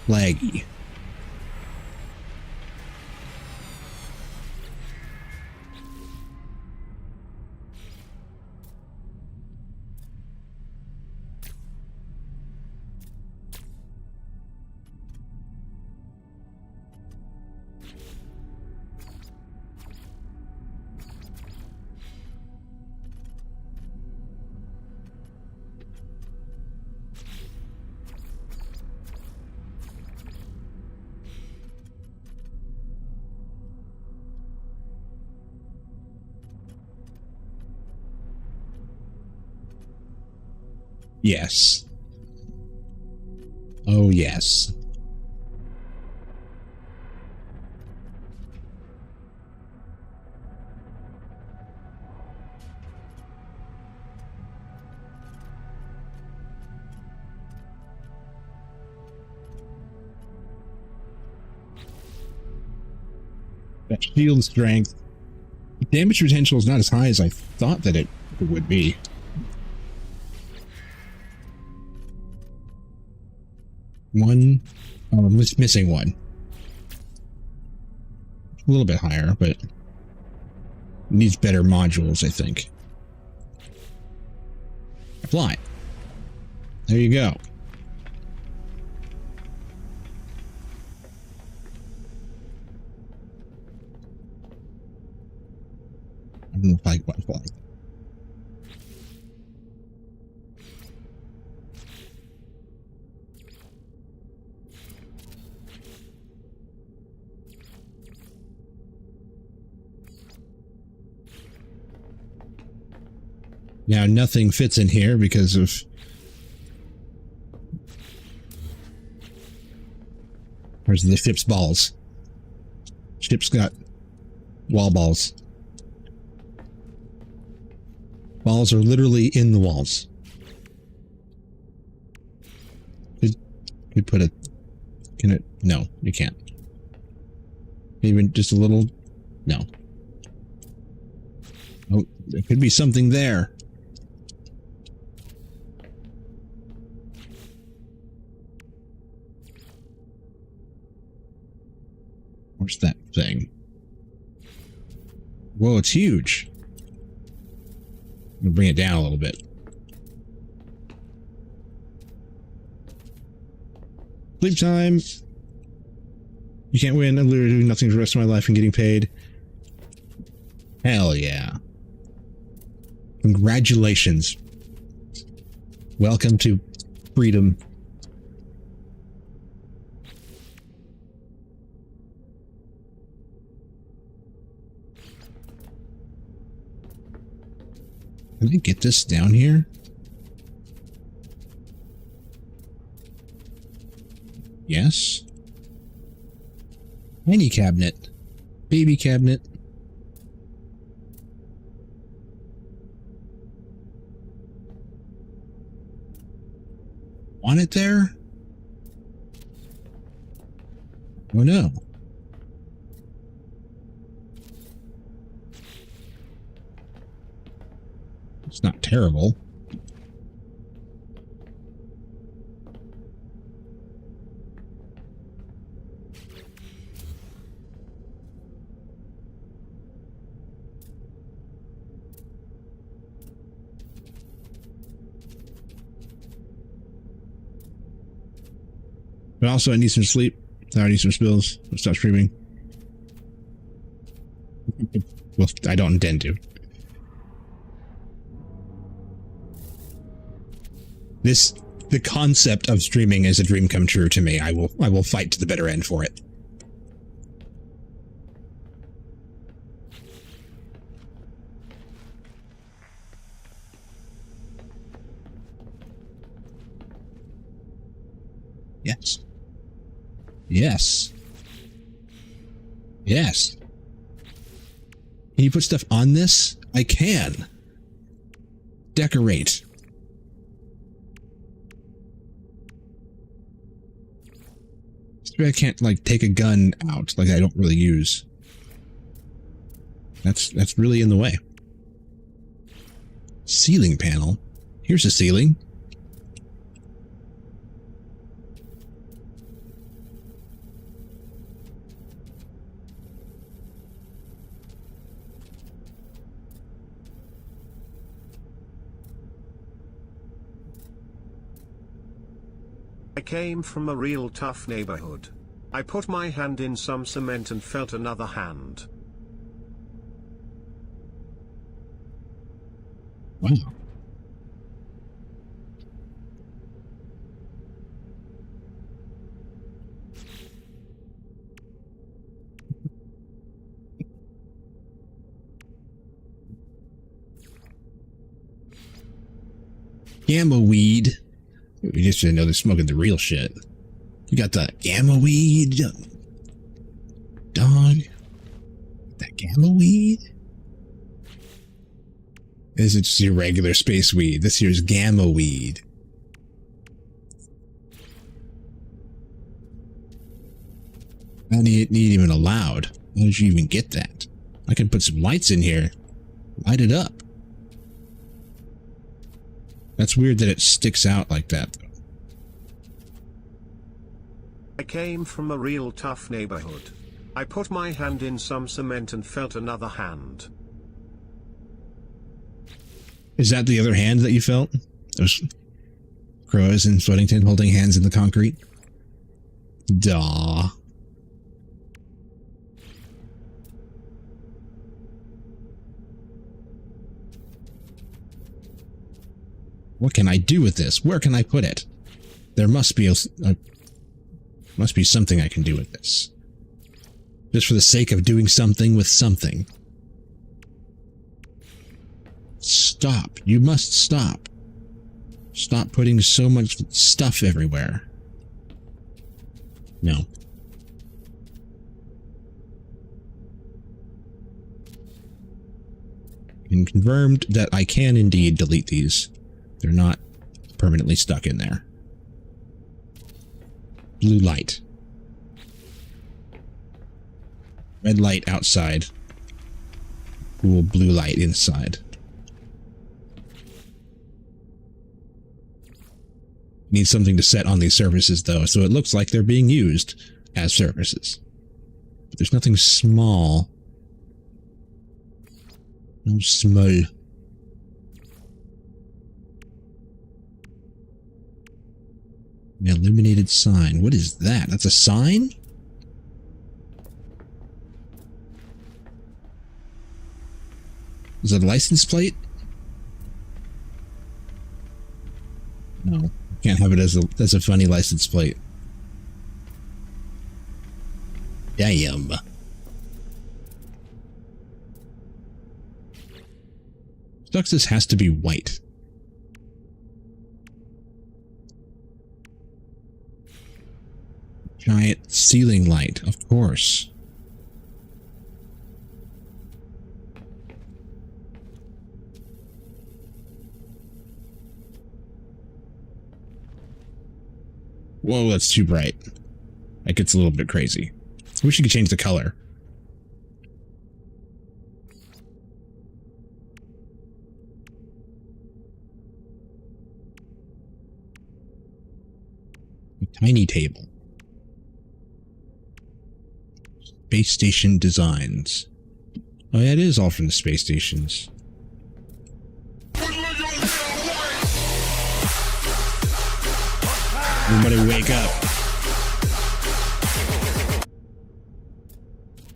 Laggy. Yes. Oh, yes. That shield strength. Damage potential is not as high as I thought that it would be. One. Oh, I'm just missing one. A little bit higher, but it needs better modules, I think. Apply. There you go. I don't know if I like that. Now nothing fits in here because of where's the ship's balls? Ship's got wall balls. Balls are literally in the walls. Could put a can it? No, you can't. Even just a little. No. Oh, there could be something there. Where's that thing? Whoa, it's huge. I'm gonna bring it down a little bit. Sleep time. You can't win. I'm literally doing nothing for the rest of my life and getting paid. Hell yeah. Congratulations. Welcome to freedom. Can I get this down here? Yes. Tiny cabinet. Baby cabinet. Want it there? Oh no. It's not terrible. But also I need some sleep. I need some spills. I'll stop streaming. Well, I don't intend to. The concept of streaming is a dream come true to me. I will fight to the bitter end for it. Yes. Yes. Yes. Can you put stuff on this? I can. Decorate. I can't like take a gun out like I don't really use. That's really in the way. Ceiling panel. Here's a ceiling. I came from a real tough neighborhood. I put my hand in some cement and felt another hand. Wow. Gamma weed. You just didn't know they're smoking the real shit. You got the gamma weed, dog. That gamma weed? This is just your regular space weed. This here's gamma weed. Not even allowed. How did you even get that? I can put some lights in here. Light it up. That's weird that it sticks out like that, though. I came from a real tough neighborhood. I put my hand in some cement and felt another hand. Is that the other hand that you felt? Those crows in Sweatington holding hands in the concrete? Duh. What can I do with this? Where can I put it? There must be must be something I can do with this. Just for the sake of doing something with something. Stop. You must stop. Stop putting so much stuff everywhere. No. And confirmed that I can indeed delete these. They're not permanently stuck in there. Blue light. Red light outside. Cool blue light inside. Need something to set on these surfaces though, so it looks like they're being used as surfaces. But there's nothing small. No small. An illuminated sign. What is that? That's a sign? Is it a license plate? No. Can't have it as a funny license plate. Damn. Stuxus has to be white. Giant ceiling light, of course. Whoa, that's too bright. That gets a little bit crazy. I wish you could change the color. A tiny table. Space station designs. Oh yeah, it is all from the space stations. Everybody wake up.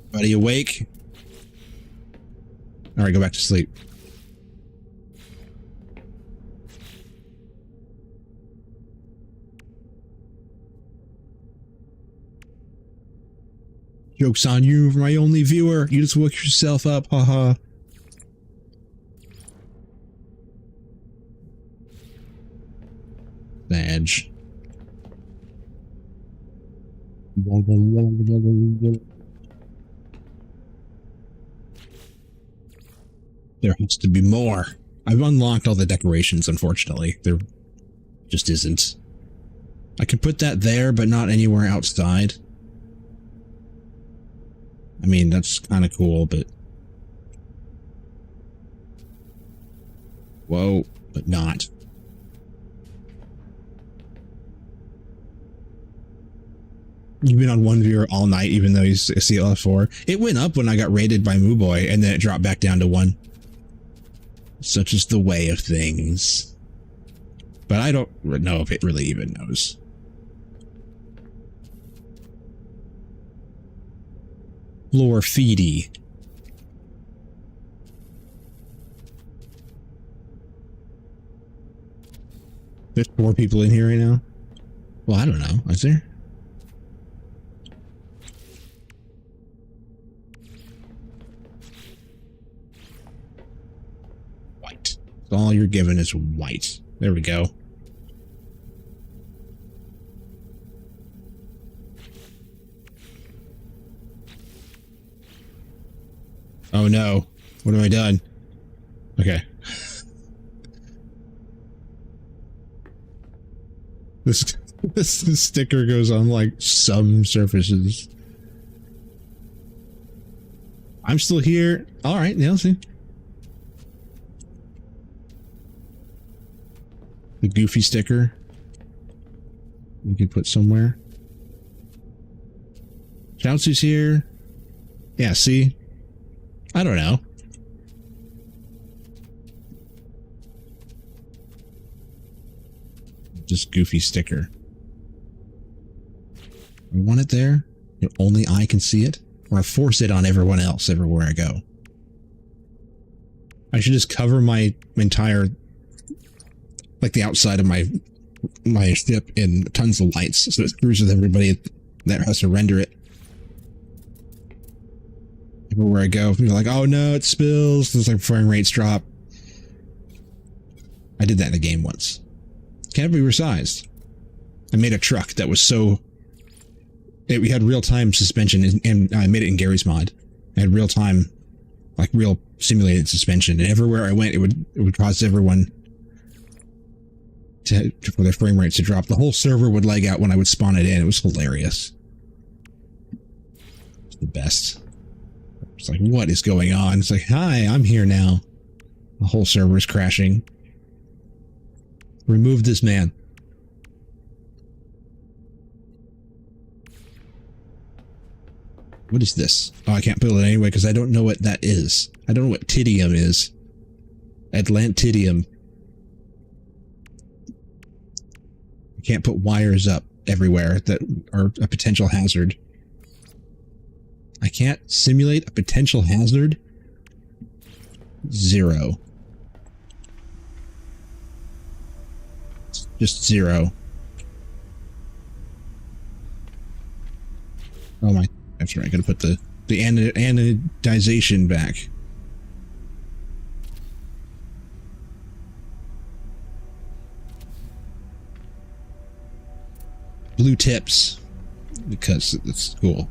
Everybody awake? Alright, go back to sleep. Joke's on you, my only viewer. You just woke yourself up, haha. Badge. There has to be more. I've unlocked all the decorations, unfortunately. There just isn't. I can put that there, but not anywhere outside. I mean, that's kind of cool, but... Whoa, but not. You've been on one viewer all night, even though you see it on 4. It went up when I got raided by Mooboy, and then it dropped back down to 1. Such is the way of things. But I don't know if it really even knows. Floor feedy. There's 4 people in here right now? Well, I don't know. Is there? White. All you're given is white. There we go. Oh no. What have I done? Okay. This sticker goes on like some surfaces. I'm still here. Alright, yeah, let's see. The goofy sticker. We could put somewhere. Chaozu's here. Yeah, see? I don't know. Just goofy sticker. I want it there. Only I can see it. Or I force it on everyone else everywhere I go. I should just cover my entire like the outside of my ship in tons of lights, so it screws with everybody that has to render it. Everywhere I go, people are like, oh no, it spills. There's like frame rates drop. I did that in a game once. Can't be resized. I made a truck that was so... we had real-time suspension, and I made it in Gary's mod. I had real-time, like real simulated suspension, and everywhere I went, it would cause everyone for their frame rates to drop. The whole server would lag out when I would spawn it in. It was hilarious. It's the best. It's like, what is going on? It's like, hi, I'm here now. The whole server is crashing. Remove this man. What is this? Oh, I can't build it anyway because I don't know what that is. I don't know what tidium is. Atlantidium. I can't put wires up everywhere that are a potential hazard. I can't simulate a potential hazard? 0. Just 0. Oh my, that's right, I gotta put the anodization back. Blue tips, because it's cool.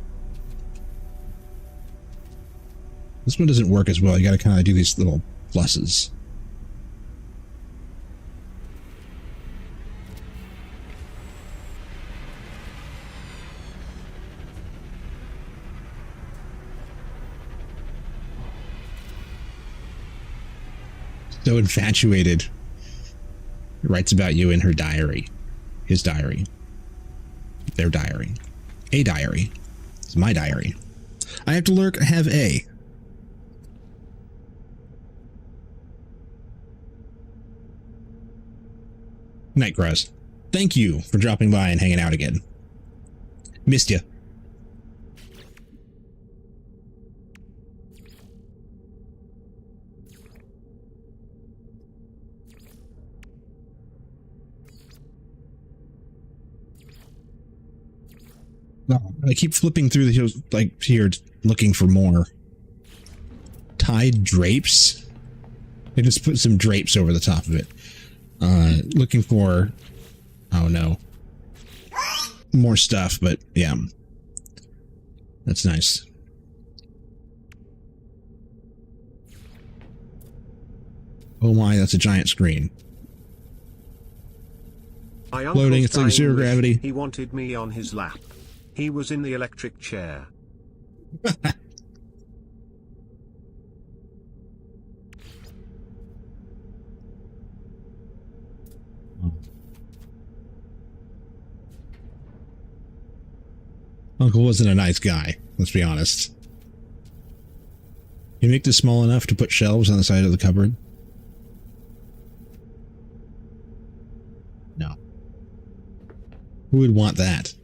This one doesn't work as well. You gotta kind of do these little pluses. So infatuated. Writes about you in her diary. His diary. Their diary. A diary. It's my diary. I have to have A. Night Cross. Thank you for dropping by and hanging out again. Missed you. I keep flipping through the hills, like here, looking for more. Tied drapes? I just put some drapes over the top of it. Looking for... Oh no. More stuff, but yeah. That's nice. Oh my, that's a giant screen. Floating, it's like zero gravity. He wanted me on his lap. He was in the electric chair. Uncle wasn't a nice guy, let's be honest. You make this small enough to put shelves on the side of the cupboard? No. Who would want that?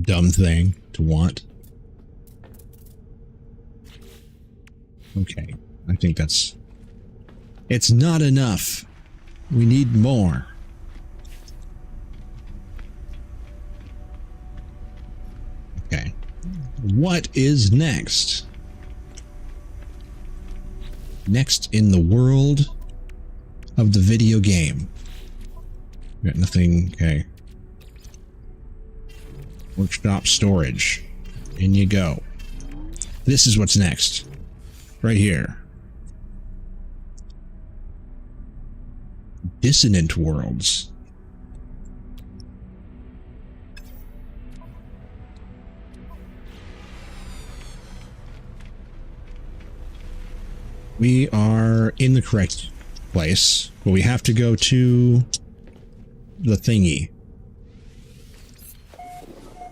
Dumb thing to want. Okay, I think that's... It's not enough. We need more. Okay. What is next? Next in the world of the video game. Got nothing. Okay. Workshop storage. In you go. This is what's next. Right here. Dissonant worlds. We are in the correct place, but we have to go to the thingy.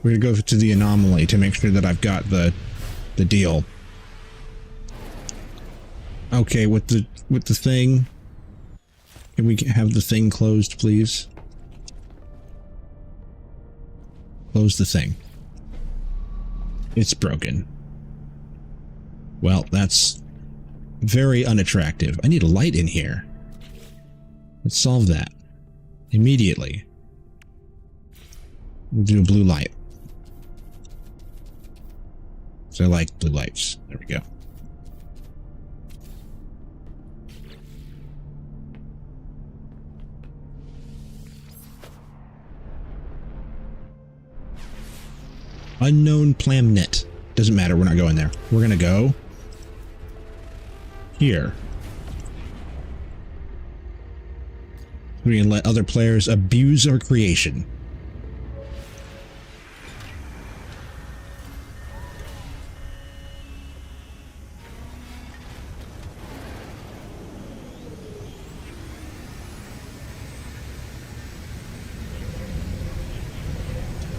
We're gonna go to the anomaly to make sure that I've got the deal. Okay, with the thing. Can we have the thing closed, please? Close the thing. It's broken. Well, that's very unattractive. I need a light in here. Let's solve that. Immediately. We'll do a blue light. So I like blue lights. There we go. Unknown planet. Doesn't matter, we're not going there. We're gonna go here. We're gonna let other players abuse our creation.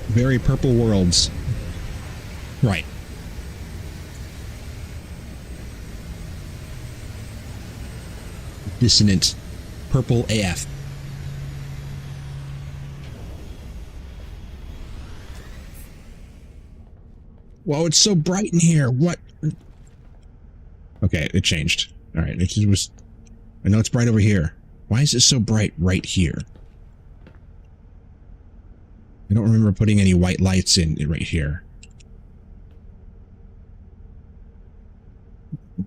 Very purple worlds. Right. Dissonant. Purple AF. Whoa, it's so bright in here. What? Okay, it changed. All right, it was... I know it's bright over here. Why is it so bright right here? I don't remember putting any white lights in right here.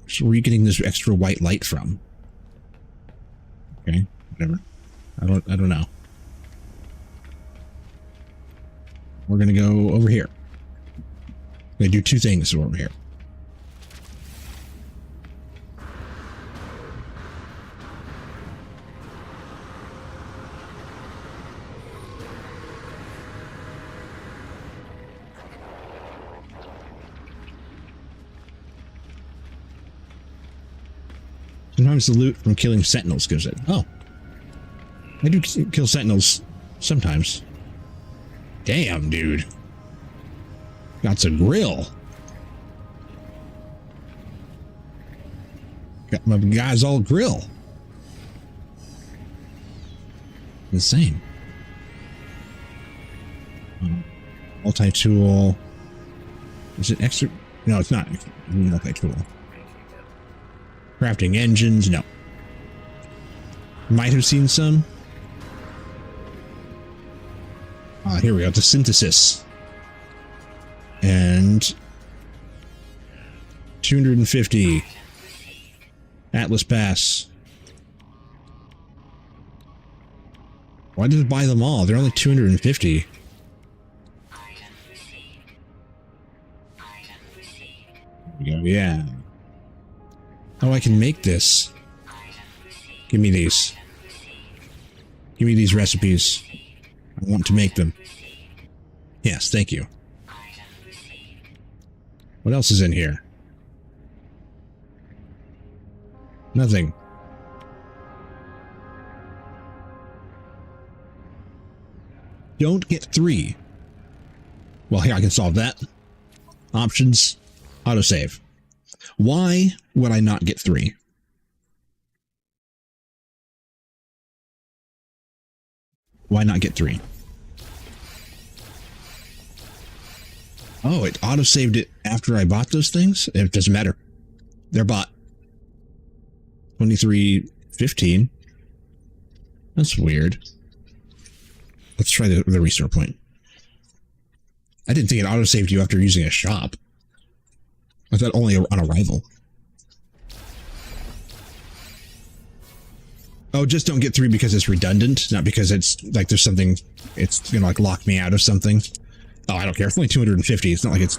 So where are you getting this extra white light from? Okay, whatever. I don't know. We're gonna go over here. We're gonna do two things over here. Sometimes the loot from killing sentinels gives it. Oh. I do kill sentinels sometimes. Damn, dude. Got a grill. Got my guys all grill. Insane. Multi-tool. Is it extra? No, it's not multi-tool. Crafting engines, no. Might have seen some. Here we go, the synthesis. And 250. Atlas Pass. Why did it buy them all? They're only 250. There we go, yeah. Oh, I can make this. Give me these. Give me these recipes. I want to make them. Yes, thank you. What else is in here? Nothing. Don't get 3. Well, here, I can solve that. Options. Autosave. Why would I not get 3? Why not get 3? Oh, it auto-saved it after I bought those things? It doesn't matter. They're bought. 23.15. That's weird. Let's try the restore point. I didn't think it auto-saved you after using a shop. I thought only on arrival. Oh, just don't get 3 because it's redundant, not because it's like there's something, it's gonna like lock me out of something. Oh, I don't care. It's only 250. It's not like it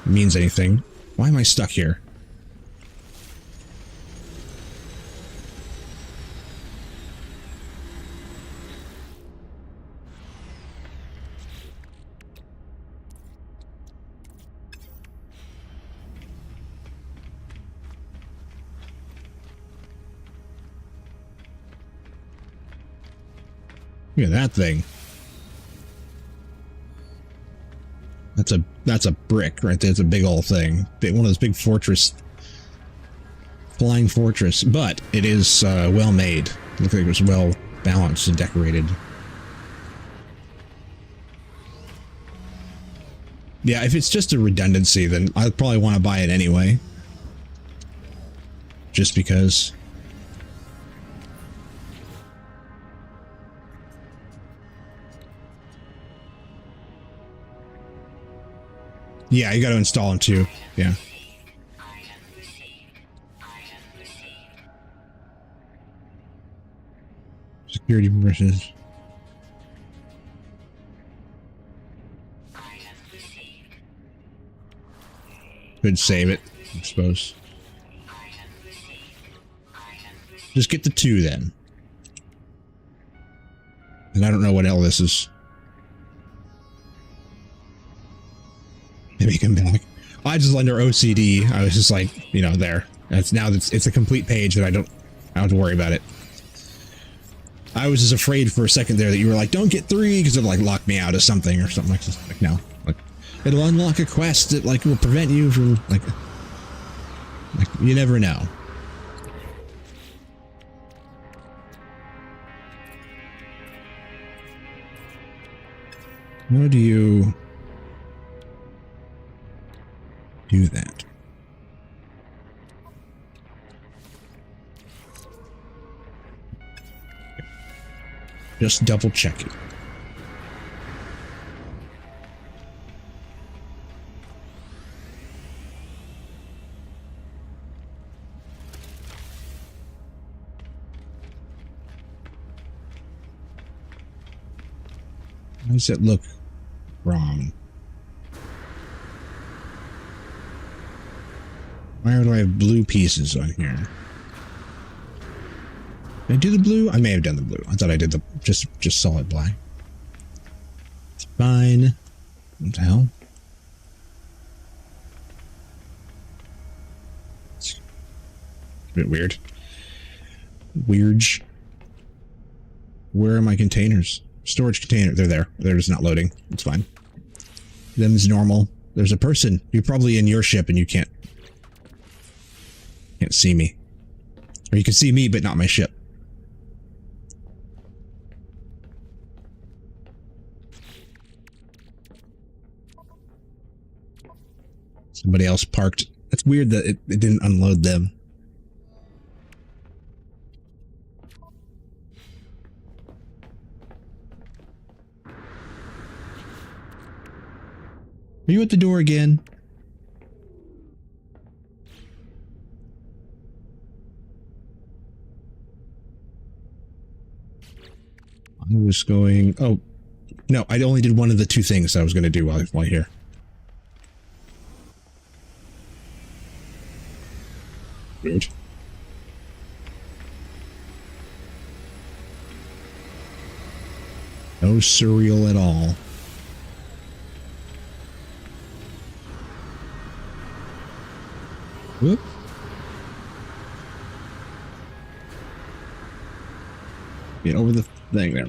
means anything. Why am I stuck here? Look at that thing. That's a brick right there. It's a big old thing. One of those big fortress, flying fortress. But it is well made. Looks like it was well balanced and decorated. Yeah, if it's just a redundancy, then I'd probably want to buy it anyway. Just because. Yeah, you got to install them too. Yeah. Security permissions. Could save it, I suppose. Just get the 2 then. And I don't know what hell this is. Maybe come back. I just under OCD. I was just like, you know, there. That's now it's a complete page that I don't have to worry about it. I was just afraid for a second there that you were like, don't get 3 because it'll like lock me out of something or something like this. Like, no. Like, it'll unlock a quest that like will prevent you from like you never know. How do you do that? Just double check it. How does it look wrong? Why do I have blue pieces on here? Did I do the blue? I may have done the blue. I thought I did the just solid black. It's fine. What the hell? It's a bit weird. Weird. Where are my containers? Storage container. They're there. They're just not loading. It's fine. Them's normal. There's a person. You're probably in your ship and you can't see me. Or you can see me, but not my ship. Somebody else parked. That's weird that it didn't unload them. Are you at the door again? I was going... Oh, no, I only did one of the 2 things I was going to do while here. Weird. No surreal at all. Whoop. Get over the thing there.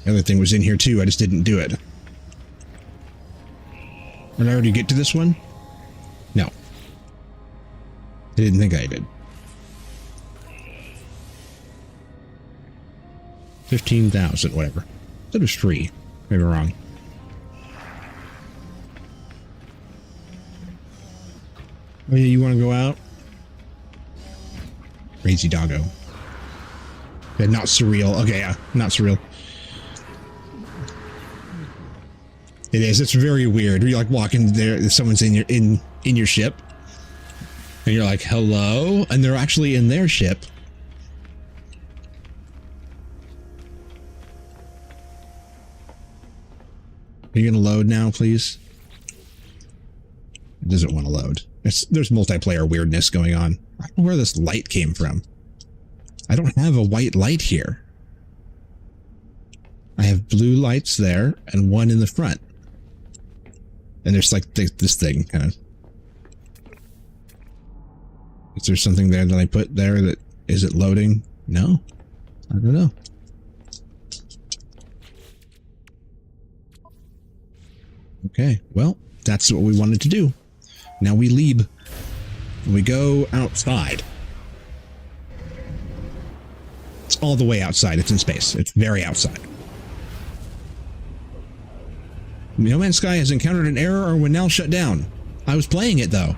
The other thing was in here too, I just didn't do it. Did I already get to this one? No. I didn't think I did. 15,000, whatever. That was free. Maybe wrong. Oh yeah, you want to go out? Crazy doggo. Yeah, not surreal. Okay, yeah, not surreal. It is. It's very weird. You're like walking there, someone's in your ship, and you're like, "Hello," and they're actually in their ship. Are you gonna load now, please? It doesn't want to load. There's multiplayer weirdness going on. I don't know where this light came from. I don't have a white light here. I have blue lights there and one in the front. And there's like this thing kind of. Is there something there that I put there that is it loading? No, I don't know. Okay, well, that's what we wanted to do. Now we leave. We go outside. It's all the way outside. It's in space. It's very outside. No Man's Sky has encountered an error or will now shut down. I was playing it though.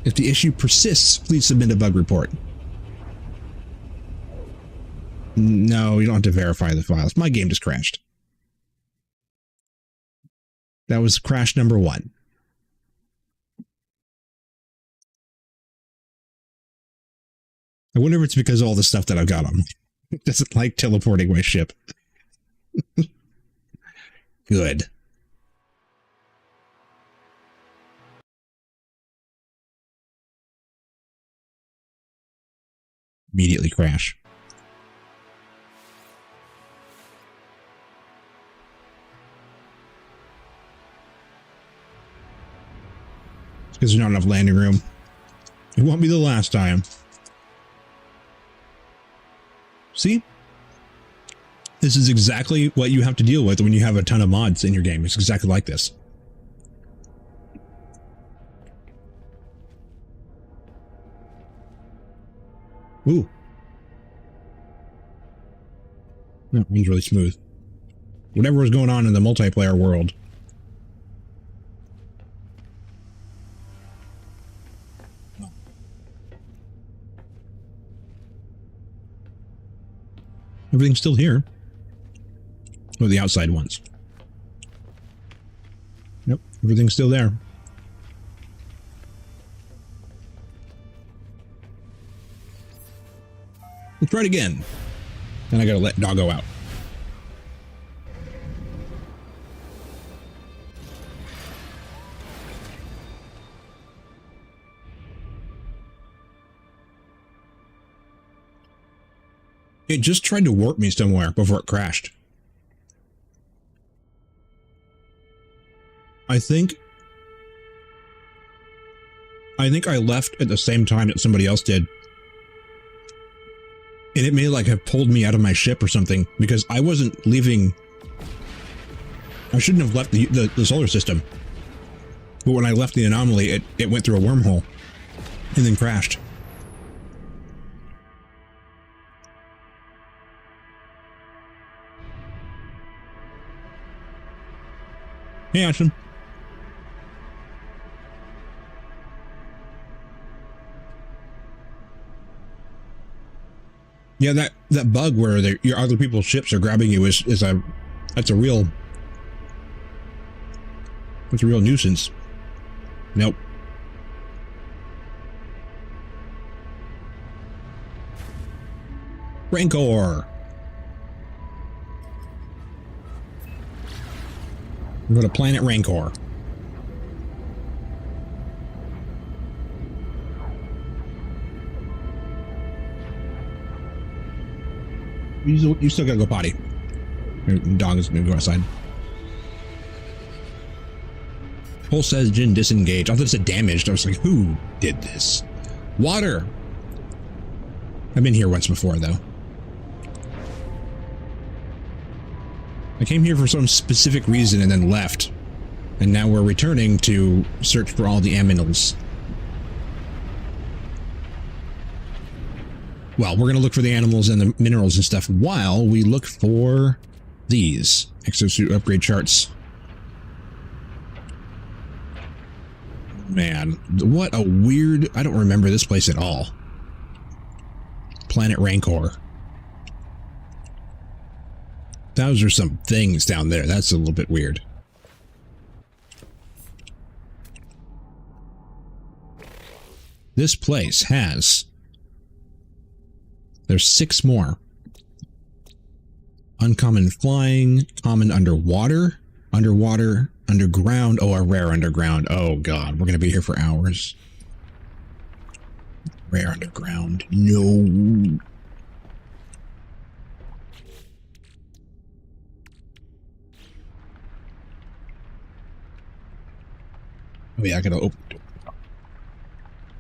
If the issue persists, please submit a bug report. No, you don't have to verify the files. My game just crashed. That was crash number 1. I wonder if it's because of all the stuff that I've got on. It doesn't like teleporting my ship. Good. Immediately crash. It's because there's not enough landing room. It won't be the last time. See? This is exactly what you have to deal with when you have a ton of mods in your game. It's exactly like this. Ooh. That one's really smooth. Whatever was going on in the multiplayer world. Everything's still here. Oh, the outside ones. Nope, everything's still there. Let's try it again. Then I gotta let Doggo out. It just tried to warp me somewhere before it crashed. I think I left at the same time that somebody else did. And it may like have pulled me out of my ship or something because I wasn't leaving. I shouldn't have left the solar system. But when I left the anomaly, it went through a wormhole and then crashed. Hey, Ashton. Yeah, that bug where your other people's ships are grabbing you that's a real nuisance. Nope. Rancor. We're going to Planet Rancor. You still gotta go potty. Your dog is gonna go outside. Hole says Jin disengaged. I thought it said damaged. I was like, who did this? Water! I've been here once before, though. I came here for some specific reason and then left. And now we're returning to search for all the aminals. Well, we're going to look for the animals and the minerals and stuff while we look for these exosuit upgrade charts. Man, what a weird... I don't remember this place at all. Planet Rancor. Those are some things down there. That's a little bit weird. This place has... There's 6 more. Uncommon flying, common underwater, underwater, underground. Oh, a rare underground. Oh god, we're gonna be here for hours. Rare underground. No. Oh yeah, I gotta open the door.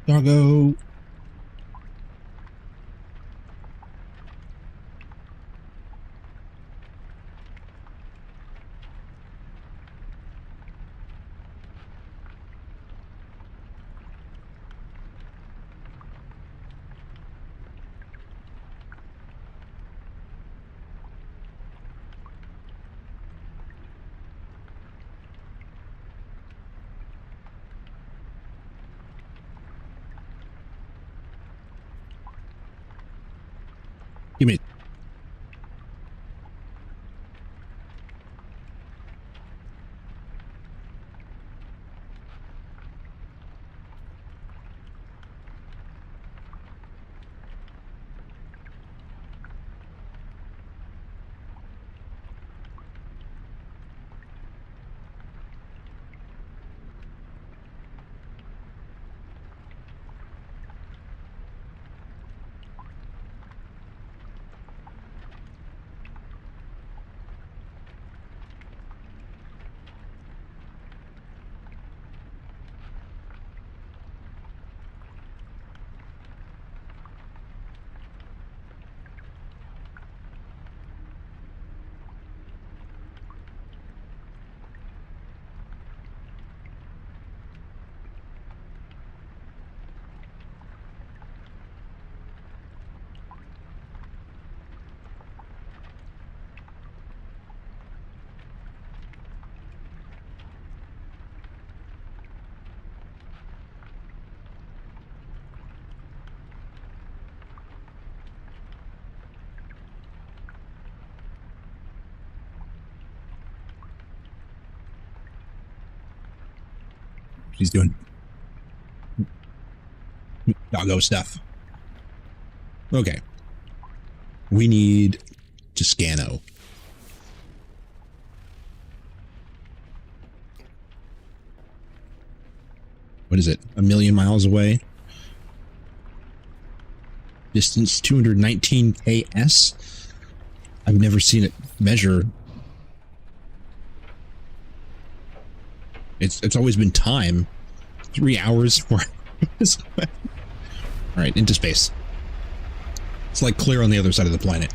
Doggo. She's doing doggo stuff. Okay. We need Toscano. What is it? 1,000,000 miles away? Distance 219 kS? I've never seen it measure. It's always been time. 3 hours, 4 hours. Alright, into space. It's like clear on the other side of the planet.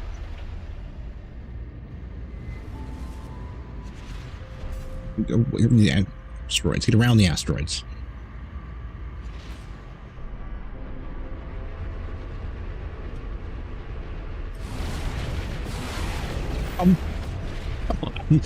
The asteroids. Get around the asteroids. Come on.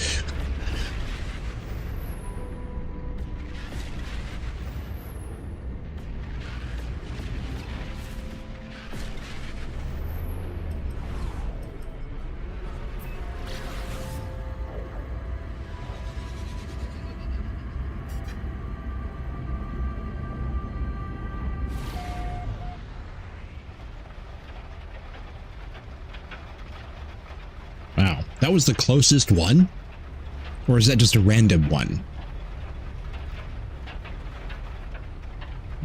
Wow, that was the closest one? Or is that just a random one?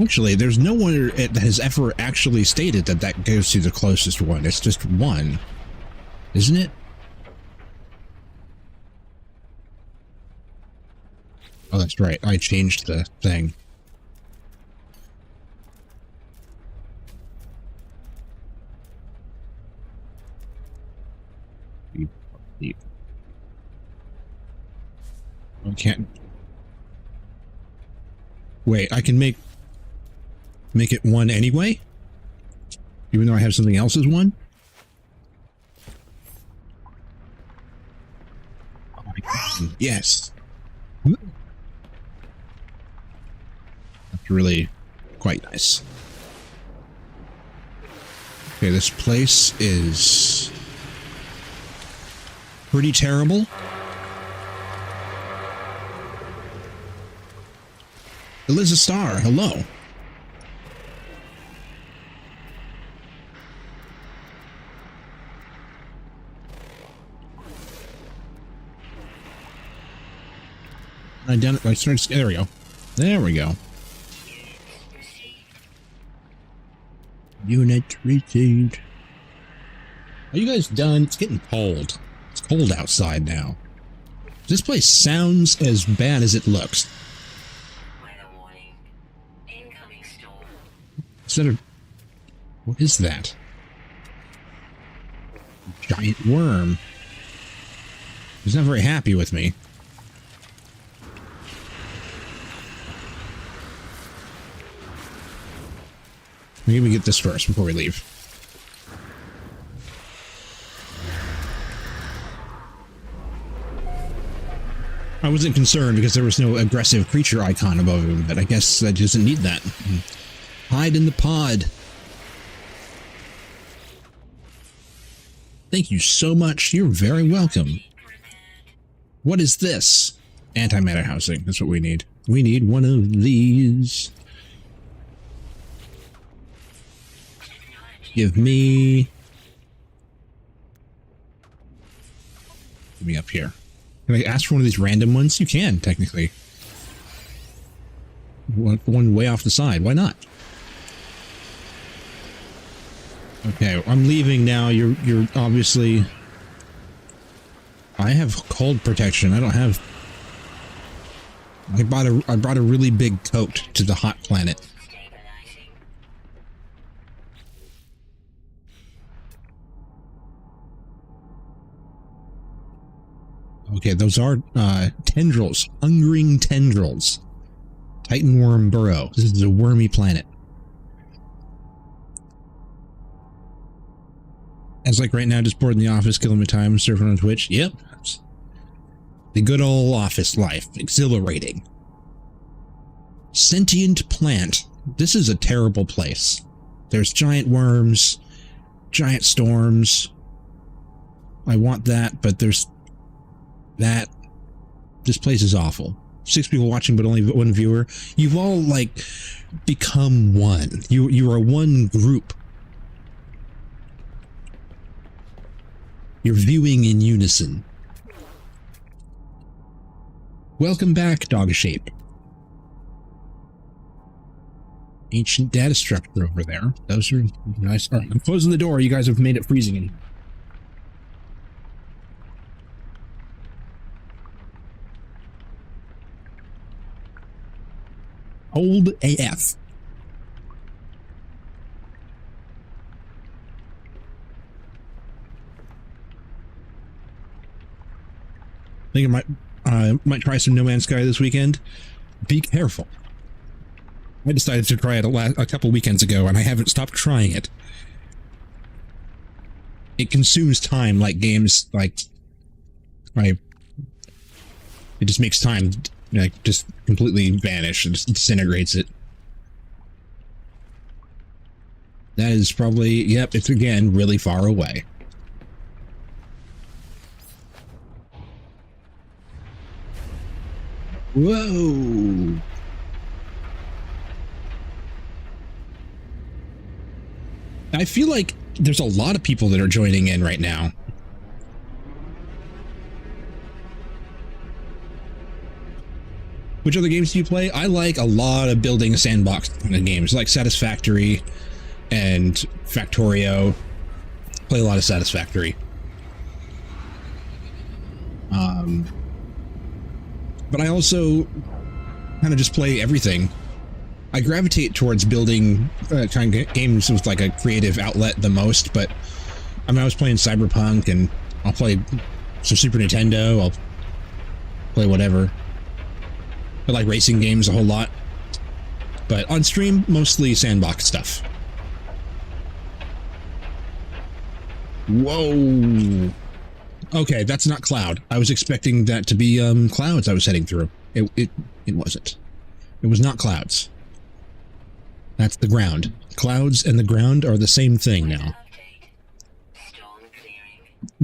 Actually, there's no one that has ever actually stated that that goes to the closest one. It's just one. Isn't it? Oh, that's right. I changed the thing. I can't. Wait, I can make it one anyway? Even though I have something else as one? Oh my God. Yes. That's really quite nice. Okay, this place is pretty terrible. Eliza Starr, hello. There we go. There we go. Unit received. Are you guys done? It's getting cold. It's cold outside now. This place sounds as bad as it looks. Is that a... What is that? A giant worm. He's not very happy with me. Maybe we get this first before we leave. I wasn't concerned because there was no aggressive creature icon above him, but I guess I doesn't need that. Hide in the pod. Thank you so much. You're very welcome. What is this? Antimatter housing. That's what we need. We need one of these. Give me up here. Can I ask for one of these random ones? You can, technically. One way off the side. Why not? Okay, I'm leaving now. You're obviously... I have cold protection. I don't have... I brought a really big coat to the hot planet. Okay, those are tendrils, hungering tendrils. Titan worm burrow. This is a wormy planet. As like right now, just bored in the office, killing my time, surfing on Twitch. Yep. The good old office life. Exhilarating. Sentient plant. This is a terrible place. There's giant worms, giant storms. I want that, but there's that. This place is awful. 6 people watching, but only 1 viewer. You've all like become one. You are one group. You're viewing in unison. Welcome back, Dog Shape. Ancient data structure over there. Those are nice. All right, I'm closing the door. You guys have made it freezing in here. Old AF. I think I might try some No Man's Sky this weekend. Be careful. I decided to try it a couple weekends ago, and I haven't stopped trying it. It consumes time like games like it just makes time like just completely vanish and just disintegrates it. That is probably, yep, it's again really far away. Whoa! I feel like there's a lot of people that are joining in right now. Which other games do you play? I like a lot of building sandbox kind of games, like Satisfactory and Factorio. Play a lot of Satisfactory. But I also kind of just play everything. I gravitate towards building kind of games with like a creative outlet the most, but I mean, I was playing Cyberpunk, and I'll play some Super Nintendo, I'll play whatever. I like racing games a whole lot, but on stream, mostly sandbox stuff. Whoa! Okay, that's not Cloud. I was expecting that to be clouds I was heading through. It wasn't. It was not clouds. That's the ground. Clouds and the ground are the same thing now.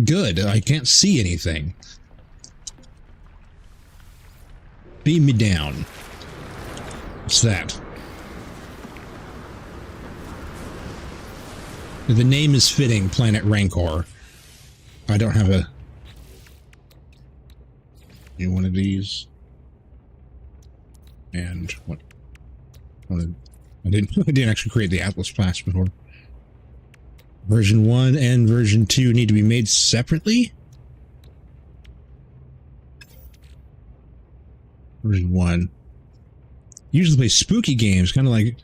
Good. I can't see anything. Beam me down. What's that? The name is fitting, Planet Rancor. I don't have a... one of these. And what? I didn't actually create the Atlas class before. Version 1 and version 2 need to be made separately? Version 1. Usually play spooky games, kind of like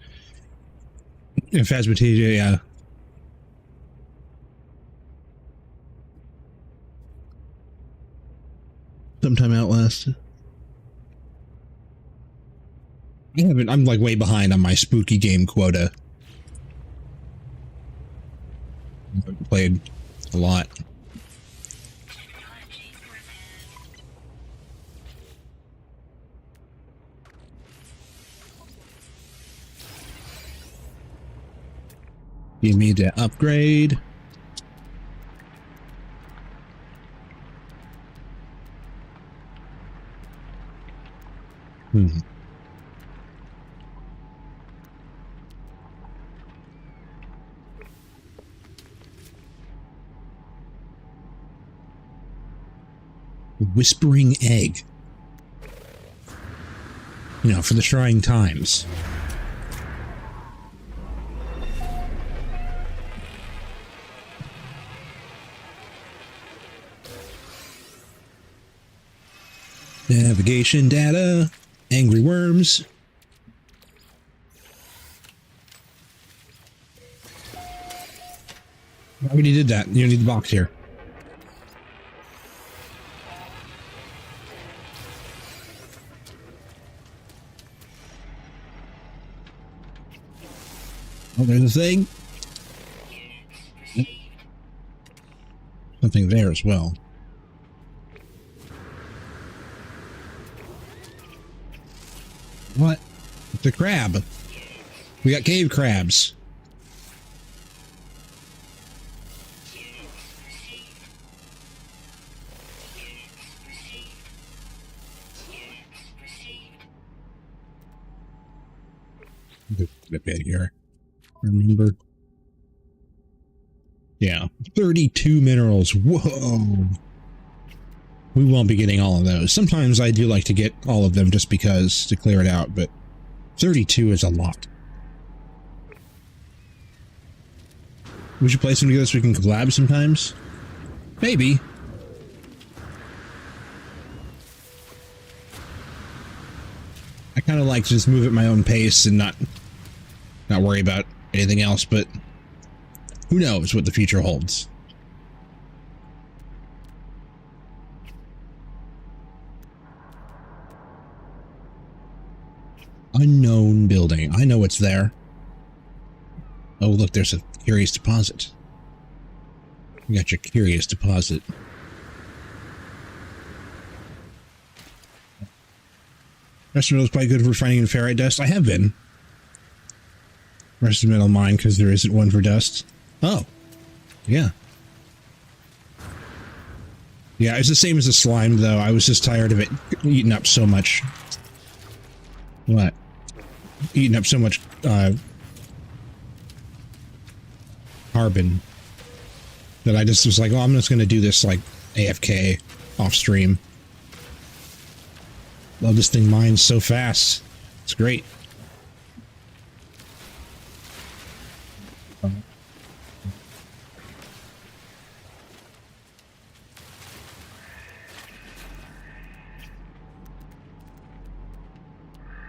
Phasmophobia, yeah. Sometime Outlast. I'm like way behind on my spooky game quota. I've played a lot. You need to upgrade. Whispering Egg. You know, for the trying times. Navigation data. Angry worms. I already did that. You don't need the box here. Oh, there's a thing. Something there as well. What? It's a crab. We got cave crabs. a bit here. Remember? Yeah, 32 minerals. Whoa! We won't be getting all of those. Sometimes I do like to get all of them just because to clear it out, but 32 is a lot. We should play some together so we can collab sometimes? Maybe. I kind of like to just move at my own pace and not worry about anything else, but who knows what the future holds. Unknown building. I know what's there. Oh, look, there's a curious deposit. You got your curious deposit. Rest of metal is probably good for refining in ferrite dust. I have been. Rest of metal mine because there isn't one for dust. Oh, yeah. Yeah, it's the same as the slime, though. I was just tired of it eating up so much. What? Eating up so much carbon that I just was like, oh, I'm just going to do this like AFK off stream. Love this thing mines so fast. It's great.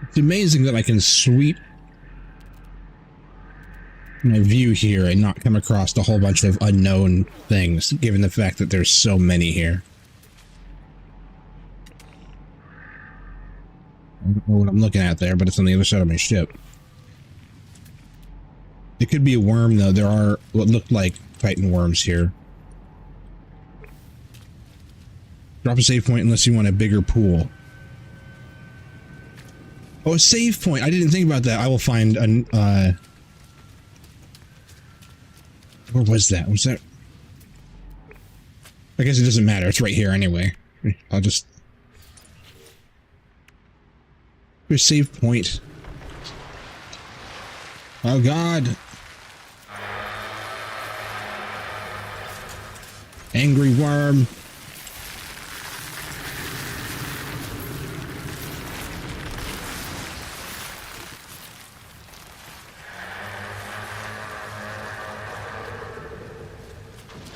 It's amazing that I can sweep my view here and not come across a whole bunch of unknown things, given the fact that there's so many here. I don't know what I'm looking at there, but it's on the other side of my ship. It could be a worm, though. There are what looked like Titan worms here. Drop a save point unless you want a bigger pool. Oh, a save point. I didn't think about that. I will find an, where was that? Was that? I guess it doesn't matter. It's right here anyway. I'll just... There's a save point. Oh, God. Angry worm.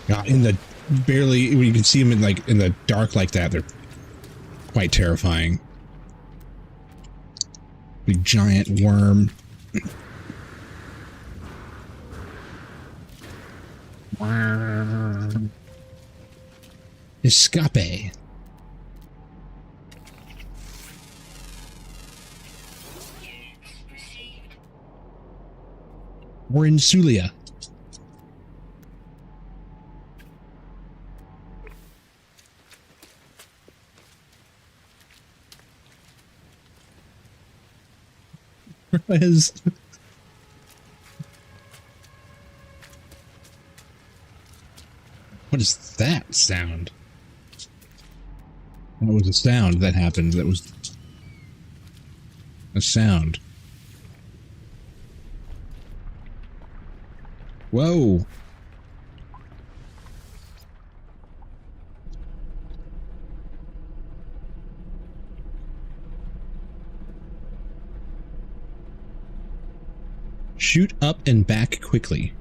God, in the barely, when you can see them in like in the dark like that, they're quite terrifying. Big giant worm. Escape. We're in Sulia. What is... What is that sound? That was a sound that happened. That was a sound. Whoa. Shoot up and back quickly.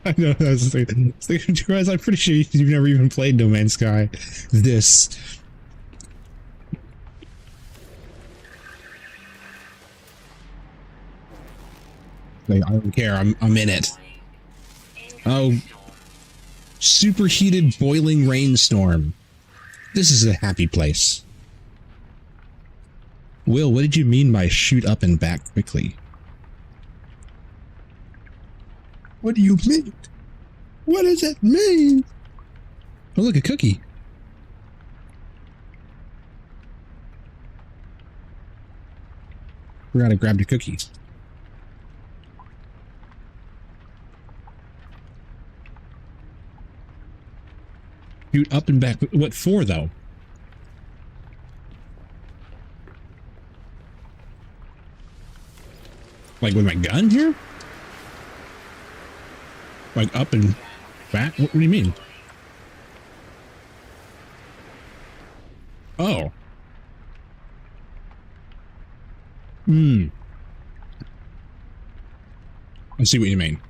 I know, I was thinking, guys, I'm pretty sure you've never even played No Man's Sky. This. Like, I don't care, I'm in it. Oh. Superheated boiling rainstorm. This is a happy place. Will, what did you mean by shoot up and back quickly? What do you mean? What does it mean? Oh, look, a cookie. Forgot I grabbed a cookie. Shoot up and back. What for, though? Like with my gun here? Like up and back? What do you mean? Oh. I see what you mean.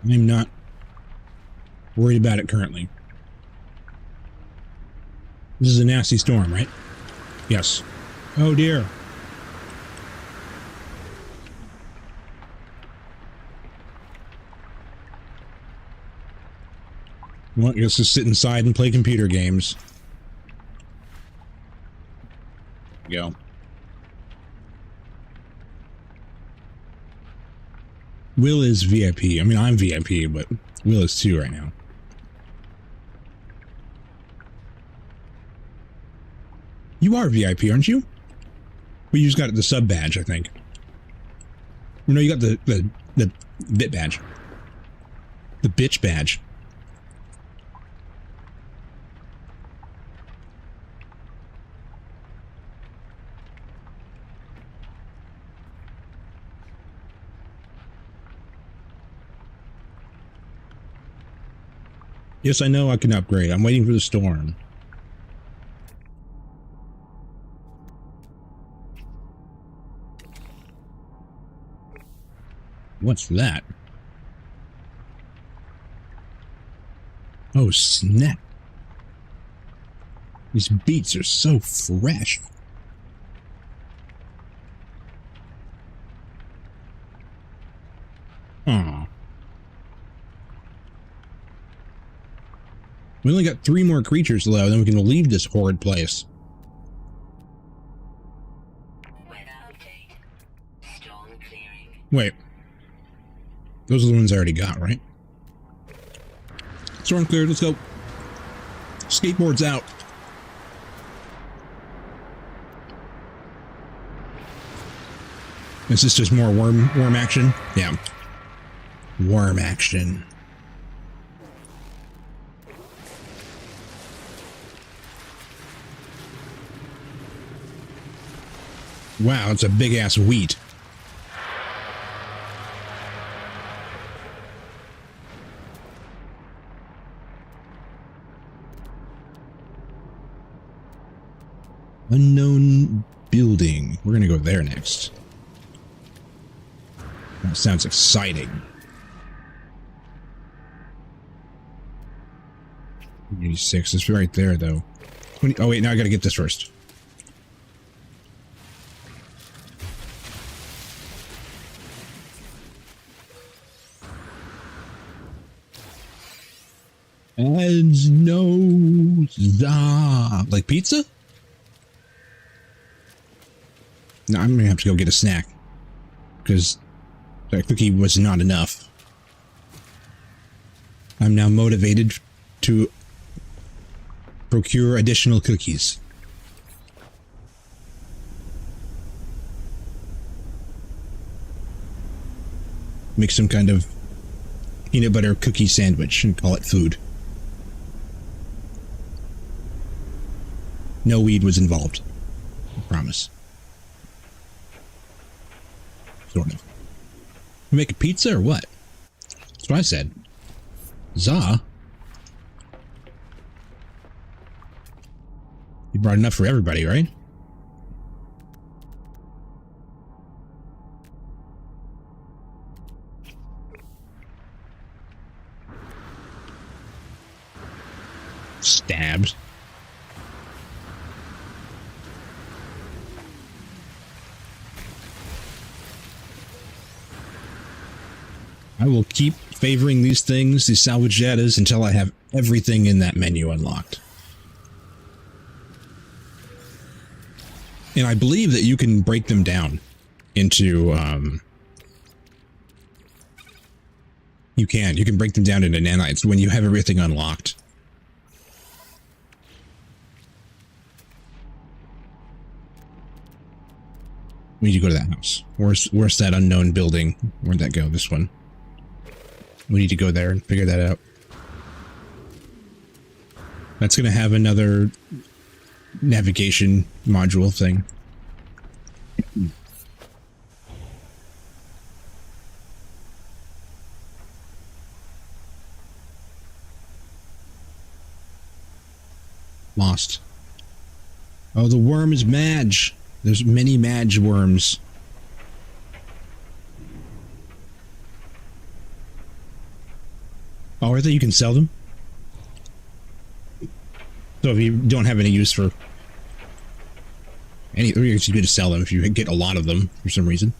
I'm not worried about it currently. This is a nasty storm, right? Yes. Oh dear. Well, I guess just sit inside and play computer games. Go. Will is VIP. I mean, I'm VIP, but Will is too right now. You are VIP, aren't you? Well, you just got the sub badge, I think. No, you got the bit badge. The bitch badge. Yes, I know I can upgrade. I'm waiting for the storm. What's that? Oh, snap. These beats are so fresh. Aw. We only got 3 more creatures though, then we can leave this horrid place. Weather update. Storm clearing. Wait. Those are the ones I already got, right? Storm cleared, let's go. Skateboard's out. Is this just more worm action? Yeah. Worm action. Wow, it's a big ass wheat. Unknown building. We're gonna go there next. That sounds exciting. 86 is right there though. Oh wait, now I gotta get this first. And no like pizza? No, I'm gonna have to go get a snack because that cookie was not enough. I'm now motivated to procure additional cookies. Make some kind of peanut butter cookie sandwich and call it food. No weed was involved. I promise. Sort of. Make a pizza or what? That's what I said. Za? You brought enough for everybody, right? Stabs. I will keep favoring these things, these salvagettas, until I have everything in that menu unlocked. And I believe that you can break them down into, you can break them down into nanites when you have everything unlocked. We need to go to that house. Where's that unknown building? Where'd that go? This one. We need to go there and figure that out. That's going to have another navigation module thing. Lost. Oh, the worm is Madge. There's many Madge worms. Oh, are they? You can sell them? So if you don't have any use for any, or it's good to sell them if you get a lot of them for some reason.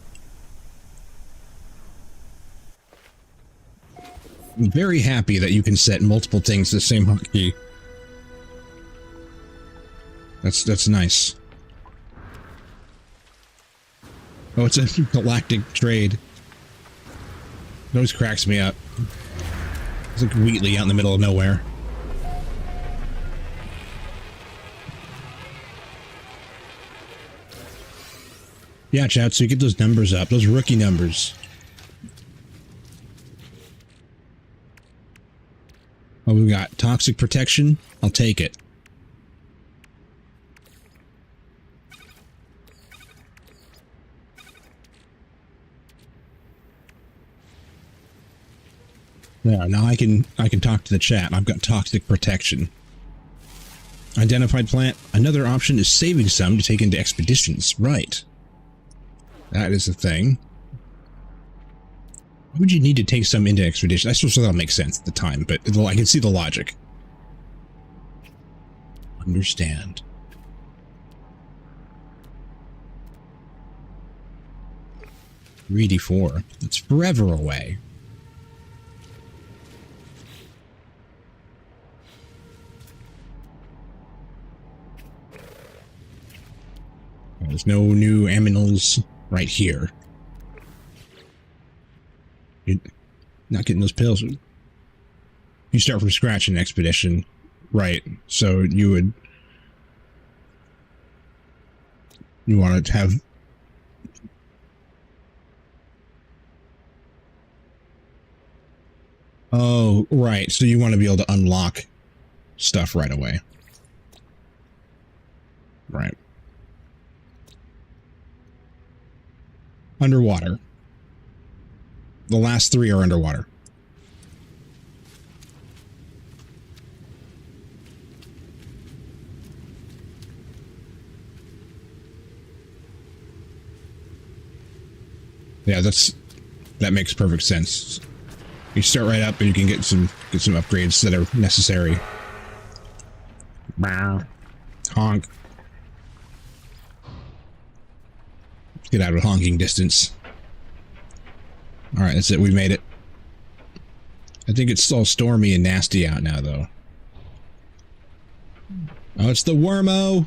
I'm very happy that you can set multiple things to the same hotkey. That's nice. Oh, it's a galactic trade. It always cracks me up. It's like Wheatley out in the middle of nowhere. Yeah, chat, so you get those numbers up, those rookie numbers. Oh, we got toxic protection. I'll take it. Yeah, now I can talk to the chat. I've got toxic protection. Identified plant. Another option is saving some to take into expeditions. Right. That is the thing. Why would you need to take some into expeditions? I suppose that'll make sense at the time, but I can see the logic. Understand. $3D4. That's forever away. There's no new aminals right here. You're not getting those pills. You start from scratch in an expedition, right? So you want to have oh, right. So you want to be able to unlock stuff right away. Right. Underwater. The last three are underwater. Yeah, that makes perfect sense. You start right up and you can get some upgrades that are necessary. Honk. Get out of honking distance. Alright, that's it. We made it. I think it's all stormy and nasty out now, though. Oh, it's the Wormo!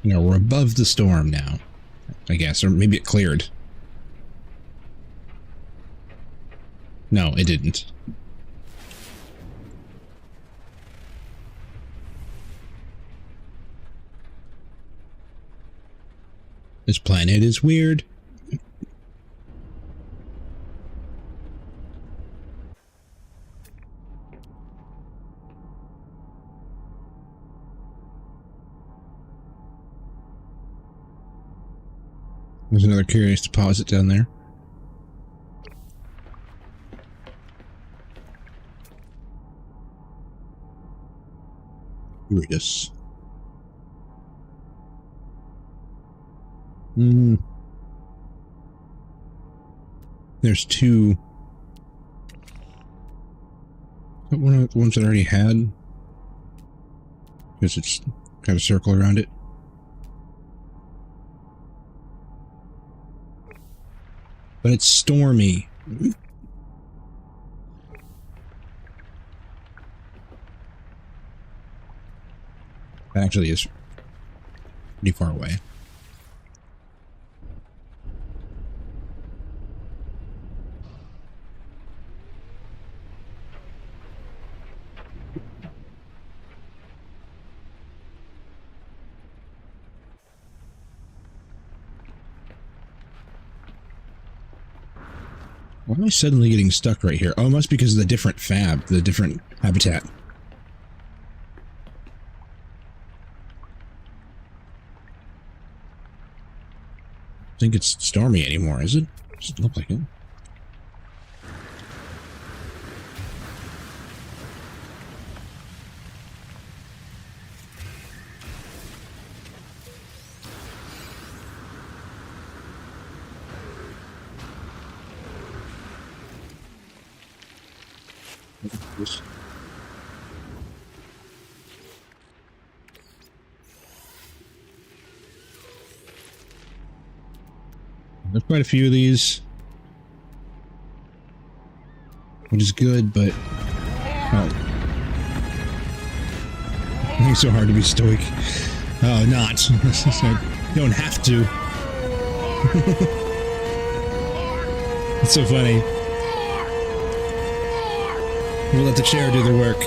You know, we're above the storm now, I guess. Or maybe it cleared. No, it didn't. This planet is weird. There's another curious deposit down there. Curious. There's two. One of the ones that I already had. Because it's got a circle around it. But it's stormy. That actually is pretty far away. Why am I suddenly getting stuck right here? Oh, it must be because of the different the different habitat. I think it's stormy anymore, is it? Doesn't look like it. There's quite a few of these, which is good, but it's so hard to be stoic. Oh, not. You don't have to. It's so funny. We'll let the chair do the work.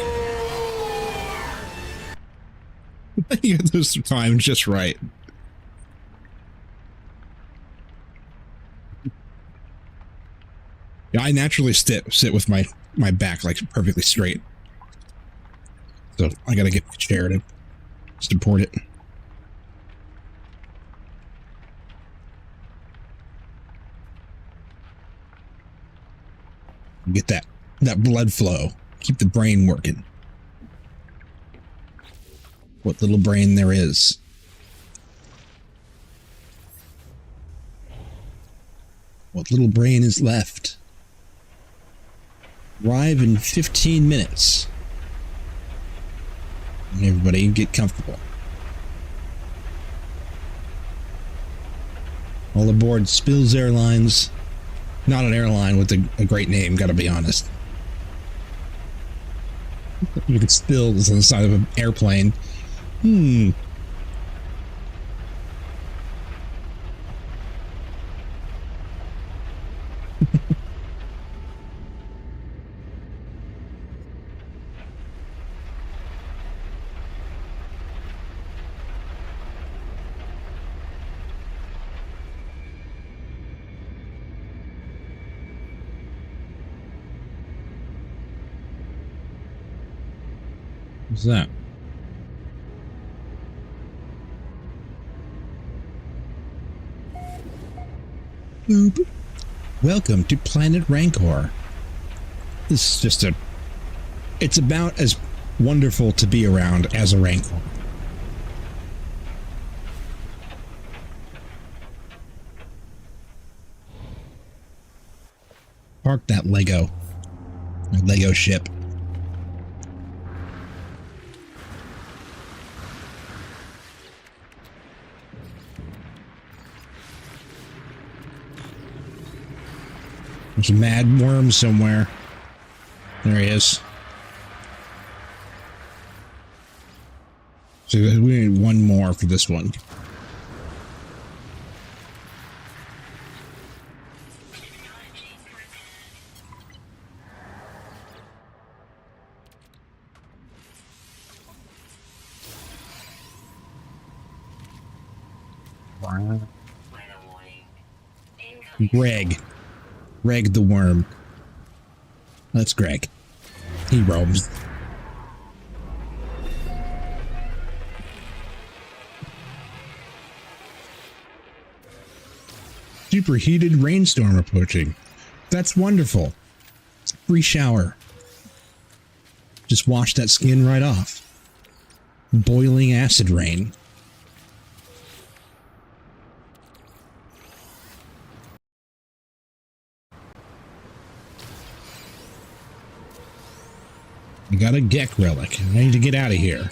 You got those times just right. Yeah, I naturally sit with my back like perfectly straight. So I gotta get the chair to support it. Get that blood flow. Keep the brain working. What little brain there is. What little brain is left. Arrive in 15 minutes. And everybody get comfortable. All aboard Spills Airlines. Not an airline with a great name, gotta be honest. You could Spills on the side of an airplane. What's that? Boop. Welcome to Planet Rancor. This is just it's about as wonderful to be around as a Rancor. Park that Lego ship. There's a mad worm somewhere. There he is. So we need one more for this one. Greg the worm. That's Greg. He roams. Superheated rainstorm approaching. That's wonderful. Free shower. Just wash that skin right off. Boiling acid rain. I got a Gek relic. I need to get out of here.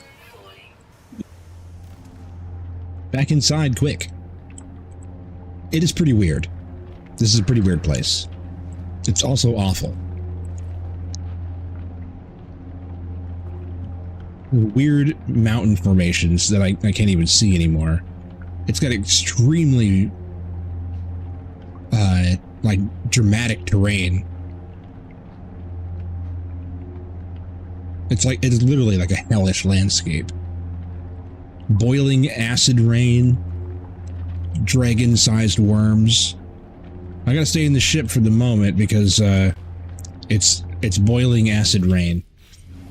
Back inside, quick. It is pretty weird. This is a pretty weird place. It's also awful. Weird mountain formations that I can't even see anymore. It's got extremely like dramatic terrain. It's literally like a hellish landscape. Boiling acid rain, dragon-sized worms. I gotta stay in the ship for the moment because it's boiling acid rain.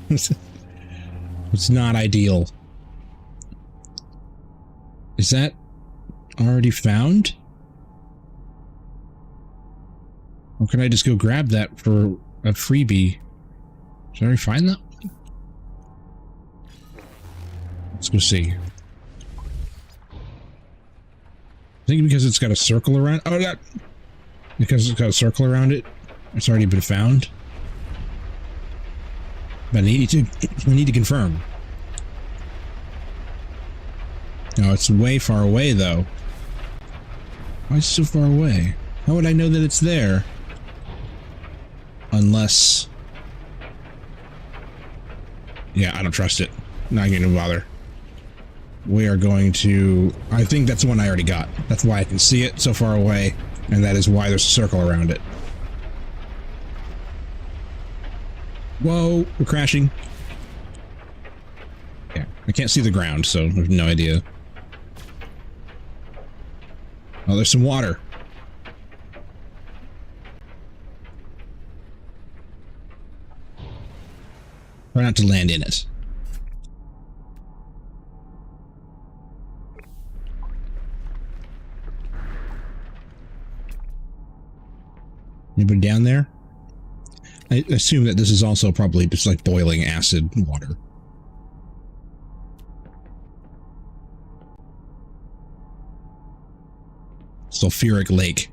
It's not ideal. Is that already found? Or can I just go grab that for a freebie? Did I already find that one? Let's go see. I think because it's got a circle around. Oh, that because it's got a circle around it. It's already been found. But I need to confirm. No, it's way far away though. Why is it so far away? How would I know that it's there? Unless... Yeah, I don't trust it. Not going to bother. We are going to... I think that's the one I already got. That's why I can see it so far away. And that is why there's a circle around it. Whoa, we're crashing. Yeah, I can't see the ground, so I have no idea. Oh, there's some water. Try not to land in it. Anybody down there? I assume that this is also probably just like boiling acid water. Sulfuric lake.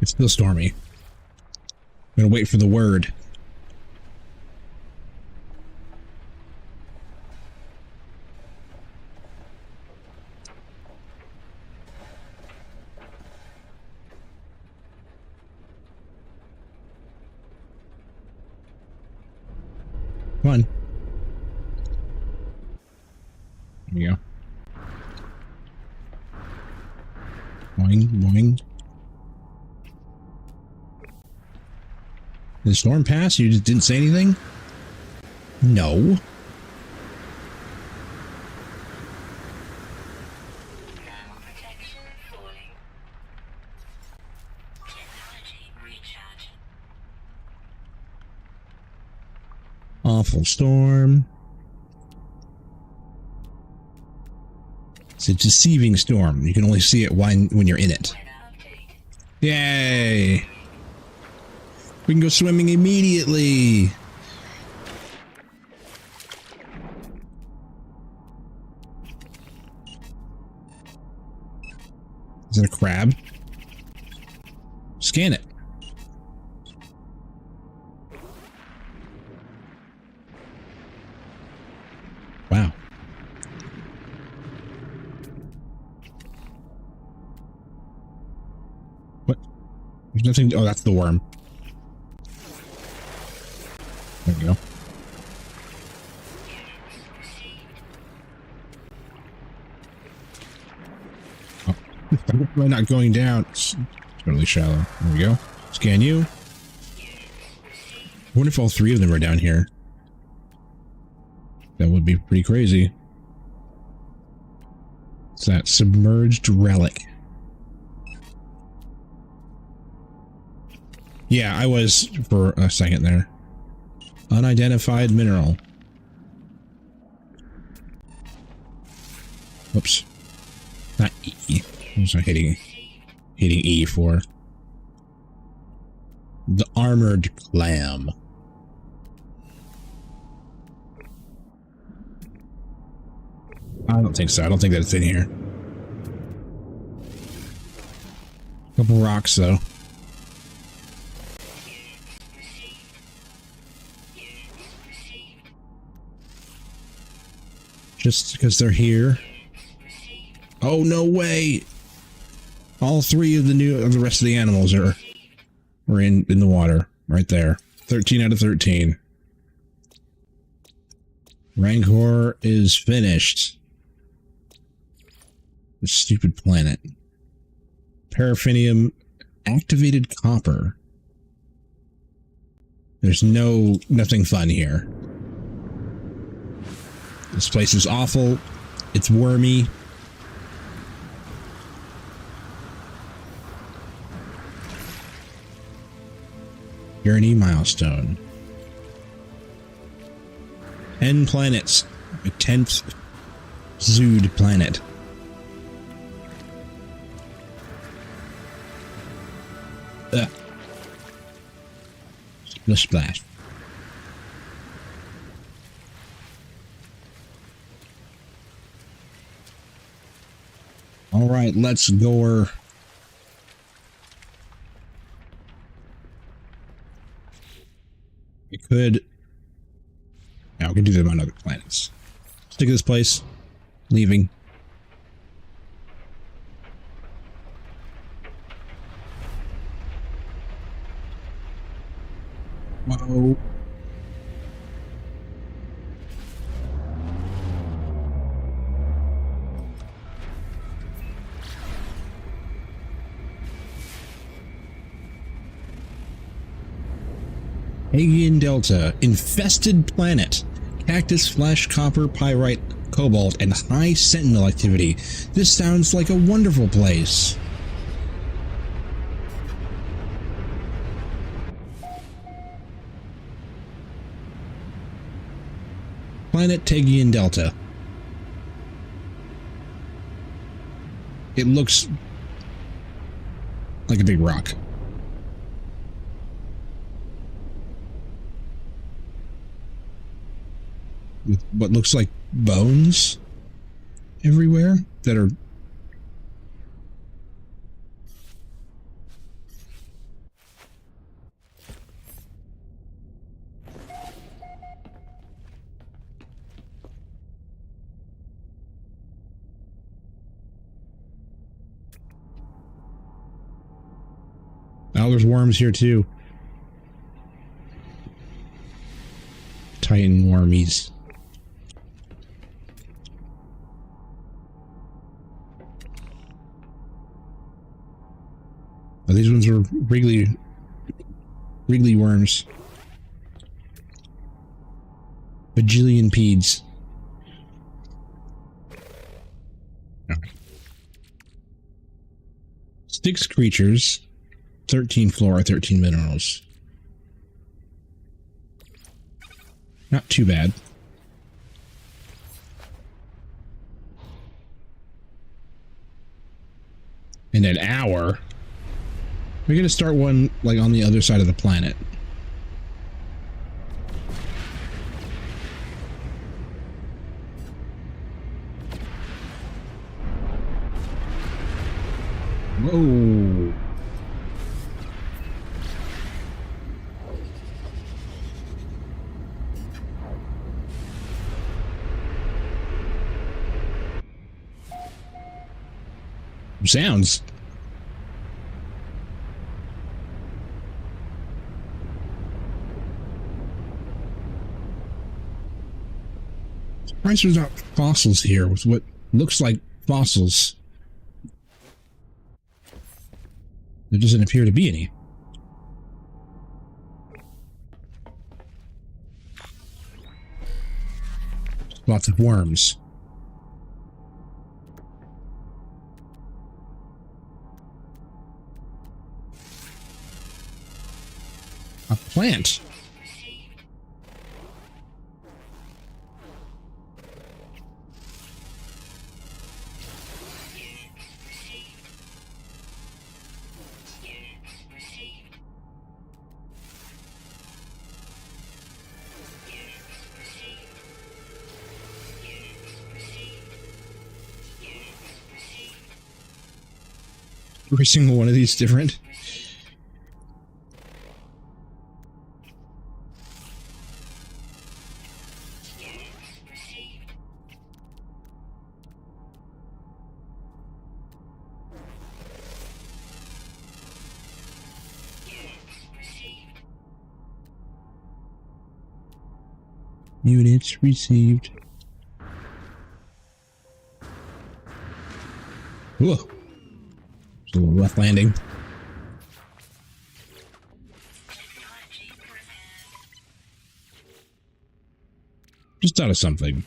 It's still stormy. I'm gonna wait for the word. Come on. There you go. Boing, boing. Did the storm pass? You just didn't say anything? No. Thermal protection falling. Technology recharging. Awful storm. It's a deceiving storm. You can only see it when you're in it. Yay! We can go swimming immediately. Is it a crab? Scan it. Wow. What? There's nothing. Oh, that's the worm. There we go. Oh, am I not going down? It's totally shallow. There we go. Scan you. I wonder if all three of them are down here. That would be pretty crazy. It's that submerged relic. Yeah, I was for a second there. Unidentified mineral. Whoops. Not E. What was I hitting E for? The armored clam. I don't think so. I don't think that it's in here. Couple rocks though. Just because they're here. Oh, no way. All three of the rest of the animals are in the water right there. 13 out of 13. Rancor is finished. The stupid planet. Paraffinium activated copper. There's nothing fun here. This place is awful. It's wormy. Journey milestone. 10 planets. The 10th Zood planet. Splish splash. All right, let's go. We could. Yeah, we can do them on other planets. Stick to this place. Leaving. Whoa. Hagian Delta, infested planet. Cactus, flesh, copper, pyrite, cobalt, and high sentinel activity. This sounds like a wonderful place. Planet Tegian Delta. It looks like a big rock. With what looks like bones everywhere that are oh, there's worms here too. Titan wormies. Oh, these ones are wriggly worms. Bajillion peds. Okay. 6 creatures, 13 flora, 13 minerals. Not too bad. In an hour. We're gonna start one like on the other side of the planet. Whoa. Sounds. Surprised there's not fossils here with what looks like fossils. There doesn't appear to be any. Lots of worms. A plant. Every single one of these different. Units received. Whoa. It's a little rough landing. Just thought of something.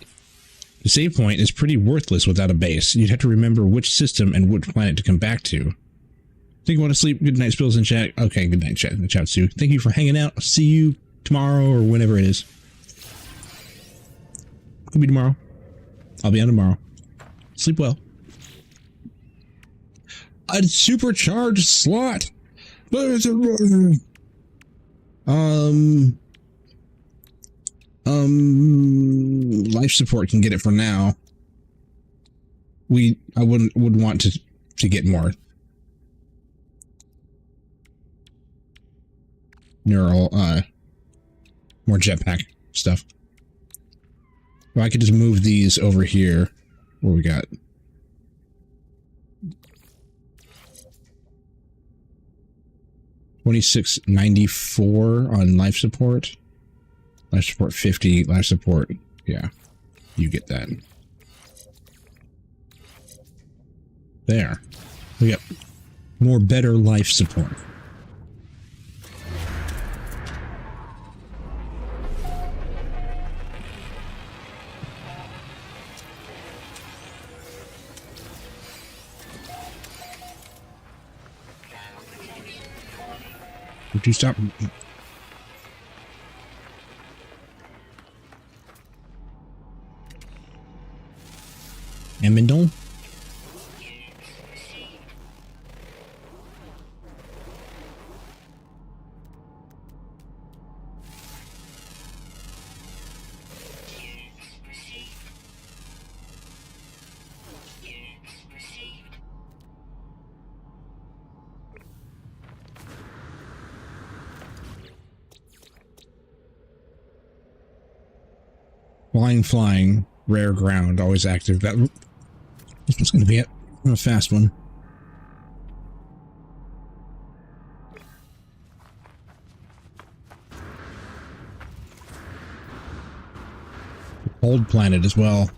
The save point is pretty worthless without a base. You'd have to remember which system and which planet to come back to. Think you want to sleep? Good night, Spills in chat. Okay, good night, chat. Chat Sue. Thank you for hanging out. I'll see you tomorrow or whenever it is. Could be tomorrow. I'll be on tomorrow. Sleep well. A supercharged slot. Life support can get it for now. I would want to get more neural more jetpack stuff. Well, I could just move these over here. What we got? $26.94 on life support. Life support 50. Life support. Yeah, you get that. There. We got more better life support. Would you stop? Emmendon? Flying, rare ground, always active. This one's going to be a fast one. Cold planet as well.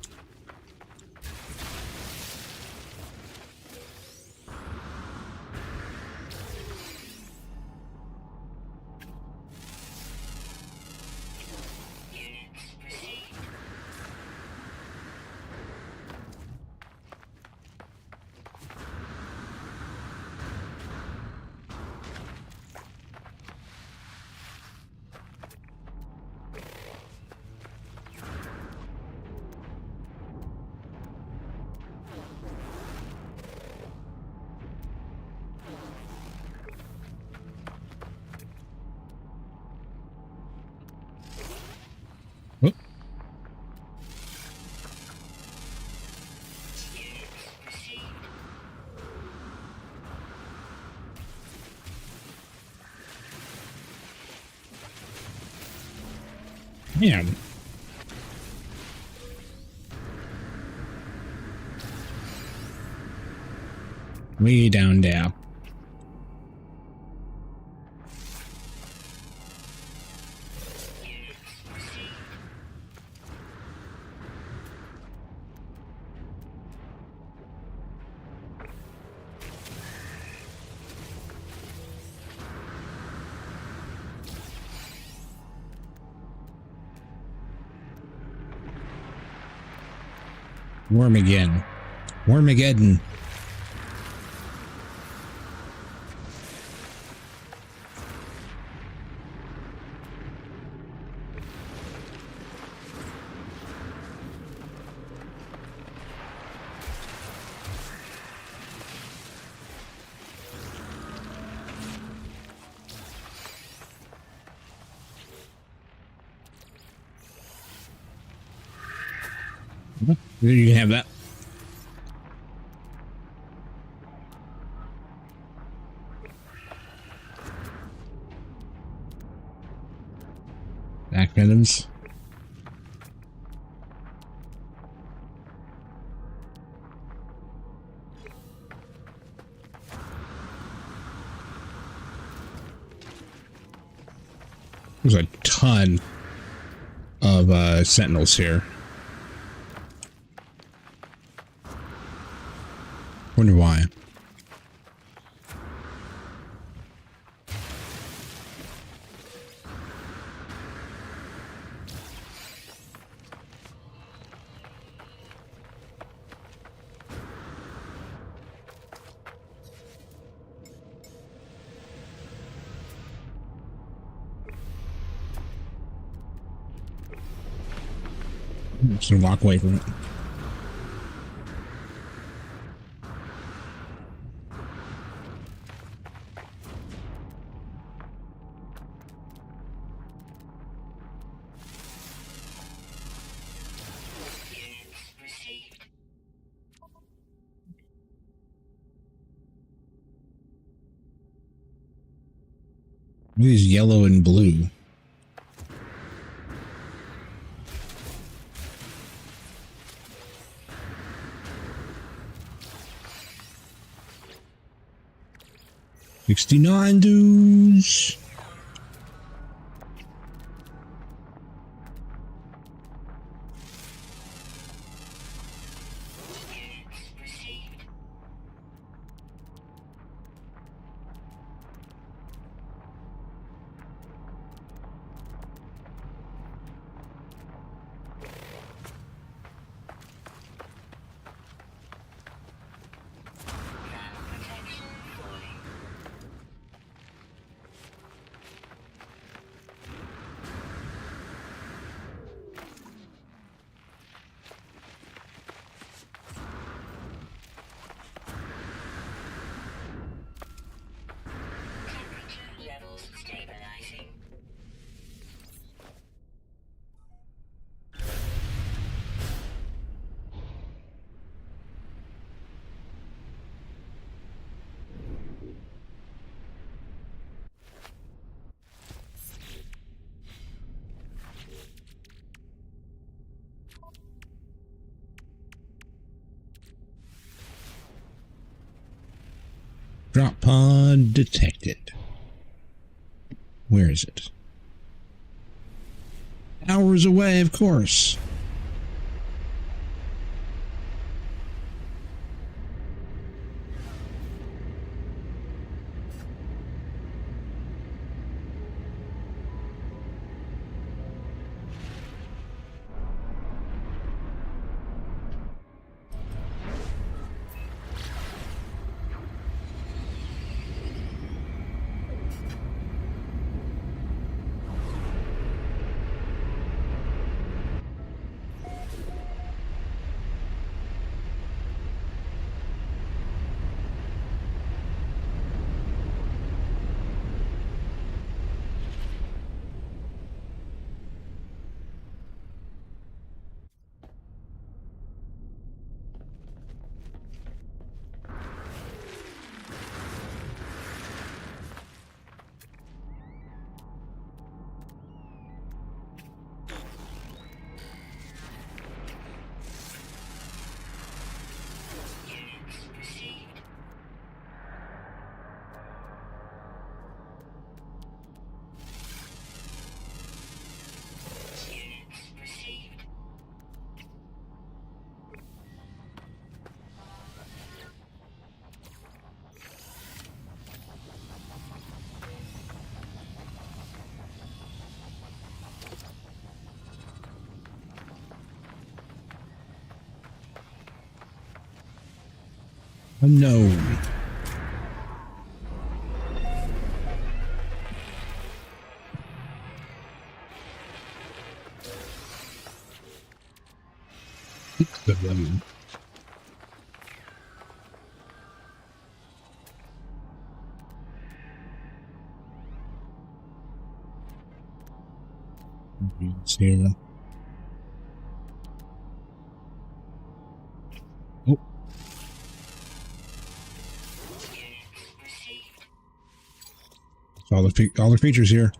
Man. Way down there. Wormageddon. Wormageddon. You can have that. Back venoms. There's a ton of sentinels here. Wonder why. I'm just gonna walk away from it. These yellow and blue. $69 dues. Levels stabilizing. Drop pod detected. Where is it? Hours away, of course. Unknown. Good one. It's here. Oh. All the features here.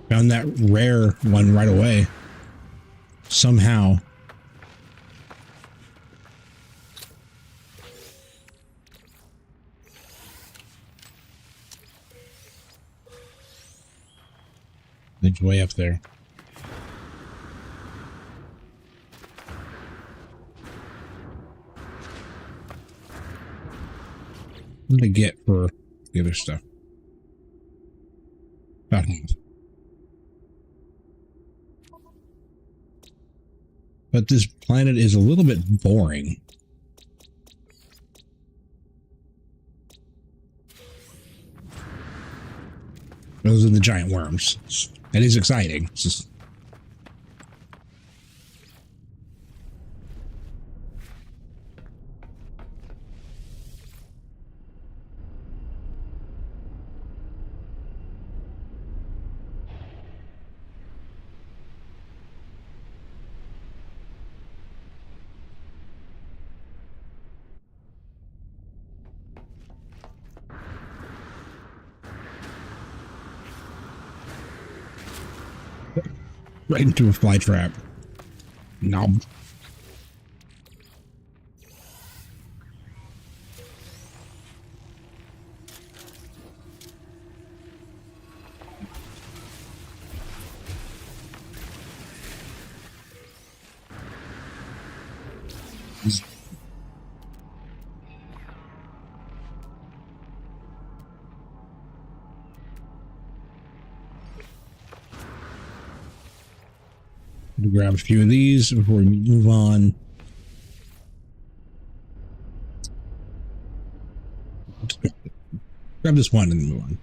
Found that rare one right away. Somehow. It's way up there. What did I get for the other stuff? About half. But this planet is a little bit boring. Those are the giant worms. That is exciting. It's just... right into a fly trap. No. Grab a few of these before we move on. Grab this one and then move on.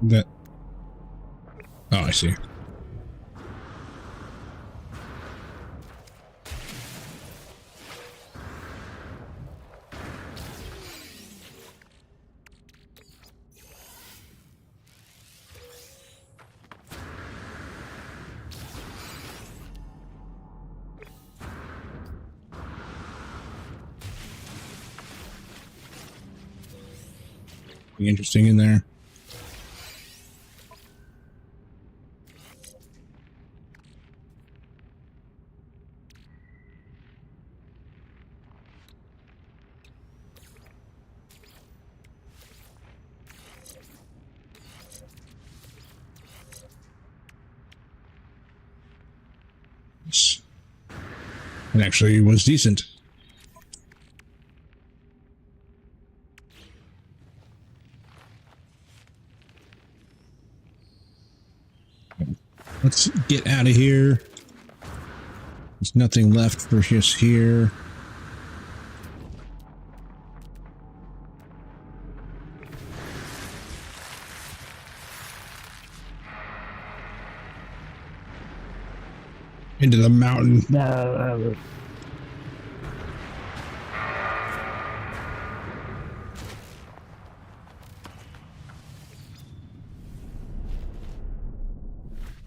That. Oh, I see. Interesting in there. It actually was decent. Let's get out of here. There's nothing left for just here. Into the mountain. No.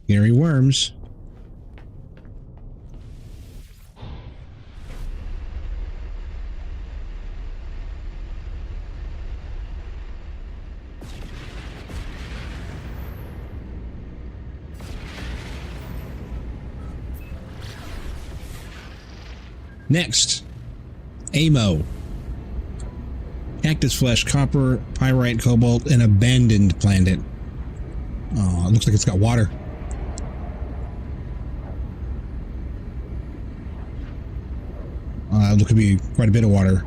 Scary worms. Next, ammo. Cactus flesh, copper, pyrite, cobalt, and abandoned planet. Oh, it looks like it's got water. Look to be quite a bit of water.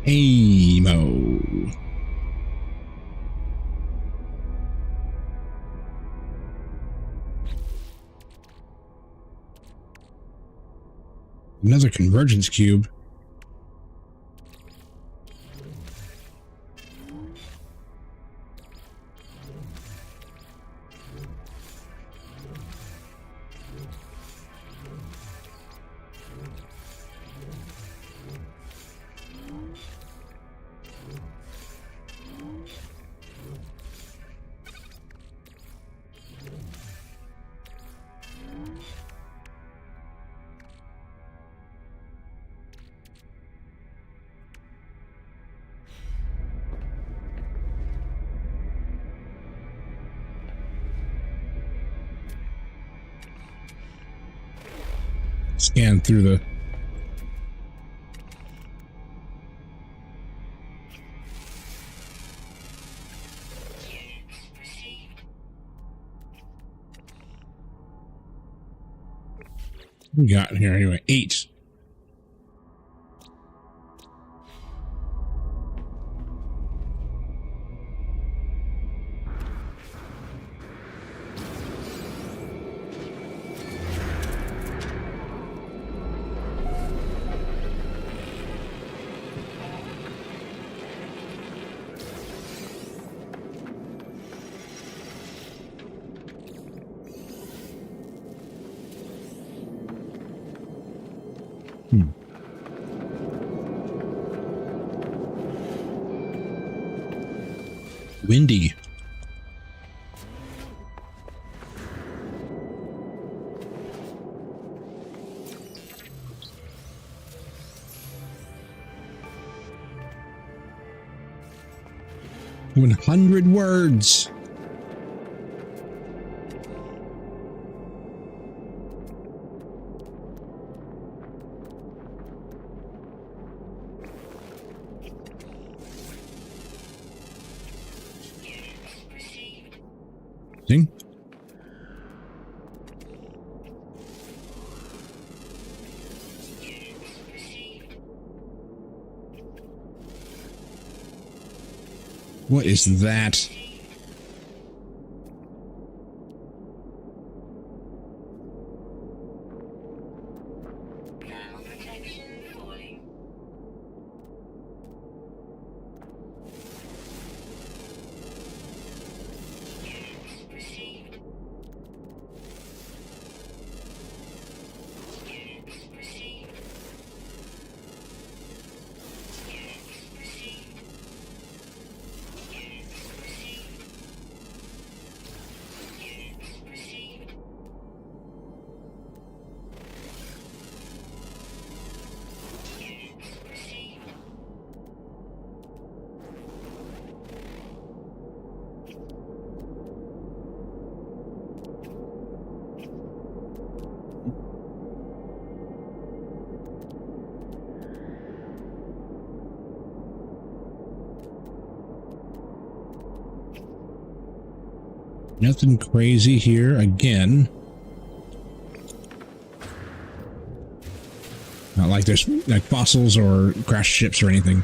Ammo. Another convergence cube. Scan through the... What we got in here anyway? 8. Windy. $100 words. See? What is that? Nothing crazy here again. Not like there's like fossils or crashed ships or anything.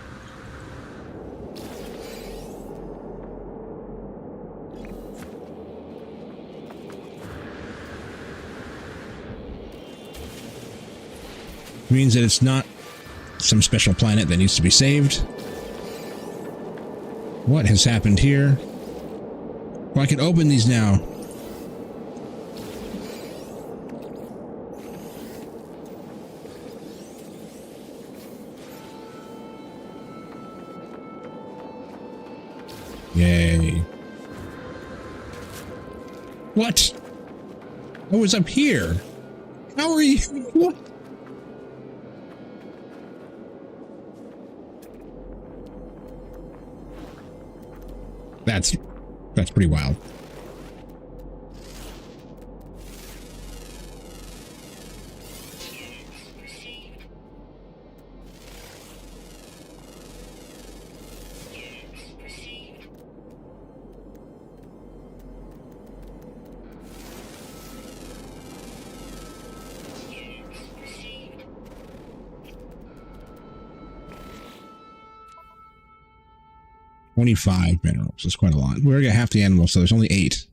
Means that it's not some special planet that needs to be saved. What has happened here? Well, I can open these now. Yay. What? I was up here. How are you? What? That's pretty wild. $25 minerals. That's quite a lot. We already got half the animals, so there's only 8.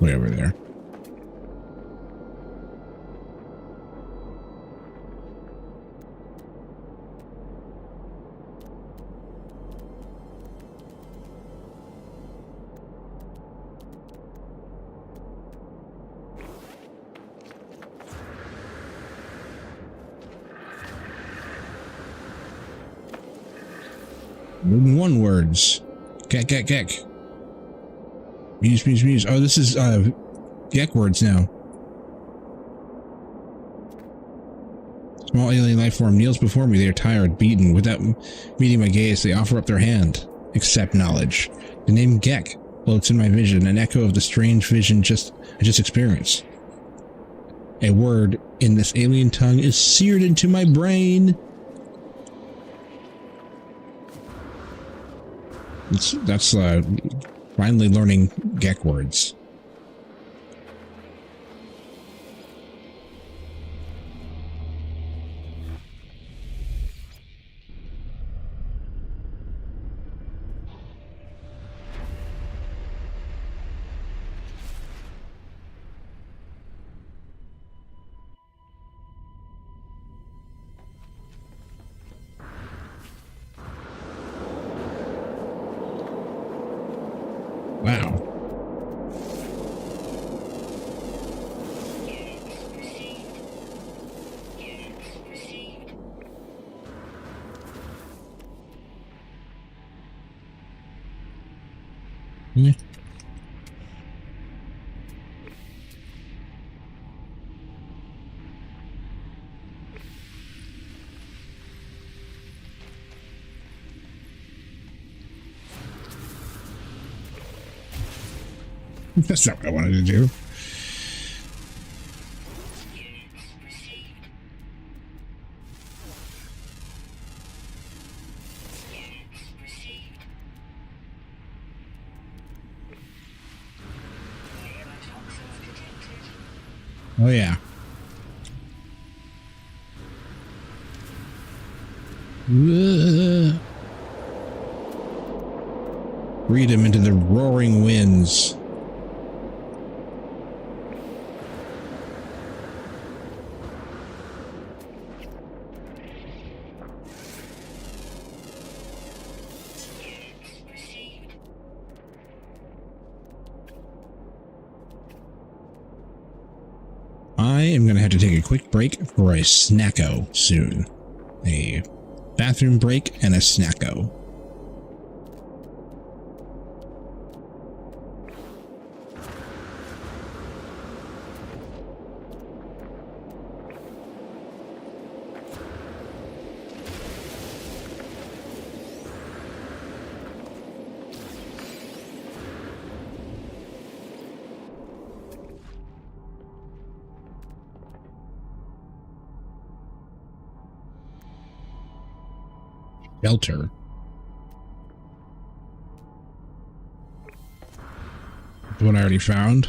way over there. One words. Gek. Muse. Oh, this is Gek words now. Small alien life form kneels before me. They are tired, beaten. Without meeting my gaze, they offer up their hand. Accept knowledge. The name Gek floats in my vision, an echo of the strange vision I just experienced. A word in this alien tongue is seared into my brain. That's finally learning Gek words. Wow. Yeah. That's not what I wanted to do. Oh yeah. Read him into the roaring winds. I am going to have to take a quick break for a snacko soon. A bathroom break and a snacko. Shelter. The one I already found.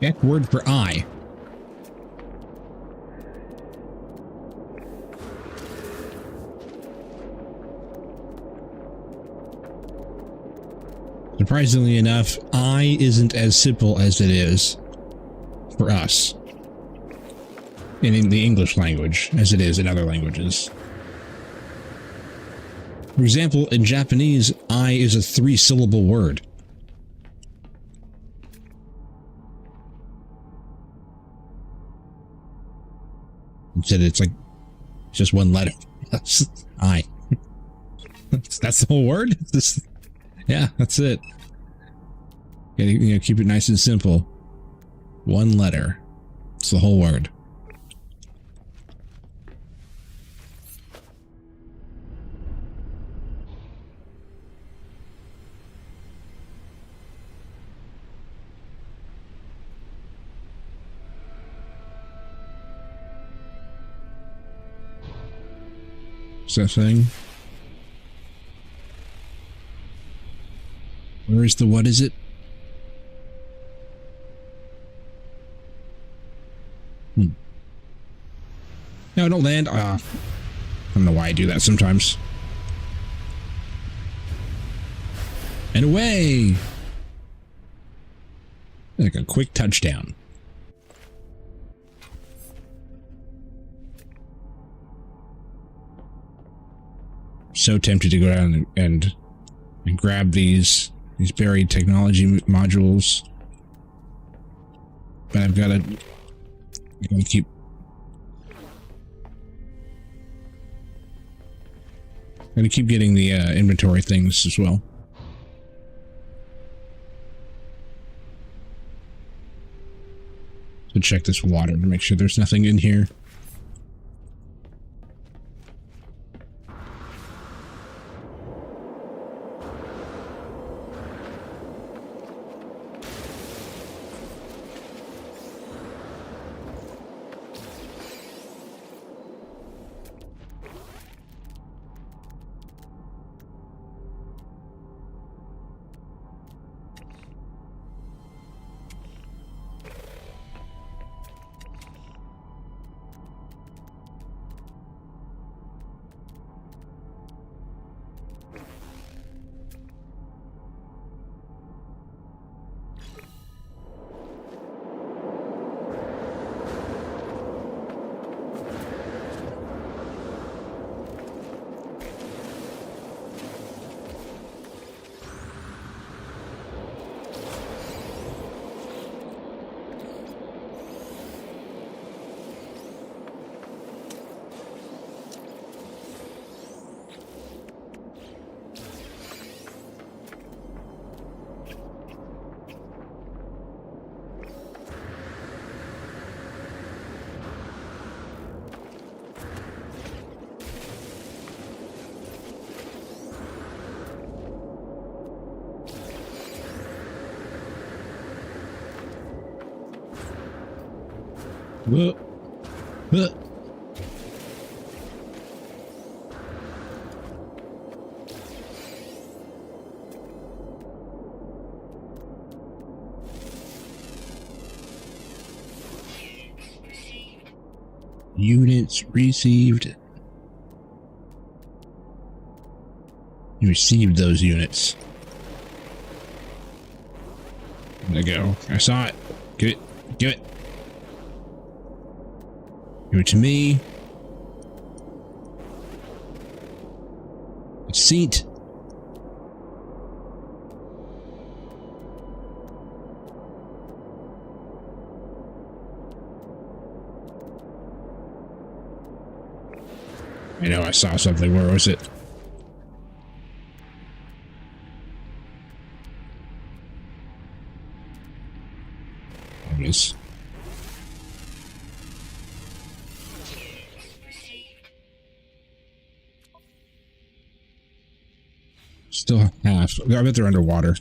That word for eye. Surprisingly enough, I isn't as simple as it is for us in the English language as it is in other languages. For example, in Japanese, I is a 3-syllable word. Instead, it's like just one letter. I. That's the whole word? Yeah, that's it. You know, keep it nice and simple. One letter. It's the whole word. Is that thing? Where is the, what is it? No, don't land. I don't know why I do that sometimes. And away! Like a quick touchdown. So tempted to go down and grab these buried technology modules, but I've got to keep. Got to keep getting the inventory things as well. So check this water to make sure there's nothing in here. Whoa. Whoa. Units received. You received those units. There you go. I saw it. Give it. Give it. Give it to me. Seat. I know I saw something. Where was it? There it is. Still half. I bet they're underwater.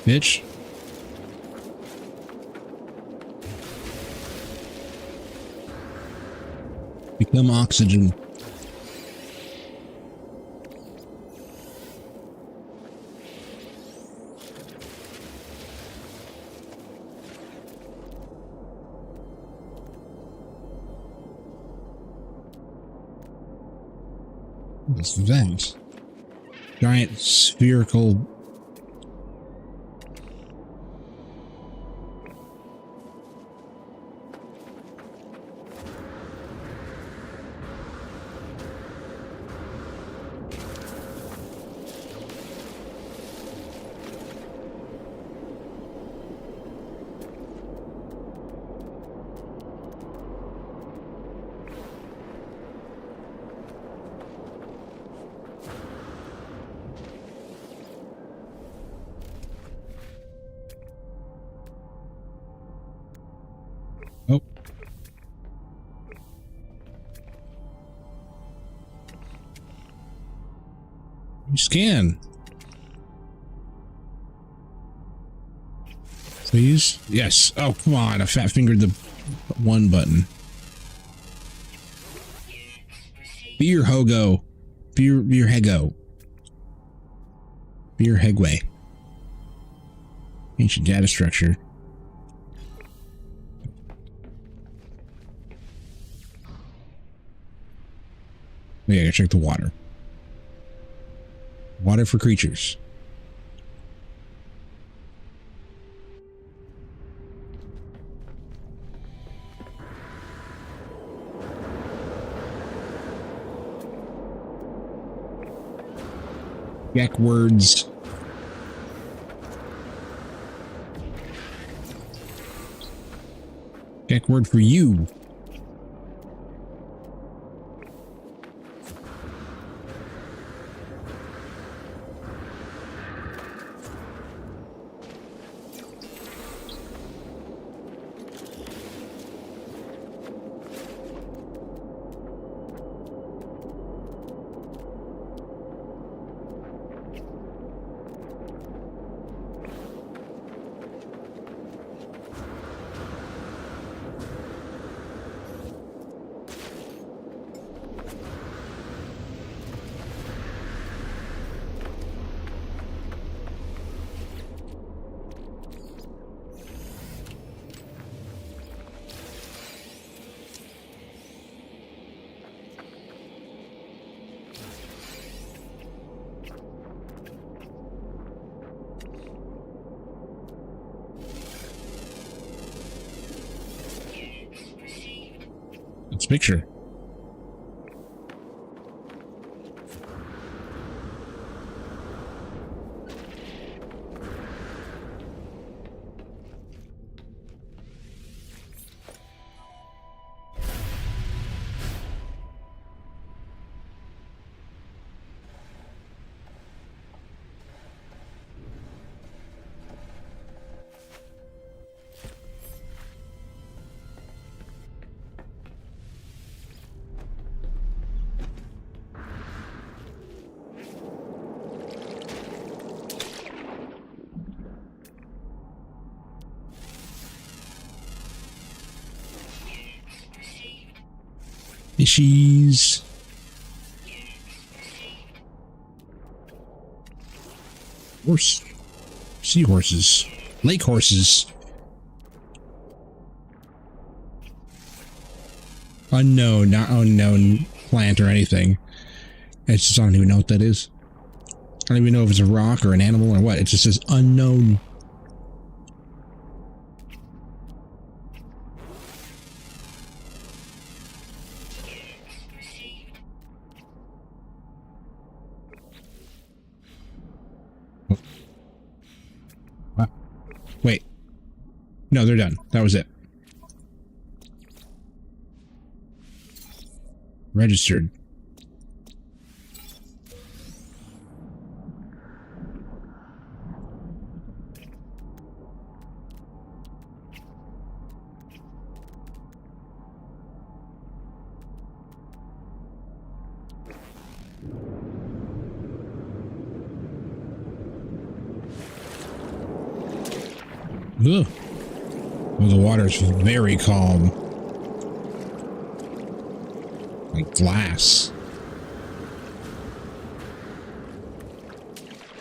Bitch. Become oxygen. What's that? Giant spherical. Scan. Please? Yes. Oh, come on. I fat fingered the one button. Be your hogo. Be your hego. Be your hegway. Ancient data structure. Oh, yeah, I gotta check the water. Water for creatures. Backwards. Backward for you. Let's make sure. Fishies. Horse. Seahorses. Lake horses. Unknown, not unknown plant or anything. It's just, I don't even know what that is. I don't even know if it's a rock or an animal or what. It just says unknown. Wait. No, they're done. That was it. Registered. Ugh. Well, the water's very calm. Like glass.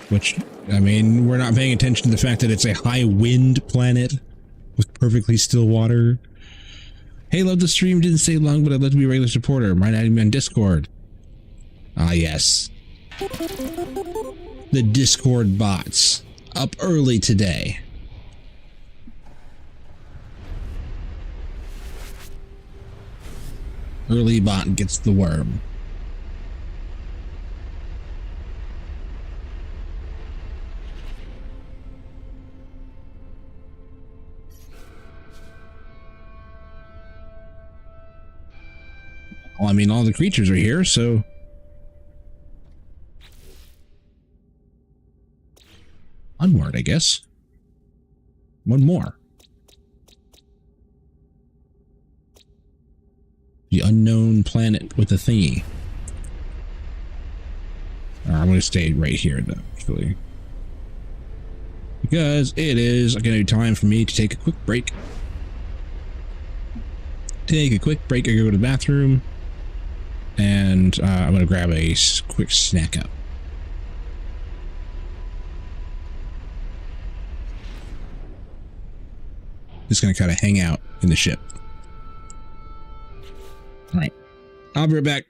Which, I mean, we're not paying attention to the fact that it's a high wind planet with perfectly still water. Hey, love the stream. Didn't stay long, but I'd love to be a regular supporter. Might add me on Discord. Ah, yes. The Discord bots. Up early today. Early bot gets the worm. Well, I mean, all the creatures are here, so... onward, I guess. One more. The unknown planet with a thingy. I'm going to stay right here, though, actually. Because it is going to be time for me to take a quick break. I gotta go to the bathroom. And I'm going to grab a quick snack up. Just going to kind of hang out in the ship. All right. I'll be right back.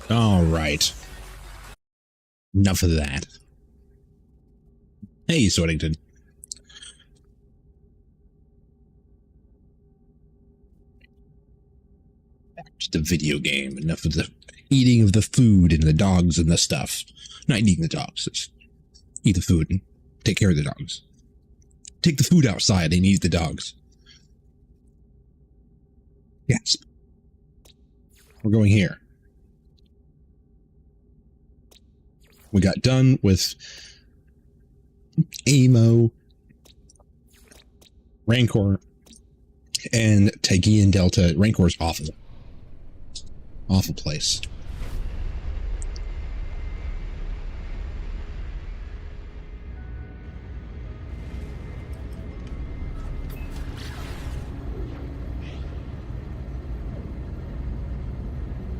All right. Enough of that. Hey, Sweatington. Back to the video game. Enough of the eating of the food and the dogs and the stuff. Not eating the dogs. Just eat the food and take care of the dogs. Take the food outside and eat the dogs. Yes. We're going here. We got done with Amo, Rancor, and Tygean Delta. Rancor's awful. Awful place.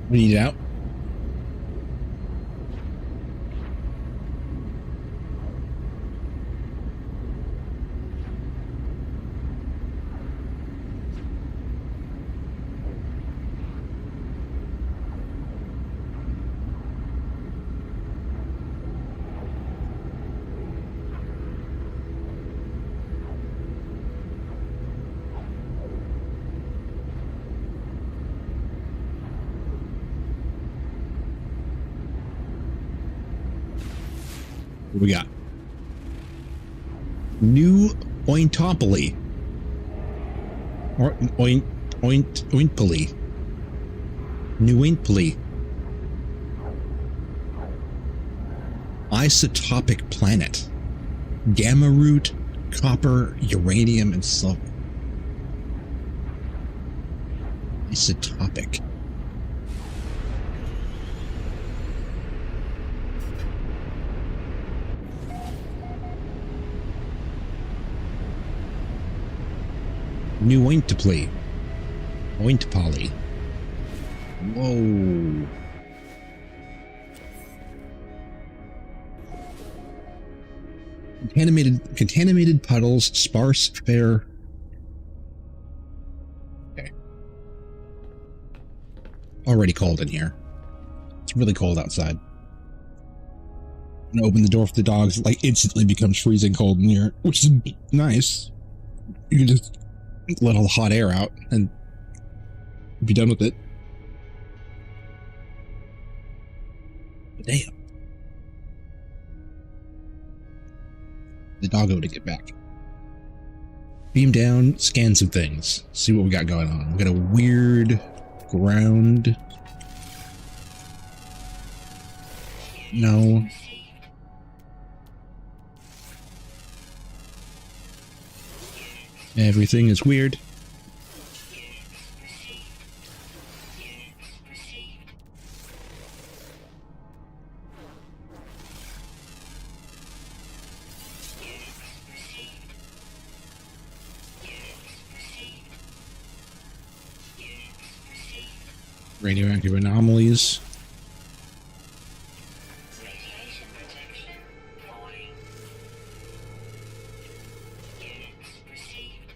We need it out. What we got? New Ointopoly. Or Ointpoly. New Ointpoly. Isotopic planet. Gamma root, copper, uranium, and silver. Isotopic. New Ointpoly. Ointpoly. Whoa. Contaminated puddles, sparse, fair. Okay. Already cold in here. It's really cold outside. I'm gonna open the door for the dogs. Like instantly becomes freezing cold in here, which is nice. You can just let all the hot air out and be done with it. Damn. The doggo to get back. Beam down, scan some things. See what we got going on. We got a weird ground. No. Everything is weird. Radioactive anomalies. Radiation protection falling. Units received.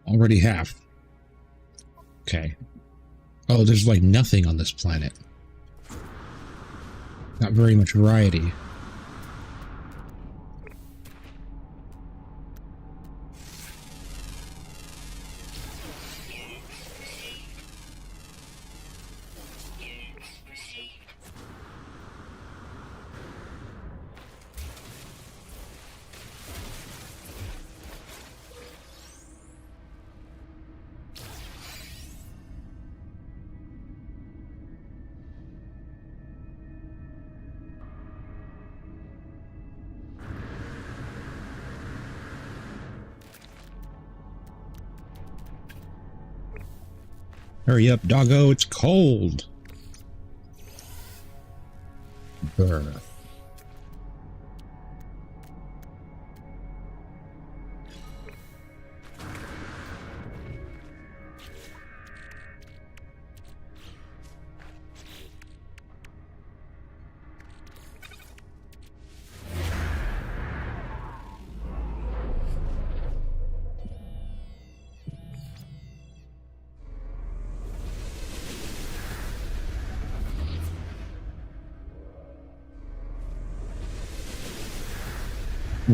Already have. Okay. Oh, there's like nothing on this planet. Not very much variety. Hurry up, doggo, it's cold. Brr.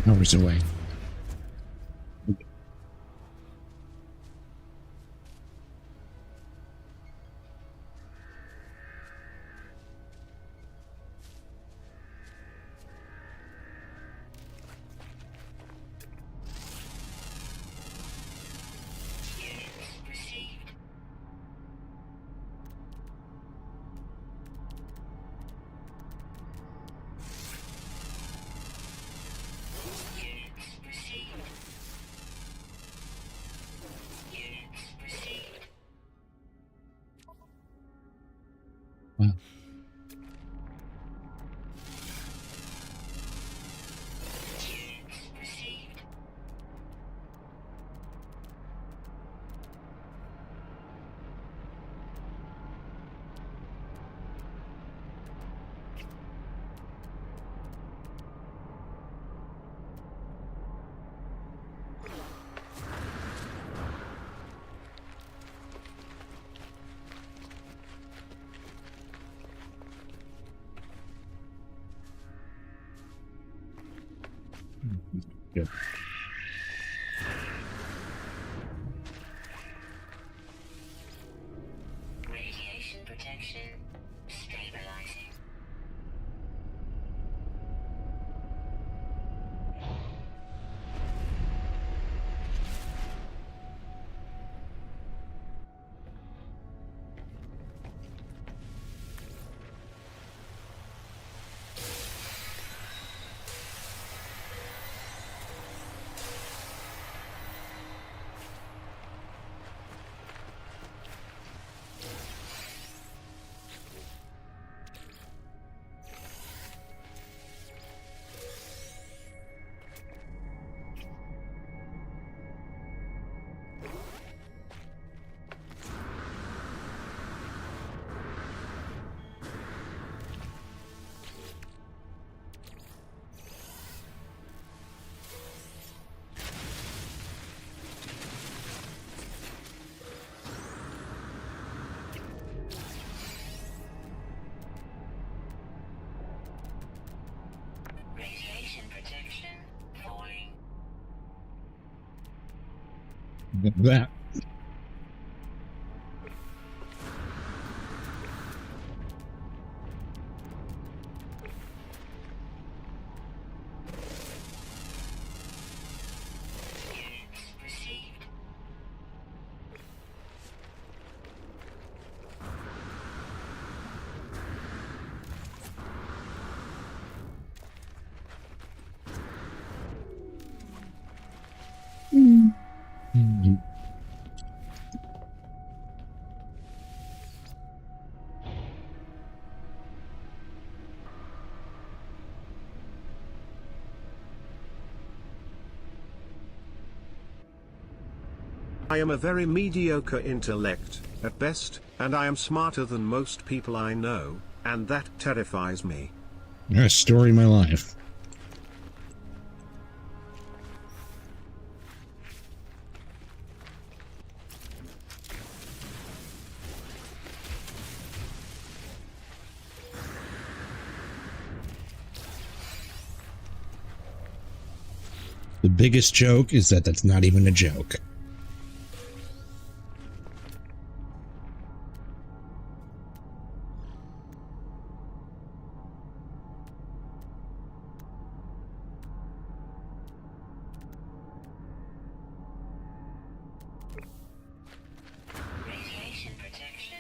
Hours away. Units received. Units received. Units received. Wow. Units received. Good. Radiation protection stabilizing. Radiation protection falling. That. Units received. I am a very mediocre intellect, at best, and I am smarter than most people I know, and that terrifies me. Yeah, story of my life. The biggest joke is that that's not even a joke. Radiation protection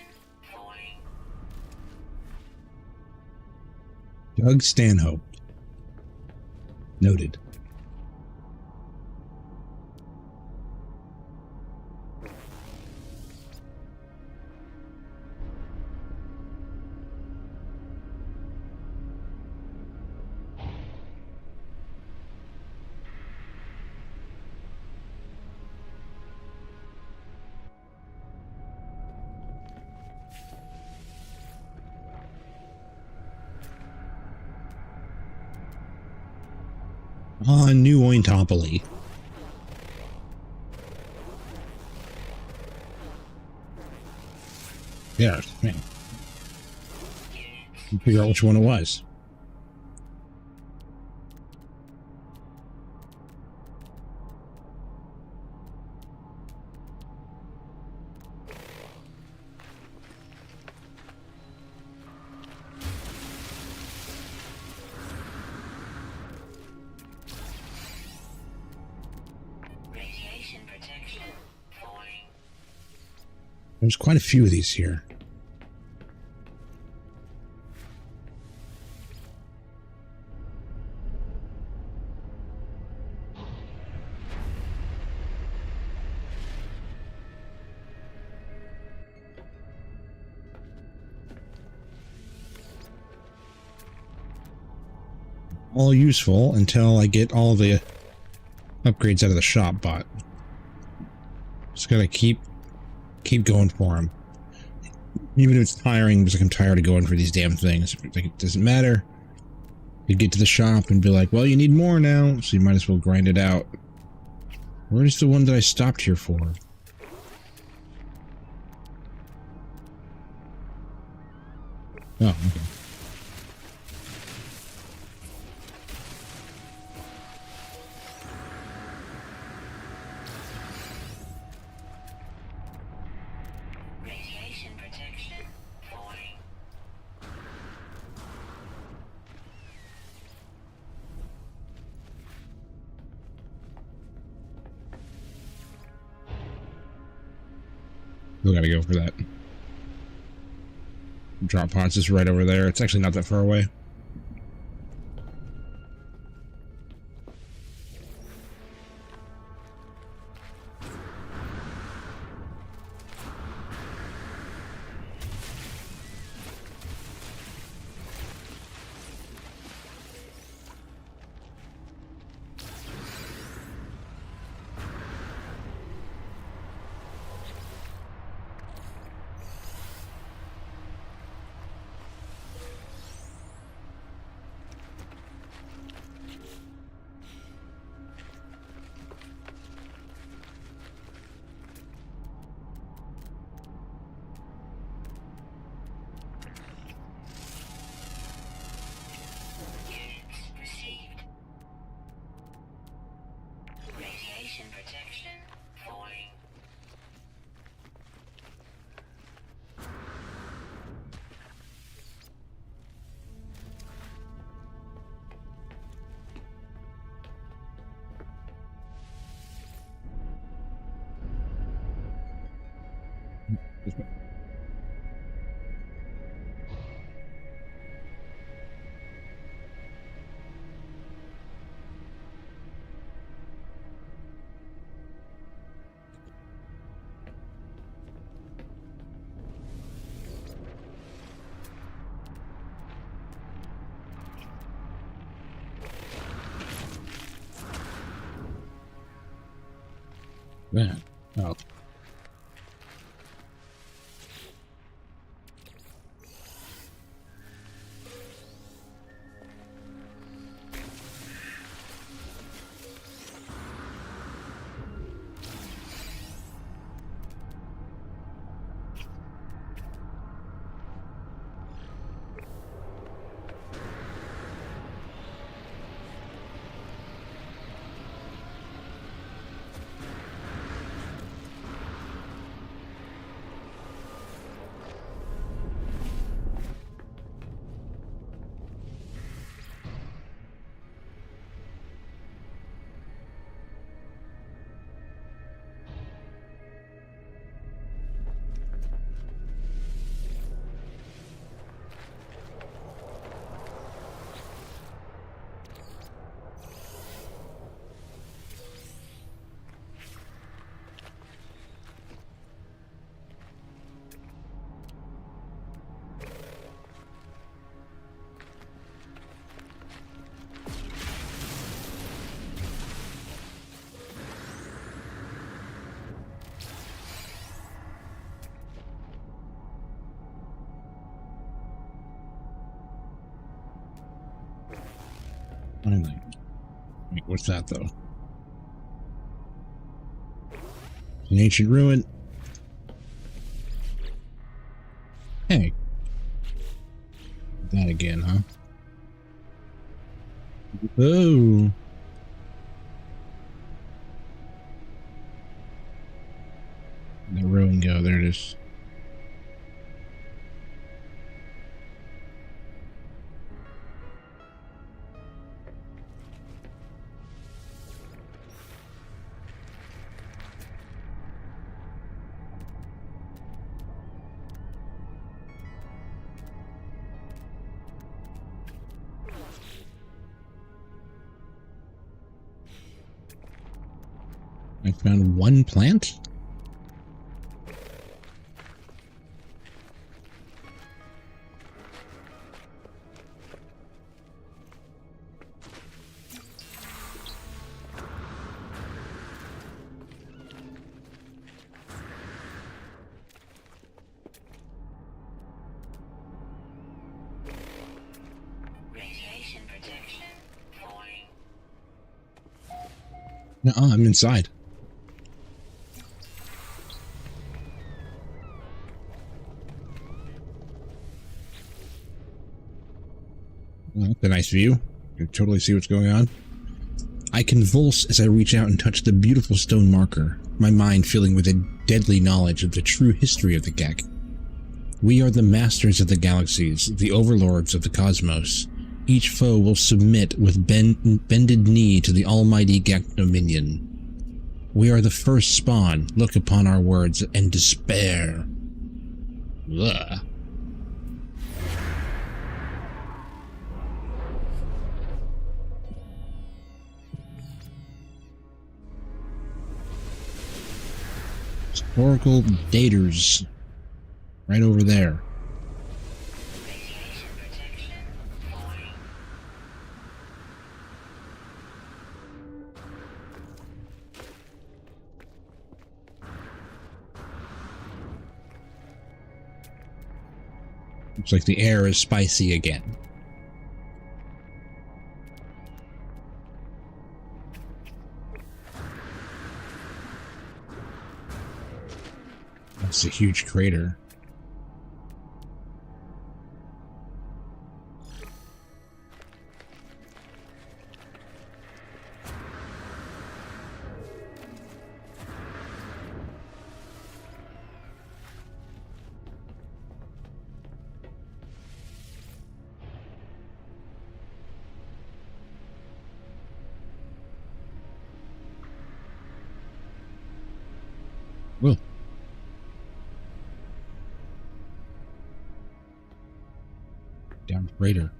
falling. Doug Stanhope. Noted. Ah, new Ointopoly. Yeah, man. Figure out which one it was. There's quite a few of these here. All useful until I get all the upgrades out of the shop bot. Just gotta keep going for them. Even if it's tiring, because I'm tired of going for these damn things. Like, it doesn't matter. You get to the shop and be like, well, you need more now, so you might as well grind it out. Where's the one that I stopped here for? Oh, okay. Radiation protection falling. Still gotta go for that. Drop pods is right over there. It's actually not that far away. Units received. Radiation protection falling. Man. Oh. Finally. Wait, what's that, though? An ancient ruin. Hey. That again, huh? Oh. That ruin go. There it is. I found one plant? Radiation protection falling. No, I'm inside. Well, that's a nice view. You can totally see what's going on. I convulse as I reach out and touch the beautiful stone marker, my mind filling with a deadly knowledge of the true history of the Gek. We are the masters of the galaxies, the overlords of the cosmos. Each foe will submit with bended knee to the almighty Gek dominion. We are the first spawn. Look upon our words and despair. Ugh. Historical daters. Right over there. Radiation protection falling. Looks like the air is spicy again. That's a huge crater. Whoa. Down crater.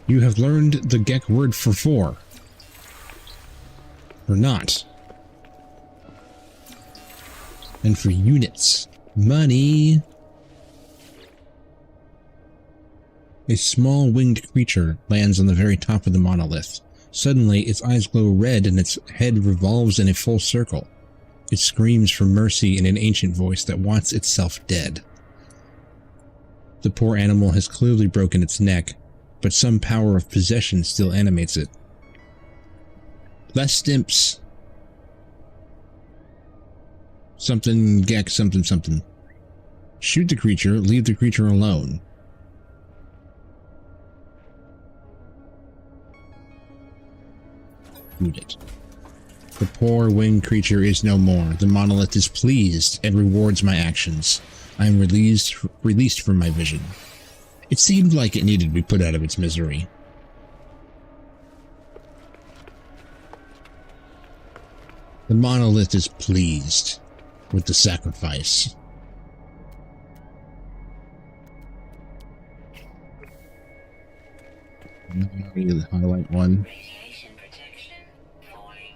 You have learned the Gek word for four. For not. And for units. Money. A small winged creature lands on the very top of the monolith. Suddenly, its eyes glow red and its head revolves in a full circle. It screams for mercy in an ancient voice that wants itself dead. The poor animal has clearly broken its neck, but some power of possession still animates it. Less stimps. Something Gek something something. Shoot the creature, leave the creature alone. Shoot it. The poor winged creature is no more. The monolith is pleased and rewards my actions. I am released from my vision. It seemed like it needed to be put out of its misery. The monolith is pleased with the sacrifice. Highlight one. Radiation protection falling.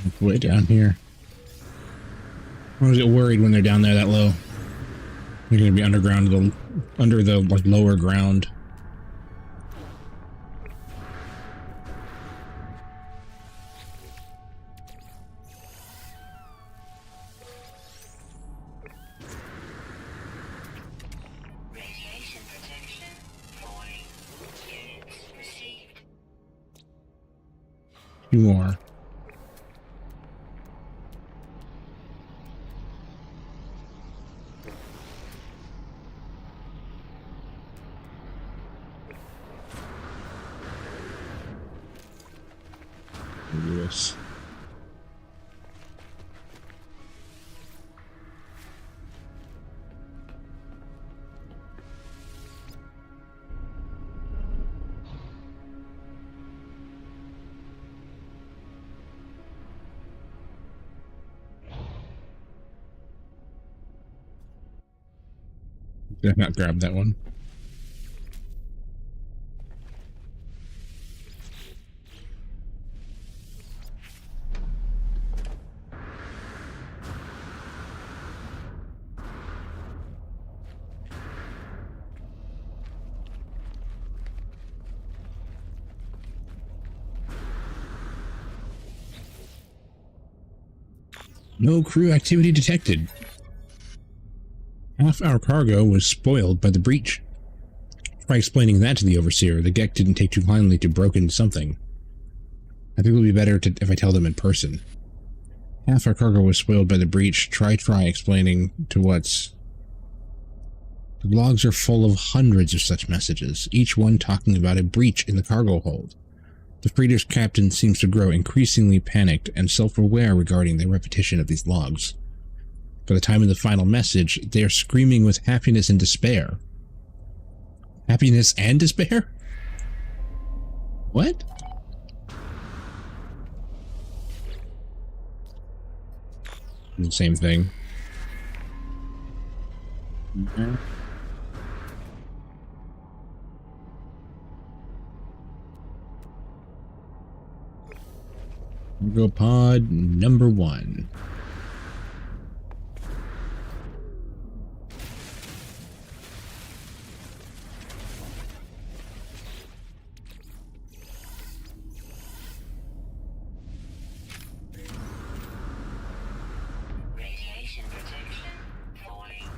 It's way down here. I always get worried when they're down there that low. They're going to be underground, under the like lower ground. Two more. Novice. Did I not grab that one? No crew activity detected. Half our cargo was spoiled by the breach. Try explaining that to the overseer. The Gek didn't take too kindly to broken something. I think it'll be better if I tell them in person. Half our cargo was spoiled by the breach. Try explaining to what's... The logs are full of hundreds of such messages, each one talking about a breach in the cargo hold. The freighter's captain seems to grow increasingly panicked and self-aware regarding the repetition of these logs. By the time of the final message, they are screaming with happiness and despair. Happiness and despair? What? The same thing. Okay. Cargo pod number 1. Radiation protection falling.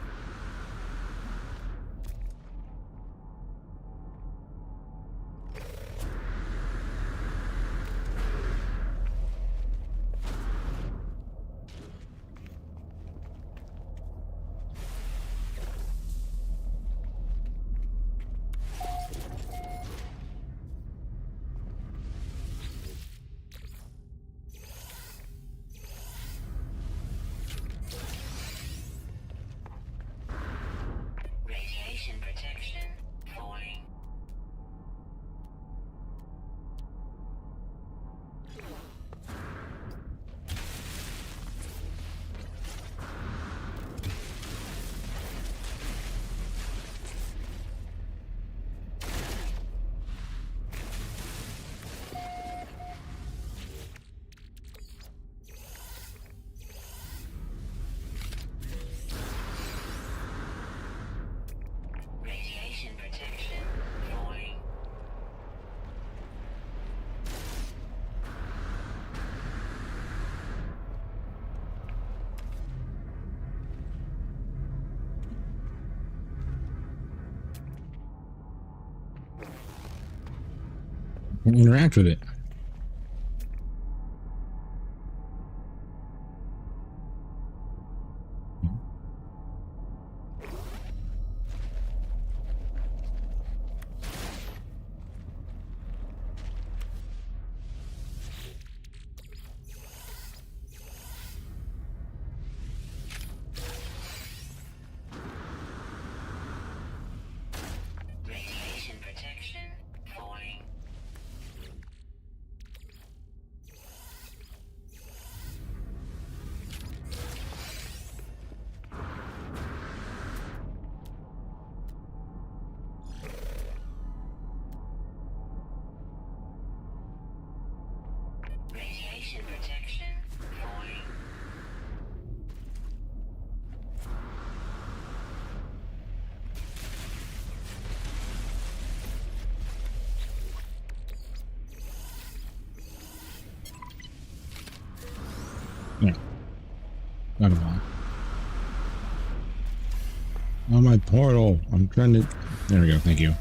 Radiation protection falling. Radiation protection falling. Can't interact with it. Radiation protection falling. Radiation protection falling. Yeah. Not at all. On my portal. I'm trying to... There we go. Thank you.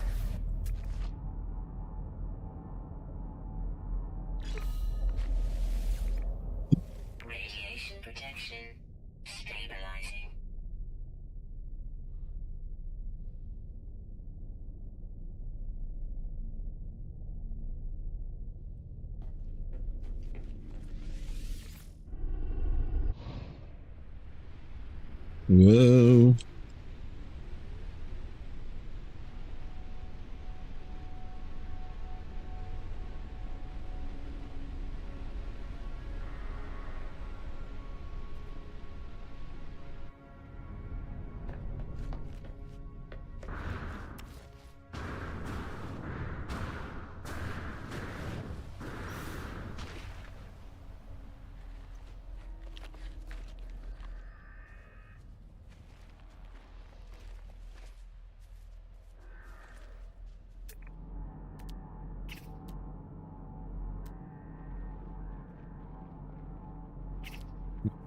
Whoa.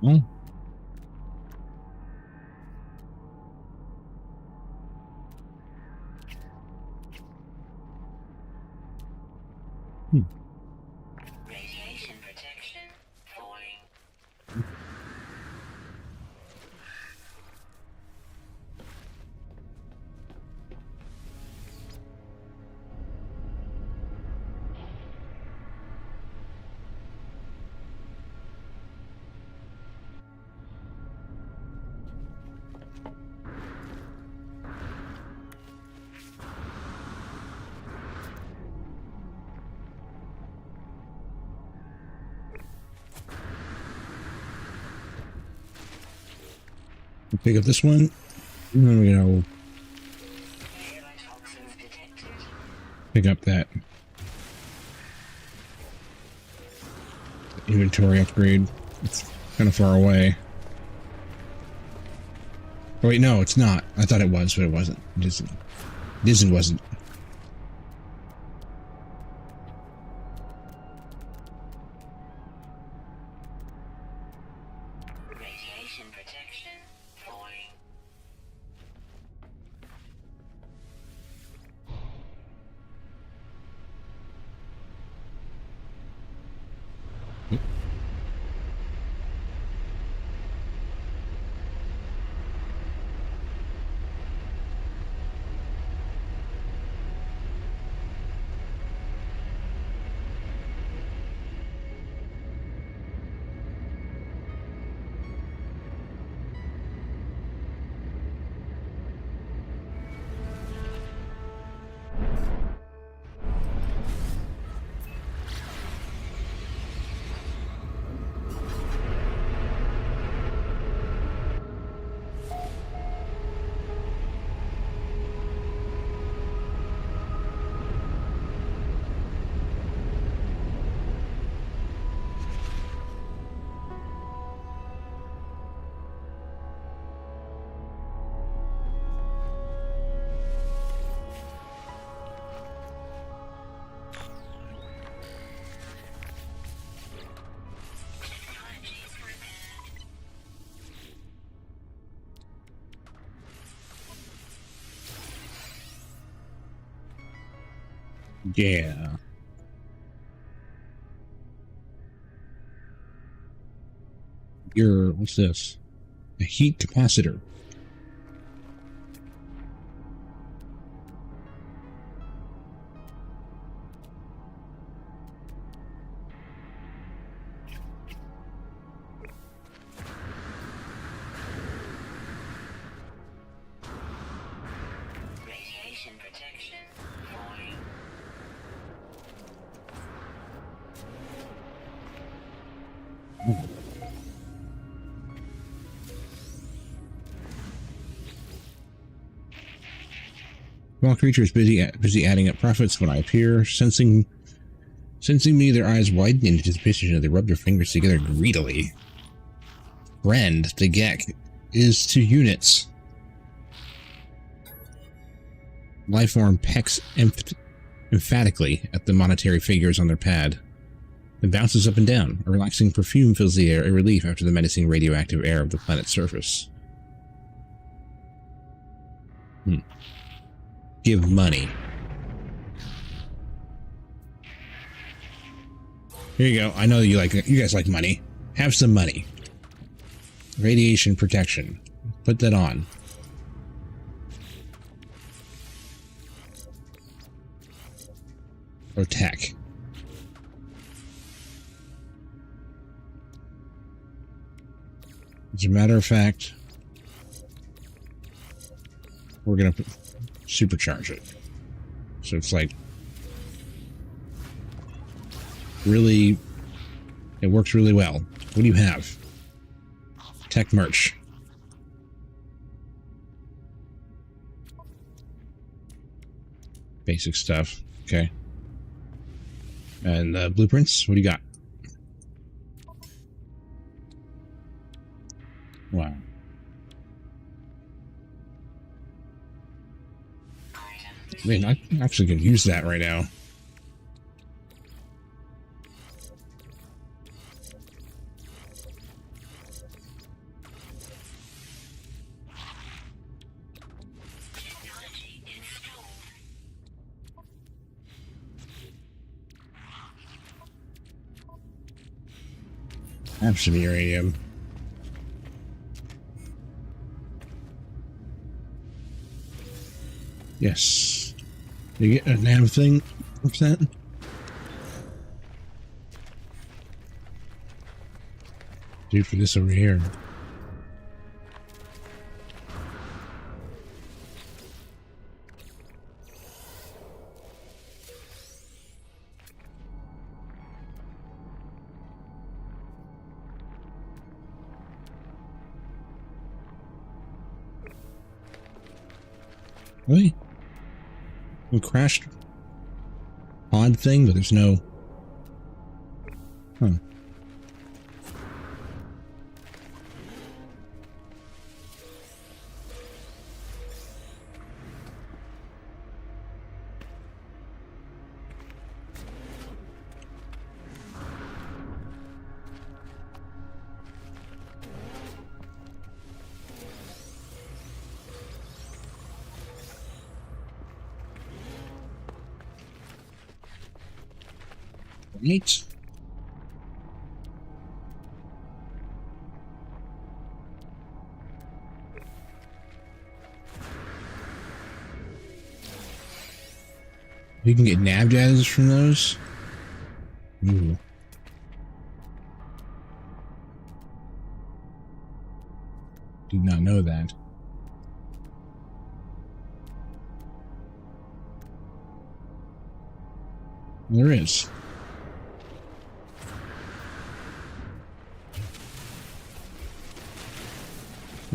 Hmm. Radiation protection falling. Pick up this one. And then we're gonna Toxins detected. pick up that inventory upgrade. It's kind of far away. Oh wait, no, it's not. I thought it was, but it wasn't. It isn't. It isn't, wasn't. Radiation protection falling. Yeah. What's this? A heat capacitor. Radiation protection falling. Small creatures busy adding up profits when I appear, sensing me, their eyes widen in anticipation, and they rub their fingers together greedily. Friend, the Gek, is to units. Lifeform pecks emphatically at the monetary figures on their pad, then bounces up and down. A relaxing perfume fills the air, a relief after the menacing radioactive air of the planet's surface. Give money. Here you go. I know you guys like money. Have some money. Radiation protection. Put that on. Or tech. As a matter of fact, we're gonna supercharge it. So it's like really, it works really well. What do you have? Tech merch. Basic stuff. Okay. And blueprints. What do you got? Wow. I mean, I actually could use that right now. Technology installed. Have some uranium. Yes. You get a nav thing? What's that? Dude, for this over here. Really? We crashed pod thing, but there's no. Huh. Right. You can get nav data from those. Ooh. Did not know that. There is.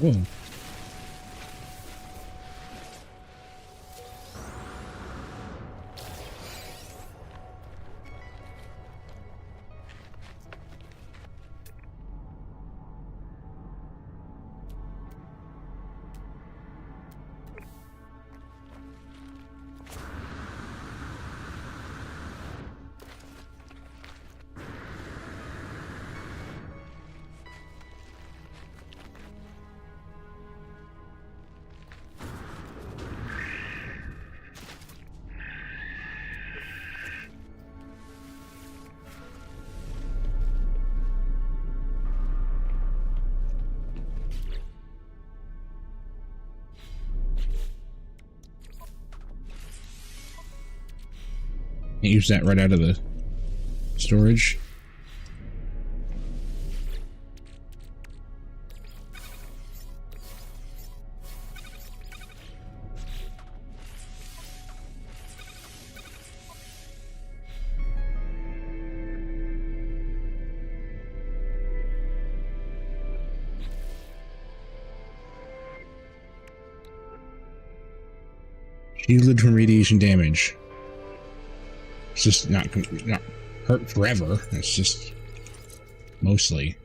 Whoa. Can't use that right out of the storage. Shielded from radiation damage. It's just not hurt forever. It's just mostly.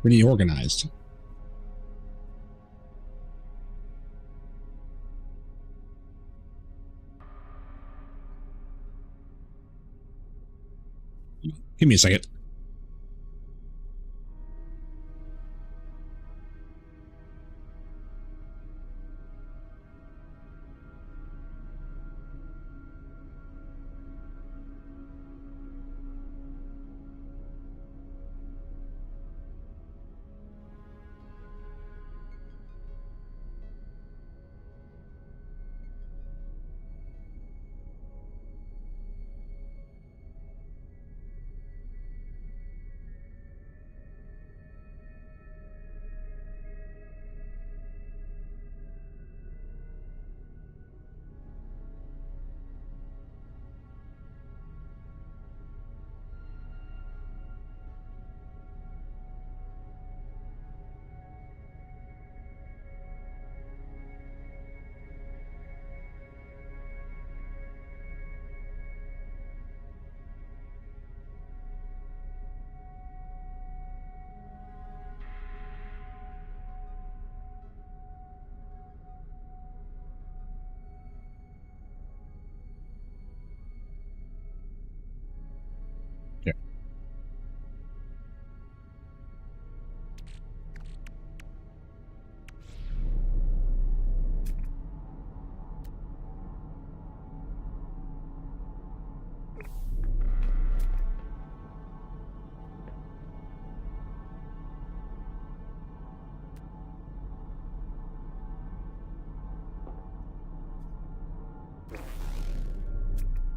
Pretty organized. Give me a second.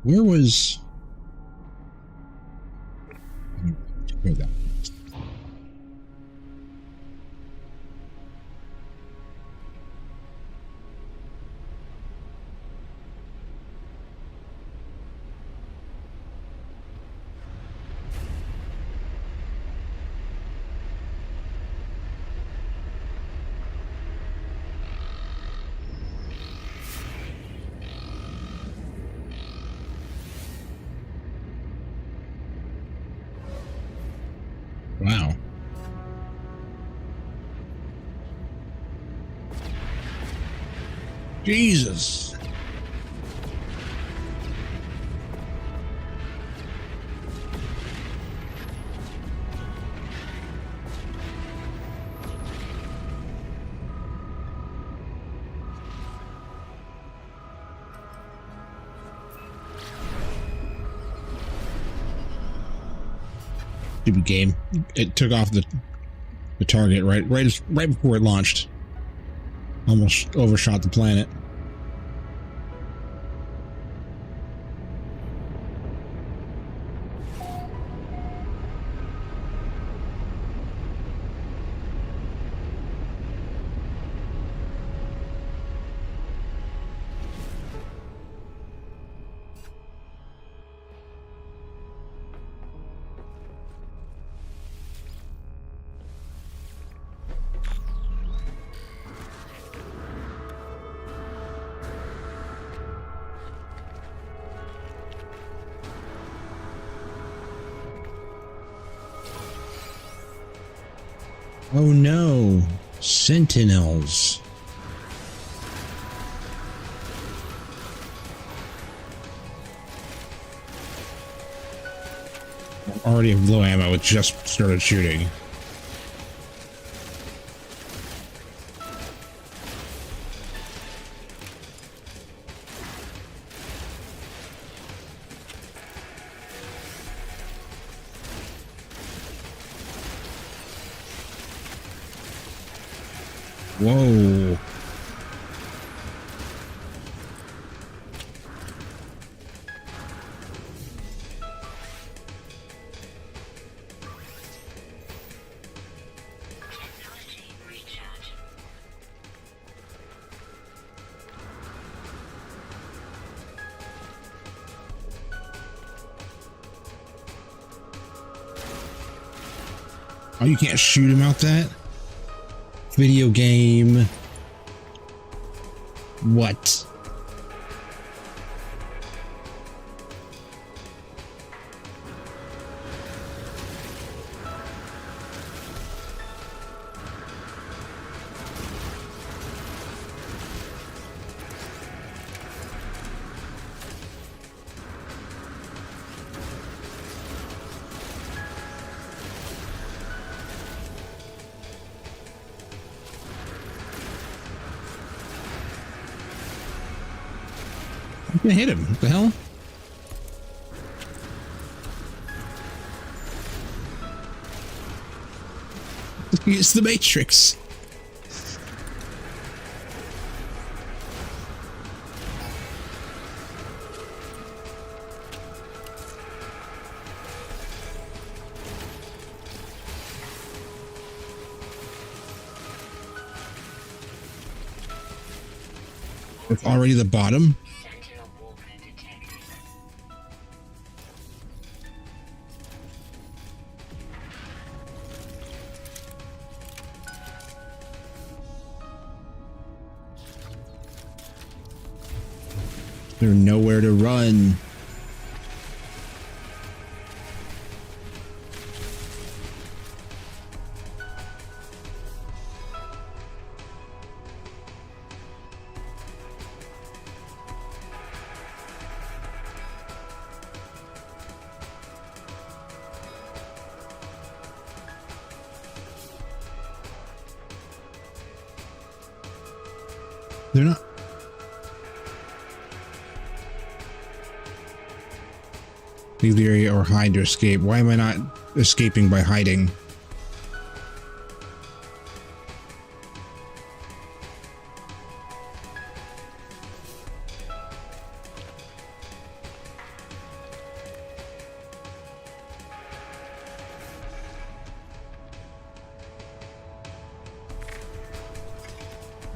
Where was... Where that? Wow. Jesus. Stupid game. It took off the target right before it launched. Almost overshot the planet. Oh no, Sentinels. I'm already low ammo, it just started shooting. Whoa. Technology recharge. Oh, you can't shoot him out that? Video game. What? I'm gonna hit him. What the hell? It's the Matrix. It's already the bottom. Sentinel walker detected. There's nowhere to run. They're not. Leave the area or hide to escape. Why am I not escaping by hiding?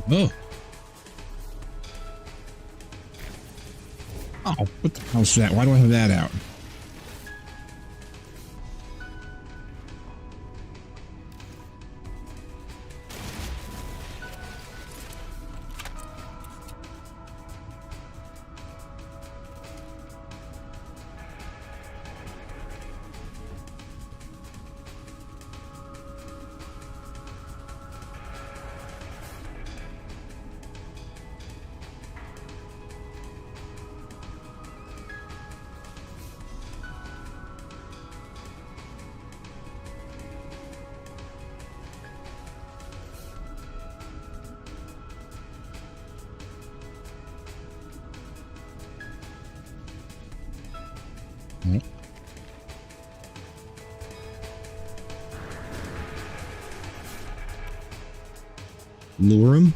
Oh. Oh, what the hell's that? Why do I have that out? Lure him?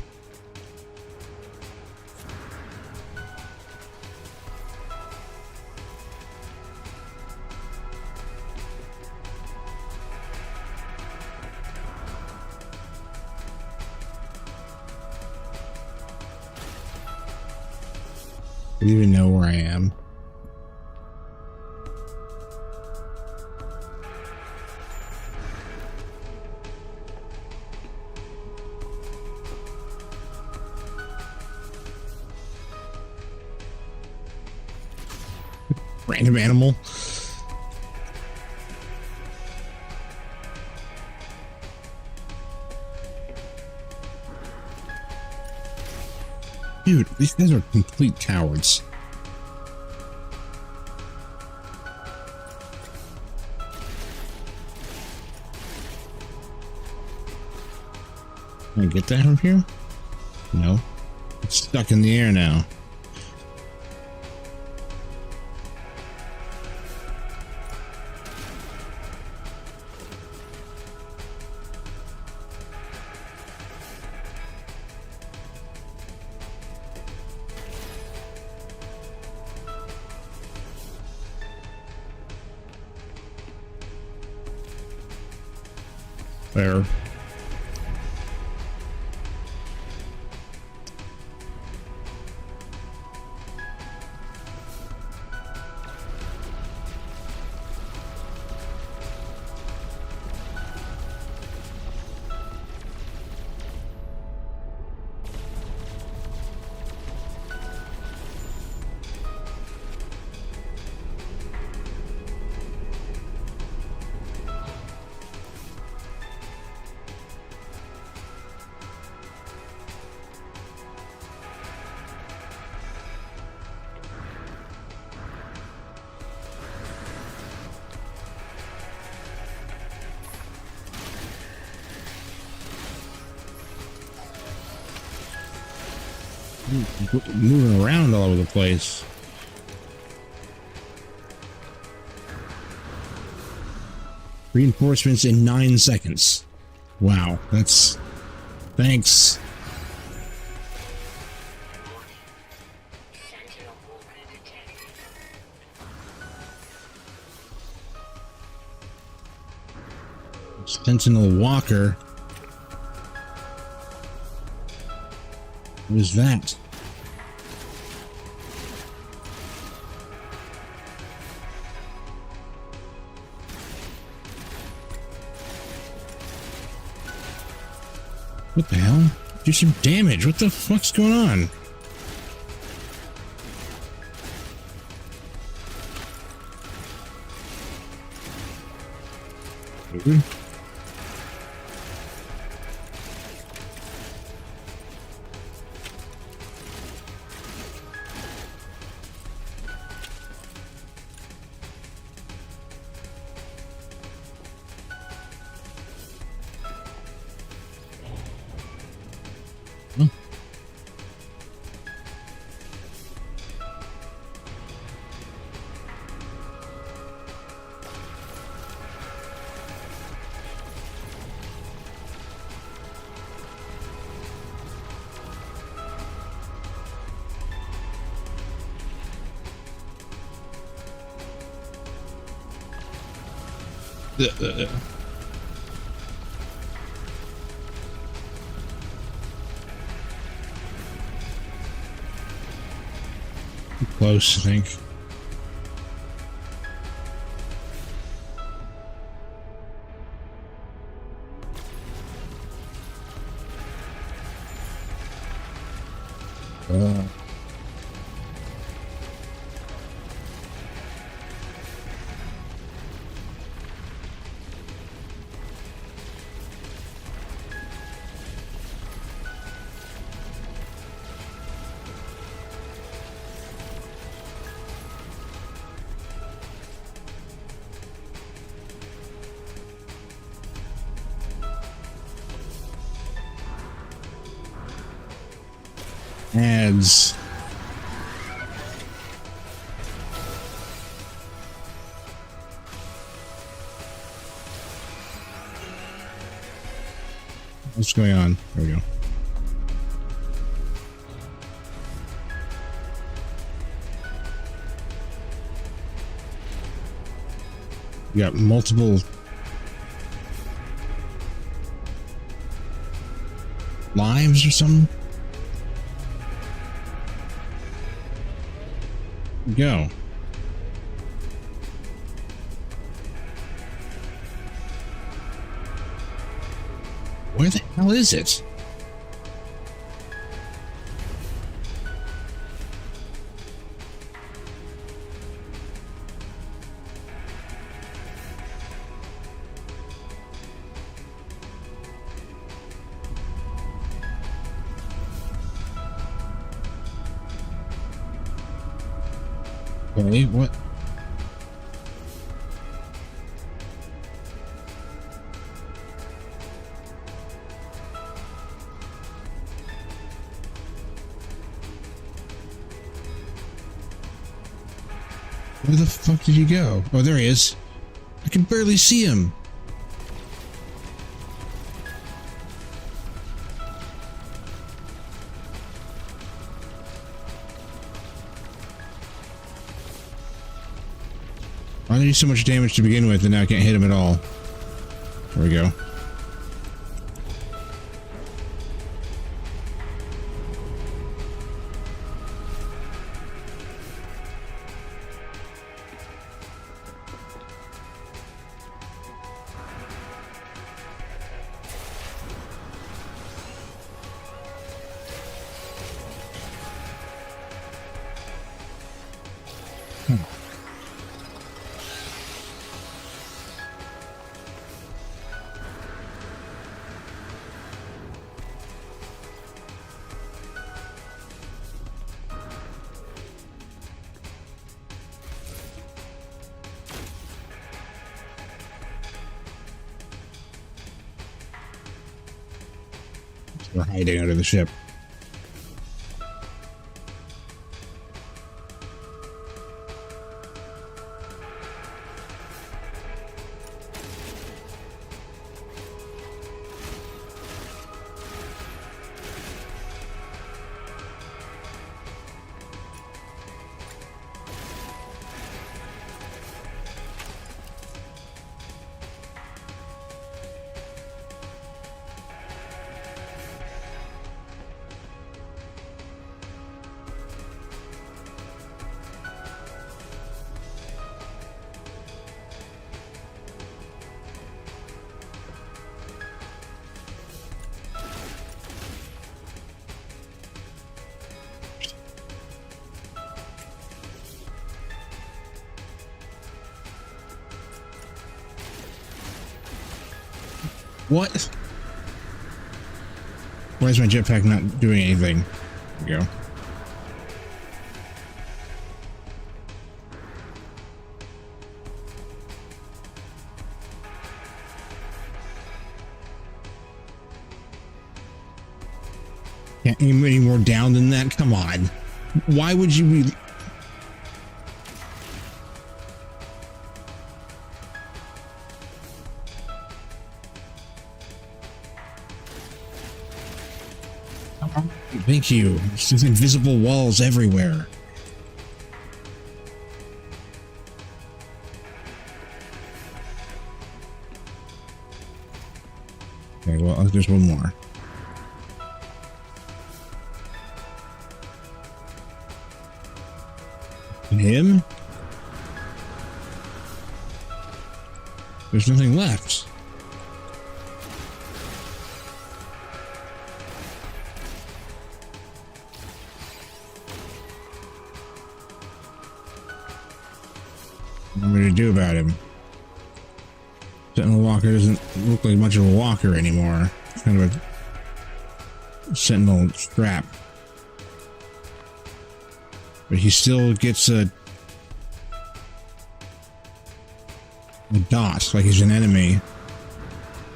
I don't even know where I am. Random animal. Dude, these guys are complete cowards. Can I get that from here? No. It's stuck in the air now. There. Moving around all over the place. Reinforcements in 9 seconds. Wow, that's... Thanks. Sentinel walker detected. Sentinel walker. What was that? What the hell? Do some damage. What the fuck's going on? Dude. Close, I think. Ads. What's going on? There we go. We got multiple lives or something. Go. Where the hell is it? Okay, what? Where the fuck did he go? Oh, there he is. I can barely see him. Why did he do so much damage to begin with and now I can't hit him at all? There we go. We're hiding under the ship. What? Why is my jetpack not doing anything? There we go. Can't aim any more down than that? Come on. Why would you be... Thank you. There's just invisible walls everywhere. Okay, well, there's one more. Him? There's nothing left. What am I gonna do about him? Sentinel Walker doesn't look like much of a walker anymore. It's kind of a Sentinel strap. But he still gets a dot, like he's an enemy.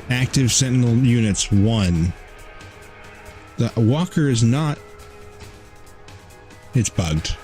Active Sentinel units 1. The walker is not... It's bugged.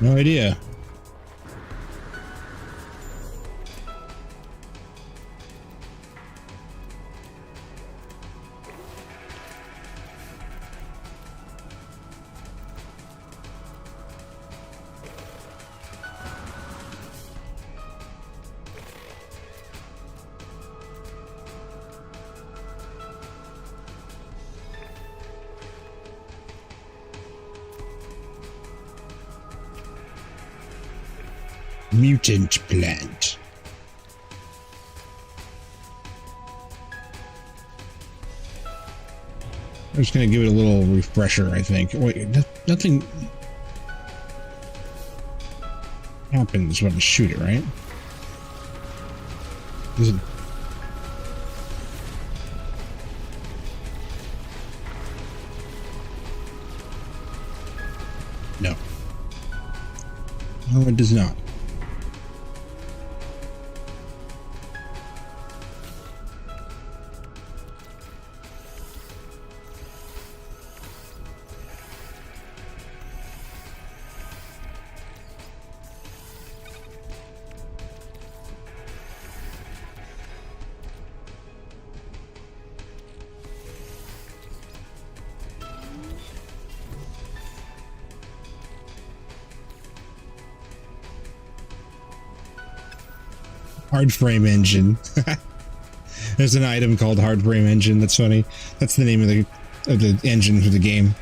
No idea. Mutant plant. I'm just gonna give it a little refresher, I think. Wait, nothing happens when I shoot it, right? Is it? No. No, it does not. Hard frame engine. There's an item called hard frame engine. That's funny. That's the name of the engine for the game.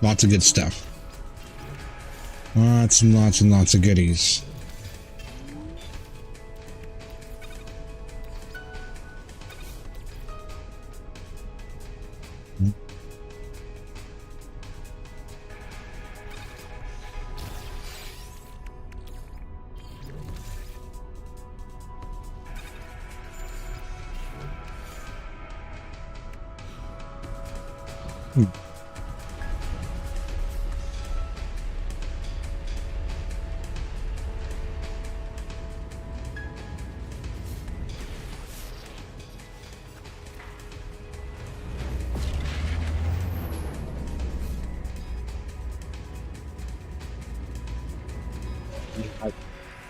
Lots of good stuff. Lots and lots and lots of goodies.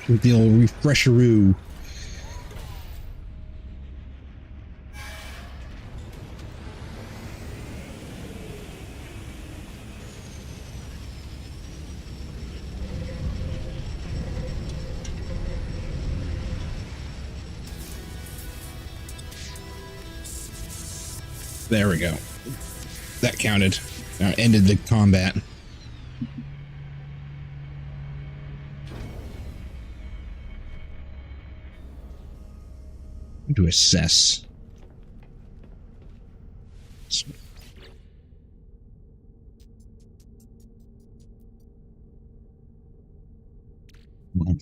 With the old refresheroo. There we go. That counted. Ended the combat. To assess.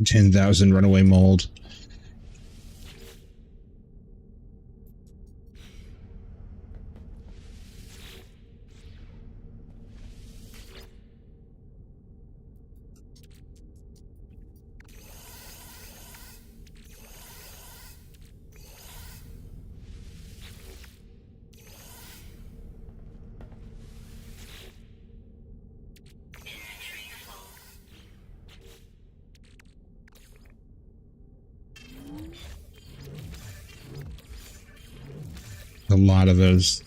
10,000 runaway mold. A lot of those.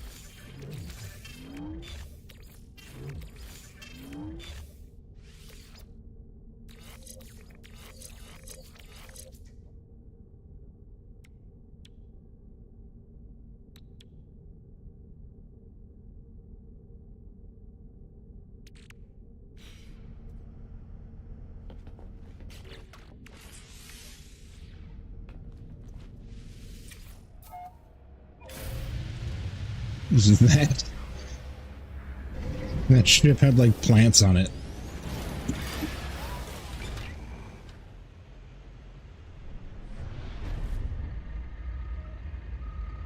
Isn't that ship had like plants on it?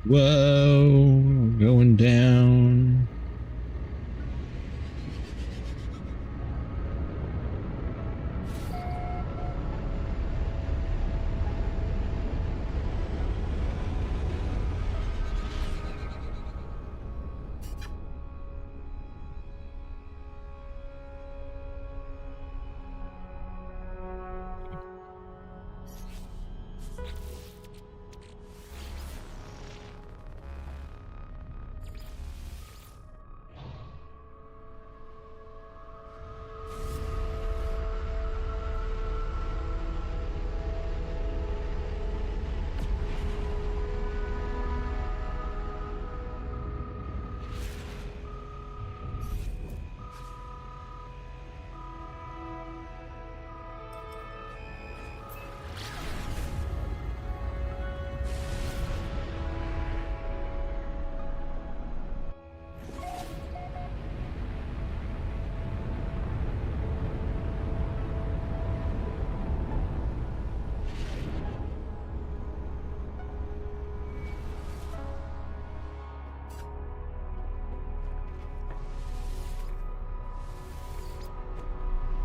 Whoa, going down.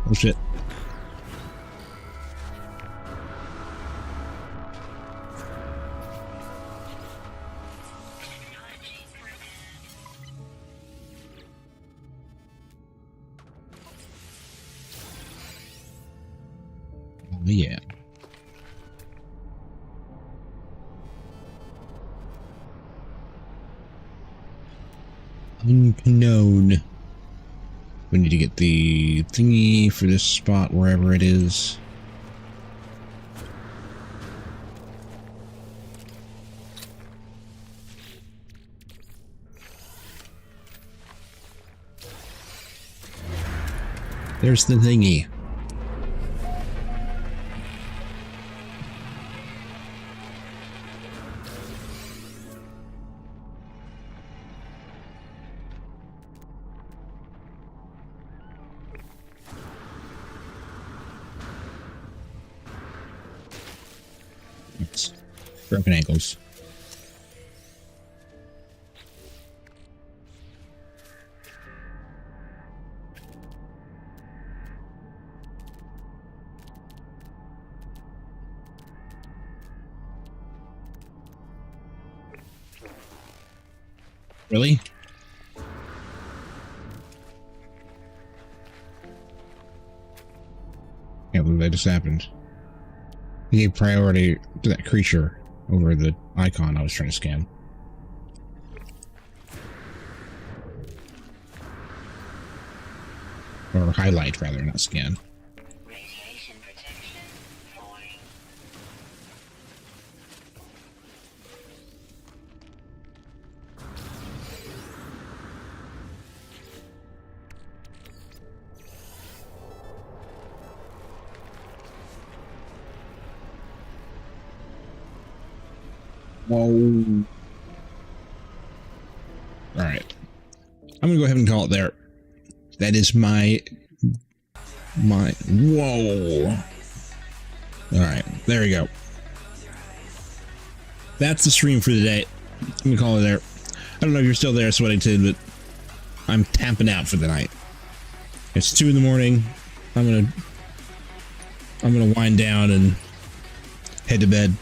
Oh shit. Oh yeah. Unknown. We need to get the thingy for this spot, wherever it is. There's the thingy. Broken ankles. Really? Can't believe that just happened. He gave priority to that creature over the icon I was trying to scan. Or highlight, rather, not scan. Radiation protection falling. Whoa. Alright. I'm gonna go ahead and call it there. That is my whoa. Alright, there we go. That's the stream for the day. I'm gonna call it there. I don't know if you're still there, Sweating Tid, but I'm tapping out for the night. It's 2 in the morning. I'm gonna wind down and head to bed.